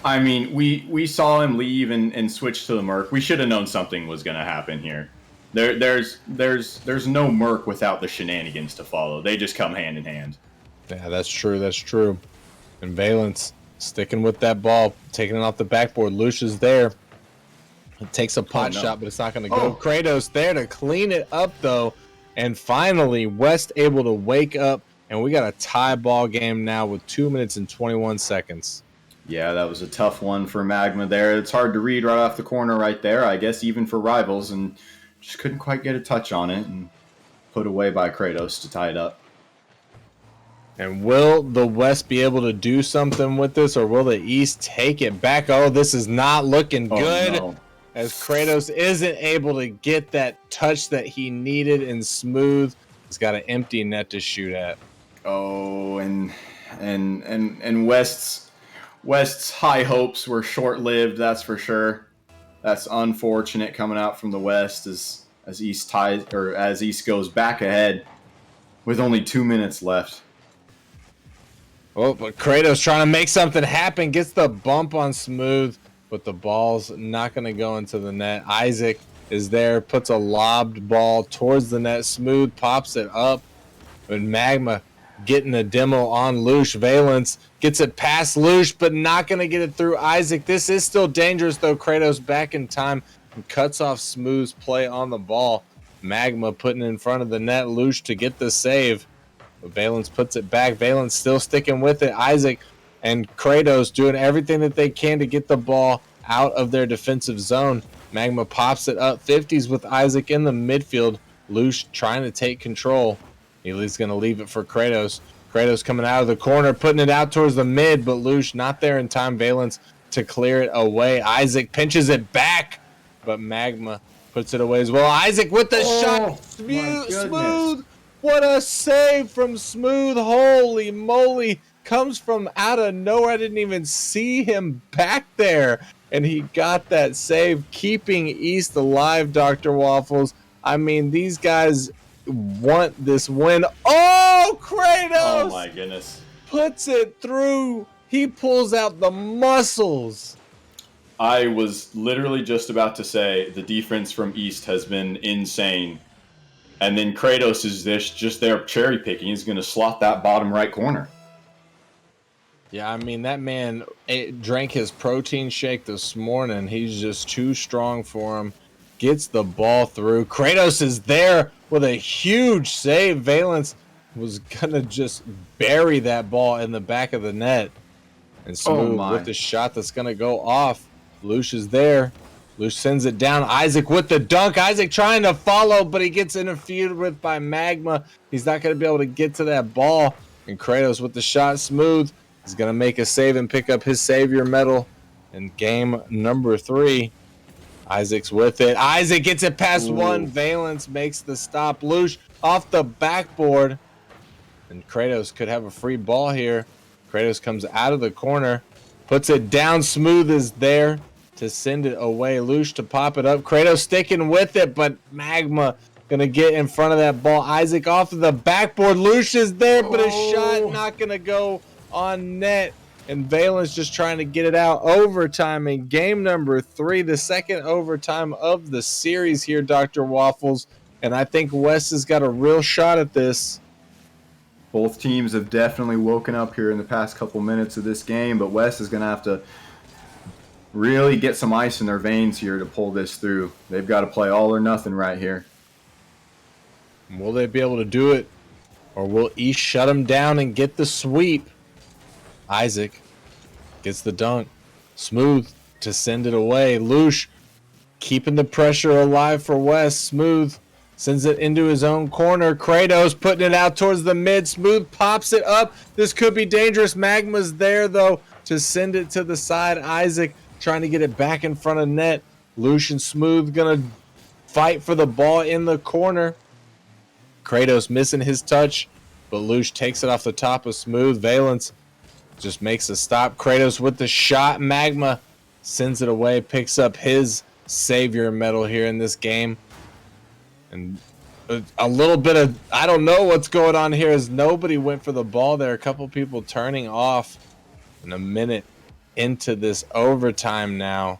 I mean, we saw him leave and switch to the Merc. We should have known something was going to happen here. There's no Merc without the shenanigans to follow. They just come hand in hand. Yeah, that's true. That's true. And Valence sticking with that ball, taking it off the backboard. Lush is there. It takes a pot shot, but it's not going to go. Kratos there to clean it up, though. And finally, West able to wake up. And we got a tie ball game now with 2 minutes and 21 seconds. Yeah, that was a tough one for Magma there. It's hard to read right off the corner right there, I guess, even for rivals. And just couldn't quite get a touch on it. And put away by Kratos to tie it up. And will the West be able to do something with this, or will the East take it back? Oh, this is not looking good. No. As Kratos isn't able to get that touch that he needed in Smooth. He's got an empty net to shoot at. Oh, and West's high hopes were short-lived, that's for sure. That's unfortunate coming out from the West as East goes back ahead with only 2 minutes left. Oh, but Kratos trying to make something happen, gets the bump on Smooth, but the ball's not going to go into the net. Isaac is there, puts a lobbed ball towards the net. Smooth pops it up, but Magma getting a demo on Lush. Valence gets it past Lush, but not going to get it through Isaac. This is still dangerous, though. Kratos back in time and cuts off Smooth's play on the ball. Magma putting it in front of the net. Lush to get the save. But Valence puts it back. Valence still sticking with it. Isaac and Kratos doing everything that they can to get the ball out of their defensive zone. Magma pops it up. 50s with Isaac in the midfield. Lush trying to take control. He's going to leave it for Kratos. Kratos coming out of the corner, putting it out towards the mid, but Lush not there in time. Valence to clear it away. Isaac pinches it back, but Magma puts it away as well. Isaac with the shot. Smooth. What a save from Smooth. Holy moly. Comes from out of nowhere. I didn't even see him back there. and he got that save, keeping East alive, Dr. Waffles. I mean, these guys want this win. Oh, Kratos! Oh my goodness. Puts it through. He pulls out the muscles. I was literally just about to say the defense from East has been insane. And then Kratos is just there cherry picking. He's going to slot that bottom right corner. Yeah, I mean, that man drank his protein shake this morning. He's just too strong for him. Gets the ball through. Kratos is there with a huge save. Valence was going to just bury that ball in the back of the net. And Smooth with the shot that's going to go off. Lush is there. Lush sends it down. Isaac with the dunk. Isaac trying to follow, but he gets interfered with by Magma. He's not going to be able to get to that ball. And Kratos with the shot. Smooth is going to make a save and pick up his Savior medal in game number 3. Isaac's with it. Isaac gets it past one. Valence makes the stop. Lush off the backboard. And Kratos could have a free ball here. Kratos comes out of the corner. Puts it down. Smooth is there to send it away. Lush to pop it up. Kratos sticking with it, but Magma going to get in front of that ball. Isaac off of the backboard. Lush is there, but his shot not going to go on net. And Valence just trying to get it out. Overtime in game number 3, the second overtime of the series here, Dr. Waffles. And I think West has got a real shot at this. Both teams have definitely woken up here in the past couple minutes of this game, but West is going to have to really get some ice in their veins here to pull this through. They've got to play all or nothing right here. Will they be able to do it? Or will East shut them down and get the sweep? Isaac gets the dunk. Smooth to send it away. Lush keeping the pressure alive for West. Smooth sends it into his own corner. Kratos putting it out towards the mid. Smooth pops it up. This could be dangerous. Magma's there, though, to send it to the side. Isaac trying to get it back in front of net. Lush and Smooth going to fight for the ball in the corner. Kratos missing his touch, but Lush takes it off the top of Smooth. Valence just makes a stop. Kratos with the shot. Magma sends it away, picks up his Savior medal here in this game. And a little bit of, I don't know what's going on here, as nobody went for the ball there. A couple people turning off. And a minute into this overtime now.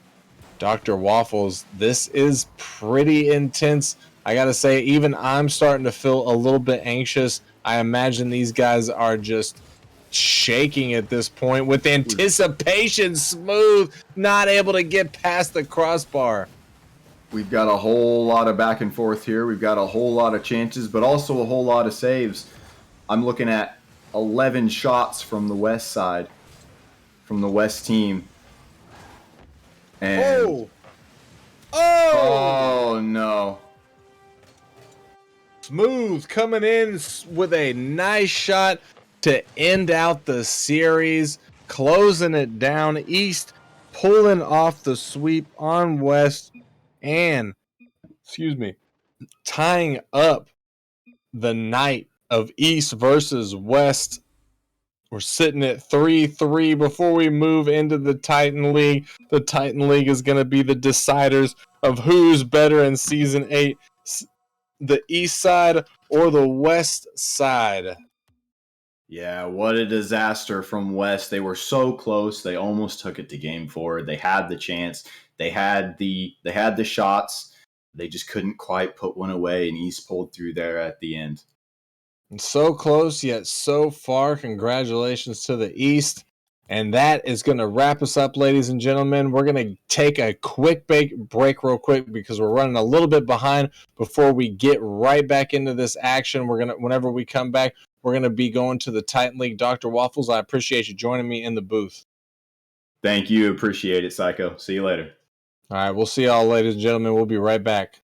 Dr. Waffles, this is pretty intense. I got to say, even I'm starting to feel a little bit anxious. I imagine these guys are just shaking at this point with anticipation. Smooth, not able to get past the crossbar. We've got a whole lot of back and forth here. We've got a whole lot of chances, but also a whole lot of saves. I'm looking at 11 shots from the West side, from the West team. And oh no. Smooth coming in with a nice shot to end out the series, closing it down. East pulling off the sweep on West and, tying up the night of East versus West. We're sitting at 3-3 before we move into the Titan League. The Titan League is going to be the deciders of who's better in Season 8, the East side or the West side. Yeah, what a disaster from West. They were so close. They almost took it to game 4. They had the chance. They had the shots. They just couldn't quite put one away, and East pulled through there at the end. And so close, yet so far. Congratulations to the East. And that is going to wrap us up, ladies and gentlemen. We're going to take a quick break real quick because we're running a little bit behind before we get right back into this action. Whenever we come back, we're going to be going to the Titan League. Dr. Waffles, I appreciate you joining me in the booth. Thank you. Appreciate it, Psycho. See you later. All right, we'll see y'all, ladies and gentlemen. We'll be right back.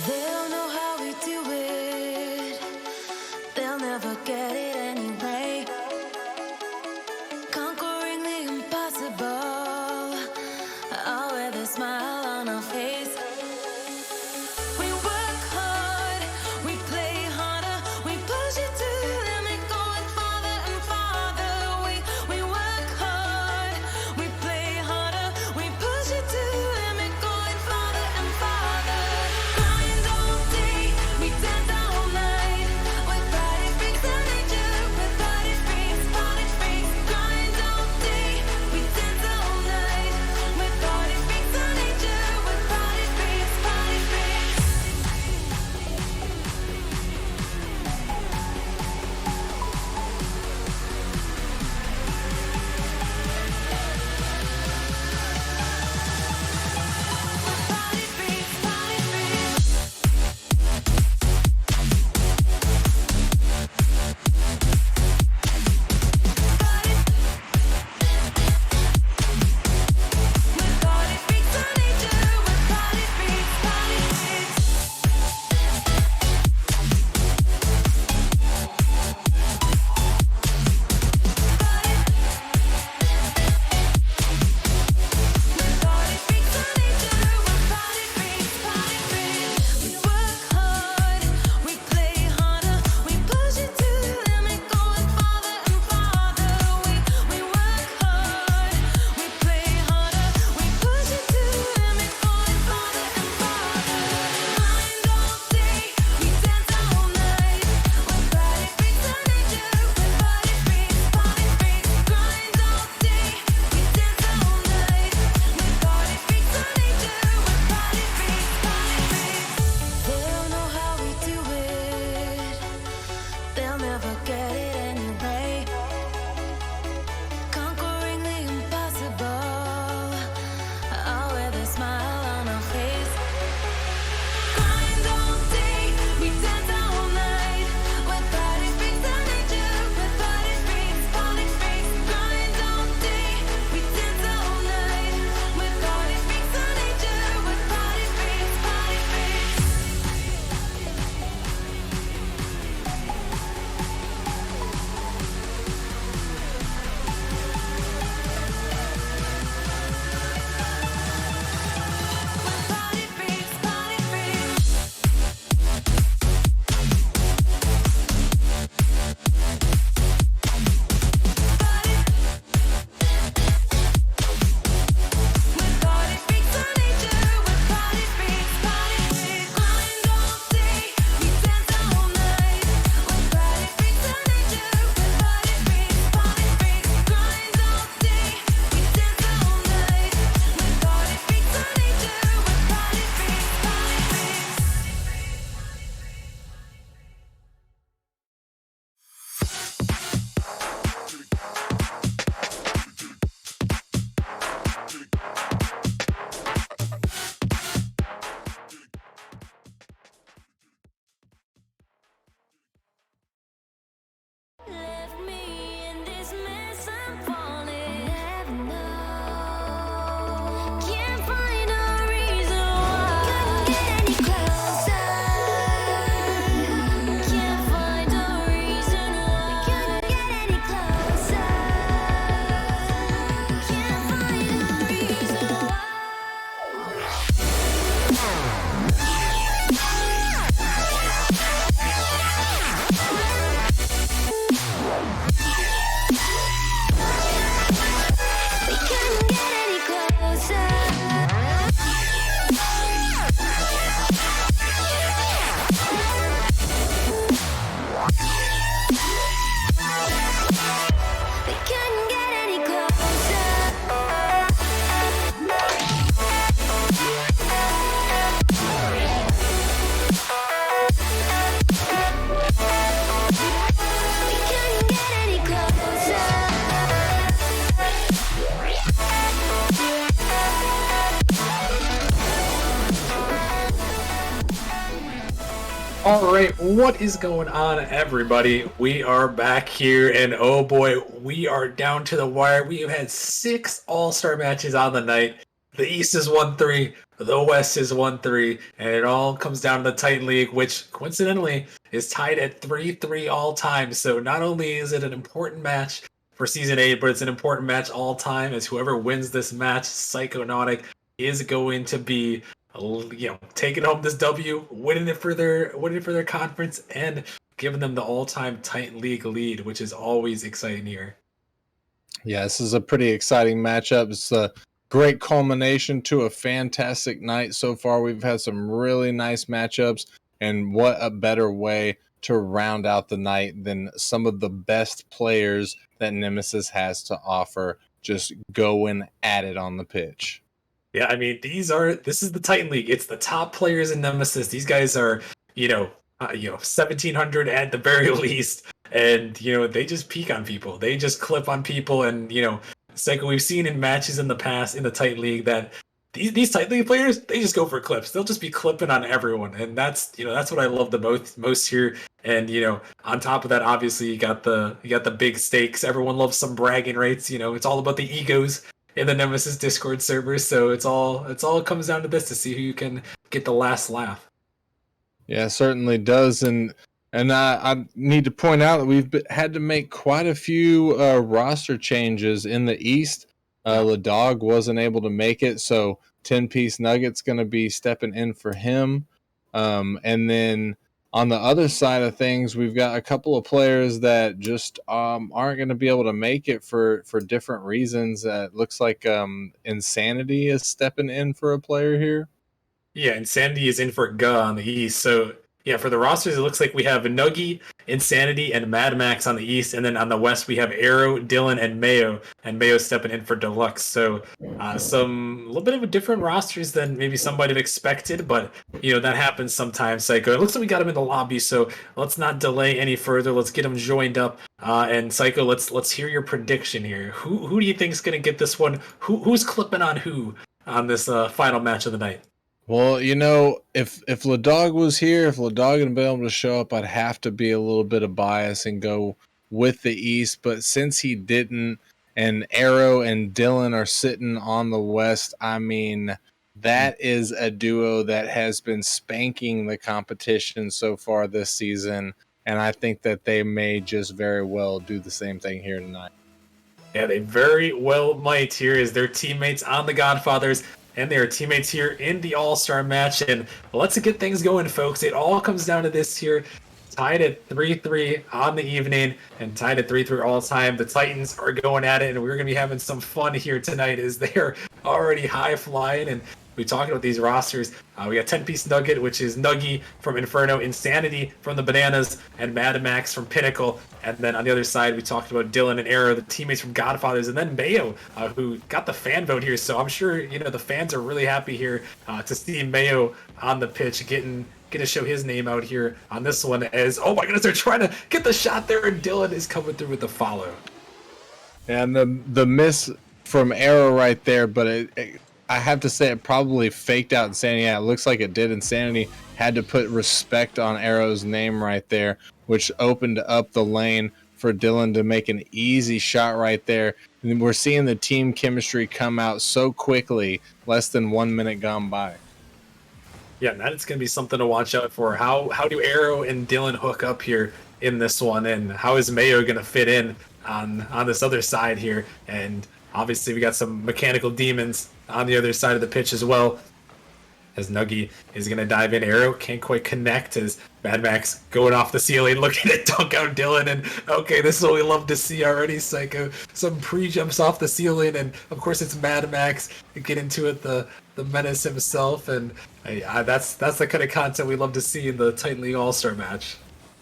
They'll know how we do it. They'll never get it anyway. Conquering the impossible. All with a smile on our face. We work hard, we play harder, we push it to the limit, going farther and farther. We work hard, we play harder, we push it to the limit, going farther and farther. Grind all day, we dance all night. With body freaks and nature, with body freaks, body freaks. Grind all day, we dance all night. With body freaks and nature, with body freaks, body freaks. Body freaks, body freaks. With body freaks and nature, with body freaks, body freaks. With body freaks and nature, with body freaks, body freaks. We work hard, we play harder, we push it to the limit, going farther and farther. We work hard, we play harder, we push it to the limit, going farther and farther. Grind all day, we dance all night. With body freaks and nature, with body freaks, body freaks. Grind all day, we dance all night. With body freaks and nature, with body freaks, body freaks. They'll know how we do it. They'll never get it anyway. Conquering the impossible. All with a smile on our face. Grind all day, we dance all night. With body freaks and nature, with body freaks, body freaks. Grind all day, we dance all night. With body freaks and nature, with body freaks, body freaks. With body freaks, body freaks. With body freaks and nature, with body freaks, body freaks. Grind all day, we dance all night. With body freaks and nature, with body freaks, body freaks. Grind all day, we dance all night. With body freaks and nature, with body freaks, body freaks. Left me in this mess, I'm falling. Heaven knows. Can't find a reason why. Couldn't get any closer. Can't find a reason why. Couldn't get any closer. Can't find a reason why. We couldn't get any closer. We couldn't get any closer. We couldn't get any All right, what is going on, everybody? We are back here, and oh boy, we are down to the wire. We have had 6 all-star matches on the night. The East is 1-3, the West is 1-3, and it all comes down to the Titan League, which coincidentally is tied at 3-3 all time. So not only is it an important match for Season 8, but it's an important match all time, as whoever wins this match, Psychonautic, is going to be, taking home this W, winning it for their conference, and giving them the all-time Titan League lead, which is always exciting here. Yeah, this is a pretty exciting matchup. It's a great culmination to a fantastic night so far. We've had some really nice matchups, and what a better way to round out the night than some of the best players that Nemesis has to offer just going at it on the pitch. Yeah, I mean, this is the Titan League. It's the top players in Nemesis. These guys are, 1700 at the very least, and they just peek on people. They just clip on people, and it's like we've seen in matches in the past in the Titan League that these Titan League players, they just go for clips. They'll just be clipping on everyone, and that's what I love the most here. And on top of that, obviously you got the big stakes. Everyone loves some bragging rights. It's all about the egos in the Nemesis Discord server. So it all comes down to this, to see who you can get the last laugh. Yeah, it certainly does. And I need to point out that we've had to make quite a few roster changes in the East. The dog wasn't able to make it, so 10-piece Nugget's going to be stepping in for him. And then on the other side of things, we've got a couple of players that just aren't going to be able to make it for different reasons. It looks like Insanity is stepping in for a player here. Yeah, Insanity is in for Ga on the East. So yeah, for the rosters, it looks like we have Nuggy, Insanity, and Mad Max on the East, and then on the West we have Arrow, Dylan, and Mayo stepping in for Deluxe. So a little bit of a different rosters than maybe somebody had expected, but that happens sometimes. Psycho, it looks like we got him in the lobby, so let's not delay any further. Let's get him joined up. And Psycho, let's hear your prediction here. Who do you think is going to get this one? Who's clipping on who on this final match of the night? Well, if Ladog was here, if Ladog had been able to show up, I'd have to be a little bit of bias and go with the East. But since he didn't, and Arrow and Dylan are sitting on the West, I mean, that is a duo that has been spanking the competition so far this season. And I think that they may just very well do the same thing here tonight. Yeah, they very well might here as their teammates on the Godfathers, and they are teammates here in the All-Star match. And let's get things going, folks. It all comes down to this here. Tied at 3-3 on the evening and tied at 3-3 all time. The Titans are going at it, and we're going to be having some fun here tonight as they're already high flying. And we talked about these rosters. We got 10-piece Nugget, which is Nuggy from Inferno, Insanity from the Bananas, and Mad Max from Pinnacle. And then on the other side, we talked about Dylan and Arrow, the teammates from Godfathers, and then Mayo, who got the fan vote here. So I'm sure the fans are really happy here to see Mayo on the pitch getting to show his name out here on this one. As oh my goodness, they're trying to get the shot there, and Dylan is coming through with the follow. And the miss from Arrow right there, but I have to say it probably faked out Insanity. Yeah, it looks like it did. Insanity had to put respect on Arrow's name right there, which opened up the lane for Dylan to make an easy shot right there. And we're seeing the team chemistry come out so quickly, less than 1 minute gone by. Yeah, and that's going to be something to watch out for. How do Arrow and Dylan hook up here in this one, and how is Mayo going to fit in on this other side here? And obviously we got some mechanical demons on the other side of the pitch as well, as Nuggy is going to dive in. Arrow can't quite connect as Mad Max going off the ceiling, looking to dunk out Dylan. And okay, this is what we love to see already, Psycho. Some pre-jumps off the ceiling, and of course it's Mad Max. Get into it, the Menace himself, and that's the kind of content we love to see in the Titan League All-Star match.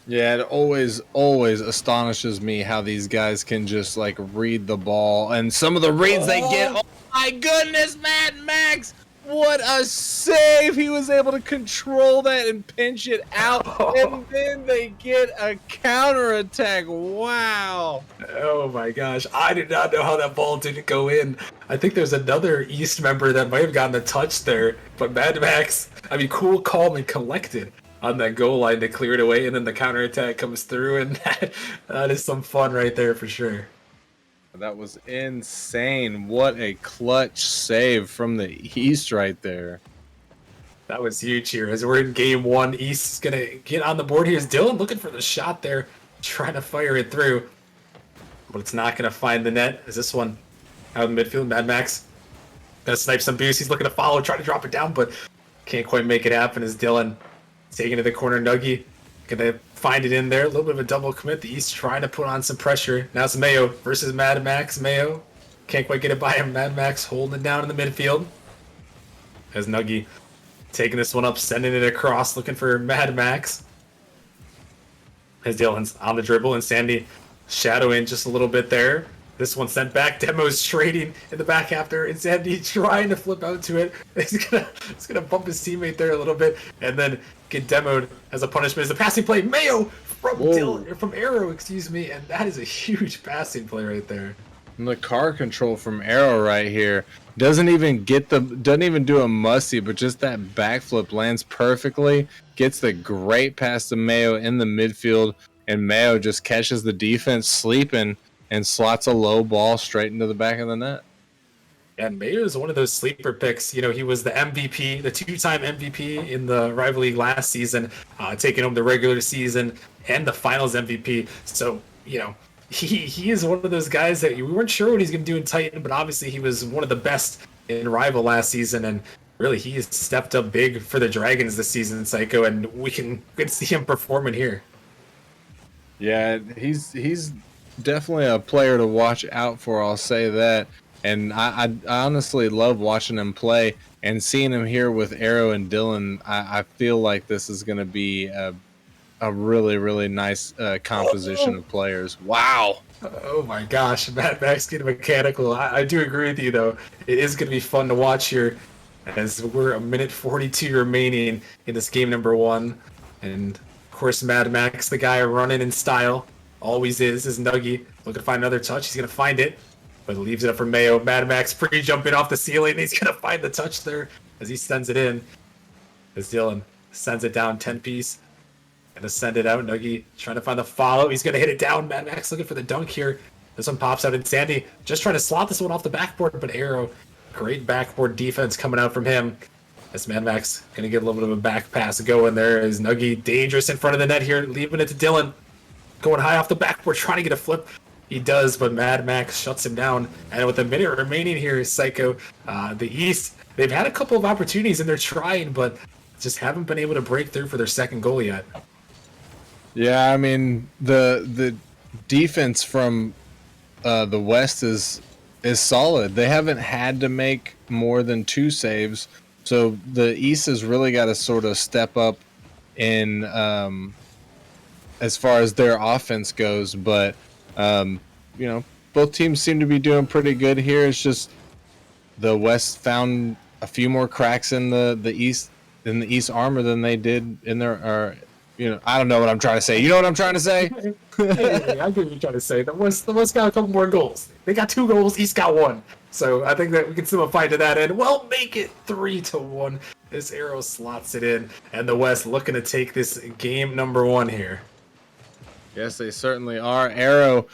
Yeah, it always astonishes me how these guys can just like read the ball, and some of the reads they get. Oh my goodness, Mad Max! What a save! He was able to control that and pinch it out, and then they get a counterattack. Wow! Oh my gosh, I did not know how that ball didn't go in. I think there's another East member that might have gotten a touch there, but Mad Max, cool, calm, and collected on that goal line to clear it away, and then the counterattack comes through, and that is some fun right there for sure. That was insane. What a clutch save from the East right there. That was huge here. As we're in game one, East is going to get on the board. Here's Dylan looking for the shot there, trying to fire it through. But it's not going to find the net. Is this one out of the midfield? Mad Max going to snipe some boost. He's looking to follow, trying to drop it down, but can't quite make it happen as Dylan taking to the corner. Nuggy going to find it in there. A little bit of a double commit. The East trying to put on some pressure. Now it's Mayo versus Mad Max. Mayo can't quite get it by him. Mad Max holding it down in the midfield. As Nuggy taking this one up, sending it across, looking for Mad Max. As Dylan's on the dribble, and Sandy shadowing just a little bit there. This one sent back. Demo's trading in the back after, and Sandy trying to flip out to it. He's gonna bump his teammate there a little bit, and then get demoed as a punishment. As a passing play, Mayo from Dylan, from Arrow, excuse me, and that is a huge passing play right there. And the car control from Arrow right here doesn't even do a musty, but just that backflip lands perfectly, gets the great pass to Mayo in the midfield, and Mayo just catches the defense sleeping and slots a low ball straight into the back of the net. And Mayo is one of those sleeper picks. You know, he was the MVP, the two-time MVP in the rival league last season, taking home the regular season and the finals MVP. So, you know, he is one of those guys that we weren't sure what he's going to do in Titan, but obviously he was one of the best in rival last season, and really he has stepped up big for the Dragons this season, Psycho, and we can see him performing here. Yeah, he's definitely a player to watch out for, I'll say that. And I honestly love watching him play and seeing him here with Arrow and Dylan. I feel like this is going to be a really, really nice composition of players. Wow. Oh my gosh, Mad Max getting mechanical. I do agree with you, though. It is going to be fun to watch here as we're a minute 42 remaining in this game number one. And, of course, Mad Max, the guy running in style, always is Nuggy. Looking to find another touch. He's going to find it, but leaves it up for Mayo. Mad Max pre-jumping off the ceiling. And he's going to find the touch there as he sends it in. As Dylan sends it down 10-piece. Gonna send it out. Nuggy trying to find the follow. He's gonna hit it down. Mad Max looking for the dunk here. This one pops out, and Sandy just trying to slot this one off the backboard, but Arrow, great backboard defense coming out from him. As Mad Max gonna get a little bit of a back pass going there. Is Nuggy dangerous in front of the net here, leaving it to Dylan. Going high off the backboard, trying to get a flip. He does, but Mad Max shuts him down. And with a minute remaining here, Psycho, the East, they've had a couple of opportunities and they're trying, but just haven't been able to break through for their second goal yet. Yeah, I mean the defense from the West is solid. They haven't had to make more than 2 saves, so the East has really got to sort of step up in as far as their offense goes. But you know, both teams seem to be doing pretty good here. It's just the West found a few more cracks in the East armor than they did in their. You know, I don't know what I'm trying to say. You know what I'm trying to say? Hey, I get what you're trying to say. The West got a couple more goals. They got 2 goals. East got 1. So I think that we can simplify to that end. Well, make it 3-1. This Arrow slots it in, and the West looking to take this game number 1 here. Yes, they certainly are. Arrow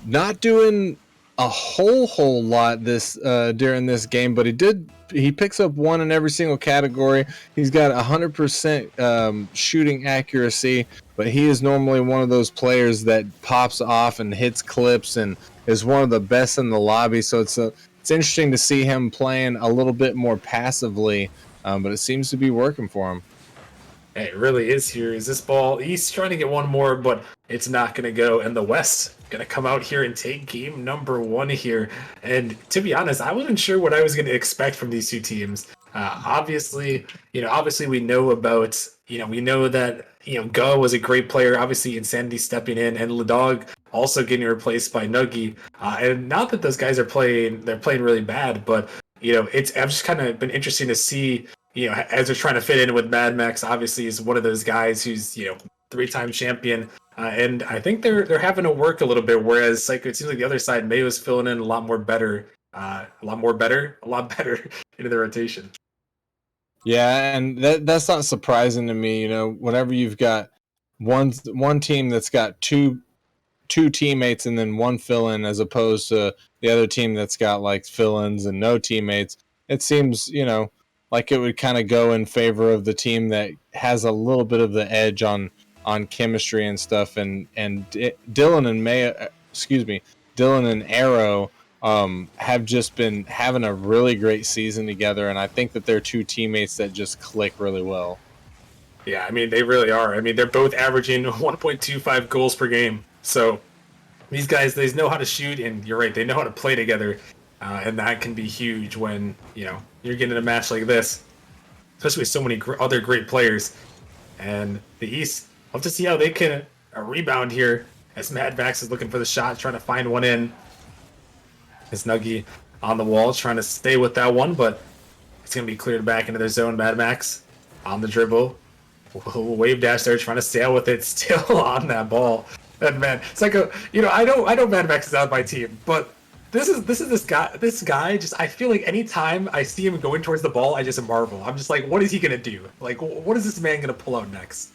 not doing a whole lot this during this game, but he picks up 1 in every single category. He's got 100% shooting accuracy, but he is normally one of those players that pops off and hits clips and is one of the best in the lobby. So it's interesting to see him playing a little bit more passively, but it seems to be working for him. Hey, it really is here. Is this ball? He's trying to get 1 more, but it's not going to go. And the West going to come out here and take game number 1 here. And to be honest, I wasn't sure what I was going to expect from these 2 teams. Obviously we know about, we know that, Go was a great player, obviously Insanity stepping in, and Ladog also getting replaced by Nuggy. And not that those guys they're playing really bad, but, I've just kind of been interesting to see, as they're trying to fit in with Mad Max. Obviously is one of those guys who's, 3-time champion. And I think they're having to work a little bit, whereas Psycho, it seems like the other side, Mayo's filling in a lot better into the rotation. Yeah, and that's not surprising to me. Whenever you've got one team that's got two two teammates and then one fill-in, as opposed to the other team that's got like fill-ins and no teammates. It seems, like it would kind of go in favor of the team that has a little bit of the edge on chemistry and stuff. And Dylan and Dylan and Arrow have just been having a really great season together, and I think that they're two teammates that just click really well. Yeah, I mean, they really are. I mean, they're both averaging 1.25 goals per game. So these guys, they know how to shoot, and you're right, they know how to play together. And that can be huge when, you're getting a match like this, especially with so many other great players. And the East, I'll have to see how they can rebound here as Mad Max is looking for the shot, trying to find one in. His Nuggy on the wall, trying to stay with that one, but it's going to be cleared back into their zone. Mad Max on the dribble. Wave dash there, trying to sail with it, still on that ball. And man, it's like I know Mad Max is out of my team, but this guy just, I feel like anytime I see him going towards the ball, I just marvel. I'm just like, what is he gonna do? Like, what is this man gonna pull out next?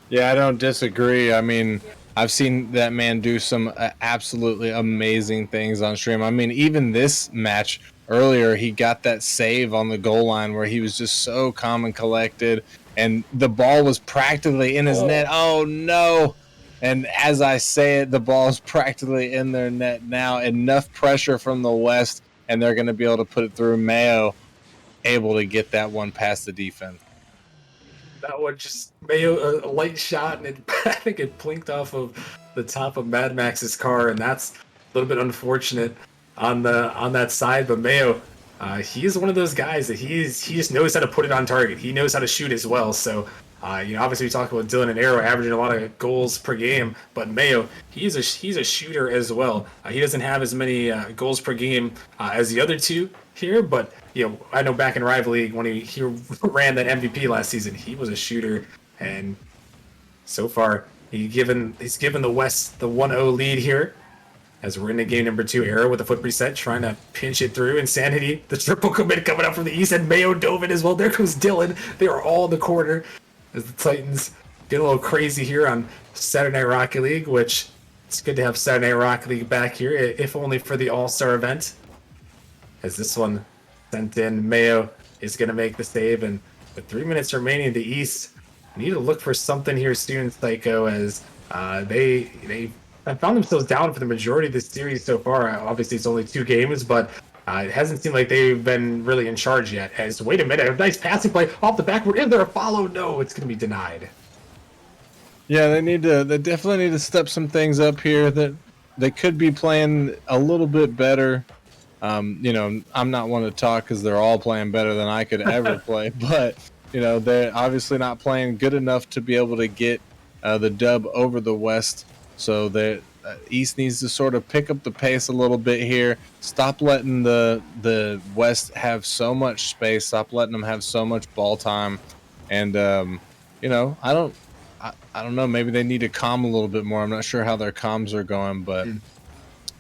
Yeah, I don't disagree. I mean, I've seen that man do some absolutely amazing things on stream. I mean, even this match earlier, he got that save on the goal line where he was just so calm and collected, and the ball was practically in his net. Oh, no. And as I say it, the ball is practically in their net now. Enough pressure from the West, and they're going to be able to put it through. Mayo able to get that one past the defense. That one just Mayo a light shot, and I think it blinked off of the top of Mad Max's car, and that's a little bit unfortunate on that side. But Mayo, he is one of those guys that he just knows how to put it on target. He knows how to shoot as well. So obviously we talk about Dylan and Arrow averaging a lot of goals per game, but Mayo, he's a shooter as well. He doesn't have as many goals per game as the other two here, but I know back in Rival League when he ran that MVP last season, he was a shooter, and so far he's given the West the 1-0 lead here. As we're into game number 2, Arrow with a foot reset, trying to pinch it through. Insanity, the triple commit coming up from the East, and Mayo dove in as well. There goes Dylan. They are all in the corner as the Titans get a little crazy here on Saturday Night Rocket League, which it's good to have Saturday Night Rocket League back here, if only for the All-Star event. As this one sent in, Mayo is going to make the save, and with 3 minutes remaining in the East, we need to look for something here soon, Psycho, as they have found themselves down for the majority of this series so far. Obviously, it's only 2 games, but it hasn't seemed like they've been really in charge yet. As, wait a minute, a nice passing play off the backward. Is there a follow? No, it's going to be denied. Yeah, they definitely need to step some things up here. That they could be playing a little bit better. I'm not one to talk because they're all playing better than I could ever play, but they're obviously not playing good enough to be able to get the dub over the West. So the East needs to sort of pick up the pace a little bit here. Stop letting the West have so much space. Stop letting them have so much ball time. And I don't know. Maybe they need to calm a little bit more. I'm not sure how their comms are going, but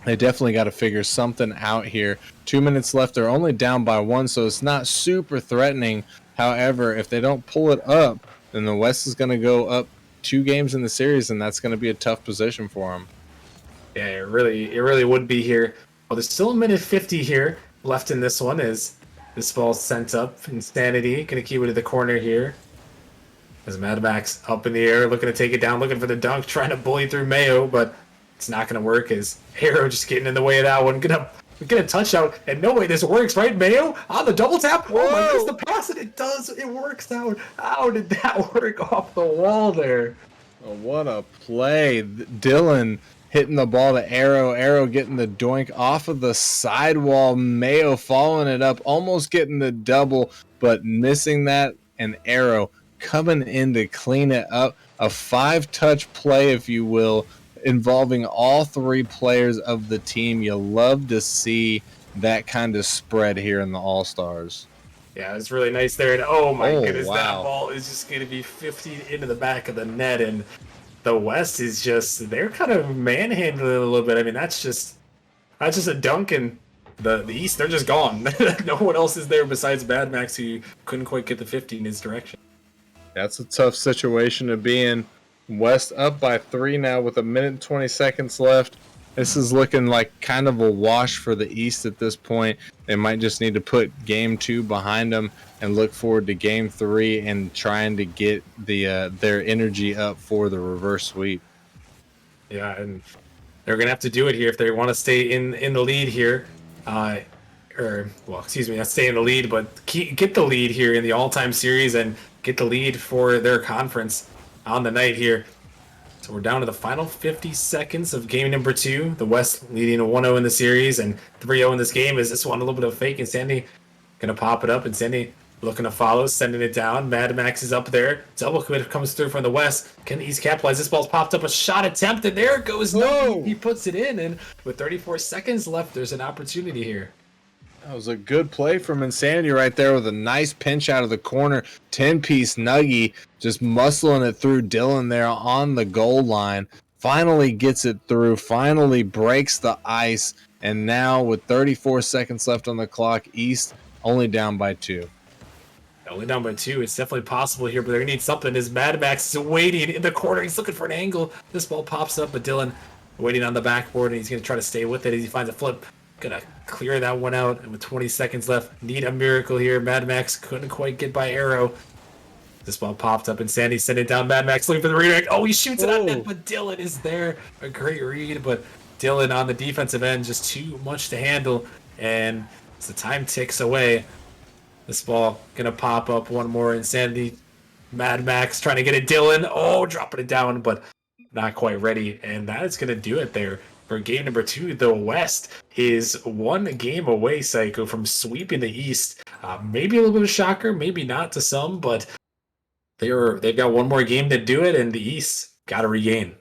they definitely got to figure something out here. 2 minutes left. They're only down by 1, so it's not super threatening. However, if they don't pull it up, then the West is going to go up 2 games in the series, and that's going to be a tough position for them. Yeah, it really would be here. Well, there's still a minute 50 here left in this one as this ball's sent up. Insanity going to keep it to the corner here. As Mad Max up in the air, looking to take it down, looking for the dunk, trying to bully through Mayo, but it's not going to work as Arrow just getting in the way of that one. Gonna get a touchdown, and no way this works, right? Mayo on the double tap. Whoa. Oh my goodness, the pass, and it does. It works out. How did that work off the wall there? Oh, what a play. Dylan hitting the ball to Arrow getting the doink off of the sidewall. Mayo following it up, almost getting the double, but missing that, and Arrow coming in to clean it up. A 5-touch play, if you will, involving all 3 players of the team. You love to see that kind of spread here in the All-Stars. Yeah, it's really nice there. And oh my goodness, wow. That ball is just going to be 50 into the back of the net. And the West is just, they're kind of manhandling it a little bit. I mean, that's just a dunk, and the East, they're just gone. No one else is there besides Mad Max, who couldn't quite get the 50 in his direction. That's a tough situation to be in. West up by 3 now with 1 minute and 20 seconds left. This is looking like kind of a wash for the East at this point. They might just need to put game 2 behind them and look forward to game 3 and trying to get their energy up for the reverse sweep. Yeah, and they're gonna have to do it here if they want to stay in the lead here. Excuse me, not stay in the lead, but get the lead here in the all-time series and get the lead for their conference on the night here. So we're down to the final 50 seconds of game number 2. The West leading a 1-0 in the series and 3-0 in this game. Is this one a little bit of fake? And Sandy gonna pop it up, and Sandy looking to follow, sending it down. Mad Max is up there. Double commit comes through from the West. Can the East capitalize? This ball's popped up. A shot attempt, and there it goes. No, he puts it in, and with 34 seconds left, there's an opportunity here. That was a good play from Insanity right there with a nice pinch out of the corner. 10-piece Nuggy just muscling it through Dylan there on the goal line. Finally gets it through, finally breaks the ice. And now with 34 seconds left on the clock, East only down by 2. Only down by 2. It's definitely possible here, but they're going to need something. As Mad Max is waiting in the corner. He's looking for an angle. This ball pops up, but Dylan waiting on the backboard, and he's going to try to stay with it as he finds a flip. Gonna clear that one out, and with 20 seconds left, need a miracle here. Mad Max couldn't quite get by Arrow. This ball popped up, and Sandy sent it down. Mad Max looking for the redirect. Oh, he shoots it on net, but Dylan is there. A great read, but Dylan on the defensive end, just too much to handle. And as the time ticks away, this ball gonna pop up one more. Insanity, Mad Max trying to get it. Dylan, dropping it down, but not quite ready. And that is gonna do it there for game number 2. The West is 1 game away, Psycho, from sweeping the East. Maybe a little bit of shocker, maybe not to some, but they've got one more game to do it, and the East got to regain.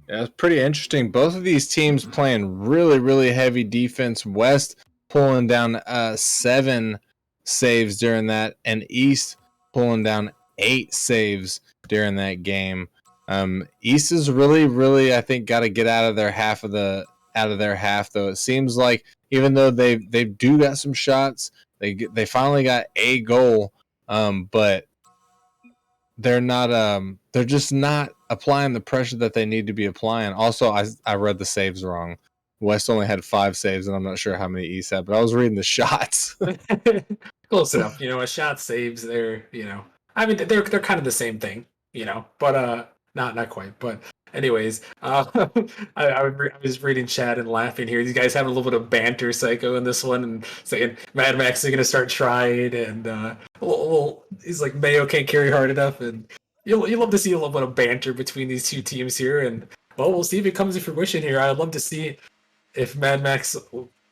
Yeah, it's pretty interesting. Both of these teams playing really, really heavy defense. West pulling down 7 saves during that, and East pulling down 8 saves during that game. East is really, really, I think, got to get out of their half, though. It seems like even though they do got some shots, they finally got a goal, but they're not they're just not applying the pressure that they need to be applying. Also, I read the saves wrong. West only had 5 saves, and I'm not sure how many East had, but I was reading the shots. Close enough. A shot saves, they're, I mean, they're kind of the same thing, but not quite. But anyways, I was reading chat and laughing here. These guys having a little bit of banter, Psycho, in this one, and saying Mad Max is gonna start trying, and he's like, Mayo can't carry hard enough, and you'll love to see a little bit of banter between these two teams here, and we'll see if it comes to fruition here. I'd love to see if Mad Max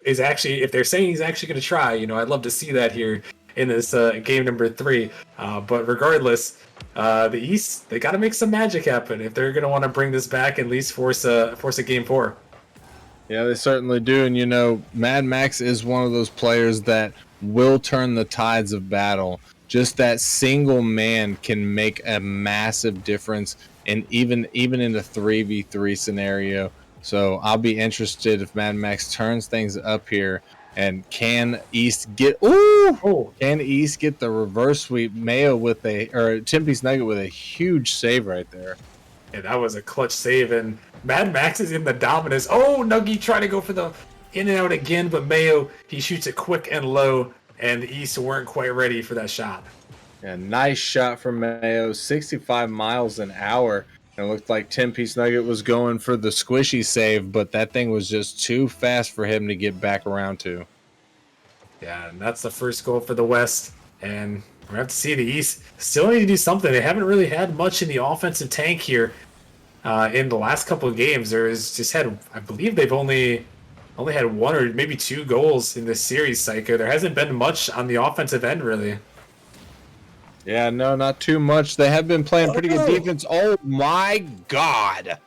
is actually, if they're saying he's actually gonna try. I'd love to see that here in this game number 3. But regardless, the East, they got to make some magic happen if they're going to want to bring this back and at least force a game 4. Yeah, they certainly do. And, Mad Max is one of those players that will turn the tides of battle. Just that single man can make a massive difference, and even in a 3v3 scenario. So I'll be interested if Mad Max turns things up here. And can East get Can East get the reverse sweep? Mayo with 10-piece Nugget with a huge save right there. Yeah, that was a clutch save, and Mad Max is in the dominance. Nuggy trying to go for the in and out again, but Mayo, he shoots it quick and low, and the East weren't quite ready for that shot. Yeah, nice shot from Mayo, 65 miles an hour. It looked like 10-piece Nugget was going for the squishy save, but that thing was just too fast for him to get back around to. Yeah, and that's the first goal for the West. And we're going to have to see the East still need to do something. They haven't really had much in the offensive tank here in the last couple of games. I believe they've only had 1 or maybe 2 goals in this series, Psycho. There hasn't been much on the offensive end, really. Yeah, no, not too much. They have been playing pretty good defense. Oh, my God.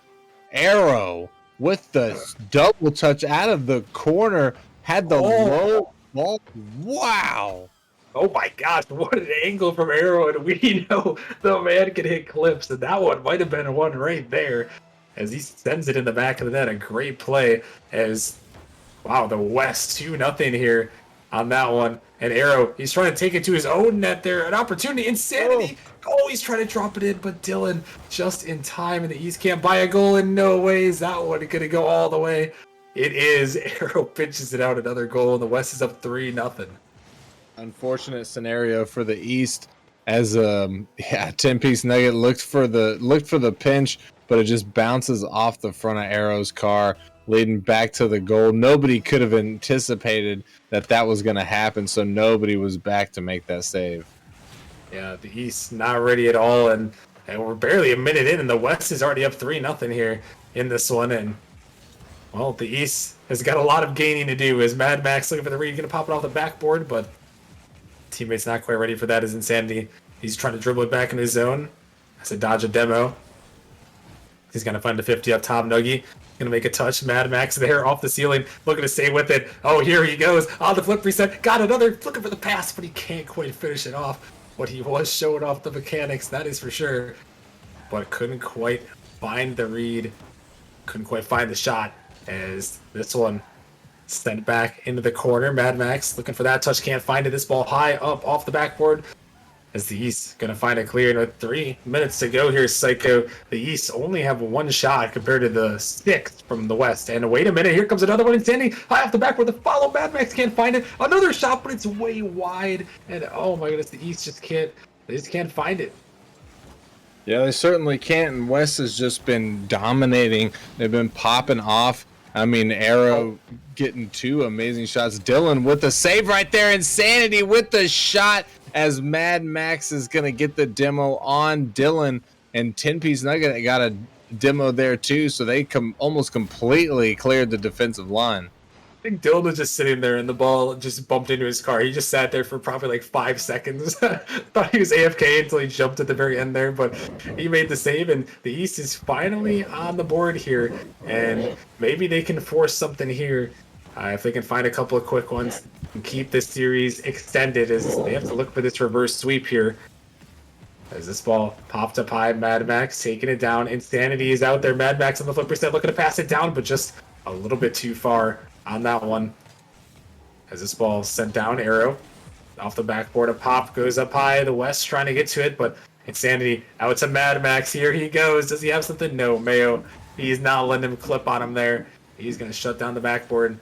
Arrow with the double touch out of the corner. Had the low ball. Wow. Oh, my gosh. What an angle from Arrow. And we know the man can hit clips. And that one might have been one right there as he sends it in the back of the net. A great play as, wow, the West 2-0 here on that one. And Arrow, he's trying to take it to his own net there. An opportunity. Insanity. Oh, he's trying to drop it in, but Dylan just in time, and the East can't buy a goal in no way. Is that one going to go all the way? It is. Arrow pitches it out, another goal, and the West is up 3-0. Unfortunate scenario for the East, as 10-piece Nugget looked for the pinch, but it just bounces off the front of Arrow's car, leading back to the goal. Nobody could have anticipated that was going to happen, so nobody was back to make that save. Yeah, the East not ready at all, and we're barely a minute in, and the West is already up 3-0 here in this one. And well, the East has got a lot of gaining to do. As Mad Max looking for the read, going to pop it off the backboard, but teammate's not quite ready for that. As Insanity, he's trying to dribble it back in his zone. That's a dodge a demo. He's going to find the 50 up top. Nuggy going to make a touch. Mad Max there off the ceiling, looking to stay with it. Oh, here he goes on the flip reset. Got another, looking for the pass, but he can't quite finish it off. But he was showing off the mechanics, that is for sure. But couldn't quite find the read. Couldn't quite find the shot, as this one sent back into the corner. Mad Max looking for that touch, can't find it. This ball high up off the backboard, as the East gonna find it clear. And with 3 minutes to go here, Psycho, the East only have one shot compared to the 6 from the West. And wait a minute, here comes another one. Insanity high off the backboard, the follow. Mad Max can't find it. Another shot, but it's way wide. And oh my goodness, the East they just can't find it. Yeah, they certainly can't, and West has just been dominating. They've been popping off. I mean, Arrow getting 2 amazing shots. Dylan with the save right there. Insanity with the shot, as Mad Max is going to get the demo on Dylan. And 10-piece Nugget got a demo there too, so they almost completely cleared the defensive line. I think Dylan was just sitting there and the ball just bumped into his car. He just sat there for probably like 5 seconds. Thought he was AFK until he jumped at the very end there, but he made the save, and the East is finally on the board here, and maybe they can force something here if they can find a couple of quick ones and keep this series extended, as they have to look for this reverse sweep here. As this ball popped up high, Mad Max taking it down. Insanity is out there. Mad Max on the flip reset looking to pass it down, but just a little bit too far on that one. As this ball sent down, Arrow off the backboard, a pop goes up high. The West trying to get to it, but Insanity out to Mad Max. Here he goes. Does he have something? No, Mayo. He's not letting him clip on him there. He's going to shut down the backboard.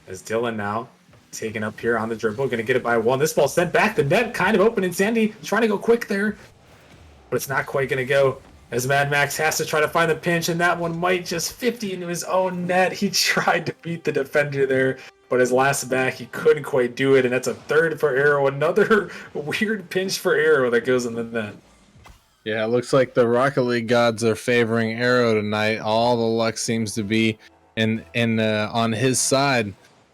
As Dylan now taken up here on the dribble, going to get it by 1. This ball sent back. The net kind of open. Insanity trying to go quick there, but it's not quite going to go, as Mad Max has to try to find the pinch, and that one might just 50 into his own net. He tried to beat the defender there, but his last back, he couldn't quite do it, and that's a 3rd for Arrow. Another weird pinch for Arrow that goes in the net. Yeah, it looks like the Rocket League gods are favoring Arrow tonight. All the luck seems to be on his side.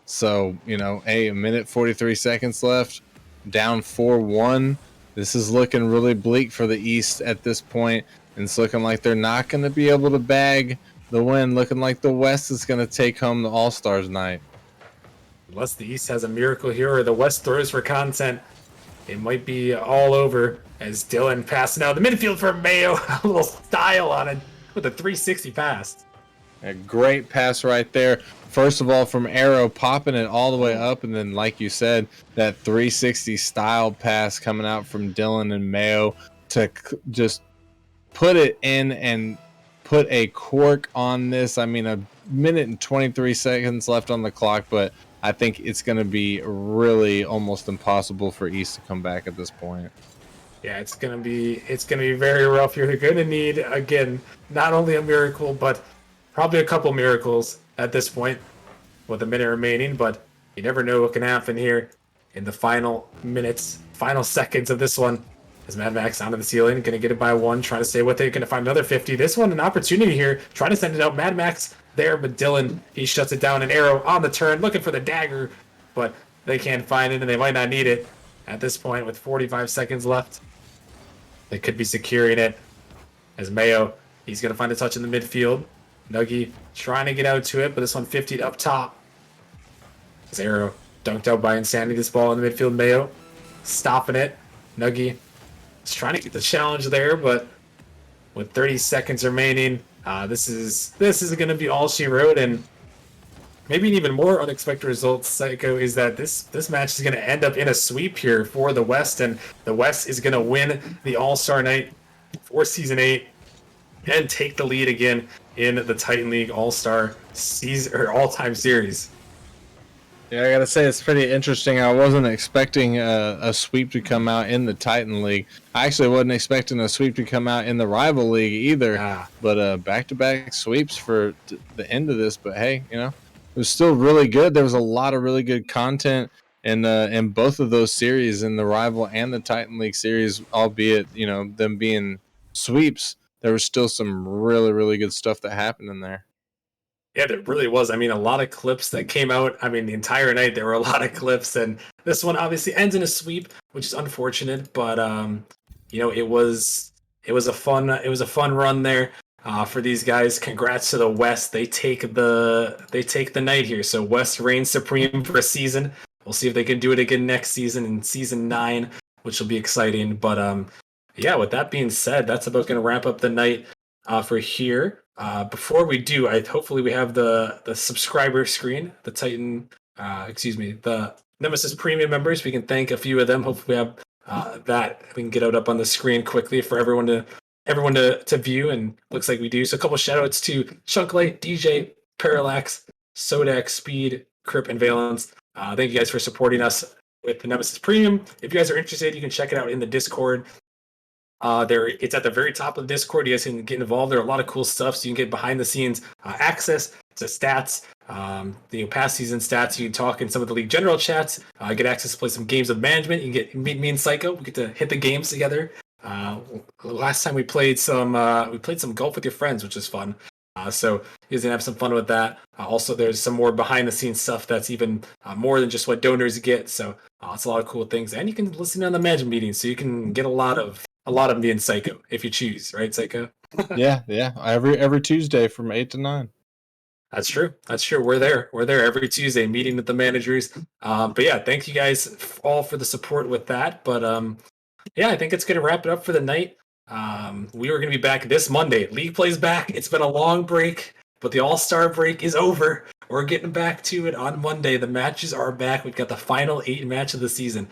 So, a minute 43 seconds left, down 4-1. This is looking really bleak for the East at this point. And it's looking like they're not going to be able to bag the win. Looking like the West is going to take home the All-Stars night. Unless the East has a miracle here or the West throws for content, it might be all over, as Dylan passing out the midfield for Mayo. A little style on it with a 360 pass. A great pass right there. First of all, from Arrow, popping it all the way up, and then, like you said, that 360 style pass coming out from Dylan and Mayo to just put it in and put a cork on this. I mean, a minute and 23 seconds left on the clock, but I think it's going to be really almost impossible for East to come back at this point. Yeah, it's gonna be very rough. You're gonna need, again, not only a miracle, but probably a couple miracles at this point with a minute remaining. But you never know what can happen here in the final minutes, final seconds of this one. As Mad Max onto the ceiling, gonna get it by 1, trying to stay with it, gonna find another 50. This one, an opportunity here, trying to send it out. Mad Max there, but Dylan, he shuts it down. An Arrow on the turn, looking for the dagger, but they can't find it, and they might not need it at this point with 45 seconds left. They could be securing it, as Mayo, he's gonna find a touch in the midfield. Nuggy trying to get out to it, but this one 50'd up top. As Arrow dunked out by Insanity. This ball in the midfield, Mayo stopping it. Nuggy is trying to get the challenge there, but with 30 seconds remaining, this is going to be all she wrote, and maybe an even more unexpected result, Psycho, is that this match is going to end up in a sweep here for the West, and the West is going to win the All-Star Night for Season 8 and take the lead again in the Titan League All-Star season or all-time series. Yeah, I gotta say it's pretty interesting. I wasn't expecting a sweep to come out in the Titan League. I actually wasn't expecting a sweep to come out in the Rival League either. Ah. But back-to-back sweeps for the end of this. But hey, it was still really good. There was a lot of really good content in both of those series, in the Rival and the Titan League series. Albeit them being sweeps, there was still some really really good stuff that happened in there. Yeah, there really was. I mean, a lot of clips that came out. I mean, the entire night there were a lot of clips, and this one obviously ends in a sweep, which is unfortunate. But it was a fun run there for these guys. Congrats to the West. They take the night here. So West reigns supreme for a season. We'll see if they can do it again next season in season 9, which will be exciting. But yeah, with that being said, that's about going to wrap up the night for here. Before we do, hopefully we have the subscriber screen, the Titan, the Nemesis Premium members. We can thank a few of them. Hopefully we have that. We can get it up on the screen quickly for everyone to view, and looks like we do. So a couple shout outs to Chunklight, DJ, Parallax, Sodak, Speed, Crip, and Valence. Thank you guys for supporting us with the Nemesis Premium. If you guys are interested, you can check it out in the Discord. It's at the very top of the Discord. You guys can get involved. There are a lot of cool stuff, so you can get behind the scenes access to stats, past season stats. You can talk in some of the league general chats. Get access to play some games of management. You can get meet me and Psycho. We get to hit the games together. Last time we played some golf with your friends, which is fun. So you guys can have some fun with that. Also, there's some more behind the scenes stuff that's even more than just what donors get. So it's a lot of cool things, and you can listen on the management meetings, so you can get a lot of me and Psycho if you choose, right, Psycho? yeah. Every Tuesday from 8 to 9. That's true. We're there every Tuesday meeting with the managers. But yeah, thank you guys all for the support with that. But yeah, I think it's gonna wrap it up for the night. We are gonna be back this Monday. League plays back. It's been a long break, but the All-Star break is over. We're getting back to it on Monday. The matches are back. We've got the final 8 match of the season.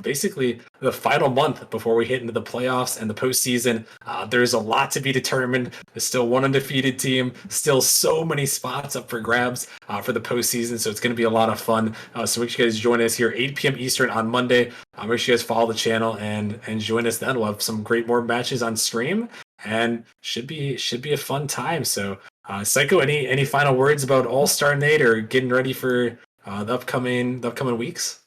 Basically, the final month before we hit into the playoffs and the postseason. There's a lot to be determined. There's still one undefeated team. Still so many spots up for grabs for the postseason. So it's going to be a lot of fun. So make sure you guys join us here 8 p.m. Eastern on Monday. Make sure you guys follow the channel and join us then. We'll have some great more matches on stream, and should be a fun time. So Psycho, any final words about All-Star Night or getting ready for the upcoming weeks?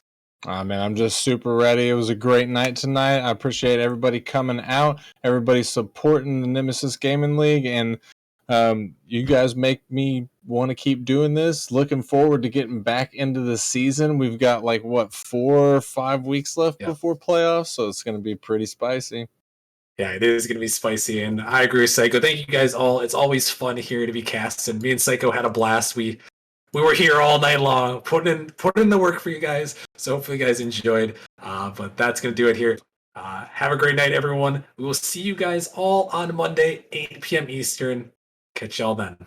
Man, I'm just super ready. It was a great night tonight. I appreciate everybody coming out, everybody supporting the Nemesis Gaming League, and you guys make me want to keep doing this. Looking forward to getting back into the season. We've got 4 or 5 weeks left before playoffs, so it's going to be pretty spicy. Yeah, it is going to be spicy, and I agree with Psycho. Thank you guys all. It's always fun here to be cast, and me and Psycho had a blast. We were here all night long, putting in the work for you guys. So hopefully you guys enjoyed. But that's going to do it here. Have a great night, everyone. We will see you guys all on Monday, 8 p.m. Eastern. Catch y'all then.